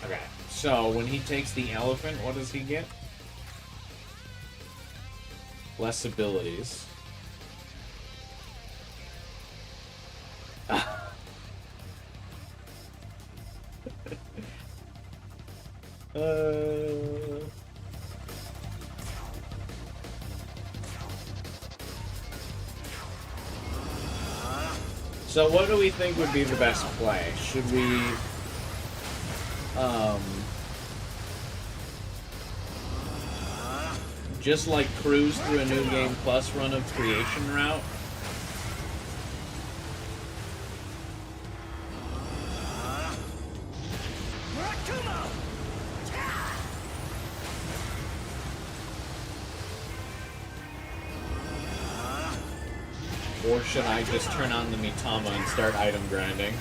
Okay, so when he takes the elephant, what does he get? Less abilities. So what do we think would be the best play? Should we, just like cruise through a New Game Plus run of creation route? Or should I just turn on the Mitama and start item grinding?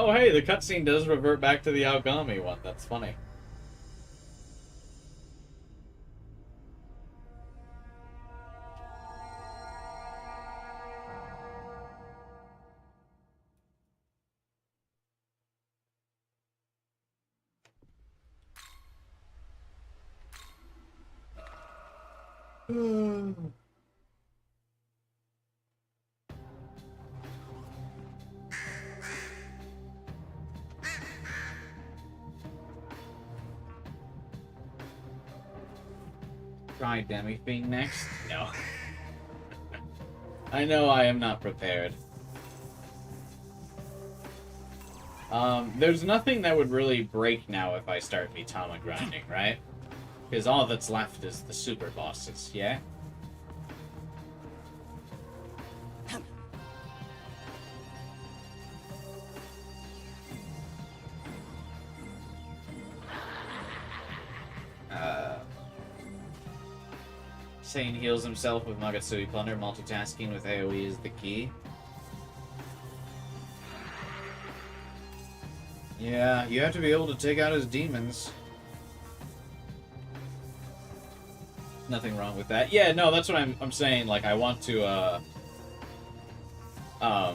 Oh, hey, the cutscene does revert back to the Aogami one. That's funny. Try Demi being next? No. I know I am not prepared. There's nothing that would really break now if I start Mitama grinding, right? Because all that's left is the super bosses, yeah? Sane heals himself with Magatsuki Plunder. Multitasking with AoE is the key. Yeah, you have to be able to take out his demons. Nothing wrong with that. Yeah, no, that's what I'm saying. Like, I want to, I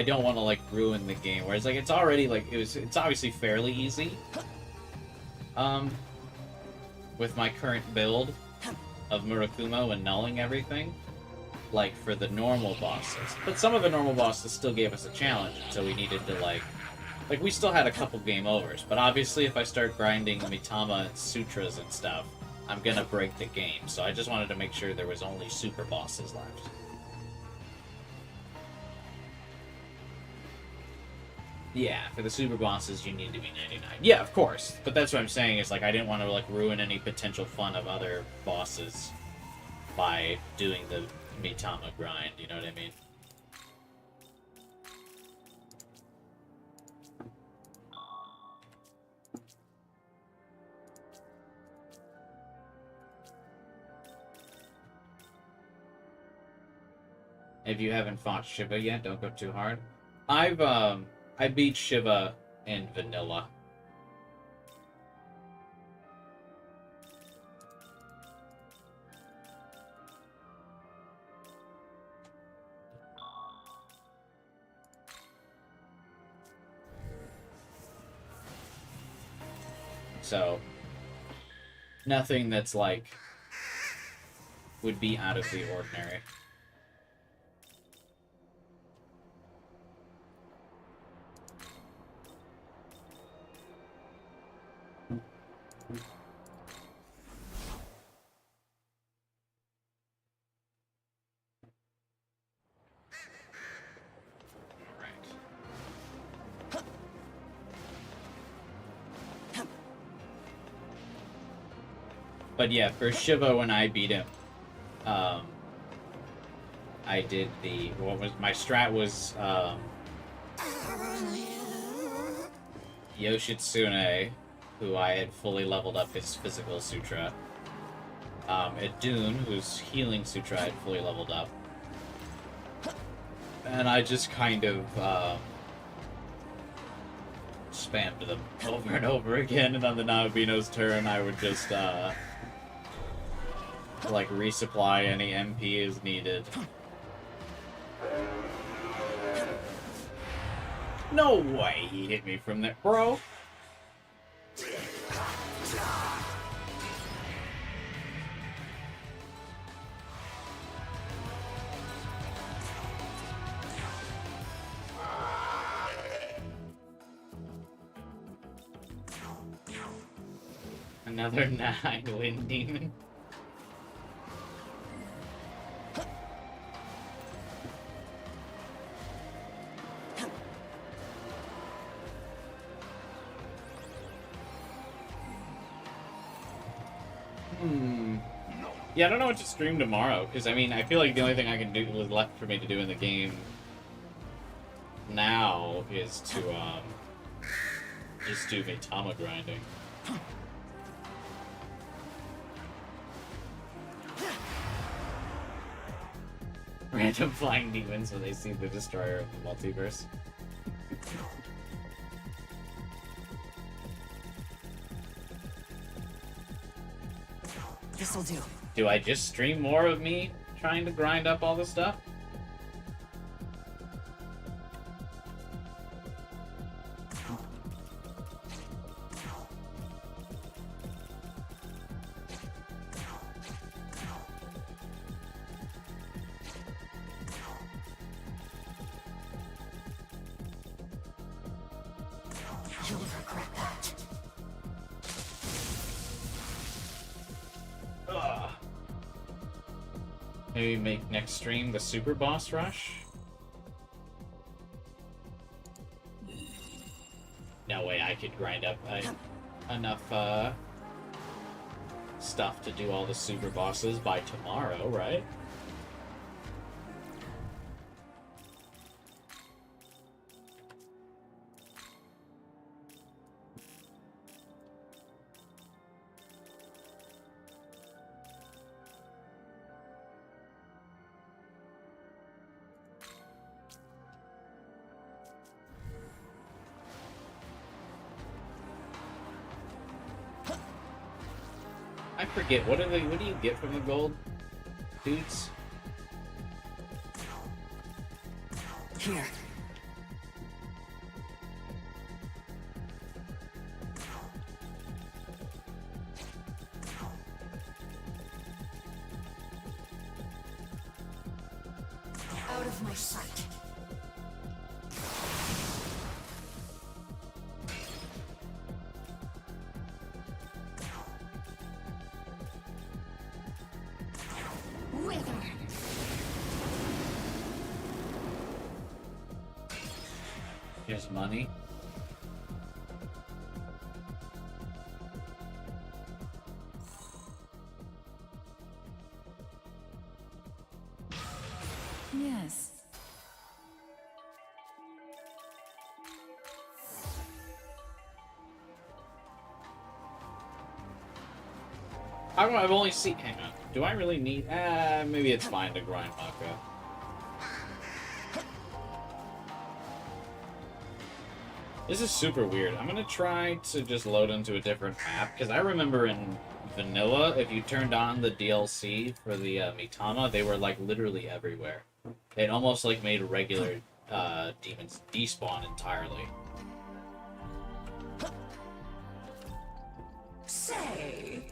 don't want to, like, ruin the game. Whereas, like, it's already, like, it's obviously fairly easy. With my current build of Murakumo and nulling everything, like, for the normal bosses. But some of the normal bosses still gave us a challenge, so we needed to, like, we still had a couple game overs. But obviously, if I start grinding Mitama and Sutras and stuff, I'm gonna break the game. So I just wanted to make sure there was only super bosses left. Yeah, for the super bosses, you need to be 99. Yeah, of course. But that's what I'm saying, is, like, I didn't want to, like, ruin any potential fun of other bosses by doing the Mitama grind, you know what I mean? If you haven't fought Shiva yet, don't go too hard. I beat Shiva in vanilla. So, nothing that's, like, would be out of the ordinary. But yeah, for Shiva, when I beat him, I did my strat was, Yoshitsune, who I had fully leveled up his physical sutra. Idun, whose healing sutra I had fully leveled up. And I just kind of, spammed them over and over again, and on the Naobino's turn, I would just, like, resupply any MP as needed. No way he hit me from there, bro! Another 9 wind demon. Yeah, I don't know what to stream tomorrow, because, I mean, I feel like the only thing I can do left for me to do in the game now is to, just do Mitama grinding. Random flying demons when they see the destroyer of the multiverse. This'll do. Do I just stream more of me trying to grind up all this stuff? You'll regret that. Ugh. Maybe make next stream the super boss rush? No way I could grind up enough stuff to do all the super bosses by tomorrow, right? I forget, what do you get from the gold dudes? Here. Out of my sight. Wither. Here's money. Yes. I've only seen... Hang on. Do I really need... maybe it's fine to grind Maka. This is super weird. I'm gonna try to just load into a different map, because I remember in Vanilla, if you turned on the DLC for the Mitama, they were, like, literally everywhere. It almost, like, made regular demons despawn entirely. Say,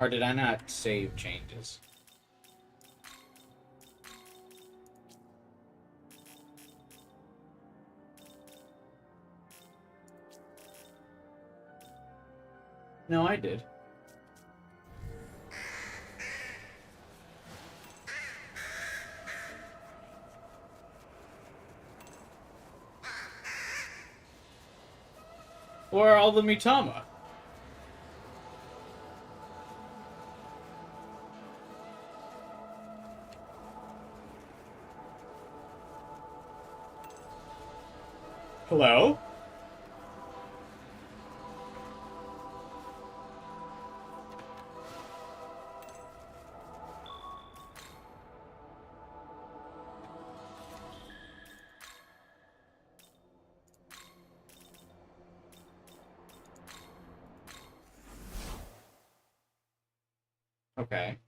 Or did I not save changes? No, I did. Where are all the Mitama? Hello? Okay.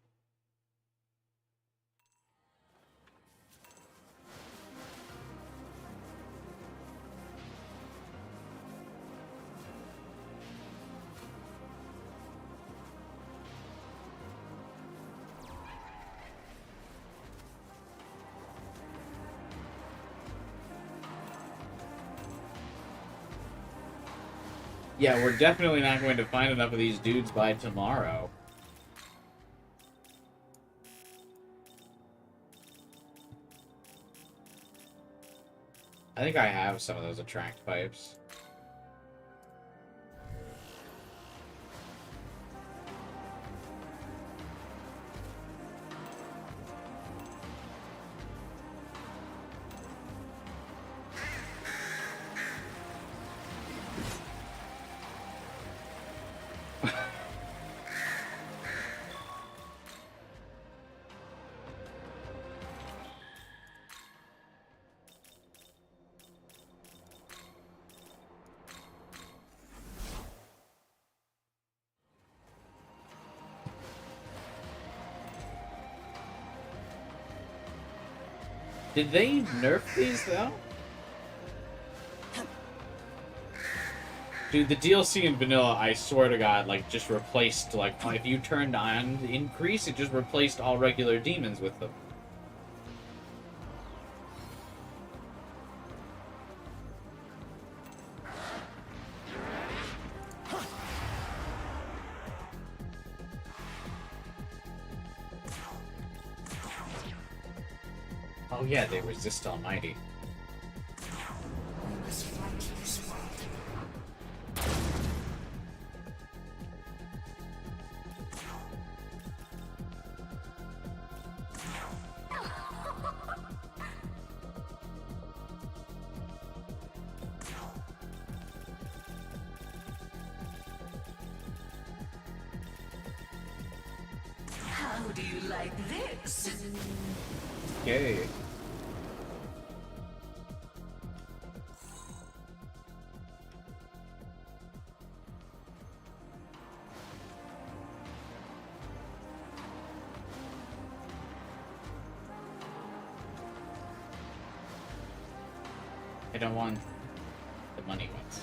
Yeah, we're definitely not going to find enough of these dudes by tomorrow. I think I have some of those attract pipes. Did they nerf these though? Dude, the DLC in vanilla, I swear to God, like just replaced like if you turned on the increase, it just replaced all regular demons with them. Oh yeah, they resist Almighty. We must fight this world. How do you like this? Okay. I don't want the money ones.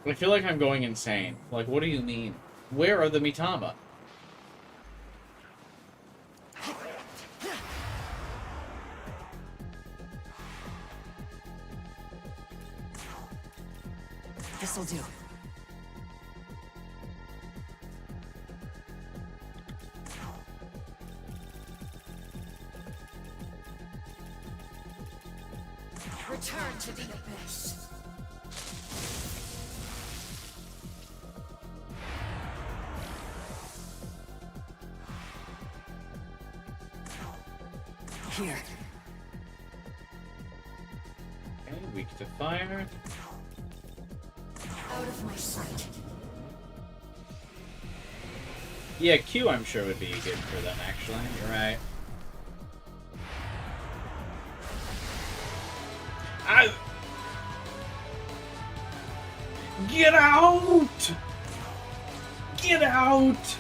I feel like I'm going insane. Like, what do you mean? Where are the Mitama? This'll do. Return to the abyss. Here. Okay, weak to fire. Out of my sight. Yeah, Q I'm sure would be good for them, actually. You're right. I... Get out! Get out!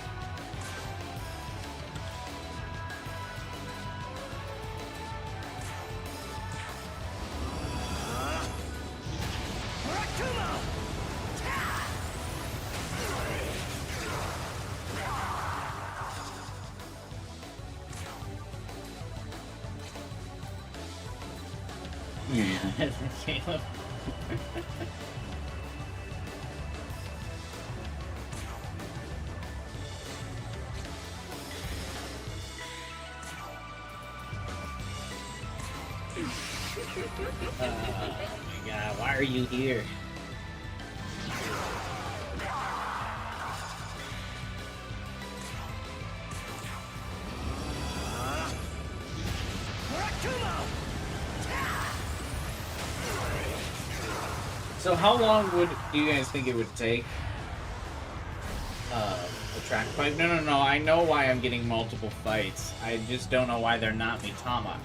Yeah, Caleb. Oh my God, why are you here? So how long do you guys think it would take? The track fight? No. I know why I'm getting multiple fights. I just don't know why they're not Mitama.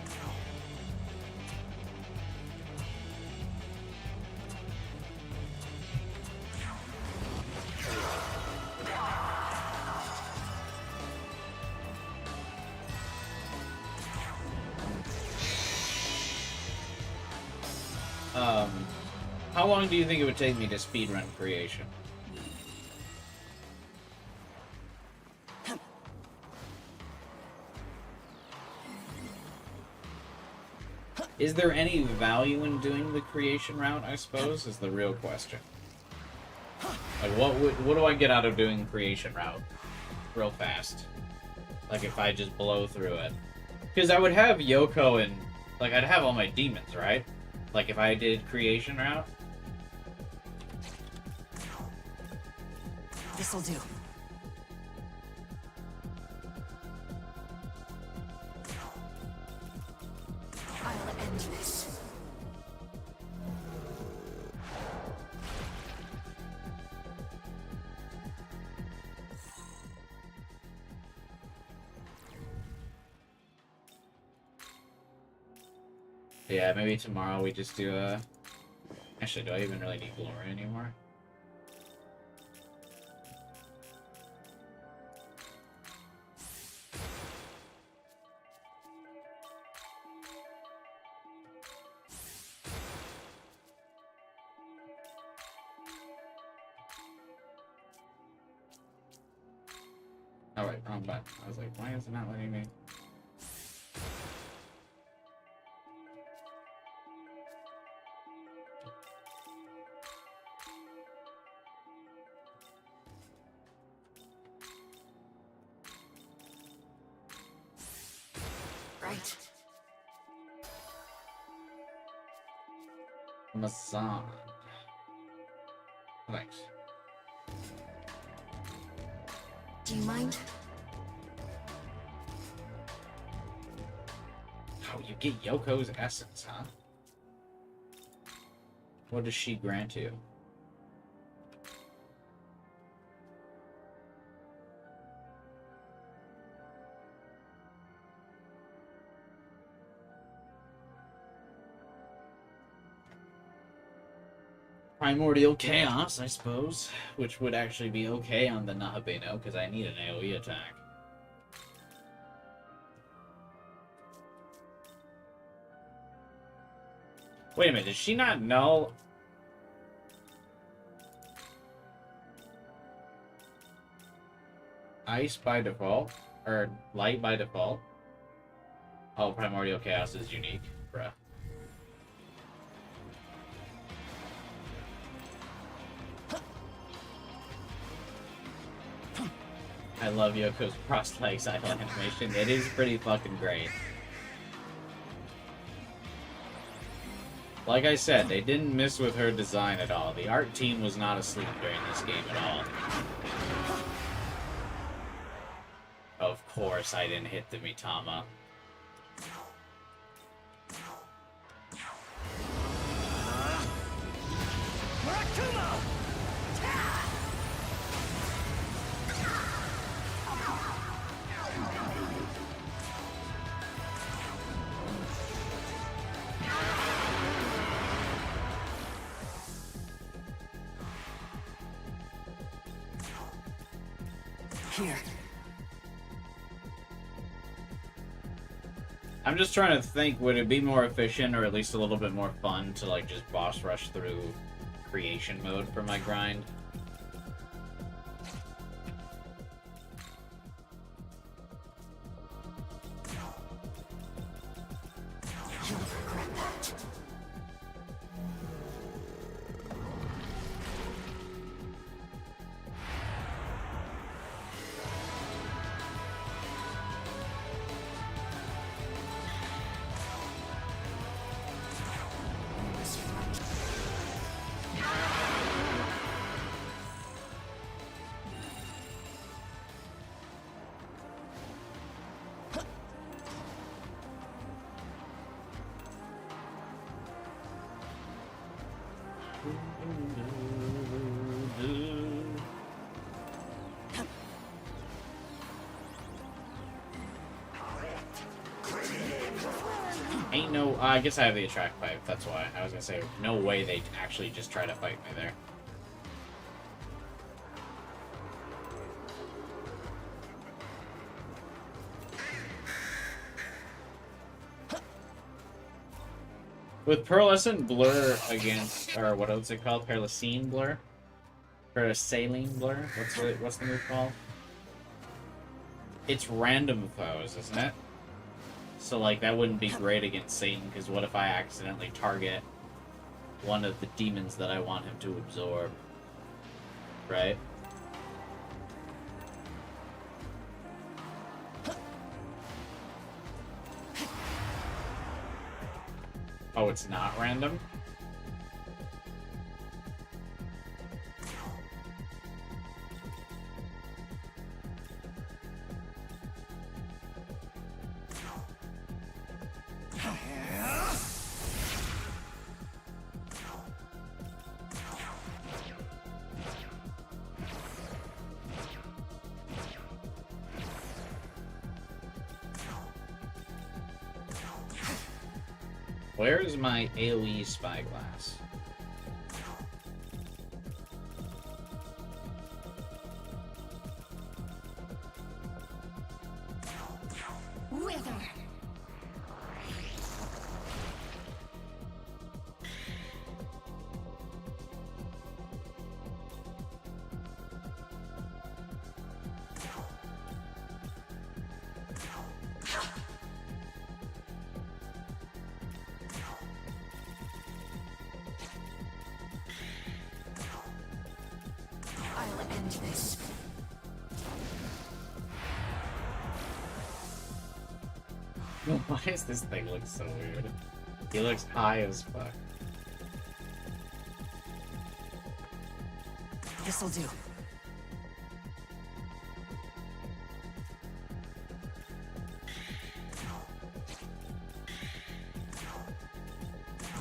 How long do you think it would take me to speedrun creation? Is there any value in doing the creation route, I suppose, is the real question. Like, what do I get out of doing creation route real fast? Like, if I just blow through it. Because I would have Yoko and... Like, I'd have all my demons, right? Like, if I did creation route. This'll do. end this. Yeah, maybe tomorrow we just do a... Actually, do I even really need glory anymore? Oh wait, wrong button. I was like, why is it not letting me? Right. Amazon. Thanks. Do you mind? Oh, you get Yoko's essence, huh? What does she grant you? Primordial Chaos, I suppose, which would actually be okay on the Nahabeno, because I need an AoE attack. Wait a minute, did she not know? Ice by default? Or light by default? Oh, Primordial Chaos is unique, bruh. I love Yoko's cross-legs idle animation. It is pretty fucking great. Like I said, they didn't miss with her design at all. The art team was not asleep during this game at all. Of course I didn't hit the Mitama. Here. I'm just trying to think, would it be more efficient or at least a little bit more fun to like just boss rush through creation mode for my grind? You'll regret that. Ain't no... I guess I have the attract pipe, that's why. I was gonna say, no way they actually just try to fight me there. With Pearlescent Blur against... Or what was it called? Pearlescene Blur? Pearlescene Blur? What's the move called? It's random foes, isn't it? So, like, that wouldn't be great against Satan, because what if I accidentally target one of the demons that I want him to absorb? Right? Oh, it's not random? Where is my AoE spyglass? Wither. I'll end this. Why does this thing look so weird? He looks high as fuck. This'll do.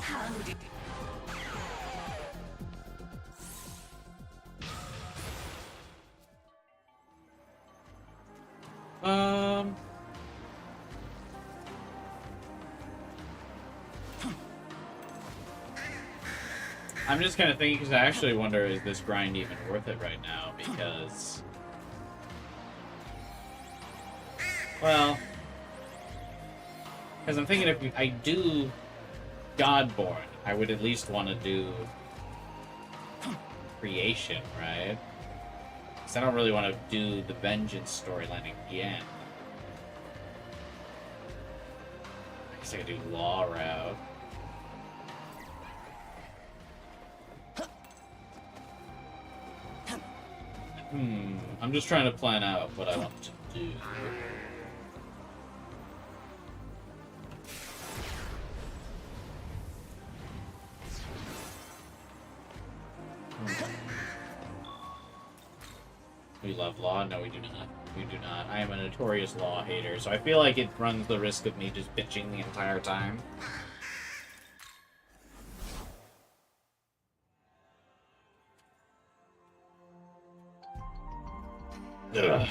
How did I'm just kind of thinking, because I actually wonder, is this grind even worth it right now? Because, well, because I'm thinking if I do Godborn, I would at least want to do Creation, right? Because I don't really want to do the Vengeance storyline again. I guess I could do Law route. I'm just trying to plan out what I want to do. We love Law? No, we do not. We do not. I am a notorious Law hater, so I feel like it runs the risk of me just bitching the entire time. Ugh.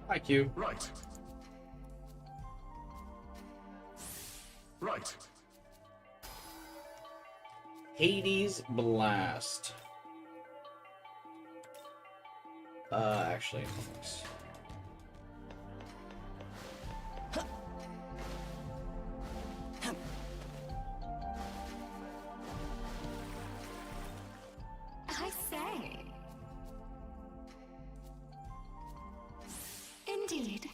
Hi, Q. Right. Right. Hades Blast. Actually, folks. I say. Indeed.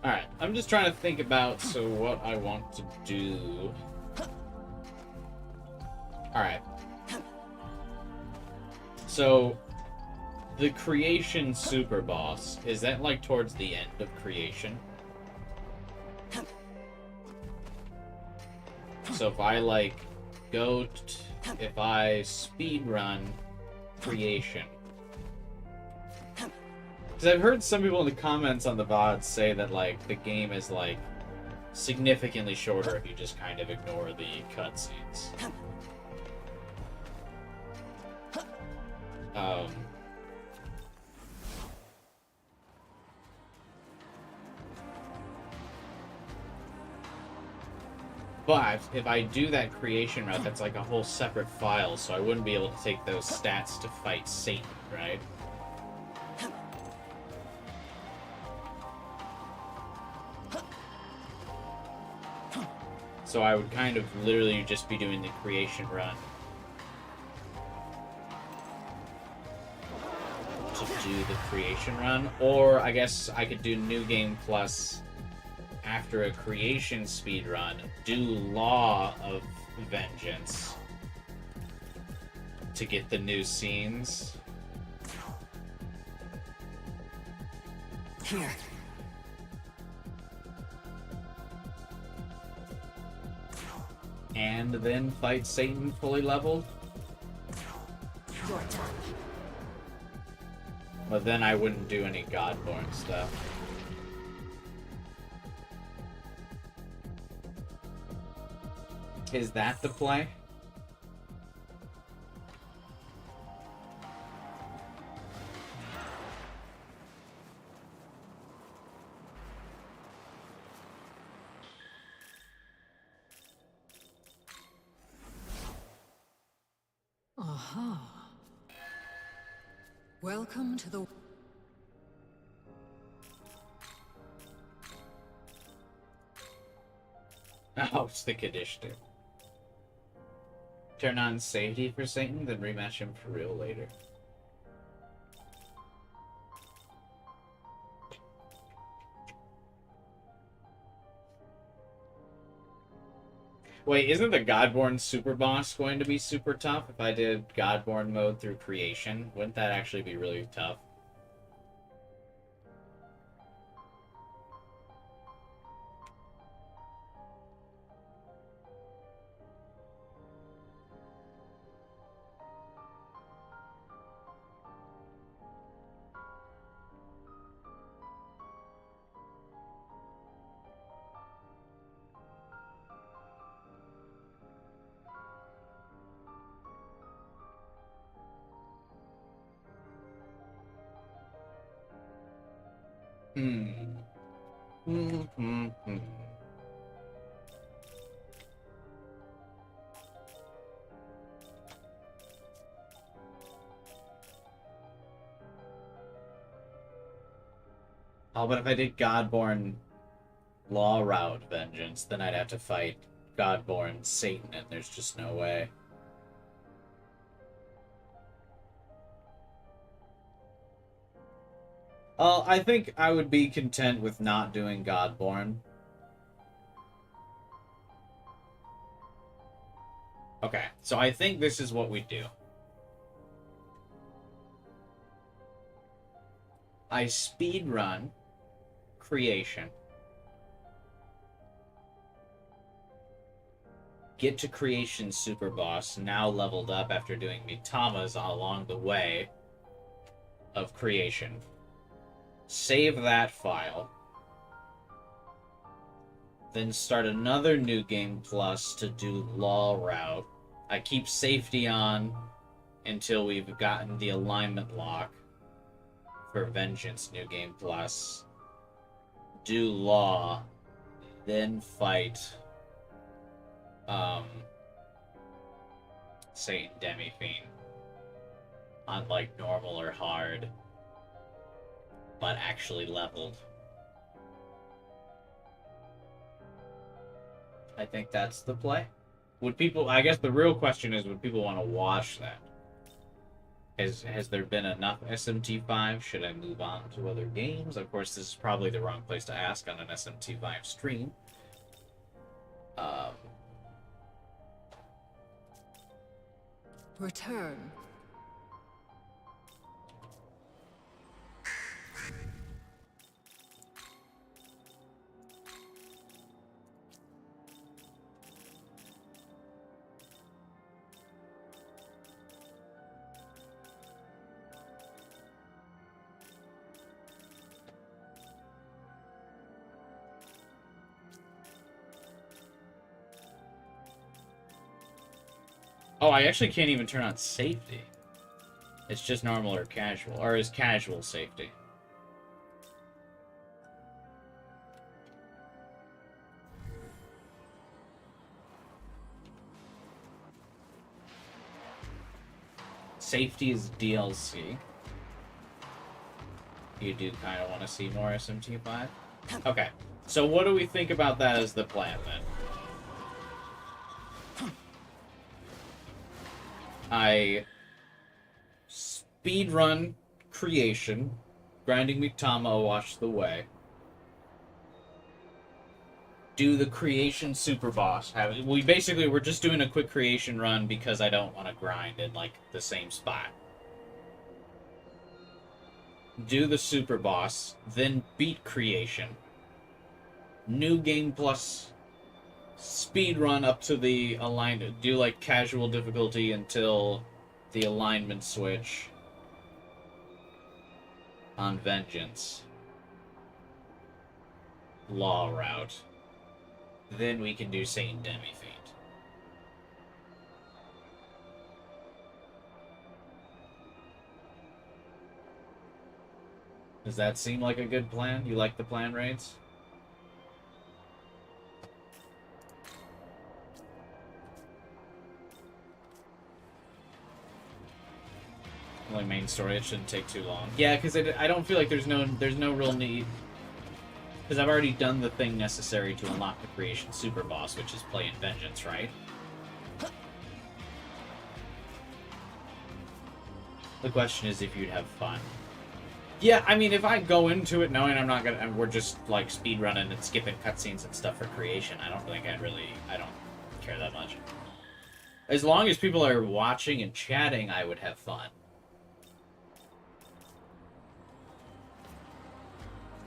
Alright, I'm just trying to think about, so what I want to do. Alright. So, the Creation Super Boss, is that like towards the end of Creation? So if I like go, if I speed run Creation. Because I've heard some people in the comments on the VOD say that, like, the game is, like, significantly shorter if you just kind of ignore the cutscenes. But if I do that Creation route, that's like a whole separate file, so I wouldn't be able to take those stats to fight Satan, right? So I would kind of literally just be doing the Creation run to do the Creation run, or I guess I could do New Game Plus after a Creation speed run, do Law of Vengeance to get the new scenes. Here. And then fight Satan fully leveled? Your turn. But then I wouldn't do any Godborn stuff. Is that the play? Aha. Welcome to the... Oh, it's the conditioner. Turn on safety for Satan, then rematch him for real later. Wait, isn't the Godborn super boss going to be super tough if I did Godborn mode through creation? Wouldn't that actually be really tough? Oh, but if I did Godborn Law Route Vengeance, then I'd have to fight Godborn Satan, and there's just no way. I think I would be content with not doing Godborn. Okay, so I think this is what we do. I speedrun creation. Get to creation super boss, now leveled up after doing Mitamas along the way of creation. Save that file. Then start another new game plus to do law route. I keep safety on until we've gotten the alignment lock for vengeance new game plus. Do law, then fight Satan Demi-Fiend on like normal or hard, but actually leveled. I think that's the play. Would people, I guess the real question is, would people want to watch that? Has there been enough SMT5? Should I move on to other games? Of course, this is probably the wrong place to ask on an SMT5 stream. Return. Oh, I actually can't even turn on safety. It's just normal or casual. Or is casual safety? Safety is DLC. You do kind of want to see more SMT5? Okay. So what do we think about that as the plan, then? I speedrun creation, grinding Miktama watch the way. Do the creation super boss. We're just doing a quick creation run because I don't want to grind in like the same spot. Do the super boss, then beat creation. New game plus speed run up to the alignment. Do like casual difficulty until the alignment switch. on vengeance, law route, then we can do Saint Demi-Fiend. Does that seem like a good plan? You like the plan, Raids? Only main story, it shouldn't take too long. Yeah, because I don't feel like there's no real need. Because I've already done the thing necessary to unlock the creation super boss, which is play in vengeance, right? The question is if you'd have fun. Yeah, I mean, if I go into it knowing I'm not gonna, and we're just like speedrunning and skipping cutscenes and stuff for creation, I don't think I don't care that much. As long as people are watching and chatting, I would have fun.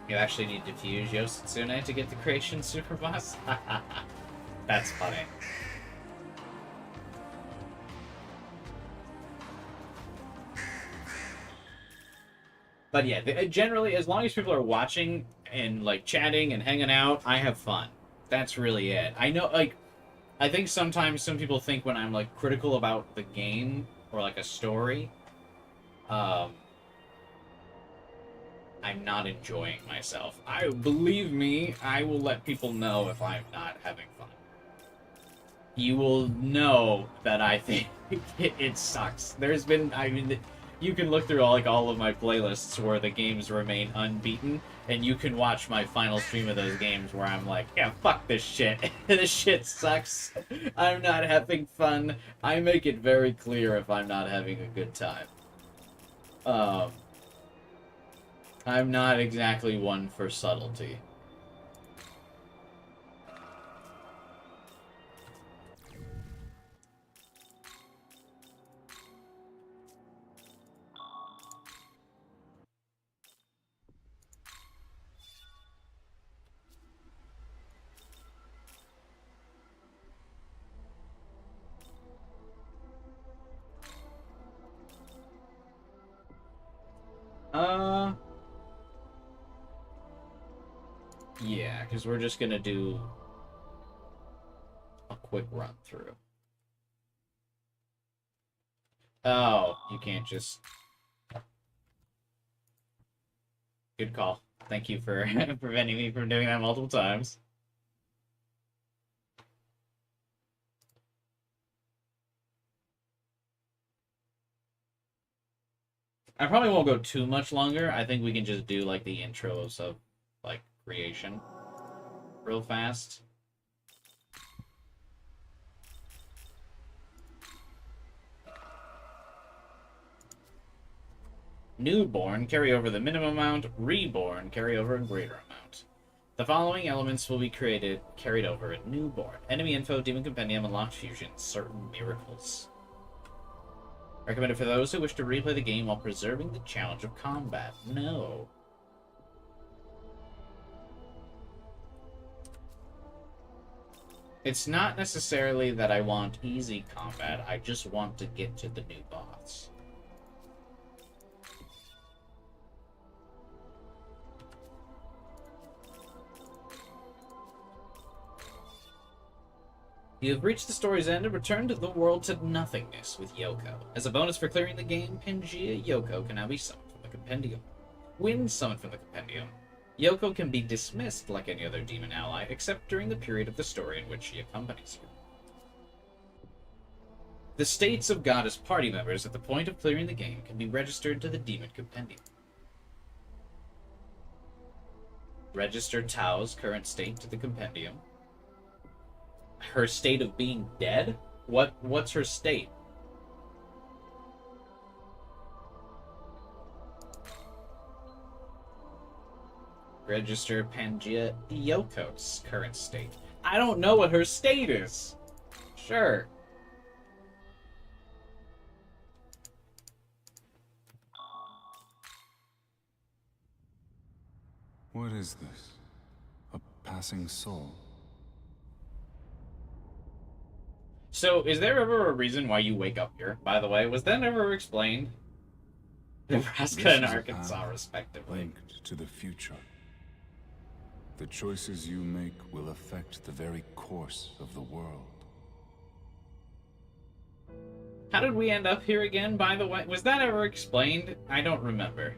You actually need to fuse Yoshitsune to get the creation super boss? That's funny. But yeah, generally, as long as people are watching and like chatting and hanging out, I have fun. That's really it. I know, like, I think sometimes some people think when I'm like critical about the game or like a story, I'm not enjoying myself. Believe me, I will let people know if I'm not having fun. You will know that I think it sucks. There's been, I mean, you can look through all of my playlists where the games remain unbeaten, and you can watch my final stream of those games where I'm like, yeah, fuck this shit. This shit sucks. I'm not having fun. I make it very clear if I'm not having a good time. I'm not exactly one for subtlety. Yeah, because we're just gonna do a quick run through. Oh, you can't just... Good call. Thank you for preventing me from doing that multiple times. I probably won't go too much longer. I think we can just do, like, the intros of, like, creation real fast. Newborn, carry over the minimum amount. Reborn, carry over a greater amount. The following elements will be carried over at Newborn. Enemy info, Demon Compendium, Unlocked Fusion, Certain Miracles. Recommended for those who wish to replay the game while preserving the challenge of combat. No. It's not necessarily that I want easy combat, I just want to get to the new boss. You have reached the story's end and returned to the world to nothingness with Yoko. As a bonus for clearing the game, Pangaea Yoko can now be summoned from the Compendium. When summoned from the Compendium, Yoko can be dismissed like any other demon ally, except during the period of the story in which she accompanies you. The states of Goddess party members at the point of clearing the game can be registered to the Demon Compendium. Register Tao's current state to the Compendium. Her state of being dead? What's her state? Register Pangaea Yoko's current state. I don't know what her state is. Sure. What is this? A passing soul? So, is there ever a reason why you wake up here, by the way? Was that ever explained? Nebraska This and is a Arkansas, path respectively. linked to the future. The choices you make will affect the very course of the world. How did we end up here again, by the way? Was that ever explained? I don't remember.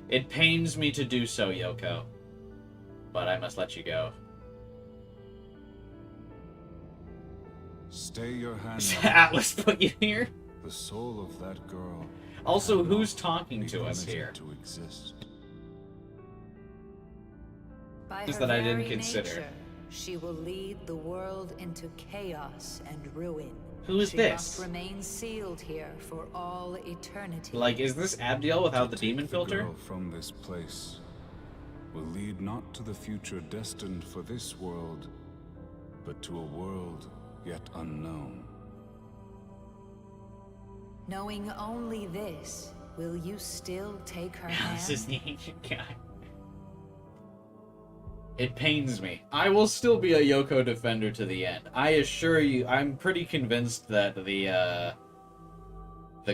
It pains me to do so, Yoko. But I must let you go. Stay your hand Does off. Atlas put you here? The soul of that girl. Also, cannot who's talking be to us permitted here? To exist. By Just her that I didn't very consider. nature, she will lead the world into chaos and ruin. Who is she this? must remain sealed here for all eternity. Like, is this Abdiel without the To take demon filter? girl from this place will lead not to the future destined for this world, but to a world yet unknown. Knowing only this, will you still take her This is hand? the ancient guy. It pains me. I will still be a Yoko defender to the end. I assure you, I'm pretty convinced that the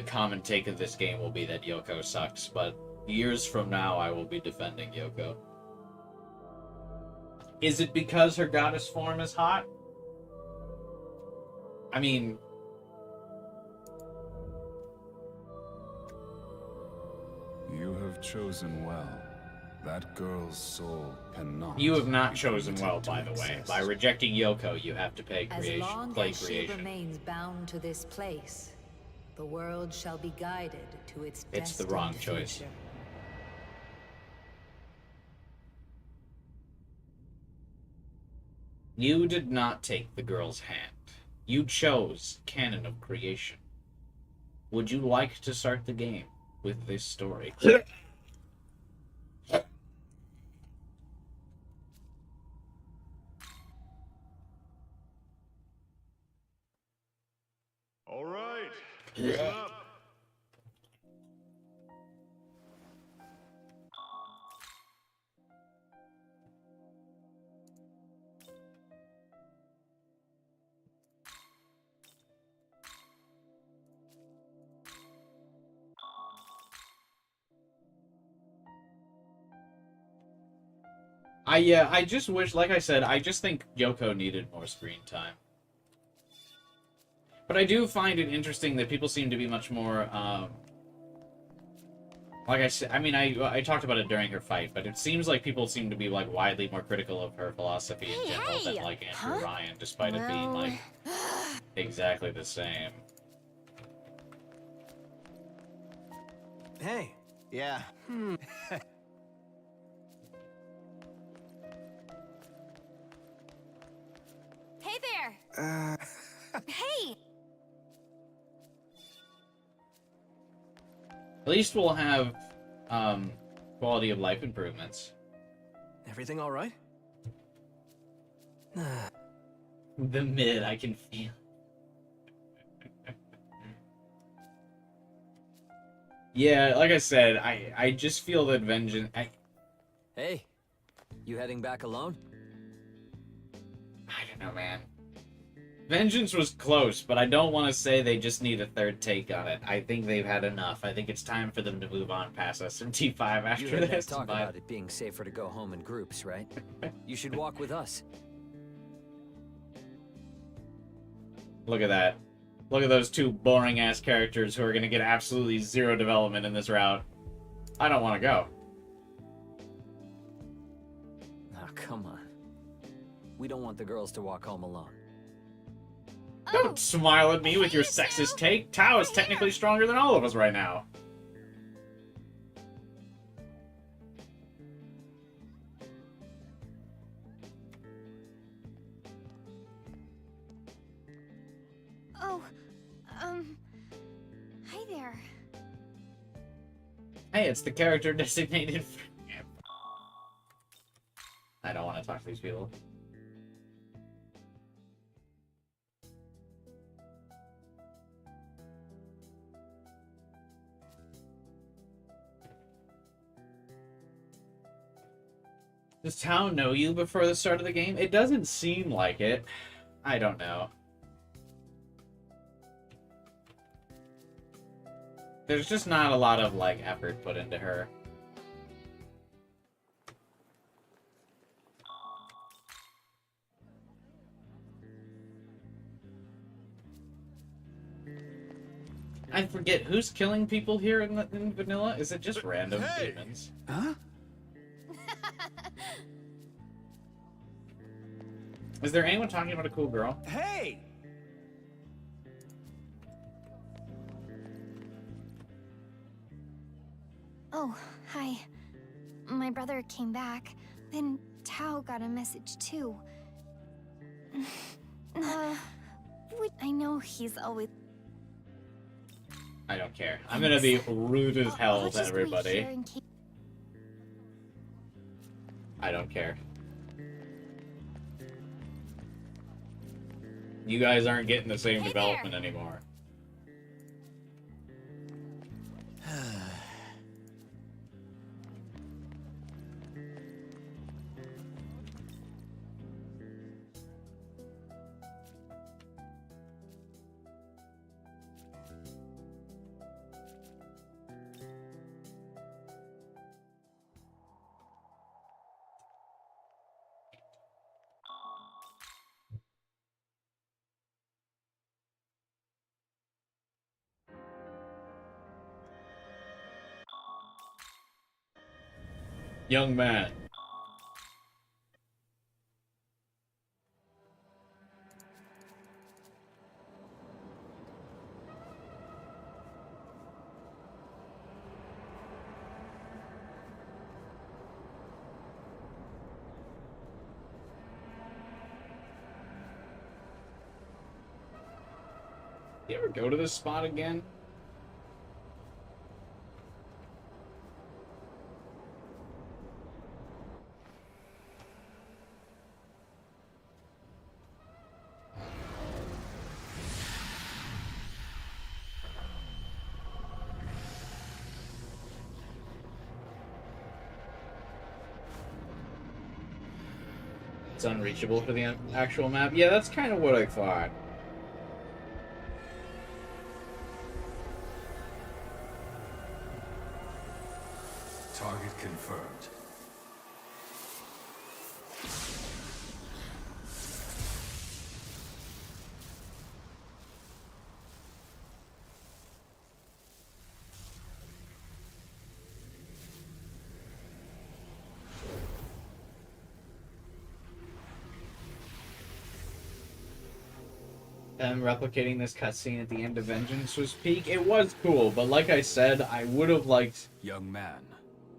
common take of this game will be that Yoko sucks, but years from now I will be defending Yoko. Is it because her goddess form is hot? I mean... You have chosen well. That girl's soul cannot. You have not be chosen well, permitted by to the way. exist. By rejecting Yoko, you have to pay As long play as she creation. remains bound to this place, the world shall be guided to its It's the destined wrong choice. future. You did not take the girl's hand. You chose canon of creation. Would you like to start the game with this story? All right. Listen up. I just wish, like I said, I just think Yoko needed more screen time. But I do find it interesting that people seem to be much more, like I said, I mean, I talked about it during her fight, but it seems like people seem to be, like, widely more critical of her philosophy in general than, like, Andrew Ryan, despite it being, like, exactly the same. Hey. Yeah. Hey there! Hey! At least we'll have, quality of life improvements. Everything all right? The mid, I can feel. Yeah, like I said, I just feel that vengeance... Hey. You heading back alone? I don't know, man. Vengeance was close, but I don't want to say they just need a third take on it. I think they've had enough. I think it's time for them to move on past SMT5 after You heard this. that talk but- about it being safer to go home in groups, right? You should walk with us. Look at that. Look at those two boring-ass characters who are going to get absolutely zero development in this route. I don't want to go. Oh, come on. We don't want the girls to walk home alone. Don't smile at me with your sexist take. Tao is technically stronger than all of us right now. Oh, hi there. Hey, it's the character designated for... I don't want to talk to these people. Does Tao know you before the start of the game? It doesn't seem like it. I don't know. There's just not a lot of, like, effort put into her. I forget, who's killing people here in vanilla? Is it just random demons? Huh? Is there anyone talking about a cool girl? Hey! Oh, hi. My brother came back. Then Tao got a message too. I know he's always... I don't care. I'm gonna be rude as hell to everybody. I don't care. You guys aren't getting the same development anymore. Young man. You ever go to this spot again? It's unreachable for the actual map. Yeah, that's kind of what I thought. Target confirmed. Replicating this cutscene at the end of Vengeance was peak. It was cool, but like I said, I would have liked Young man,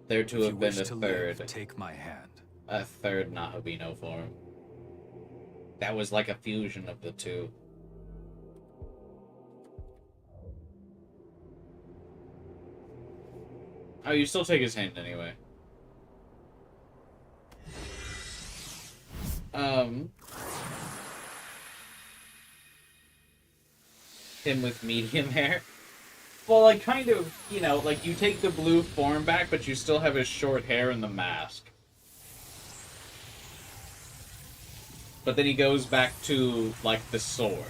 there to have been a third. Take my hand. A third Nahabino form. That was like a fusion of the two. Oh, you still take his hand anyway. Him with medium hair. Well, like, kind of, you know, like, you take the blue form back, but you still have his short hair and the mask. But then he goes back to, like, the sword.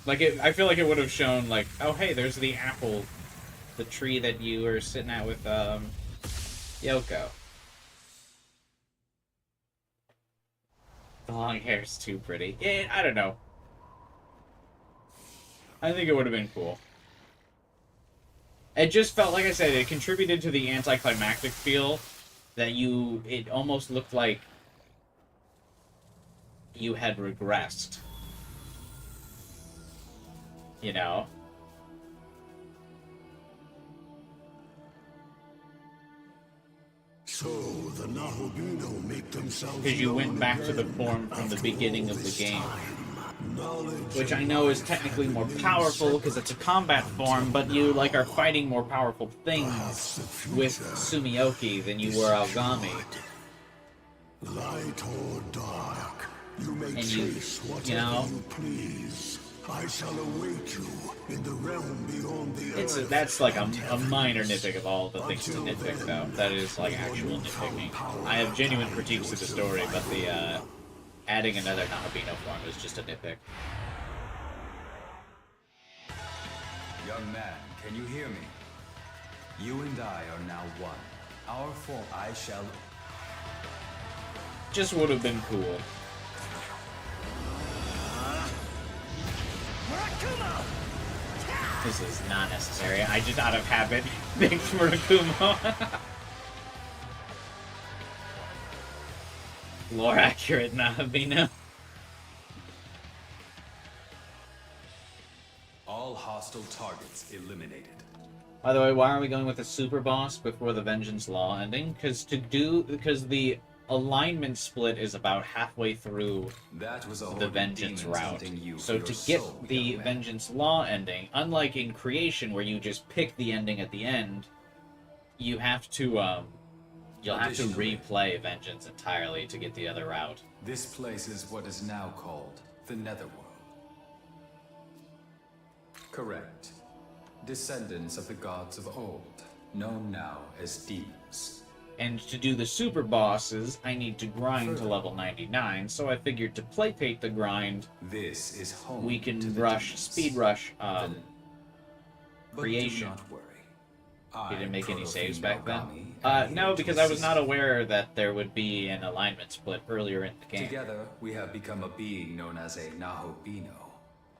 Like, I feel like it would have shown, like, oh, hey, there's the apple. The tree that you were sitting at with, Yoko. The long hair's too pretty. Yeah, I don't know. I think it would have been cool. It just felt, like I said, it contributed to the anticlimactic feel that it almost looked like you had regressed. You know? So the Nahabino make themselves Because you went back to the form from the beginning of the game. Which I know is technically more powerful because it's a combat form, but you like are fighting more powerful things with Sumioki than you were Algami. Light or dark, you may And chase whatever you please. I shall await you in the realm beyond the earth. That's like a minor nitpick of all the things to nitpick, though. That is like actual nitpicking. I have genuine critiques of the story, but the adding another Nahabino form was just a nitpick. Young man, can you hear me? You and I are now one. Our form I shall... Just would have been cool. This is not necessary. I just out of habit picked for Akumo. Lore accurate Nahabino. All hostile targets eliminated. By the way, why aren't we going with a super boss before the Vengeance Law ending? Because the alignment split is about halfway through the Vengeance route. So to get the Vengeance Law ending, unlike in Creation where you just pick the ending at the end, you have to you'll have to replay Vengeance entirely to get the other route. This place is what is now called the Netherworld. Correct. Descendants of the gods of old, known now as demons. And to do the super bosses, I need to grind to level 99, so I figured to placate the grind, this is home we can rush, speed rush Creation. Do not worry. You didn't make any saves back then? No, because I was not aware that there would be an alignment split earlier in the game. Together, we have become a being known as a Nahobino.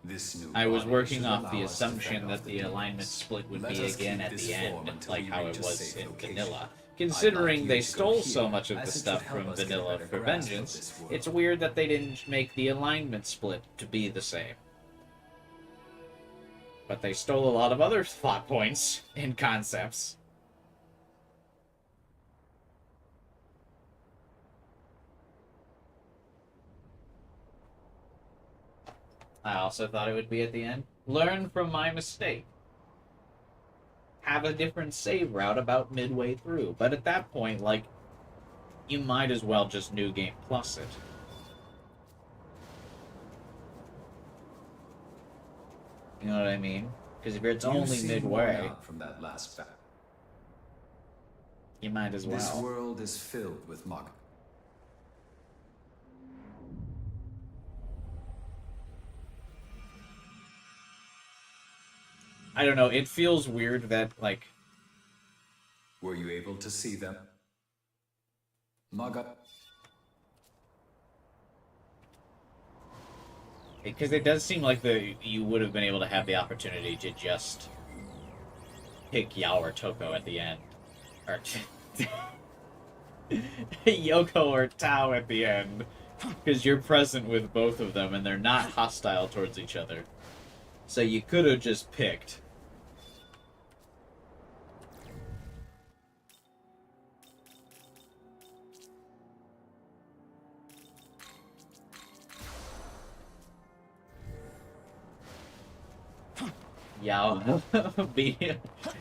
This new I was body working should off allow the us to assumption fend that off the demons. alignment split would Let be us again keep at this the form end, until like we how reach it a was safe in location. vanilla. I'd Considering like they you to go stole so here, much of the as it should stuff help from us get a vanilla better for grasp of Vengeance, this world. it's weird that they didn't make the alignment split to be the same. But they stole a lot of other plot points and concepts. I also thought it would be at the end. Learn from my mistake. Have a different save route about midway through. But at that point, like, you might as well just New Game Plus it. You know what I mean? Because if it's only midway, from that last fact. you might as well. This world is filled with mock. I don't know, it feels weird that, like... Were you able to see them? Maga. Because it does seem like you would have been able to have the opportunity to just pick Yao or Toko at the end. Or Yoko or Tao at the end. Because you're present with both of them and they're not hostile towards each other. So you could have just picked.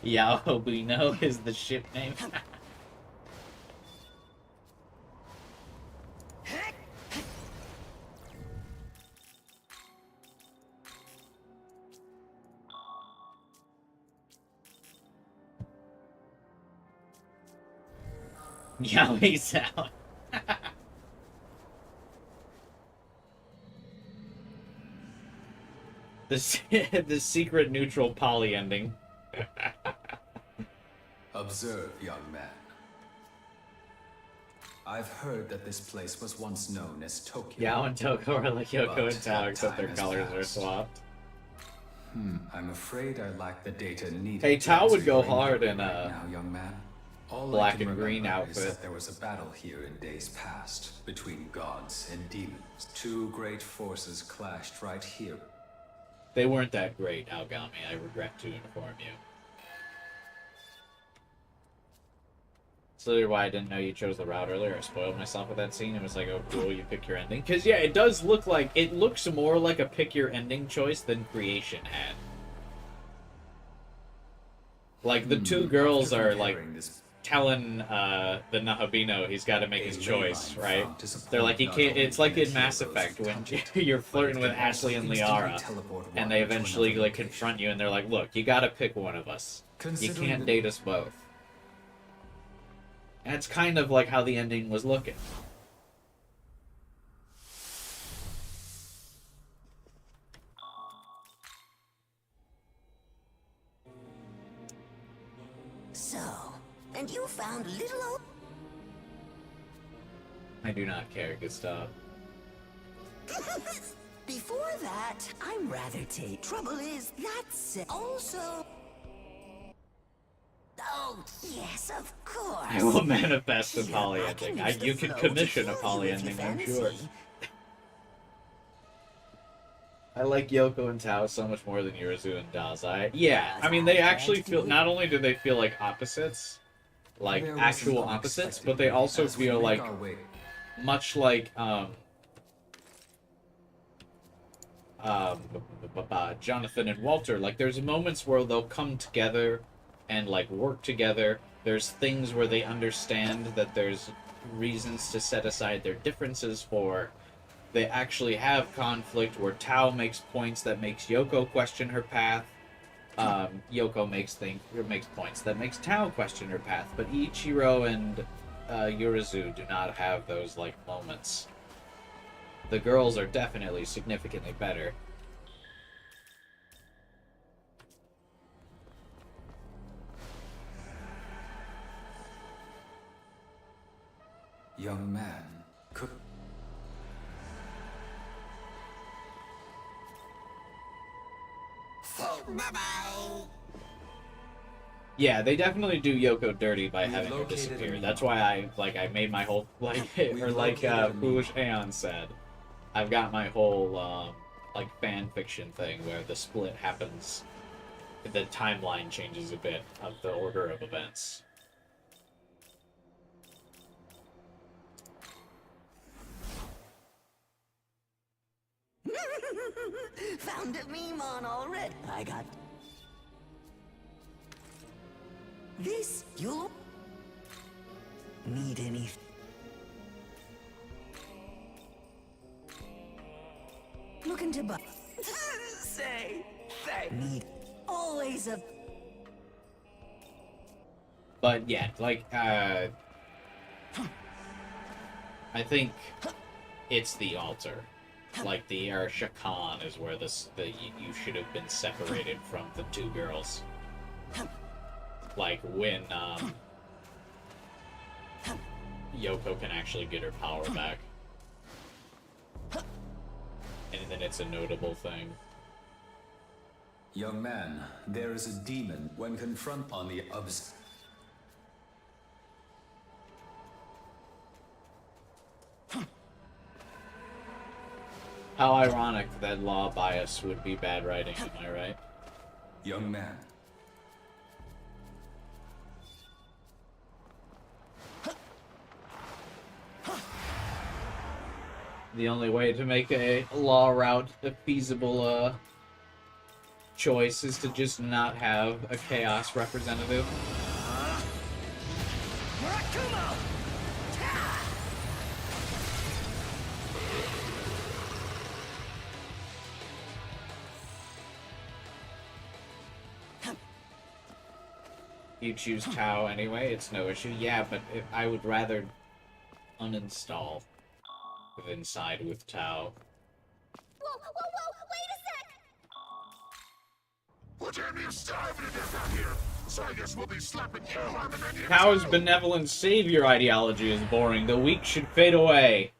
Yao Bino is the ship name. Yowie sound. The secret neutral poly ending. Observe, young man. I've heard that this place was once known as Tokyo. Yao and Toko are like Yoko But and Tao, except their time has colors are passed. swapped. I'm afraid I lack the data needed. Hey, to Tao would answer go your hard inquiry in right now, young man. All I black can and green remember is outfit. that there was a battle here in days past between gods and demons. Two great forces clashed right here. They weren't that great, Aogami, I regret to inform you. That's literally why I didn't know you chose the route earlier. I spoiled myself with that scene. It was like, oh cool, you pick your ending. Because yeah, it does look like, it looks more like a pick your ending choice than Creation had. Like, the two girls After are like, comparing this telling the Nahabino he's got to make his choice, right? They're like, he can't. It's like in Mass Effect when you're flirting with Ashley and Liara, and they eventually like confront you, and they're like, look, you got to pick one of us. You can't date us both. And it's kind of like how the ending was looking. So, and you found little old... I do not care, Gustav. Before that, I'm rather trouble is, that's also... Oh, yes, of course. I will manifest a polyending. You could commission a polyending, I'm sure. I like Yoko and Tao so much more than Yurizu and Dazai. Yeah, I mean, they actually feel, not only do they feel like opposites, like actual opposites, but they also feel like, much like, Jonathan and Walter, like, there's moments where they'll come together and, like, work together. There's things where they understand that there's reasons to set aside their differences for. They actually have conflict where Tao makes points that makes Yoko question her path. Yoko makes points that makes Tao question her path. But Ichiro and Yurizu do not have those, like, moments. The girls are definitely significantly better. Young man, could... Bye-bye. Yeah, they definitely do Yoko dirty by having her disappear. That's why I made my whole, like, or like Foolish Aeon said, I've got my whole, like, fan fiction thing where the split happens, the timeline changes a bit of the order of events. Found a meme on already. I got... This, you... Need any... Looking to buy... Say... Need... Always a... But yeah, like, I think it's the altar. Like, the Shakan is where you should have been separated from the two girls. Like, when, Yoko can actually get her power back. And then it's a notable thing. Young man, there is a demon when confront on the obs... How ironic that law bias would be bad writing, am I right? Young man. The only way to make a law route a feasible, choice is to just not have a chaos representative. You choose Tao anyway, it's no issue. Yeah, but I would rather uninstall than side with Tao. Whoa, wait a sec! What time are you starving to death out here? So I guess we'll be slapping you on the menu. Tao's benevolent savior ideology is boring. The weak should fade away.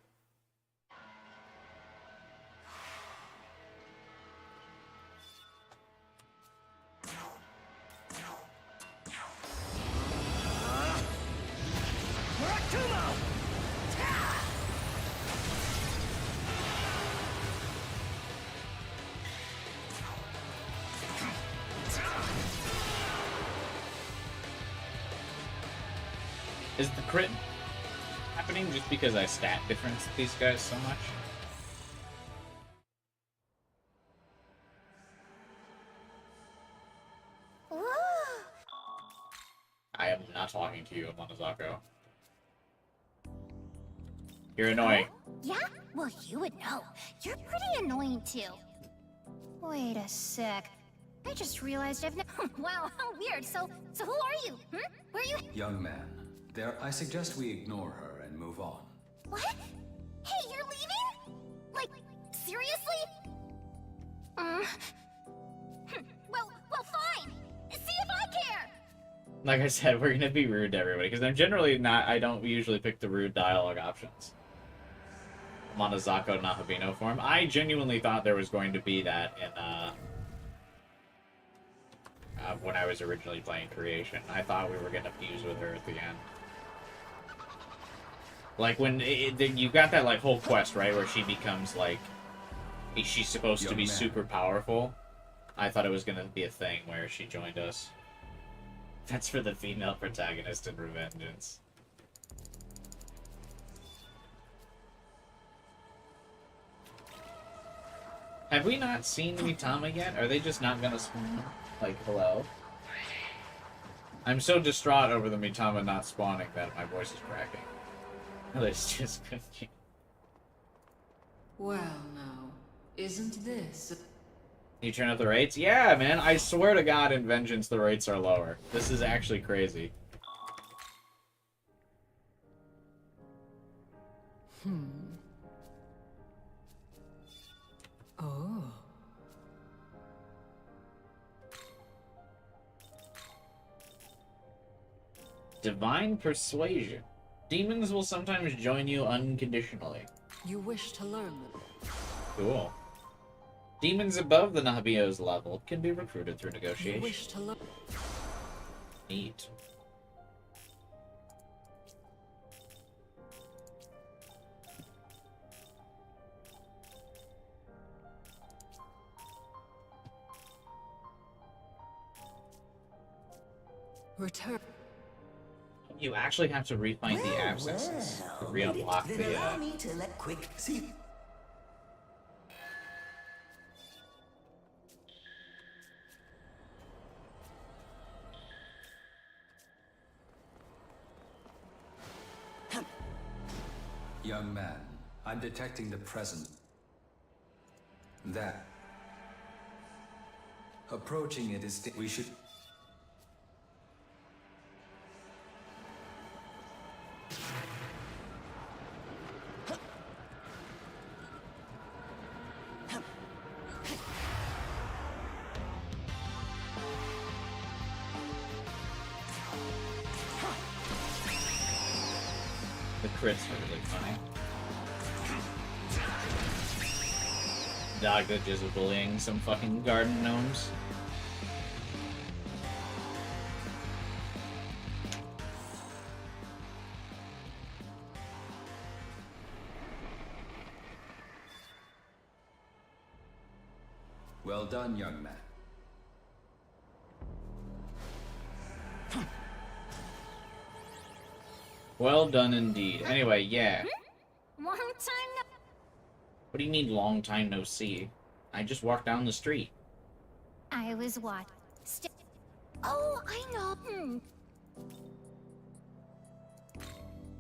Is the crit happening just because I stat difference these guys so much? I am not talking to you, Monozako. You're annoying. Yeah? Well, you would know. You're pretty annoying too. Wait a sec. I just realized I've never. Wow, how weird. So who are you? Where are you? Young man, I suggest we ignore her and move on. What? Hey, you're leaving? Like, seriously? Well, fine. See if I care. Like I said, we're gonna be rude to everybody, because I'm generally not, I don't usually pick the rude dialogue options. Monozako Nahabino form. I genuinely thought there was going to be that in, when I was originally playing Creation. I thought we were gonna fuse with her at the end. Like, when you got that, like, whole quest, right, where she becomes, like, she's supposed to be super powerful. I thought it was gonna be a thing where she joined us. That's for the female protagonist in Revengeance. Have we not seen Mitama yet? Are they just not gonna spawn? Like, hello? I'm so distraught over the Mitama not spawning that my voice is cracking. It's just cooking. Well, now, isn't this... You turn up the rates? Yeah, man, I swear to God in Vengeance the rates are lower. This is actually crazy. Oh. Divine Persuasion. Demons will sometimes join you unconditionally. You wish to learn them. Cool. Demons above the Nahabio's level can be recruited through negotiation. You wish to learn. Neat. Return. You actually have to refind the abscesses to re-unlock the, Allow me to let quick see. Young man, I'm detecting the present. That. Approaching it is... We should... The crits are really funny. Dogga just bullying some fucking garden gnomes. Well done, young man. Well done indeed. Anyway, yeah. Long time no... What do you mean long time no see? I just walked down the street. I was what? Oh, I know.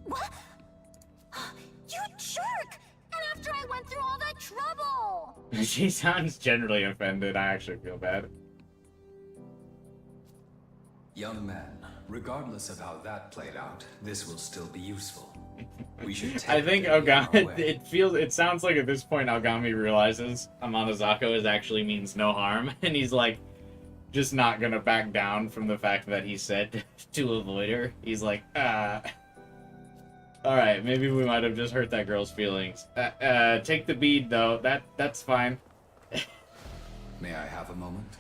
What? You jerk! And after I went through all that trouble! She sounds generally offended. I actually feel bad. Young man, regardless of how that played out, this will still be useful. We should take I think it sounds like at this point Ogami realizes Amanazako is actually means no harm, and he's like just not gonna back down from the fact that he said to avoid her. He's like, alright, maybe we might have just hurt that girl's feelings. Take the bead though, that's fine. May I have a moment?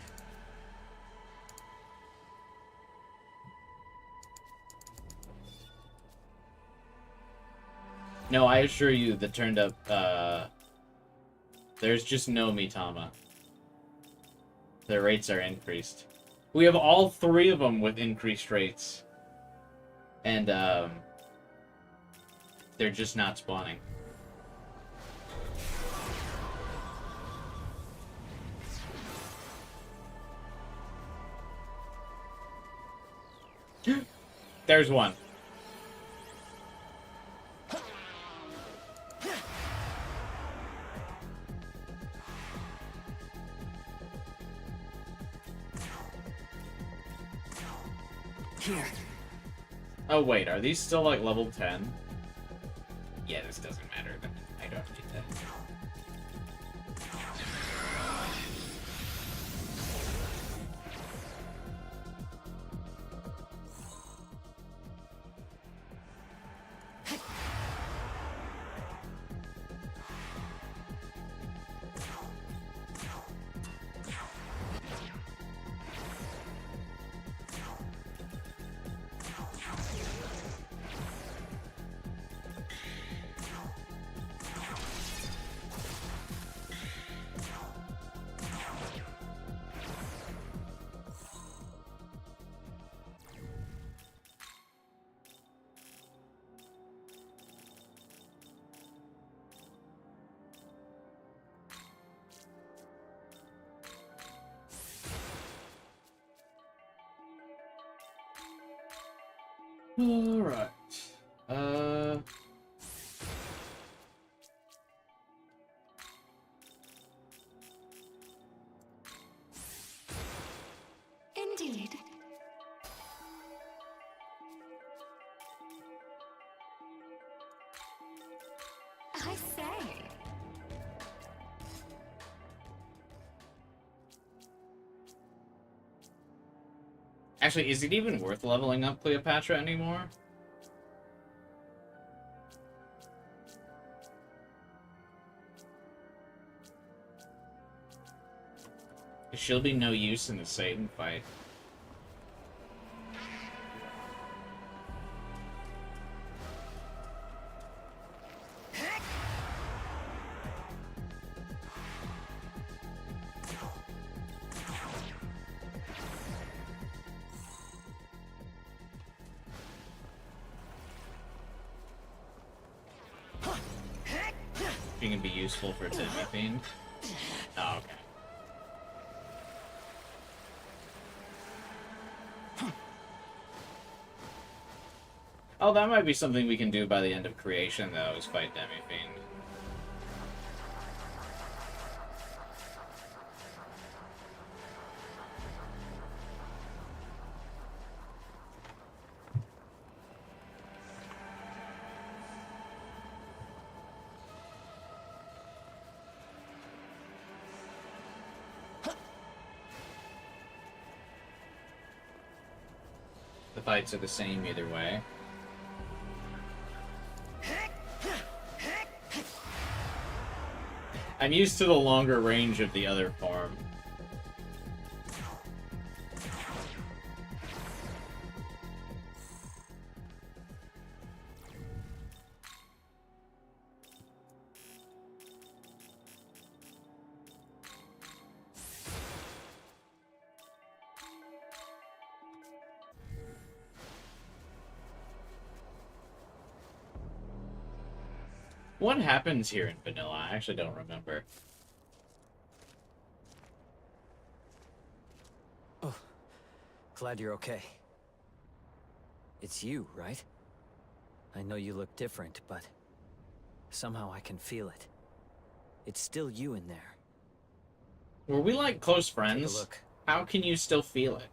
No, I assure you that turned up, there's just no Mitama. Their rates are increased. We have all three of them with increased rates. And, they're just not spawning. There's one. Here. Oh wait, are these still like level 10? Yeah, this doesn't matter. I don't need that. Alright. Indeed. I say. Actually, is it even worth leveling up Cleopatra anymore? She'll be no use in the Satan fight. She can be useful for Tiamat. Oh, okay. Oh, that might be something we can do by the end of creation, though, is fight Demi-Fiend. The fights are the same either way. I'm used to the longer range of the other form. What happens here in vanilla? I actually don't remember. Oh, glad you're okay. It's you, right? I know you look different, but somehow I can feel it. It's still you in there. Were we like close friends? Take a look. How can you still feel it?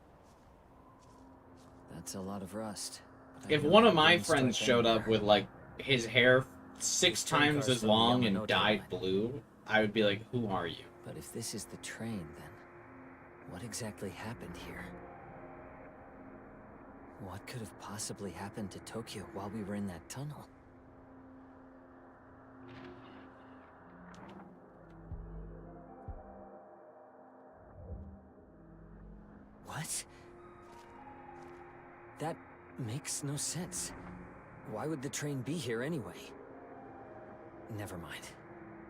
That's a lot of rust. But I If know one of that my wouldn't start friends showed up anywhere. with like his hair 6 times as long and Yamanote dyed line. blue, I would be like, who are you? But if this is the train, then what exactly happened here? What could have possibly happened to Tokyo while we were in that tunnel? What? That makes no sense. Why would the train be here anyway? Never mind.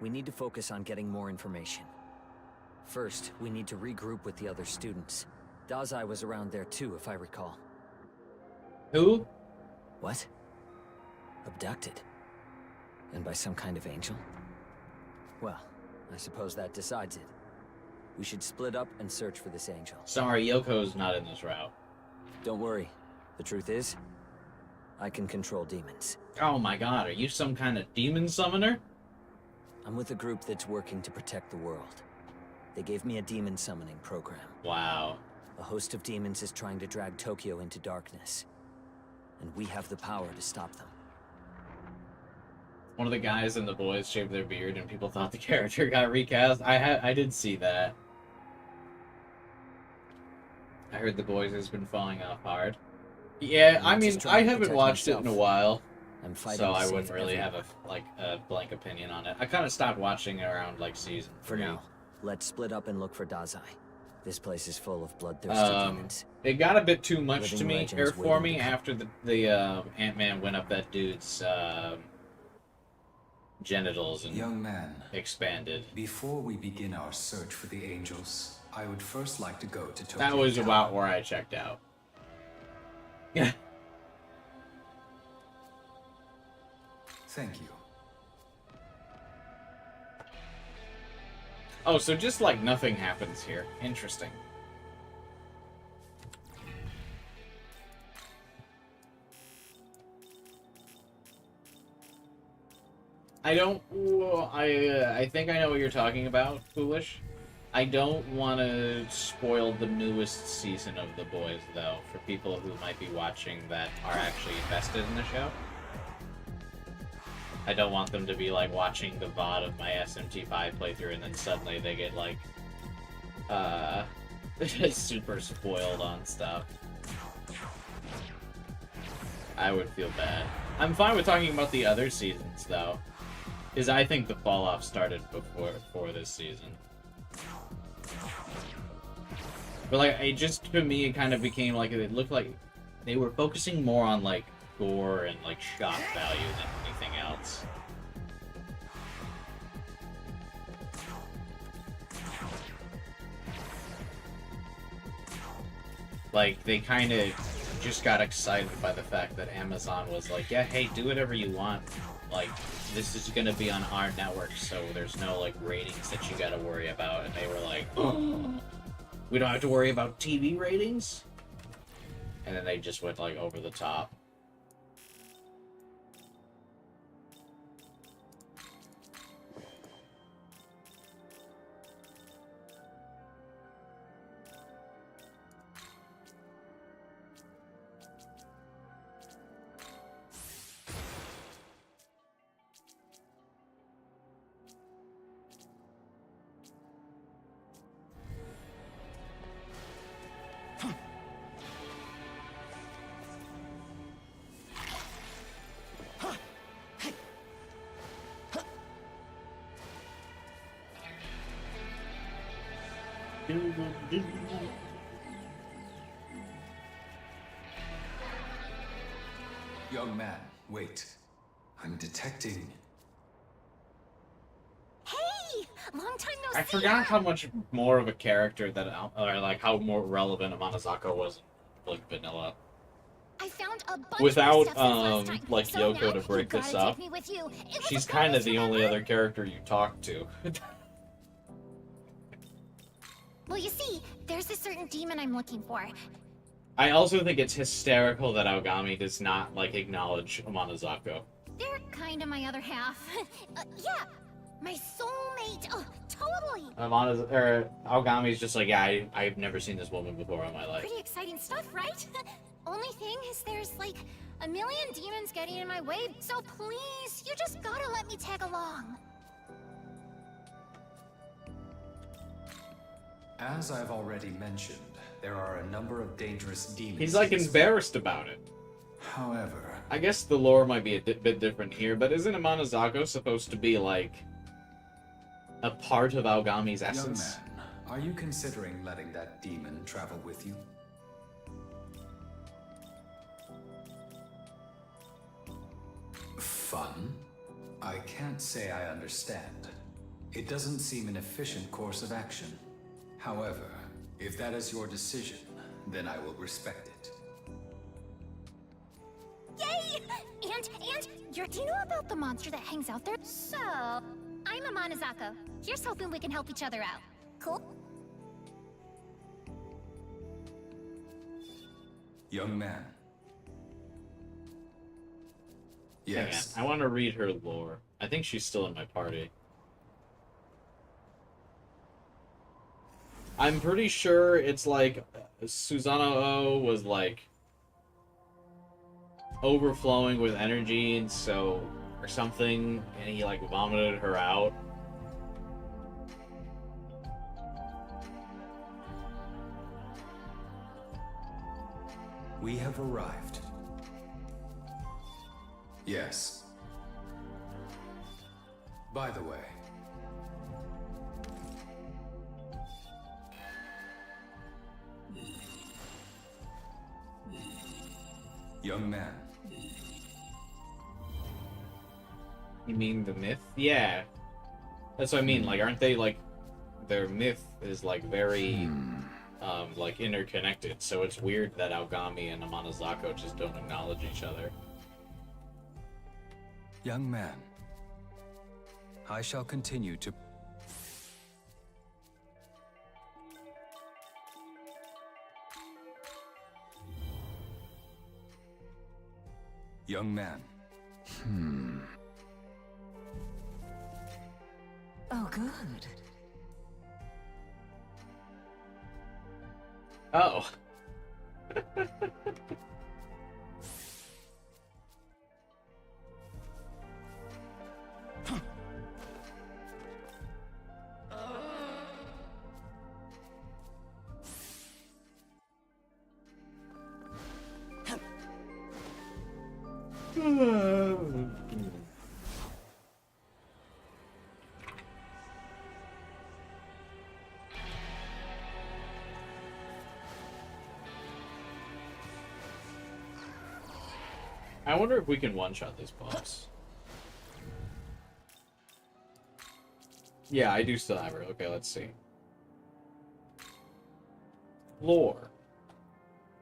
We need to focus on getting more information. First, we need to regroup with the other students. Dazai was around there too, if I recall. Who? What? Abducted? And by some kind of angel? Well, I suppose that decides it. We should split up and search for this angel. Sorry, Yoko's not in this route. Don't worry. The truth is, I can control demons. Oh my god, are you some kind of demon summoner? I'm with a group that's working to protect the world. They gave me a demon summoning program. Wow. A host of demons is trying to drag Tokyo into darkness. And we have the power to stop them. One of the guys and the boys shaved their beard and people thought the character got recast. I did see that. I heard the boys has been falling off hard. Yeah, I mean, I haven't watched it in a while, so I wouldn't really have a blank opinion on it. I kind of stopped watching it around like season 3. For now, let's split up and look for Dazai. This place is full of bloodthirsty demons. It got a bit too much Living to me, legends or for waiting me, to come. after the Ant-Man went up that dude's genitals and Young man, expanded. before we begin our search for the angels, I would first like to go to Tokyo. That was Tower. about where I checked out. Yeah. Thank you. Oh, so just like nothing happens here. Interesting. I think I know what you're talking about, Foolish. I don't want to spoil the newest season of The Boys, though, for people who might be watching that are actually invested in the show. I don't want them to be, like, watching the VOD of my SMT5 playthrough and then suddenly they get, like, super spoiled on stuff. I would feel bad. I'm fine with talking about the other seasons, though. Because I think the fall-off started before this season. But, like, it just, to me, it kind of became, like, it looked like they were focusing more on, like, gore and, like, shock value than anything else. Like, they kind of just got excited by the fact that Amazon was like, yeah, hey, do whatever you want. Like, this is gonna be on our network, so there's no, like, ratings that you gotta worry about. And they were like, oh, we don't have to worry about TV ratings? And then they just went, like, over the top. Young man, wait. I'm detecting... Hey! Long time no I see. forgot how much more of a character that, or like how more relevant Amanazako was in like vanilla. I found a bunch Without more stuff since last time. like So Yoko now to you break gotta this take up, me with you. It was she's a kind of promise, the only remember? other character you talk to. Well, you see, there's a certain demon I'm looking for. I also think it's hysterical that Aogami does not like acknowledge Amanazako. They're kind of my other half. Yeah, my soulmate. Oh, totally. Aogami's just like, yeah, I've never seen this woman before in my life. Pretty exciting stuff, right? Only thing is there's like a million demons getting in my way, so please, you just gotta let me tag along. As I've already mentioned, there are a number of dangerous demons. He's like embarrassed about it. However... I guess the lore might be a bit different here, but isn't Amanazako supposed to be like a part of Aogami's essence? Young man, are you considering letting that demon travel with you? Fun? I can't say I understand. It doesn't seem an efficient course of action. However, if that is your decision, then I will respect it. Yay! And, do you know about the monster that hangs out there? So, I'm Amanazako. Here's hoping we can help each other out. Cool? Young man, Yes. Hang on. I want to read her lore. I think she's still in my party. I'm pretty sure it's like Susanoo was like overflowing with energy, and so or something, and he like vomited her out. We have arrived. Yes. By the way, young man. You mean the myth? Yeah. That's what I mean. Like, aren't they like their myth is like very like interconnected, so it's weird that Aogami and Amanazako just don't acknowledge each other. Young man, I shall continue to... Young man. Oh, good. Oh. I wonder if we can one-shot this boss. Yeah, I do still have her. Okay, let's see. Lore.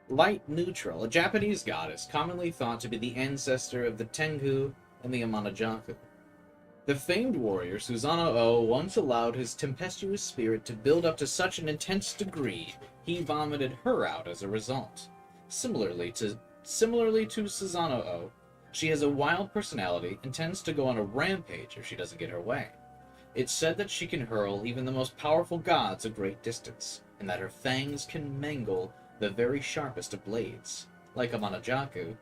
Light Neutral, a Japanese goddess commonly thought to be the ancestor of the Tengu and the Amanajaku. The famed warrior Susanoo once allowed his tempestuous spirit to build up to such an intense degree, he vomited her out as a result. Similarly to Susanoo, she has a wild personality and tends to go on a rampage if she doesn't get her way. It's said that she can hurl even the most powerful gods a great distance, and that her fangs can mangle the very sharpest of blades. Like Amanajaku,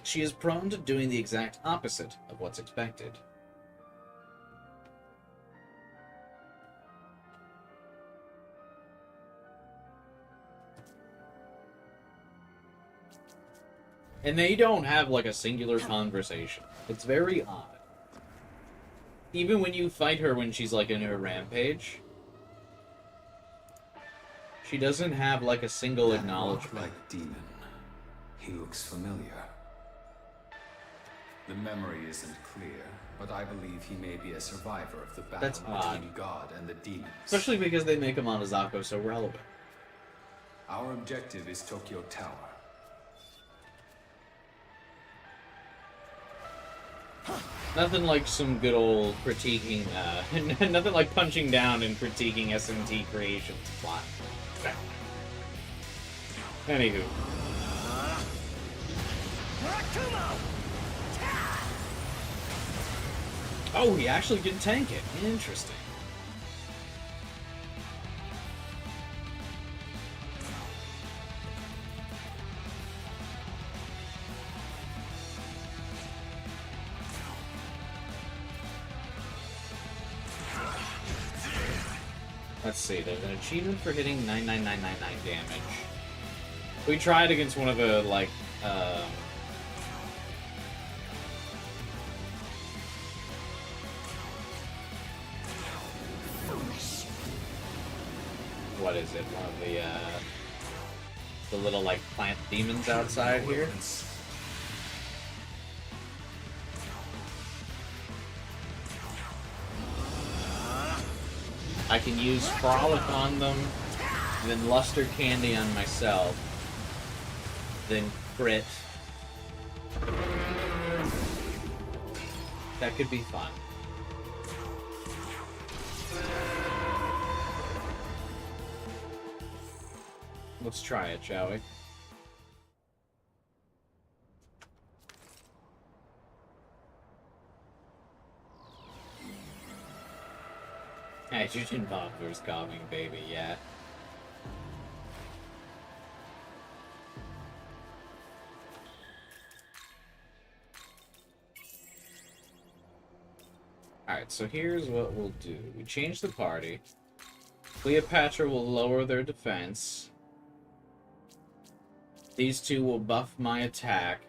she is prone to doing the exact opposite of what's expected. And they don't have, like, a singular conversation. It's very odd. Even when you fight her when she's, like, in her rampage, she doesn't have, like, a single acknowledgement. Like demon. He looks familiar. The memory isn't clear, but I believe he may be a survivor of the battle That's odd. between God and the demons. Especially because they make Amanazako so relevant. Our objective is Tokyo Tower. Nothing like some good old critiquing, nothing like punching down and critiquing SMT creations plot. Anywho. Oh, he actually did tank it. Interesting. Let's see, there's an achievement for hitting 99999 damage. We tried against one of the, like, what is it? One of the little, like, plant demons outside here? I can use Frolic on them, and then Luster Candy on myself, then crit. That could be fun. Let's try it, shall we? Hydrogen bomb was coming, baby, yeah. Alright, so here's what we'll do. We change the party. Cleopatra will lower their defense. These two will buff my attack.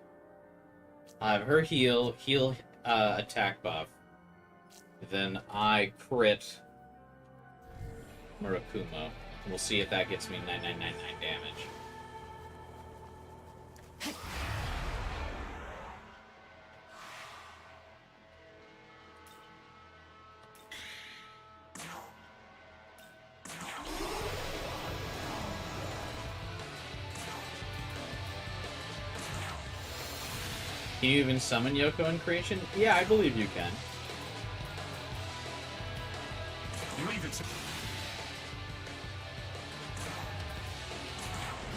I have her heal attack buff. Then I crit Murakumo. We'll see if that gets me 9999 damage. Can you even summon Yoko in creation? Yeah, I believe you can.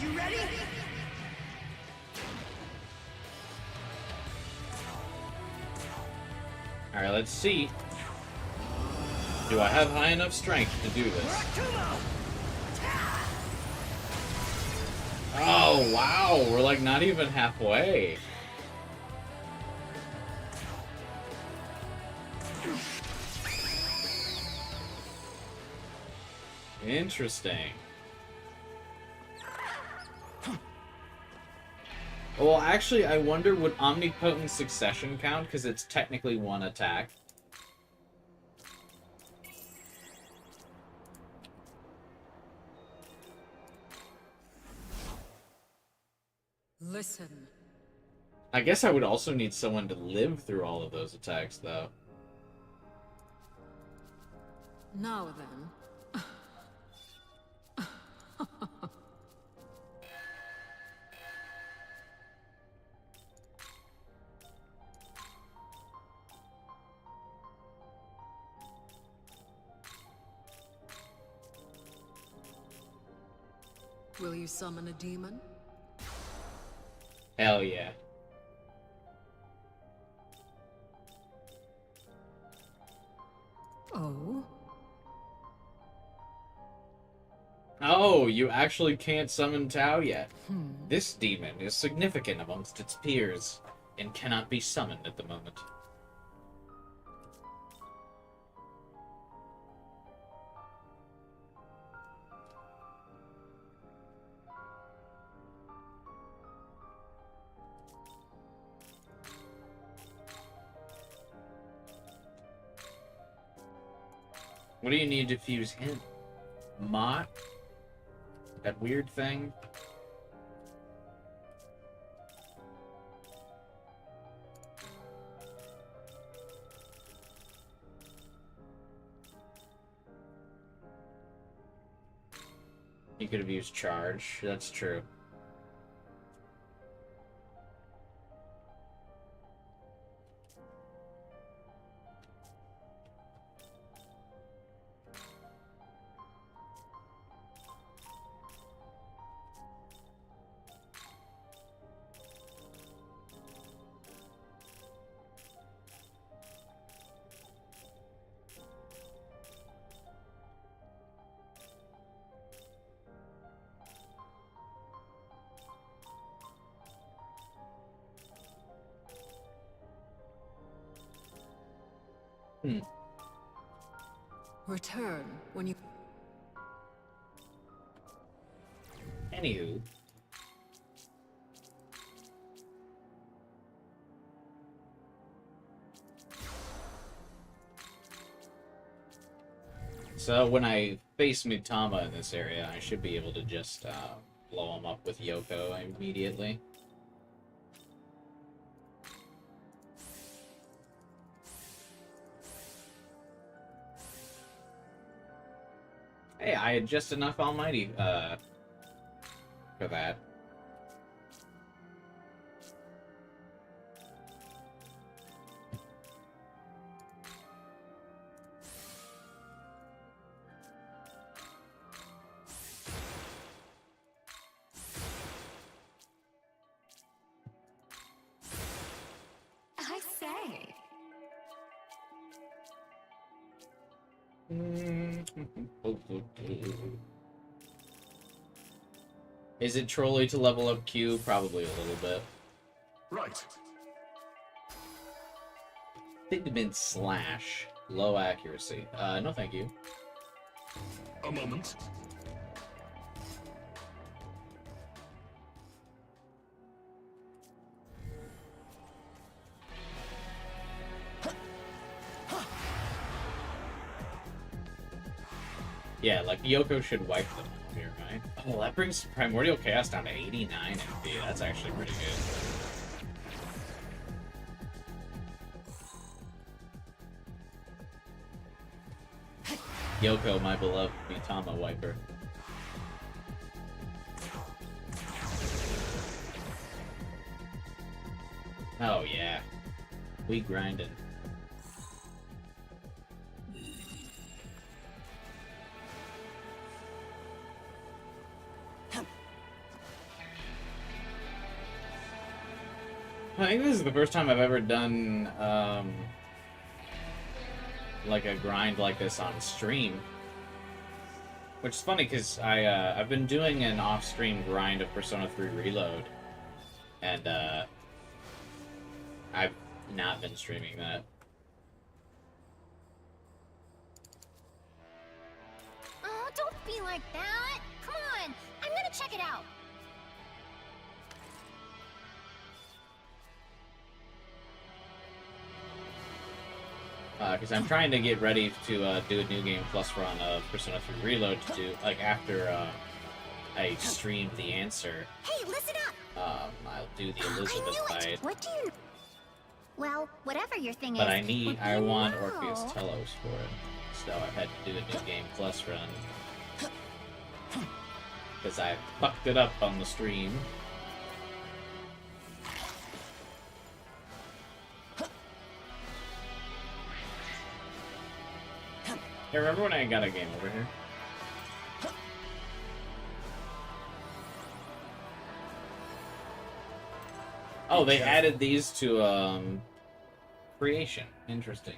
You ready? Alright, let's see. Do I have high enough strength to do this? Oh, wow! We're like not even halfway. Interesting. Well, actually, I wonder, would Omnipotent Succession count? Because it's technically one attack. Listen. I guess I would also need someone to live through all of those attacks, though. Now then. Will you summon a demon? Hell yeah. Oh? Oh, you actually can't summon Tao yet. This demon is significant amongst its peers and cannot be summoned at the moment. What do you need to fuse him? Mott? That weird thing? You could have used charge. That's true. Return when you... Anywho. So when I face Mitama in this area, I should be able to just blow him up with Yoko immediately. Hey, I had just enough Almighty for that. I say. Is it trolly to level up Q? Probably a little bit. Right. Pigment slash. Low accuracy. No thank you. A moment. Yeah, like Yoko should wipe them up here, right? Oh, that brings Primordial Chaos down to 89 MP. That's actually pretty good. Yoko, my beloved Mitama wiper. Oh yeah, we grinding. I think this is the first time I've ever done like a grind like this on stream, which is funny because I've been doing an off-stream grind of Persona 3 Reload, and I've not been streaming that. Oh, don't be like that. Come on, I'm gonna check it out. Because I'm trying to get ready to do a new game plus run of Persona 3 Reload to do, like, after I stream the answer. Hey, listen up! I'll do the Elizabeth fight. What do you... Well, whatever your thing But is... I want Orpheus Telos for it. So I've had to do a new game plus run. Because I fucked it up on the stream. Hey, remember when I got a game over here? Oh, they added these to, creation. Interesting.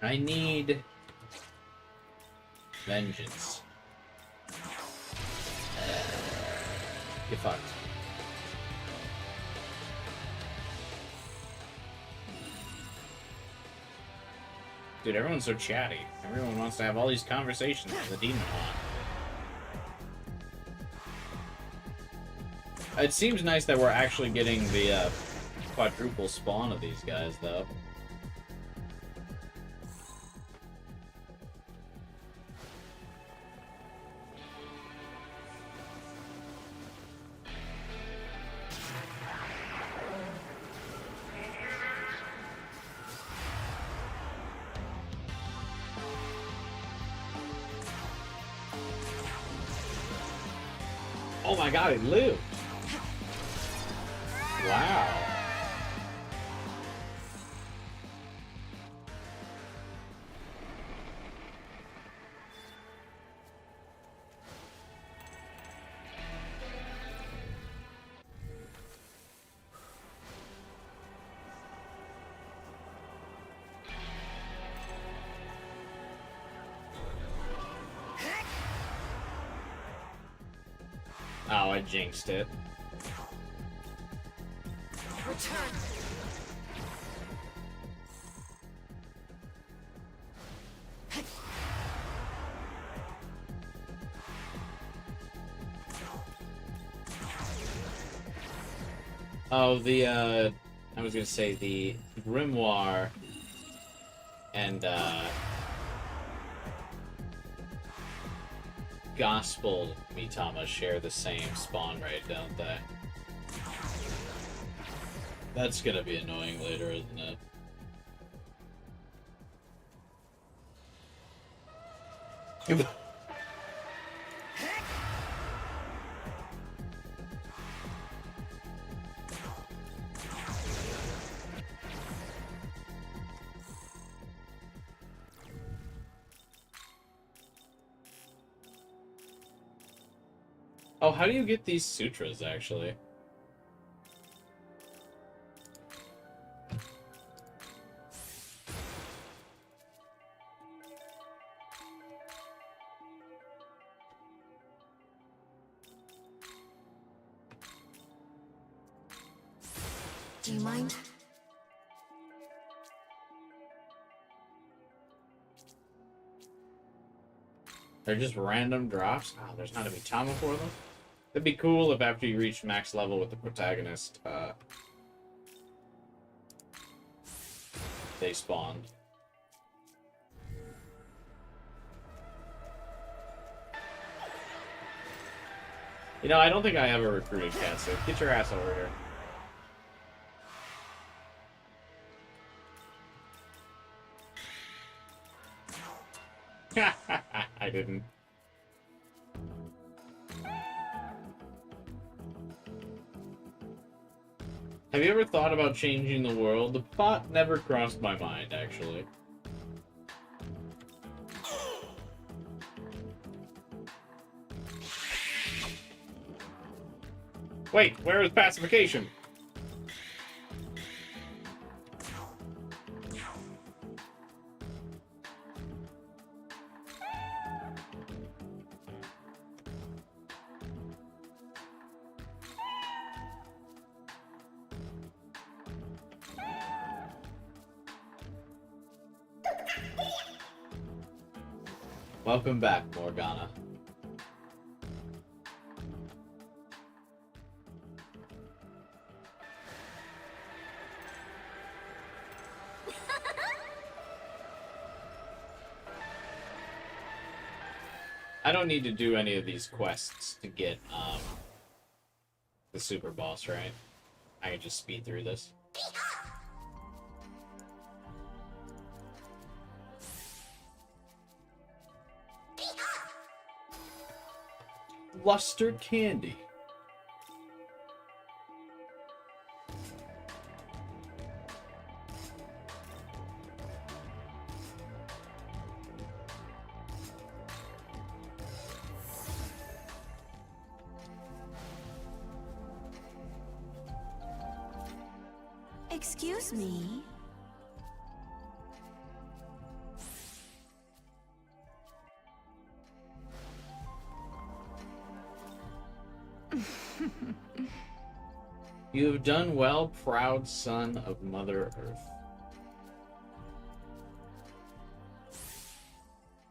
I need vengeance. Get fucked. Dude, everyone's so chatty. Everyone wants to have all these conversations with the demon on. It seems nice that we're actually getting the quadruple spawn of these guys, though. Oh my god, it lived! Wow. Oh, I jinxed it. Return. Oh, I was gonna say the Grimoire and, Gospel Mitama share the same spawn rate, don't they? That's gonna be annoying later, isn't it? Oh, how do you get these sutras, actually? Do you mind? They're just random drops? Oh, there's not a Tiamat for them? It'd be cool if after you reach max level with the protagonist, they spawned. You know, I don't think I ever recruited Katsu. Get your ass over here. I didn't. Have you ever thought about changing the world? The thought never crossed my mind, actually. Wait, where is pacification? Welcome back, Morgana. I don't need to do any of these quests to get the super boss, right? I can just speed through this. Luster candy. Excuse me. You have done well, proud son of Mother Earth.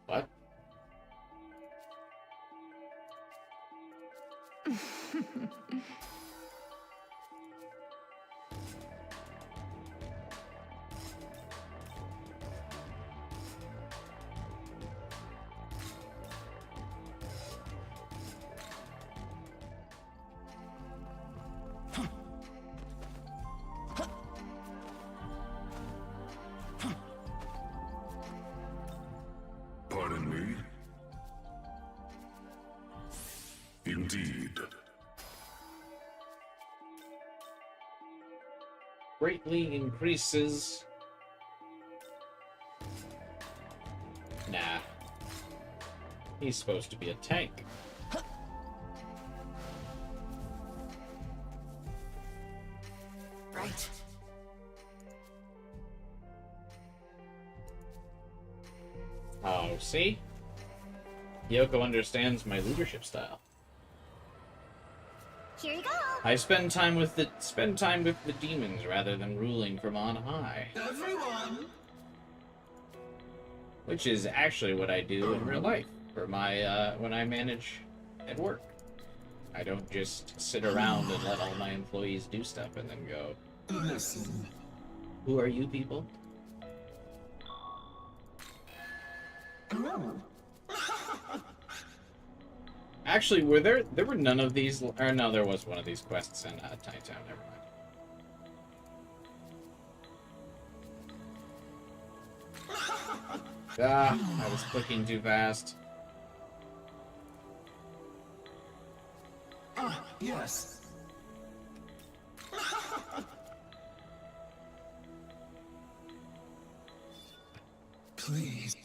What? Pardon me? Indeed. Greatly increases. Nah. He's supposed to be a tank. Right. Oh, see? Yoko understands my leadership style. Here you go. I spend time with the demons rather than ruling from on high. Everyone! Which is actually what I do in real life for my when I manage at work. I don't just sit around and let all my employees do stuff and then go, Listen. who are you people? Oh. Actually, there were none of these, or no, there was one of these quests in Tiny Town, never mind. Ah, I was clicking too fast. Ah, yes. Please.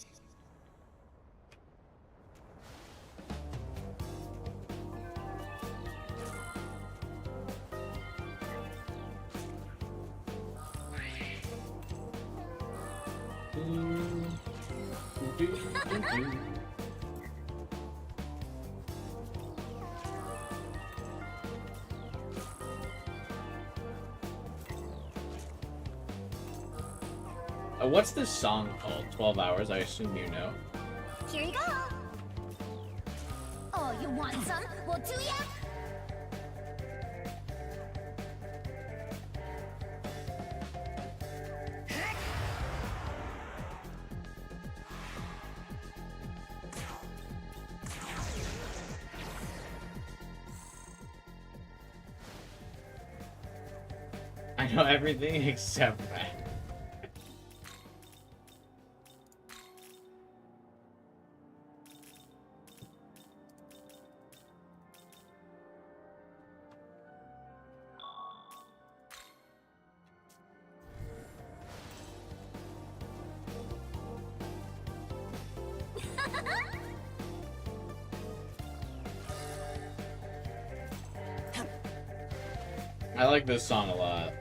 What's this song called? 12 Hours, I assume you know. Here you go. Oh, you want some? Well, do ya? I know everything except that. I like this song a lot.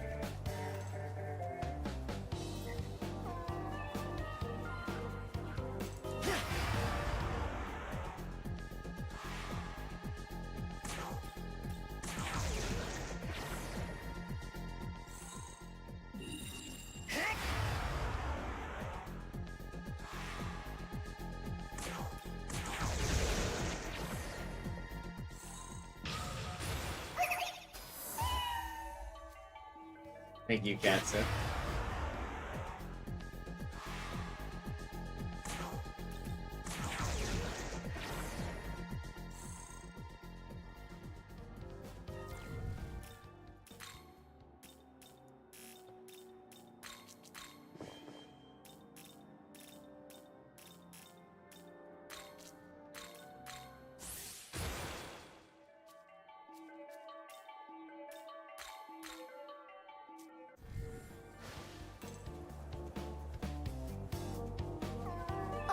Thank you, Katsu.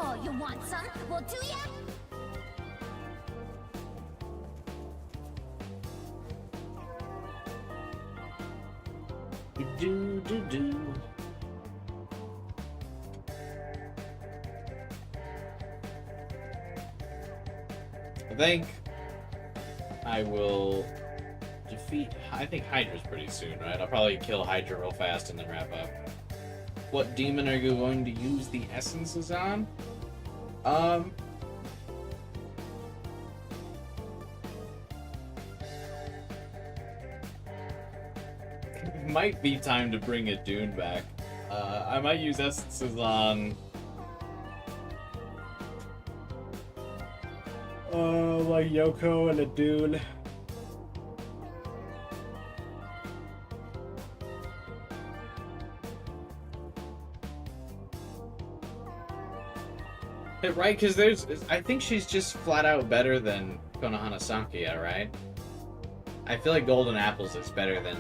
Oh, you want some? Well, do ya? Do. I think I will defeat. I think Hydra's pretty soon, right? I'll probably kill Hydra real fast and then wrap up. What demon are you going to use the essences on? Might be time to bring a Dune back. I might use essences on like Yoko and a Dune. Right, because I think she's just flat out better than Konohana Sakuya, right? I feel like Golden Apples is better than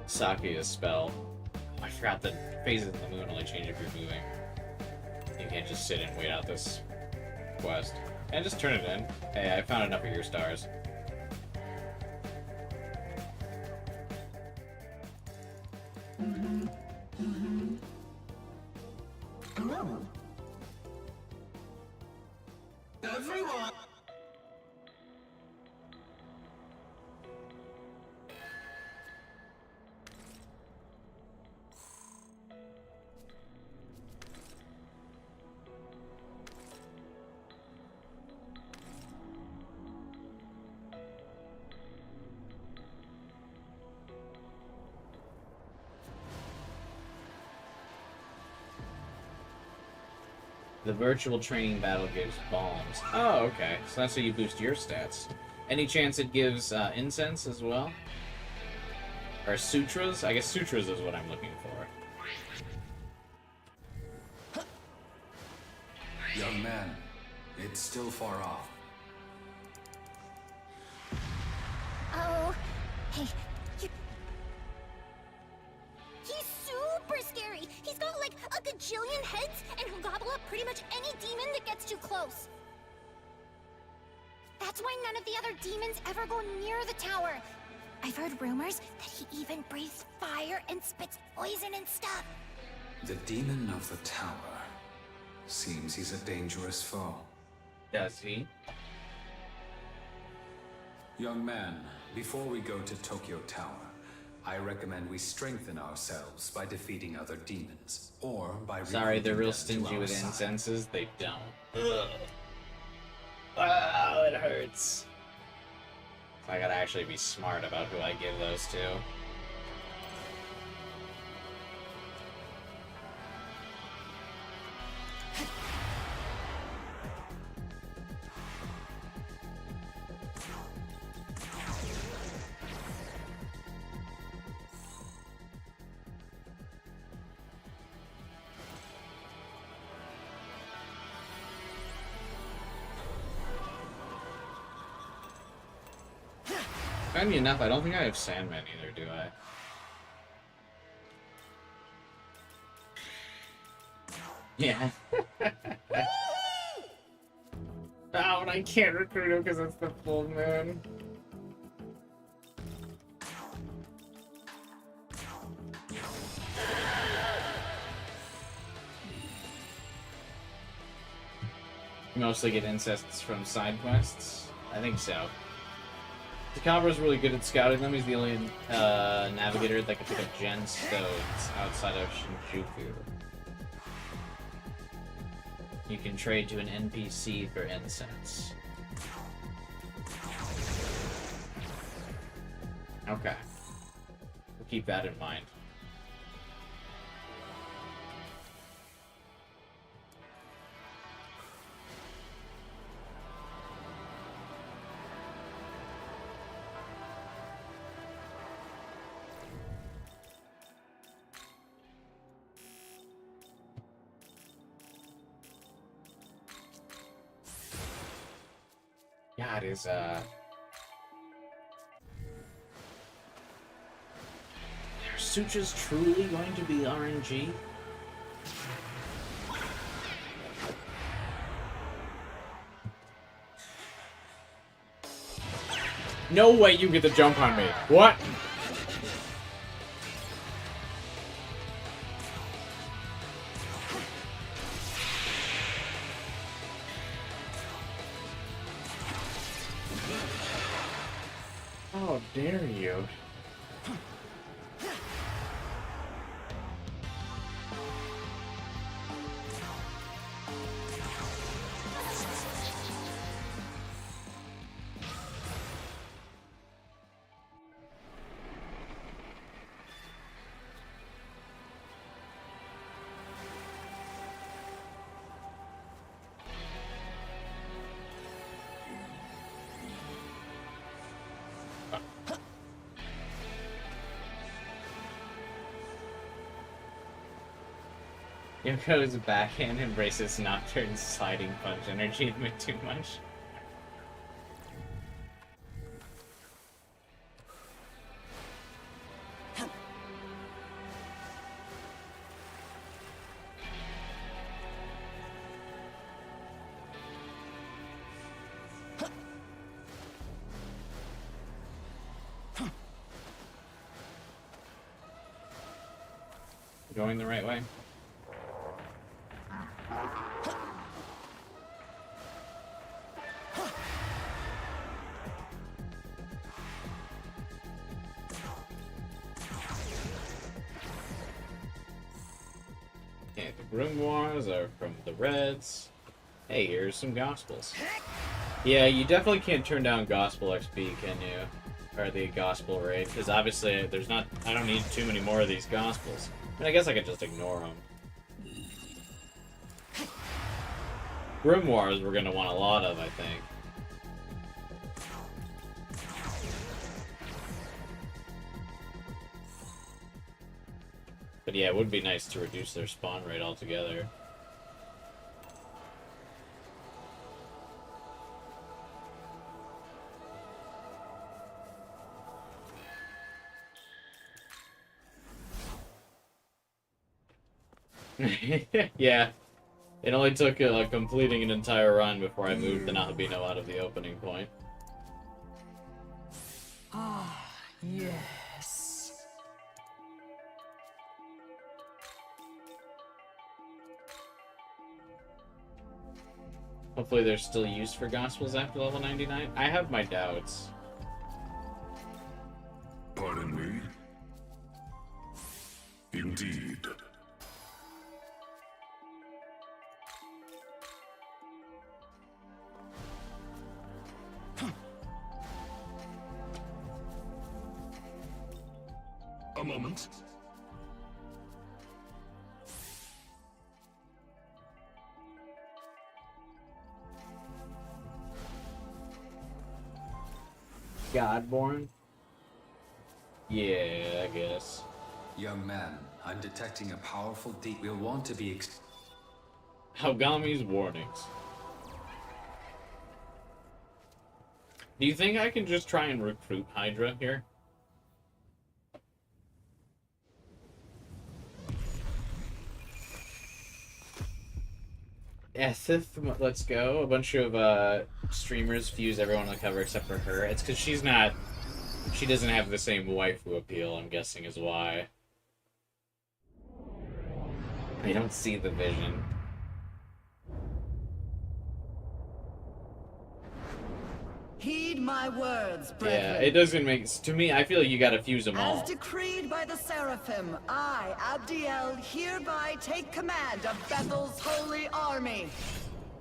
Sakuya's spell. Oh, I forgot that phases of the moon only change if you're moving. You can't just sit and wait out this quest. And just turn it in. Hey, I found enough of your stars. Hello. Everyone. The virtual training battle gives bombs. Oh, okay. So that's how you boost your stats. Any chance it gives incense as well? Or sutras? I guess sutras is what I'm looking for. Young man, it's still far off. Oh, hey, he's super scary. He's got like a gajillion heads, and he'll gobble up pretty much any demon that gets too close. That's why none of the other demons ever go near the tower. I've heard rumors that he even breathes fire and spits poison and stuff. The demon of the tower. Seems he's a dangerous foe. Does he? Young man, before we go to Tokyo Tower, I recommend we strengthen ourselves by defeating other demons, or by Sorry, they're real recruiting them to stingy our with side. incenses. They don't. Ugh. Wow, it hurts. I gotta actually be smart about who I give those to. Funny enough, I don't think I have Sandman either, do I? Yeah. Oh, and I can't recruit him because it's the full moon. You mostly get incests from side quests? I think so. Takabra's really good at scouting them. He's the only navigator that can pick up gen stones outside of Shinjuku. You can trade to an NPC for incense. Okay. We'll keep that in mind. God, is are sutras truly going to be RNG? No way you get the jump on me. What? How dare you? Yoko's backhand embraces Nocturne's sliding punch energy a bit too much. Going the right way. Okay, the grimoires are from the Reds. Hey, here's some Gospels. Yeah, you definitely can't turn down Gospel XP, can you? Or the Gospel raid, because obviously there's not. I don't need too many more of these Gospels. I mean, I guess I could just ignore them. Grimoires we're gonna want a lot of, I think. But yeah, it would be nice to reduce their spawn rate altogether. Yeah. It only took completing an entire run before I moved the Nahabino out of the opening point. Ah, yes. Hopefully they're still used for Gospels after level 99. I have my doubts. Pardon me? Indeed. A moment. Godborn? Yeah, I guess. Young man, I'm detecting a powerful deep. We'll want to be Haogami's warnings. Do you think I can just try and recruit Hydra here? Yeah, Sith, let's go. A bunch of streamers fuse everyone on the cover except for her. It's because she's not... She doesn't have the same waifu appeal, I'm guessing is why. I don't see the vision. Heed my words, brethren. Yeah, it doesn't make... To me, I feel like you gotta fuse them all. As decreed by the Seraphim, I, Abdiel, hereby take command of Bethel's holy army.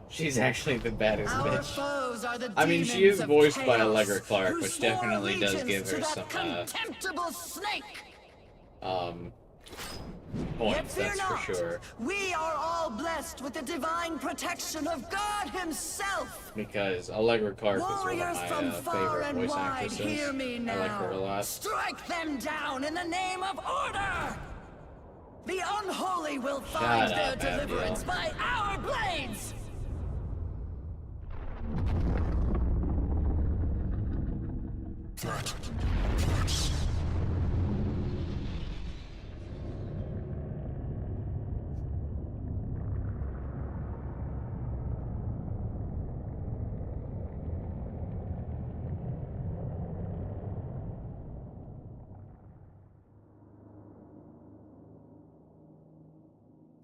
She's actually the baddest Our bitch. foes are the I mean, she is demons of voiced by chaos, Allegra Clark, who which swore definitely does allegiance give to her that some, contemptible snake. Points, Yet fear that's not. for sure. We are all blessed with the divine protection of God himself. Because Allegra Clark is one Warriors of from my far favorite and voice wide, actresses. hear me now. I like her a lot. Strike them down in the name of order. The unholy will find Shut their up, deliverance Abigail. by our blades. That's...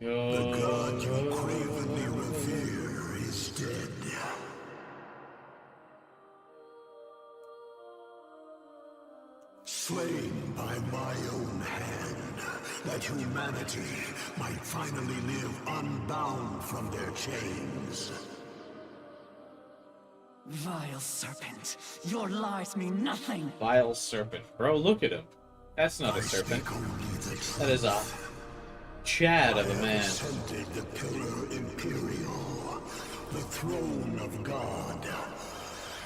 The god you cravenly revere is dead. Slain by my own hand, that humanity might finally live unbound from their chains. Vile serpent, your lies mean nothing. Vile serpent. Bro, look at him. That's not a serpent. That is a Chad of a man. Ascended the pillar imperial, the throne of God.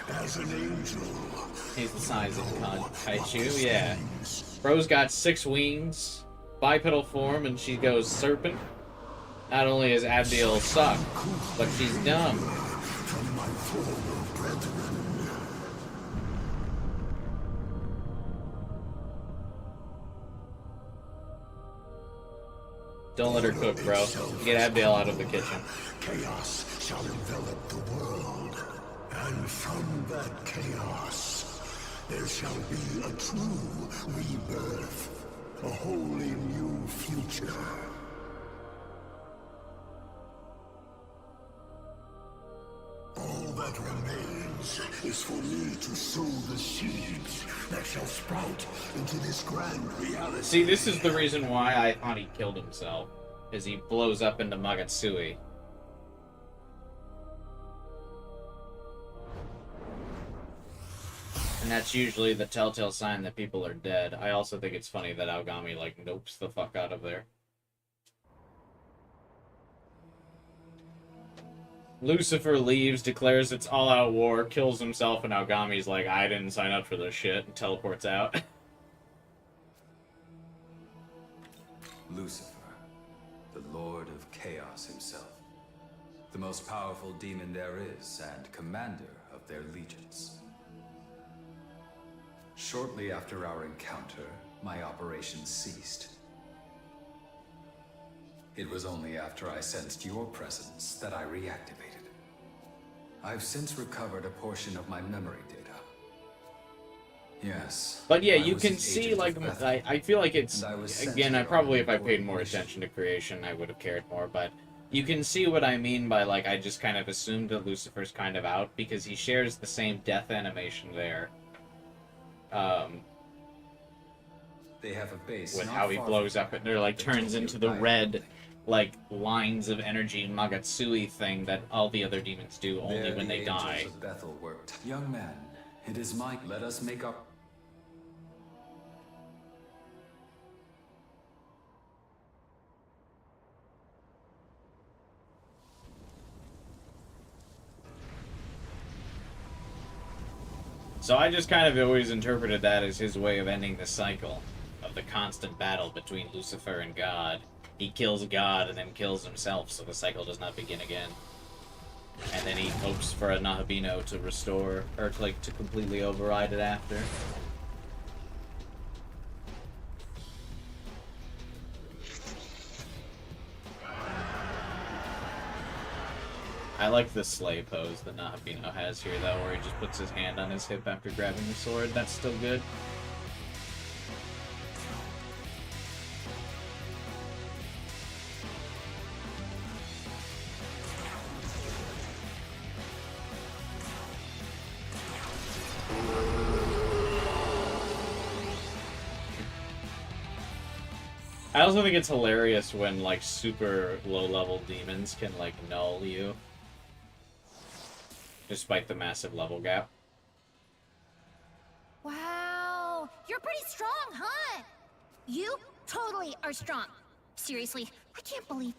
As an angel. He's the size of Kaiju, yeah. Bro's got 6 wings, bipedal form, and she goes serpent. Not only is Abdiel suck, but she's dumb. From my former brethren. Don't let her cook, bro. Get Abdiel out of the kitchen. Chaos shall envelop the world. And from that chaos, there shall be a true rebirth. A wholly new future. All that remains is for me to sow the seeds that shall sprout into this grand reality. See, this is the reason why I thought he killed himself. Is he blows up into Magatsui. And that's usually the telltale sign that people are dead. I also think it's funny that Aogami, like, nopes the fuck out of there. Lucifer leaves, declares it's all-out war, kills himself, and Aogami's like, I didn't sign up for this shit, and teleports out. Lucifer, the Lord of Chaos himself. The most powerful demon there is, and commander of their legions. Shortly after our encounter, my operation ceased. It was only after I sensed your presence that I reactivated. I've since recovered a portion of my memory data. Yes. But yeah, I you was can an see, agent like, of Bethel, I feel like it's, and I was sent again, I here probably, on if I an paid more important mission. attention to creation, I would have cared more, but You can see what I mean by, like, I just kind of assumed that Lucifer's kind of out, because he shares the same death animation there. They have a base with not how he far blows from up and like turns into the red, like, lines of energy Magatsui thing that all the other demons do only There when the they angels die. of Bethel worked. Young man, it is my... Let us make up... So I just kind of always interpreted that as his way of ending the cycle of the constant battle between Lucifer and God. He kills God and then kills himself, so the cycle does not begin again. And then he hopes for a Nahabino to restore, or to, like, to completely override it after. I like the sleigh pose that Nahabino has here, though, where he just puts his hand on his hip after grabbing the sword. That's still good. I also think it's hilarious when, like, super low-level demons can, like, null you. Despite the massive level gap. Wow, you're pretty strong, huh? You totally are strong. Seriously, I can't believe...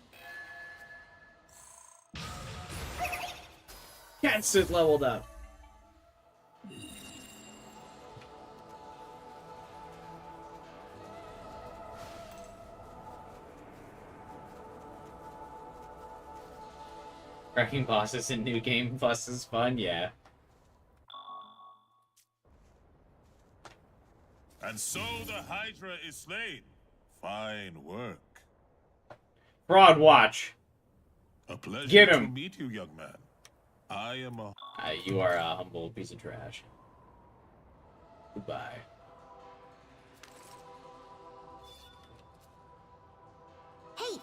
Catsit leveled up. Wrecking bosses in New Game Plus is fun, yeah. And so the Hydra is slain. Fine work. Fraud Watch. A pleasure Get to him. meet you, young man. I am a... You are a humble piece of trash. Goodbye. Hey!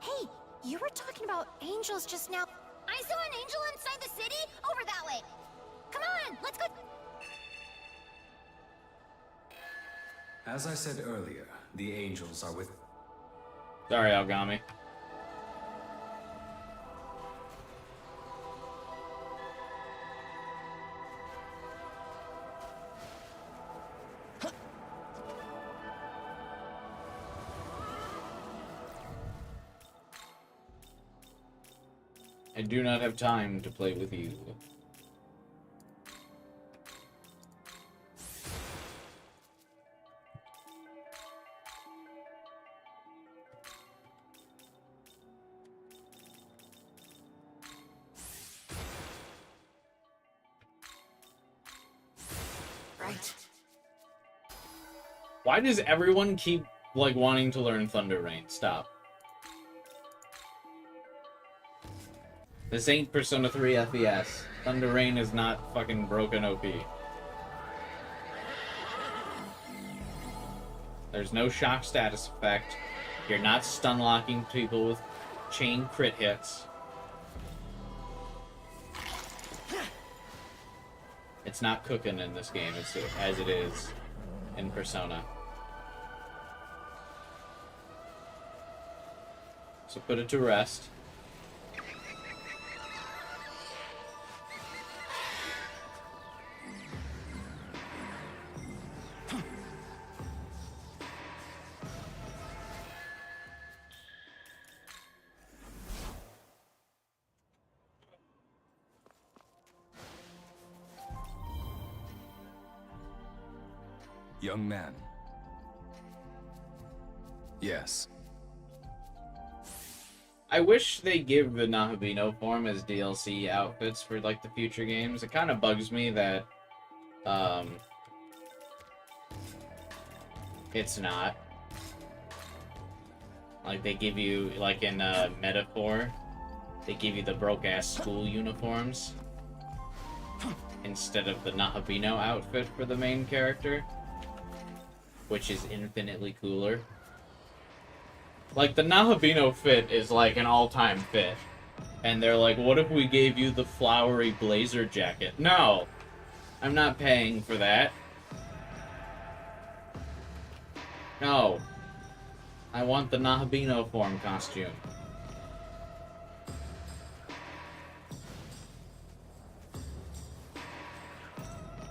Hey, you were talking about angels just now. I saw an angel inside the city over that way. Come on, let's go. As I said earlier, the angels are with... Sorry, Algami. I do not have time to play with you. Right. Why does everyone keep, like, wanting to learn Thunder Rain? Stop. This ain't Persona 3 FES. Thunder Rain is not fucking broken OP. There's no shock status effect. You're not stun locking people with chain crit hits. It's not cooking in this game, it's as it is in Persona. So put it to rest. Young man. Yes. I wish they give the Nahabino form as DLC outfits for, like, the future games. It kind of bugs me that, it's not. Like, they give you, like, in, Metaphor, they give you the broke-ass school uniforms instead of the Nahabino outfit for the main character, which is infinitely cooler. Like, the Nahabino fit is like an all-time fit. And they're like, what if we gave you the flowery blazer jacket? No! I'm not paying for that. No. I want the Nahabino form costume.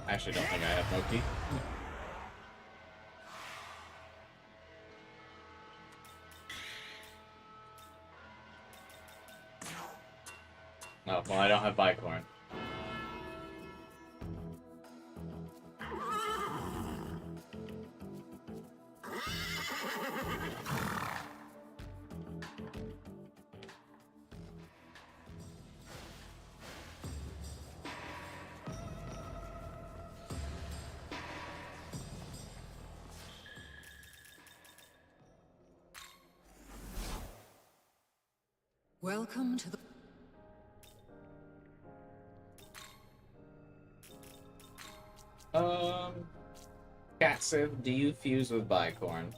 I actually don't think I have Moki. Oh, well, I don't have Bicorn. Welcome to the... Catsiv, do you fuse with Bicorn?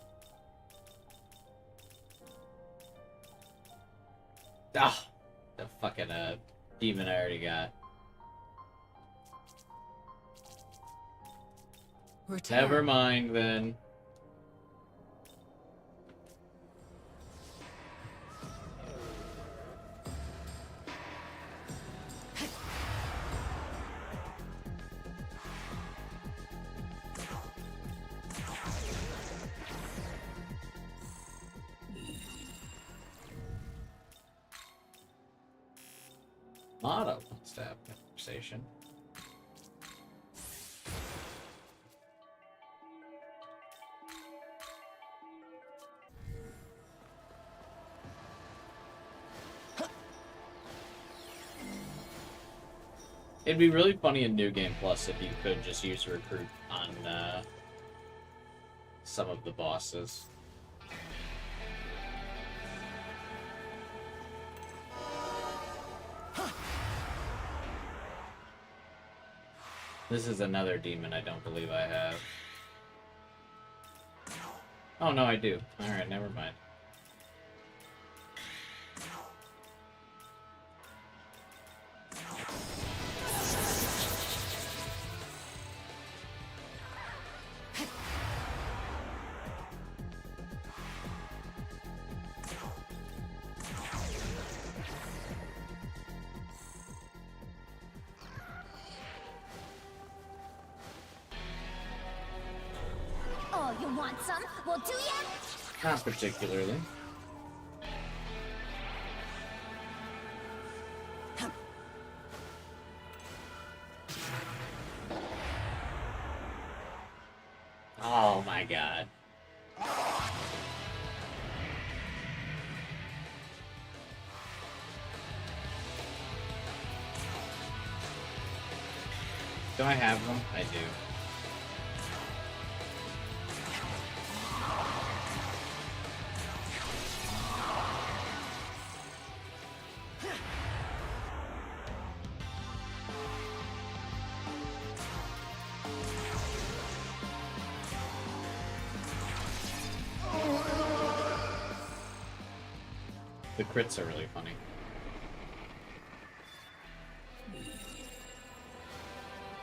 Ah! The fucking, demon I already got. Return. Never mind, then. Motto wants to have a conversation. It'd be really funny in New Game Plus if you could just use Recruit on some of the bosses. This is another demon I don't believe I have. Oh, no, I do. Alright, never mind. Oh, you want some? Well, do ya? Not particularly. Oh my god. Do I have them? I do. The crits are really funny.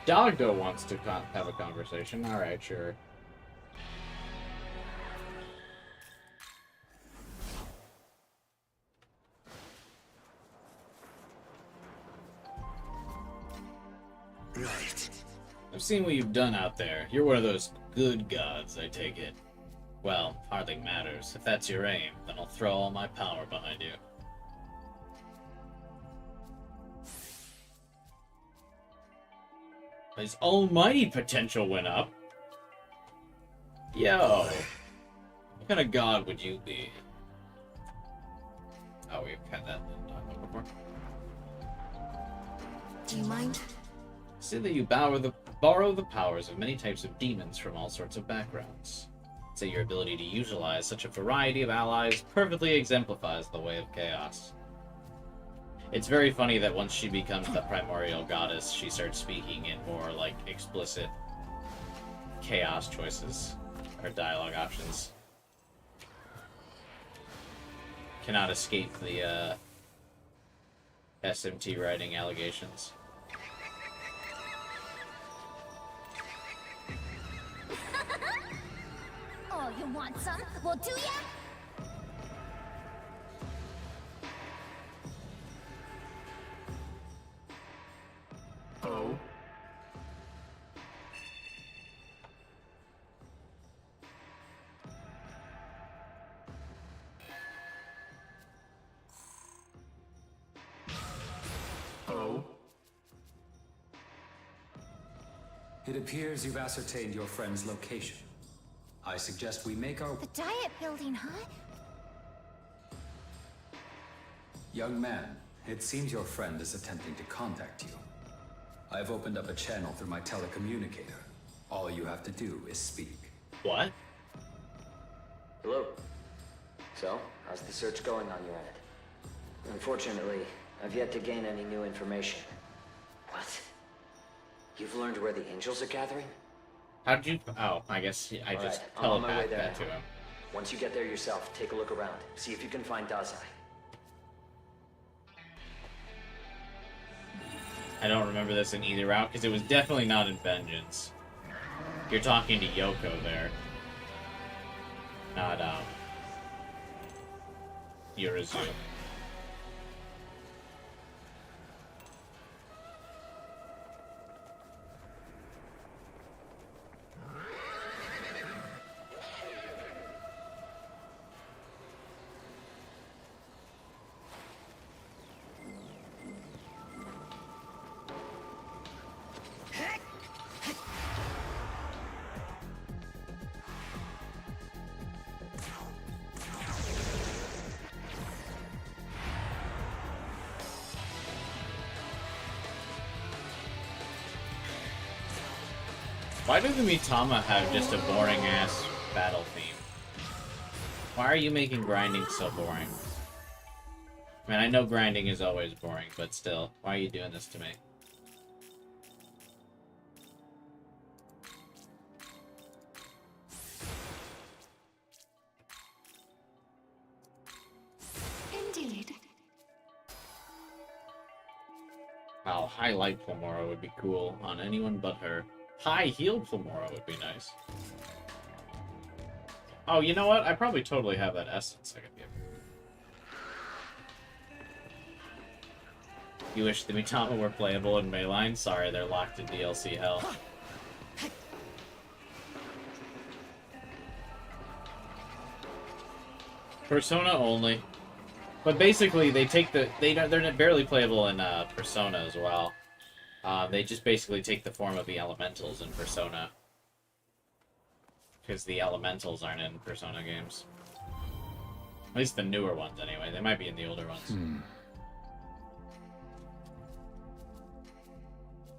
Doggo wants to have a conversation. Alright, sure. Right. I've seen what you've done out there. You're one of those good gods, I take it. Well, hardly matters. If that's your aim, then I'll throw all my power behind you. His almighty potential went up. Yo. What kind of god would you be? Oh, we've had that before. Do you mind? See that you borrow the powers of many types of demons from all sorts of backgrounds. Say your ability to utilize such a variety of allies perfectly exemplifies the way of chaos. It's very funny that once she becomes the primordial goddess, she starts speaking in more, like, explicit chaos choices, or dialogue options. cannot escape the SMT writing allegations. Oh, you want some? Well, do ya? Oh? Oh? It appears you've ascertained your friend's location. I suggest we make our... The diet building, huh? Young man, it seems your friend is attempting to contact you. I've opened up a channel through my telecommunicator. All you have to do is speak. What? Hello. So, how's the search going on your end? Unfortunately, I've yet to gain any new information. What? You've learned where the angels are gathering? How'd you... Oh, I guess I just I'm on my way telepathed there that to now. him. Once you get there yourself, take a look around. See if you can find Dazai. I don't remember this in either route, because it was definitely not in Vengeance. You're talking to Yoko there. Not, Yurizu. Why do the Mitama have just a boring-ass battle theme? Why are you making grinding so boring? I mean, I know grinding is always boring, but still, why are you doing this to me? Indeed. Wow, highlight Plumora would be cool on anyone but her. High heal Plumora would be nice. Oh, you know what? I probably totally have that essence I could give. You wish the Mitama were playable in Mayline? Sorry, they're locked in DLC hell. Persona only. But basically, they take the... They're barely playable in Persona as well. They just basically take the form of the elementals in Persona. Because the elementals aren't in Persona games. At least the newer ones, anyway. They might be in the older ones.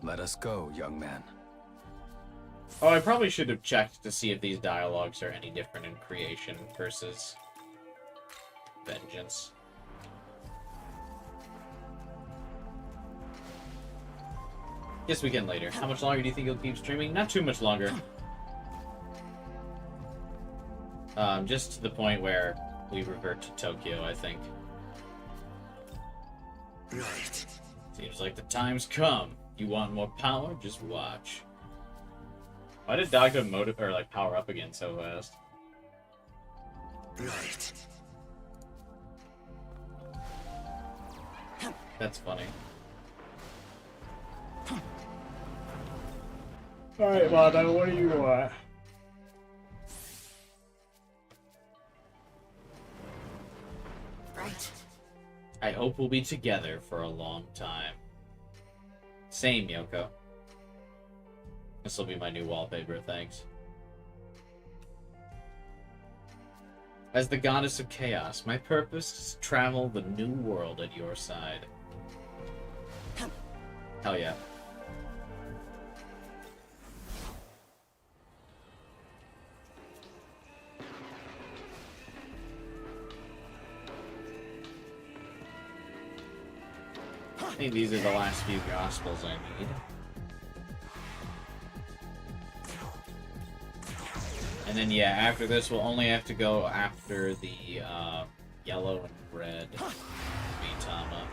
Let us go, young man. Oh, I probably should have checked to see if these dialogues are any different in Creation versus Vengeance. Guess we can later. How much longer do you think you'll keep streaming? Not too much longer. Just to the point where we revert to Tokyo, I think. Right. Seems like the time's come. You want more power? Just watch. Why did Doggo power up again so fast? Right. That's funny. Alright, Lado, what do you want? Right. I hope we'll be together for a long time. Same, Yoko. This will be my new wallpaper, thanks. As the goddess of chaos, my purpose is to travel the new world at your side. Hell yeah. I think these are the last few gospels I need. And then, yeah, after this, we'll only have to go after the yellow and red Tiamat.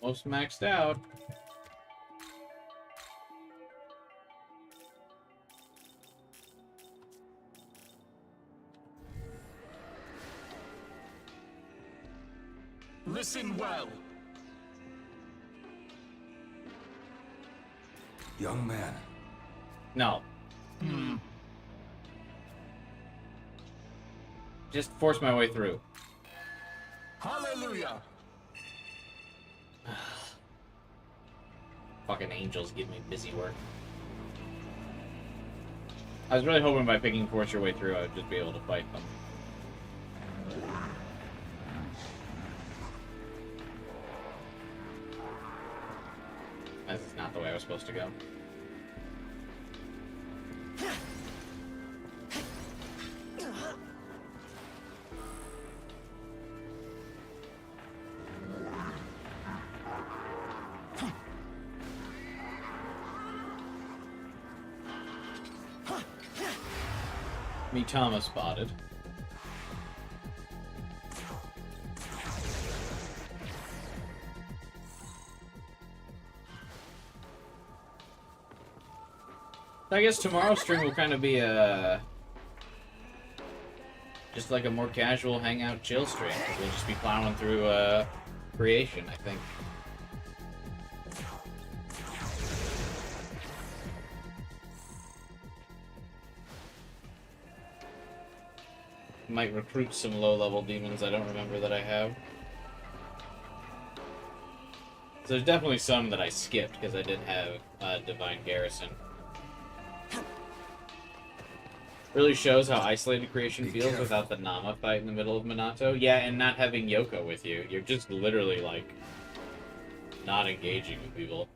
Almost maxed out. Listen well. Young man. No. Just force my way through. Hallelujah. Fucking angels give me busy work. I was really hoping by picking force your way through, I would just be able to fight them. This is not the way I was supposed to go. Tiamat spotted. I guess tomorrow's stream will kind of be just like a more casual hangout chill stream, 'cause we'll just be plowing through creation, I think. Might recruit some low-level demons I don't remember that I have. So there's definitely some that I skipped because I didn't have Divine Garrison. Really shows how isolated creation feels without the Nama fight in the middle of Minato. Yeah, and not having Yoko with you. You're just literally, like, not engaging with people.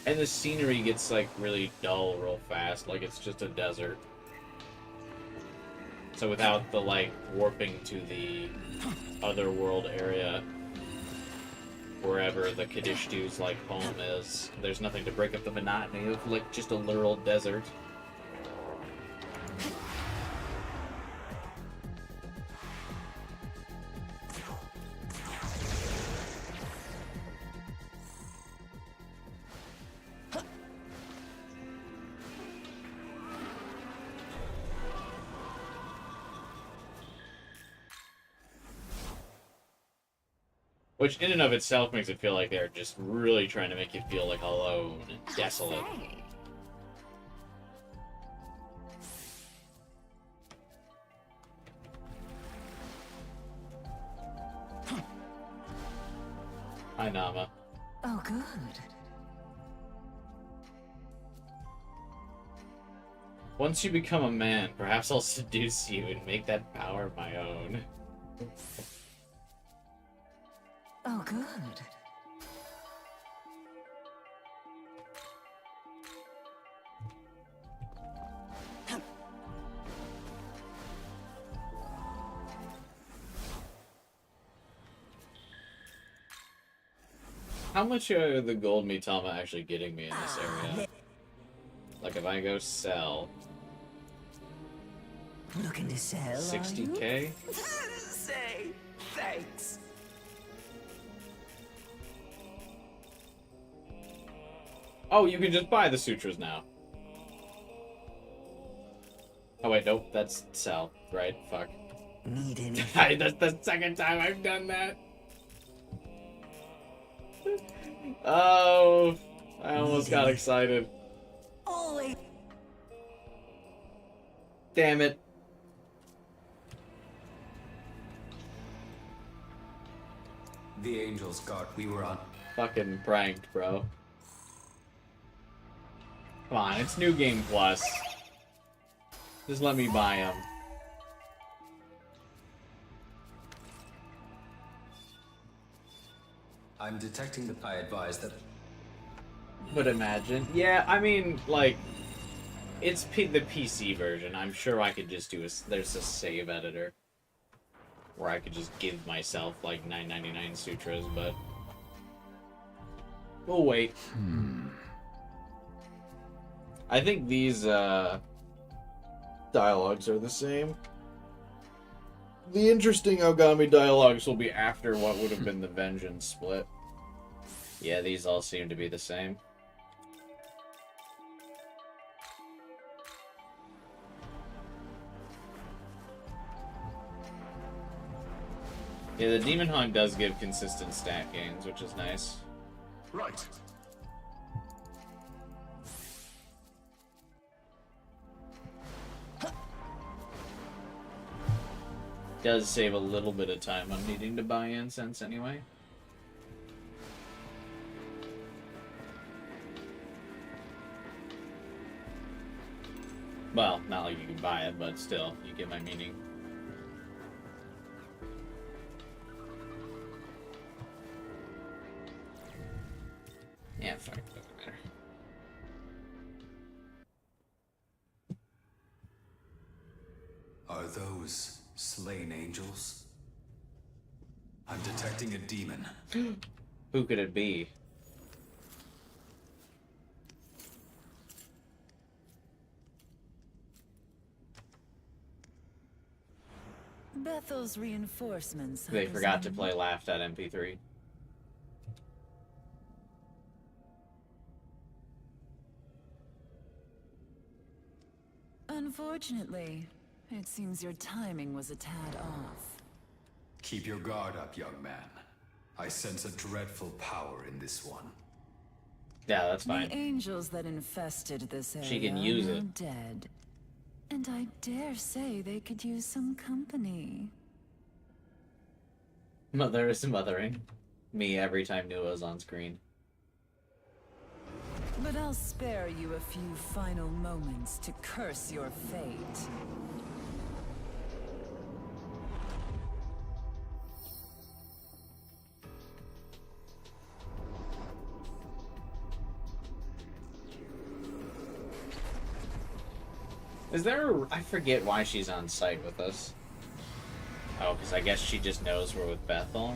And the scenery gets, like, really dull real fast, like it's just a desert. So without the, like, warping to the otherworld area, wherever the Kadishtu's, like, home is, there's nothing to break up the monotony of, like, just a literal desert. Which, in and of itself, makes it feel like they're just really trying to make you feel, like, alone and desolate. Hi, Nama. Oh, good. Once you become a man, perhaps I'll seduce you and make that power my own. Oh, good. How much are the gold Mitama actually getting me in this area? Like, if I go sell... Looking to sell, 60k? Say thanks. Oh, you can just buy the sutras now. Oh wait, nope, that's sell, right? Fuck. Need anything? That's the second time I've done that. Oh, I almost got excited. Always. Damn it. The angels guard we were on. Fucking pranked, bro. Come on, it's New Game Plus. Just let me buy them. I'm detecting I advise that. But imagine. Yeah, I mean, like, it's the PC version. I'm sure I could just do there's a save editor. Where I could just give myself, like, 9.99 sutras, but... We'll wait. I think these, dialogues are the same. The interesting Ogami dialogues will be after what would have been the Vengeance split. Yeah, these all seem to be the same. Yeah, the Demon Hunt does give consistent stat gains, which is nice. Right. Does save a little bit of time on needing to buy incense anyway. Well, not like you can buy it, but still, you get my meaning. Yeah, fuck, it doesn't matter. Are those slain angels? I'm detecting a demon. Who could it be? Bethel's reinforcements. They forgot to play Laughed at MP3. Unfortunately, it seems your timing was a tad off. Keep your guard up, young man. I sense a dreadful power in this one. Yeah, that's fine. The angels that infested this area She can use are now it. dead. And I dare say they could use some company. Mother is mothering me every time Nua's on screen. But I'll spare you a few final moments to curse your fate. Is there I forget why she's on site with us. Oh, because I guess she just knows we're with Bethel.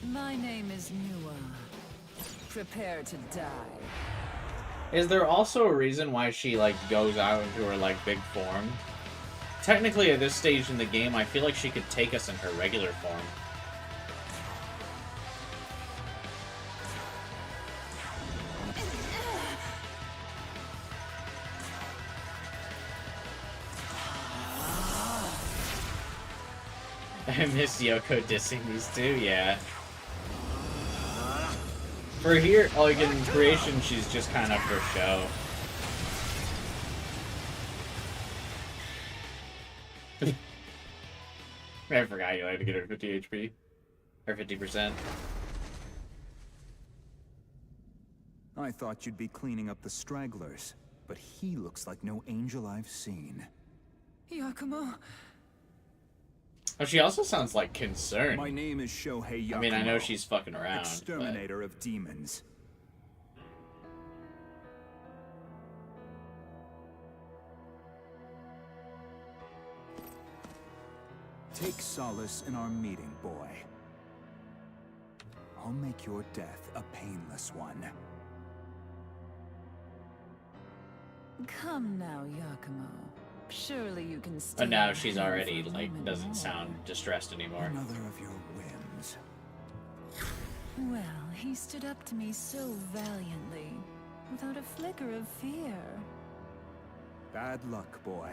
My name is Nua. Prepare to die. Is there also a reason why she, like, goes out into her, like, big form? Technically, at this stage in the game, I feel like she could take us in her regular form. I miss Yoko dissing these two, yeah. For here, like in creation, she's just kind of for show. I forgot you had to get her 50 HP. Or 50%. I thought you'd be cleaning up the stragglers, but he looks like no angel I've seen. Yakumo. Oh, she also sounds like concerned. My name is Shohei Yakumo. I mean, I know she's fucking around. Exterminator of demons. Take solace in our meeting, boy. I'll make your death a painless one. Come now, Yakumo. Surely you can stay. But now she's already, like, doesn't sound distressed anymore. Another of your whims. Well, he stood up to me so valiantly, without a flicker of fear. Bad luck, boy.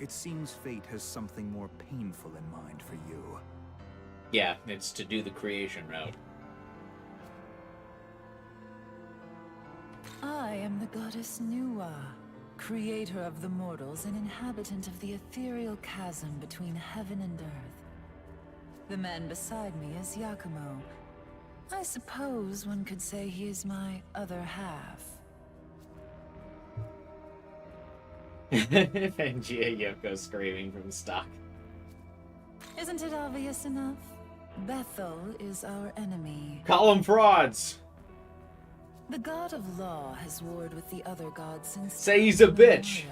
It seems fate has something more painful in mind for you. Yeah, it's to do the creation route. I am the goddess Nuwa, creator of the mortals and inhabitant of the ethereal chasm between heaven and earth. The man beside me is Yakumo. I suppose one could say he is my other half. And Yoko screaming from stock. Isn't it obvious enough? Bethel is our enemy. Call them frauds! The god of law has warred with the other gods since... Say he's a bitch!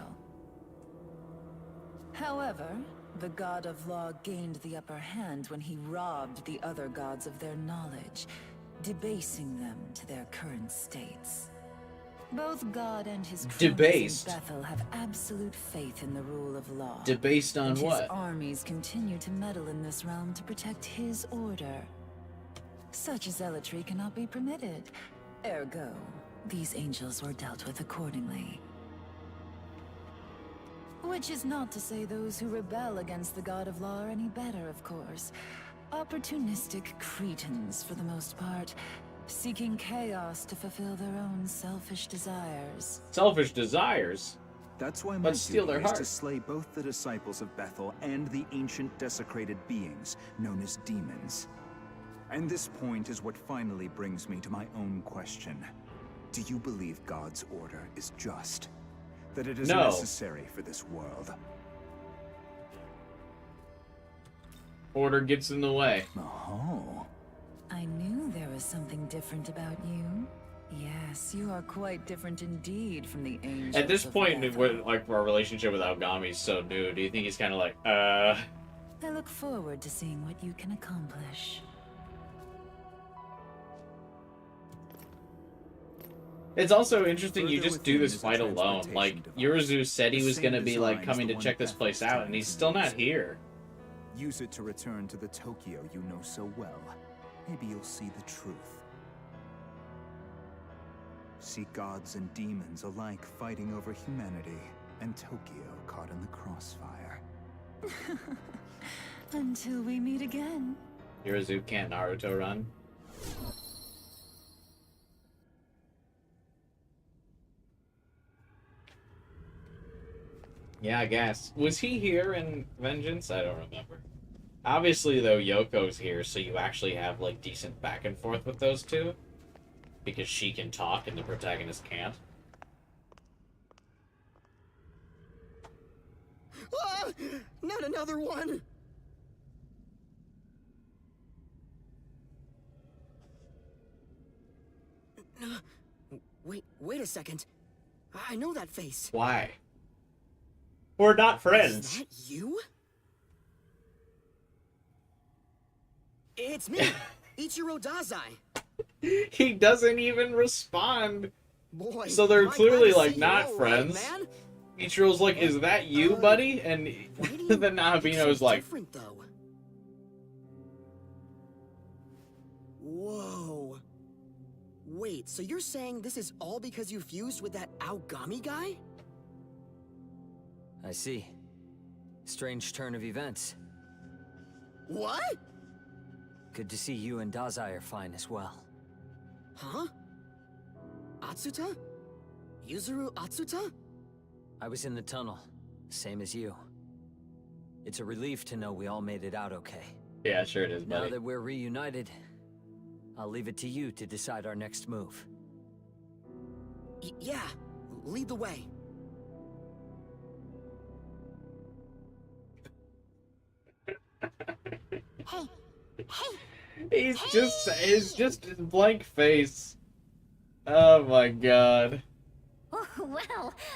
However, the god of law gained the upper hand when he robbed the other gods of their knowledge, debasing them to their current states. Both God and his cronies in Bethel have absolute faith in the rule of law. Debased on and what? His armies continue to meddle in this realm to protect his order. Such zealotry cannot be permitted. Ergo, these angels were dealt with accordingly. Which is not to say those who rebel against the god of law are any better, of course. Opportunistic cretins, for the most part, seeking chaos to fulfill their own selfish desires. Selfish desires? That's why my Let's steal their duty is heart. to slay both the disciples of Bethel and the ancient desecrated beings, known as demons. And this point is what finally brings me to my own question. Do you believe God's order is just? That it is necessary for this world? Order gets in the way. Oh. I knew there was something different about you. Yes, you are quite different indeed from the angels. At this point, like, our relationship with Aogami is so new. Do you think he's kind of like, I look forward to seeing what you can accomplish. It's also interesting you just do this fight alone. Like, Yurizu said he was gonna be, like, coming to check this place out, and he's still not here. Use it to return to the Tokyo you know so well. Maybe you'll see the truth. See gods and demons alike fighting over humanity, and Tokyo caught in the crossfire. Until we meet again. Yurizu can't Naruto run. Yeah, I guess. Was he here in Vengeance? I don't remember. Obviously, though, Yoko's here, so you actually have, like, decent back and forth with those two. Because she can talk and the protagonist can't. Ah, not another one! Wait a second. I know that face. Why? We're not friends. Is that you? It's me, Ichiro Dazai. He doesn't even respond. Boy, So they're clearly, like, you not all friends. right, man. Ichiro's like, is that you, buddy? And then Nahabino's like, Different, though. Whoa. Wait, so you're saying this is all because you fused with that Aogami guy? I see. Strange turn of events. What? Good to see you and Dazai are fine as well. Huh? Atsuta? Yuzuru Atsuta? I was in the tunnel, same as you. It's a relief to know we all made it out okay. yeah, sure it is, Now buddy. that we're reunited, I'll leave it to you to decide our next move. Yeah, lead the way. Hey, He's just his blank face. Oh my god. oh,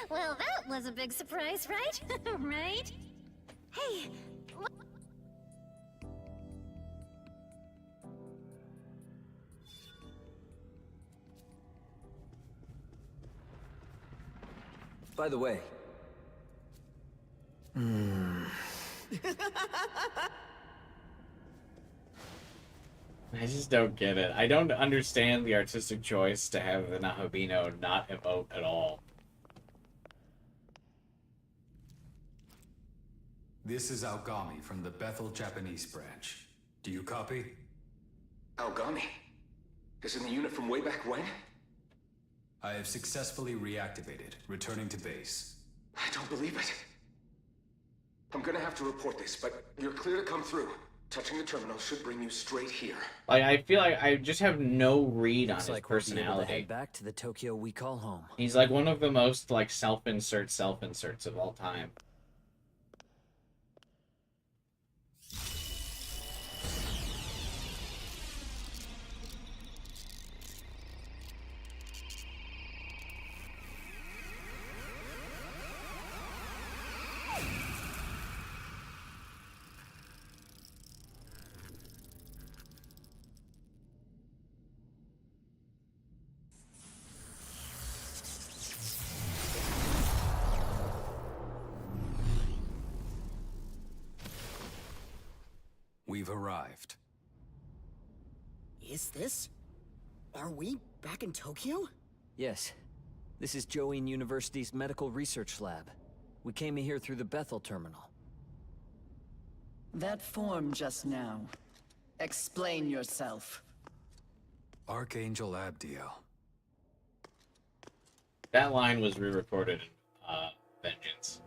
well, that was a big surprise, right? Right? Hey, By the way, I just don't get it. I don't understand the artistic choice to have the Nahabino not emote at all. This is Aogami from the Bethel Japanese branch. Do you copy? Aogami? Isn't the unit from way back when? I have successfully reactivated, returning to base. I don't believe it. I'm gonna have to report this, but you're clear to come through. Touching the terminal should bring you straight here. Like, I feel like I just have no read on his We'll be able to personality. head back to the Tokyo we call home. He's like one of the most like self-inserts of all time. We've arrived. Is this? Are we back in Tokyo? Yes. This is Join University's medical research lab. We came here through the Bethel terminal. That form just now. Explain yourself. Archangel Abdiel. That line was re-recorded in Vengeance.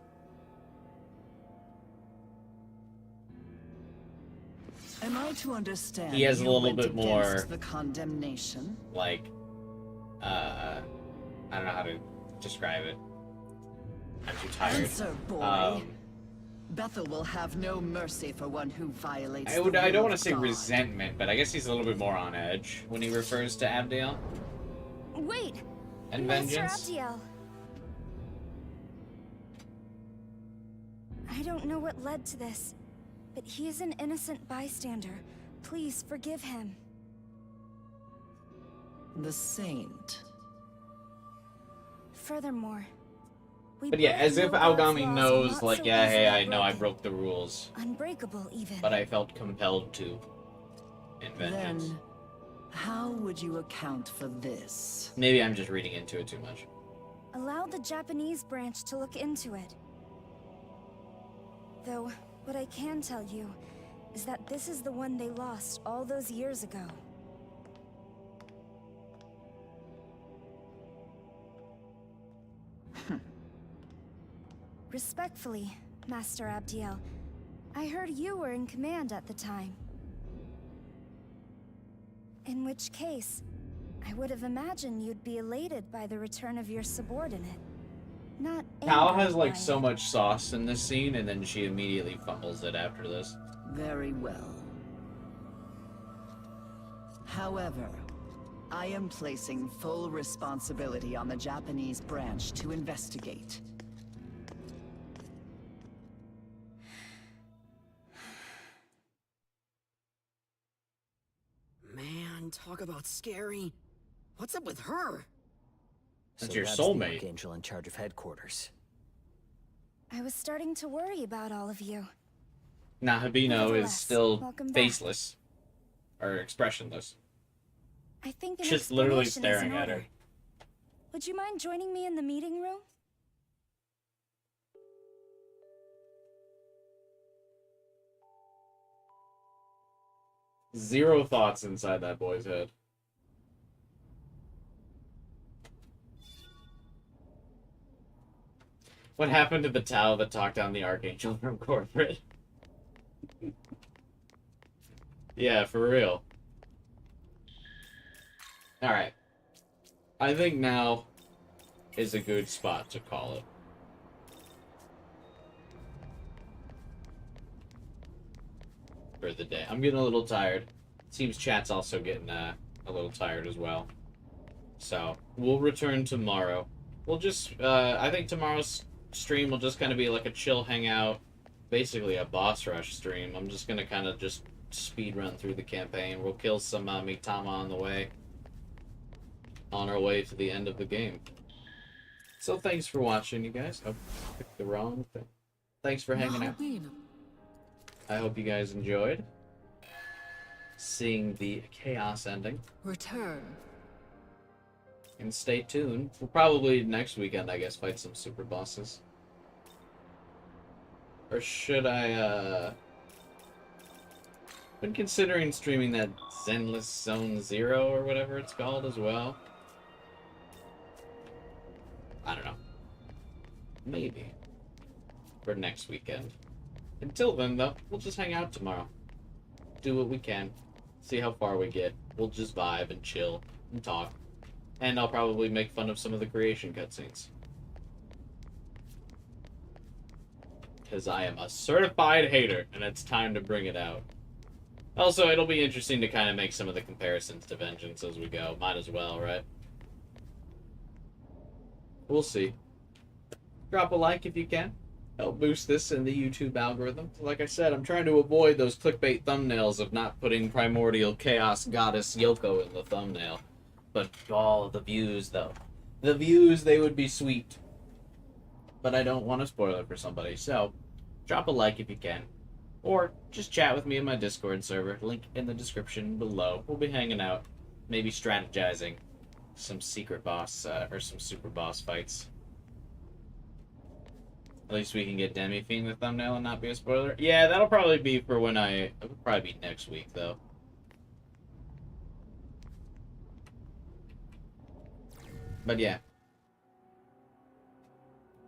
Am I to understand He has a you little went bit more against the condemnation? like I don't know how to describe it. I'm too tired. Answer, boy. Bethel will have no mercy for one who violates I the don't will want to of say God. resentment, but I guess he's a little bit more on edge when he refers to Abdiel. Wait! And Master Vengeance. Abdiel. I don't know what led to this, but he is an innocent bystander. Please forgive him. The saint. Furthermore, we But yeah, both as if know God's Aogami laws are knows, not like, so yeah, hey, easily I know I broken. broke the rules, Unbreakable, even. but I felt compelled to in Vengeance. Then, how would you account for this? Maybe I'm just reading into it too much. Allow the Japanese branch to look into it. Though, what I can tell you is that this is the one they lost all those years ago. Respectfully, Master Abdiel, I heard you were in command at the time. In which case, I would have imagined you'd be elated by the return of your subordinate. Not Cal angered has like by so it. much sauce in this scene, and then she immediately fumbles it after this. Very well. However, I am placing full responsibility on the Japanese branch to investigate. Man, talk about scary. What's up with her? That's your the soulmate. Archangel in charge of headquarters. I was starting to worry about all of you. Nahabino is Nevertheless, still welcome back. faceless. Or expressionless. I think an Just literally explanation is staring in at her. order. Would you mind joining me in the meeting room? Zero thoughts inside that boy's head. What happened to the Tau that talked down the Archangel from corporate? Yeah, for real. Alright. I think now is a good spot to call it. For the day. I'm getting a little tired. Seems chat's also getting a little tired as well. So, we'll return tomorrow. We'll just, I think tomorrow's stream will just kind of be like a chill hangout. Basically a boss rush stream. I'm just going to kind of just speed run through the campaign. We'll kill some Mitama on the way. On our way to the end of the game. So thanks for watching, you guys. I picked the wrong thing. Thanks for hanging out. I hope you guys enjoyed. seeing the chaos ending. Return. And stay tuned. We'll probably next weekend, I guess, fight some super bosses. Or should I, been considering streaming that Zenless Zone Zero or whatever it's called as well. I don't know. Maybe. For next weekend. Until then, though, we'll just hang out tomorrow. Do what we can. See how far we get. We'll just vibe and chill and talk. And I'll probably make fun of some of the creation cutscenes. Because I am a certified hater, and it's time to bring it out. Also, it'll be interesting to kind of make some of the comparisons to Vengeance as we go. Might as well, right? We'll see. Drop a like if you can. Help boost this in the YouTube algorithm. Like I said, I'm trying to avoid those clickbait thumbnails of not putting Primordial Chaos Goddess Yoko in the thumbnail. But, oh, the views, though. The views, they would be sweet. But I don't want to spoil it for somebody, so drop a like if you can. Or just chat with me in my Discord server. Link in the description below. We'll be hanging out. Maybe strategizing some secret boss, or some super boss fights. At least we can get Demi in the thumbnail and not be a spoiler. Yeah, that'll probably be for when it'll probably be next week, though. But yeah.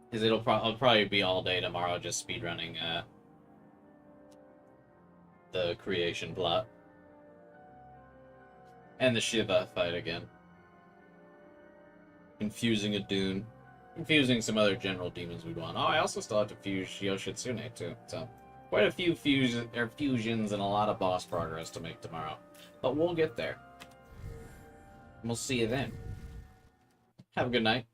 Because it'll probably be all day tomorrow just speedrunning, the creation plot. And the Shiva fight again. Confusing a Dune. Confusing some other general demons we want. Oh, I also still have to fuse Yoshitsune too. So, quite a few fusions and a lot of boss progress to make tomorrow. But we'll get there. We'll see you then. Have a good night.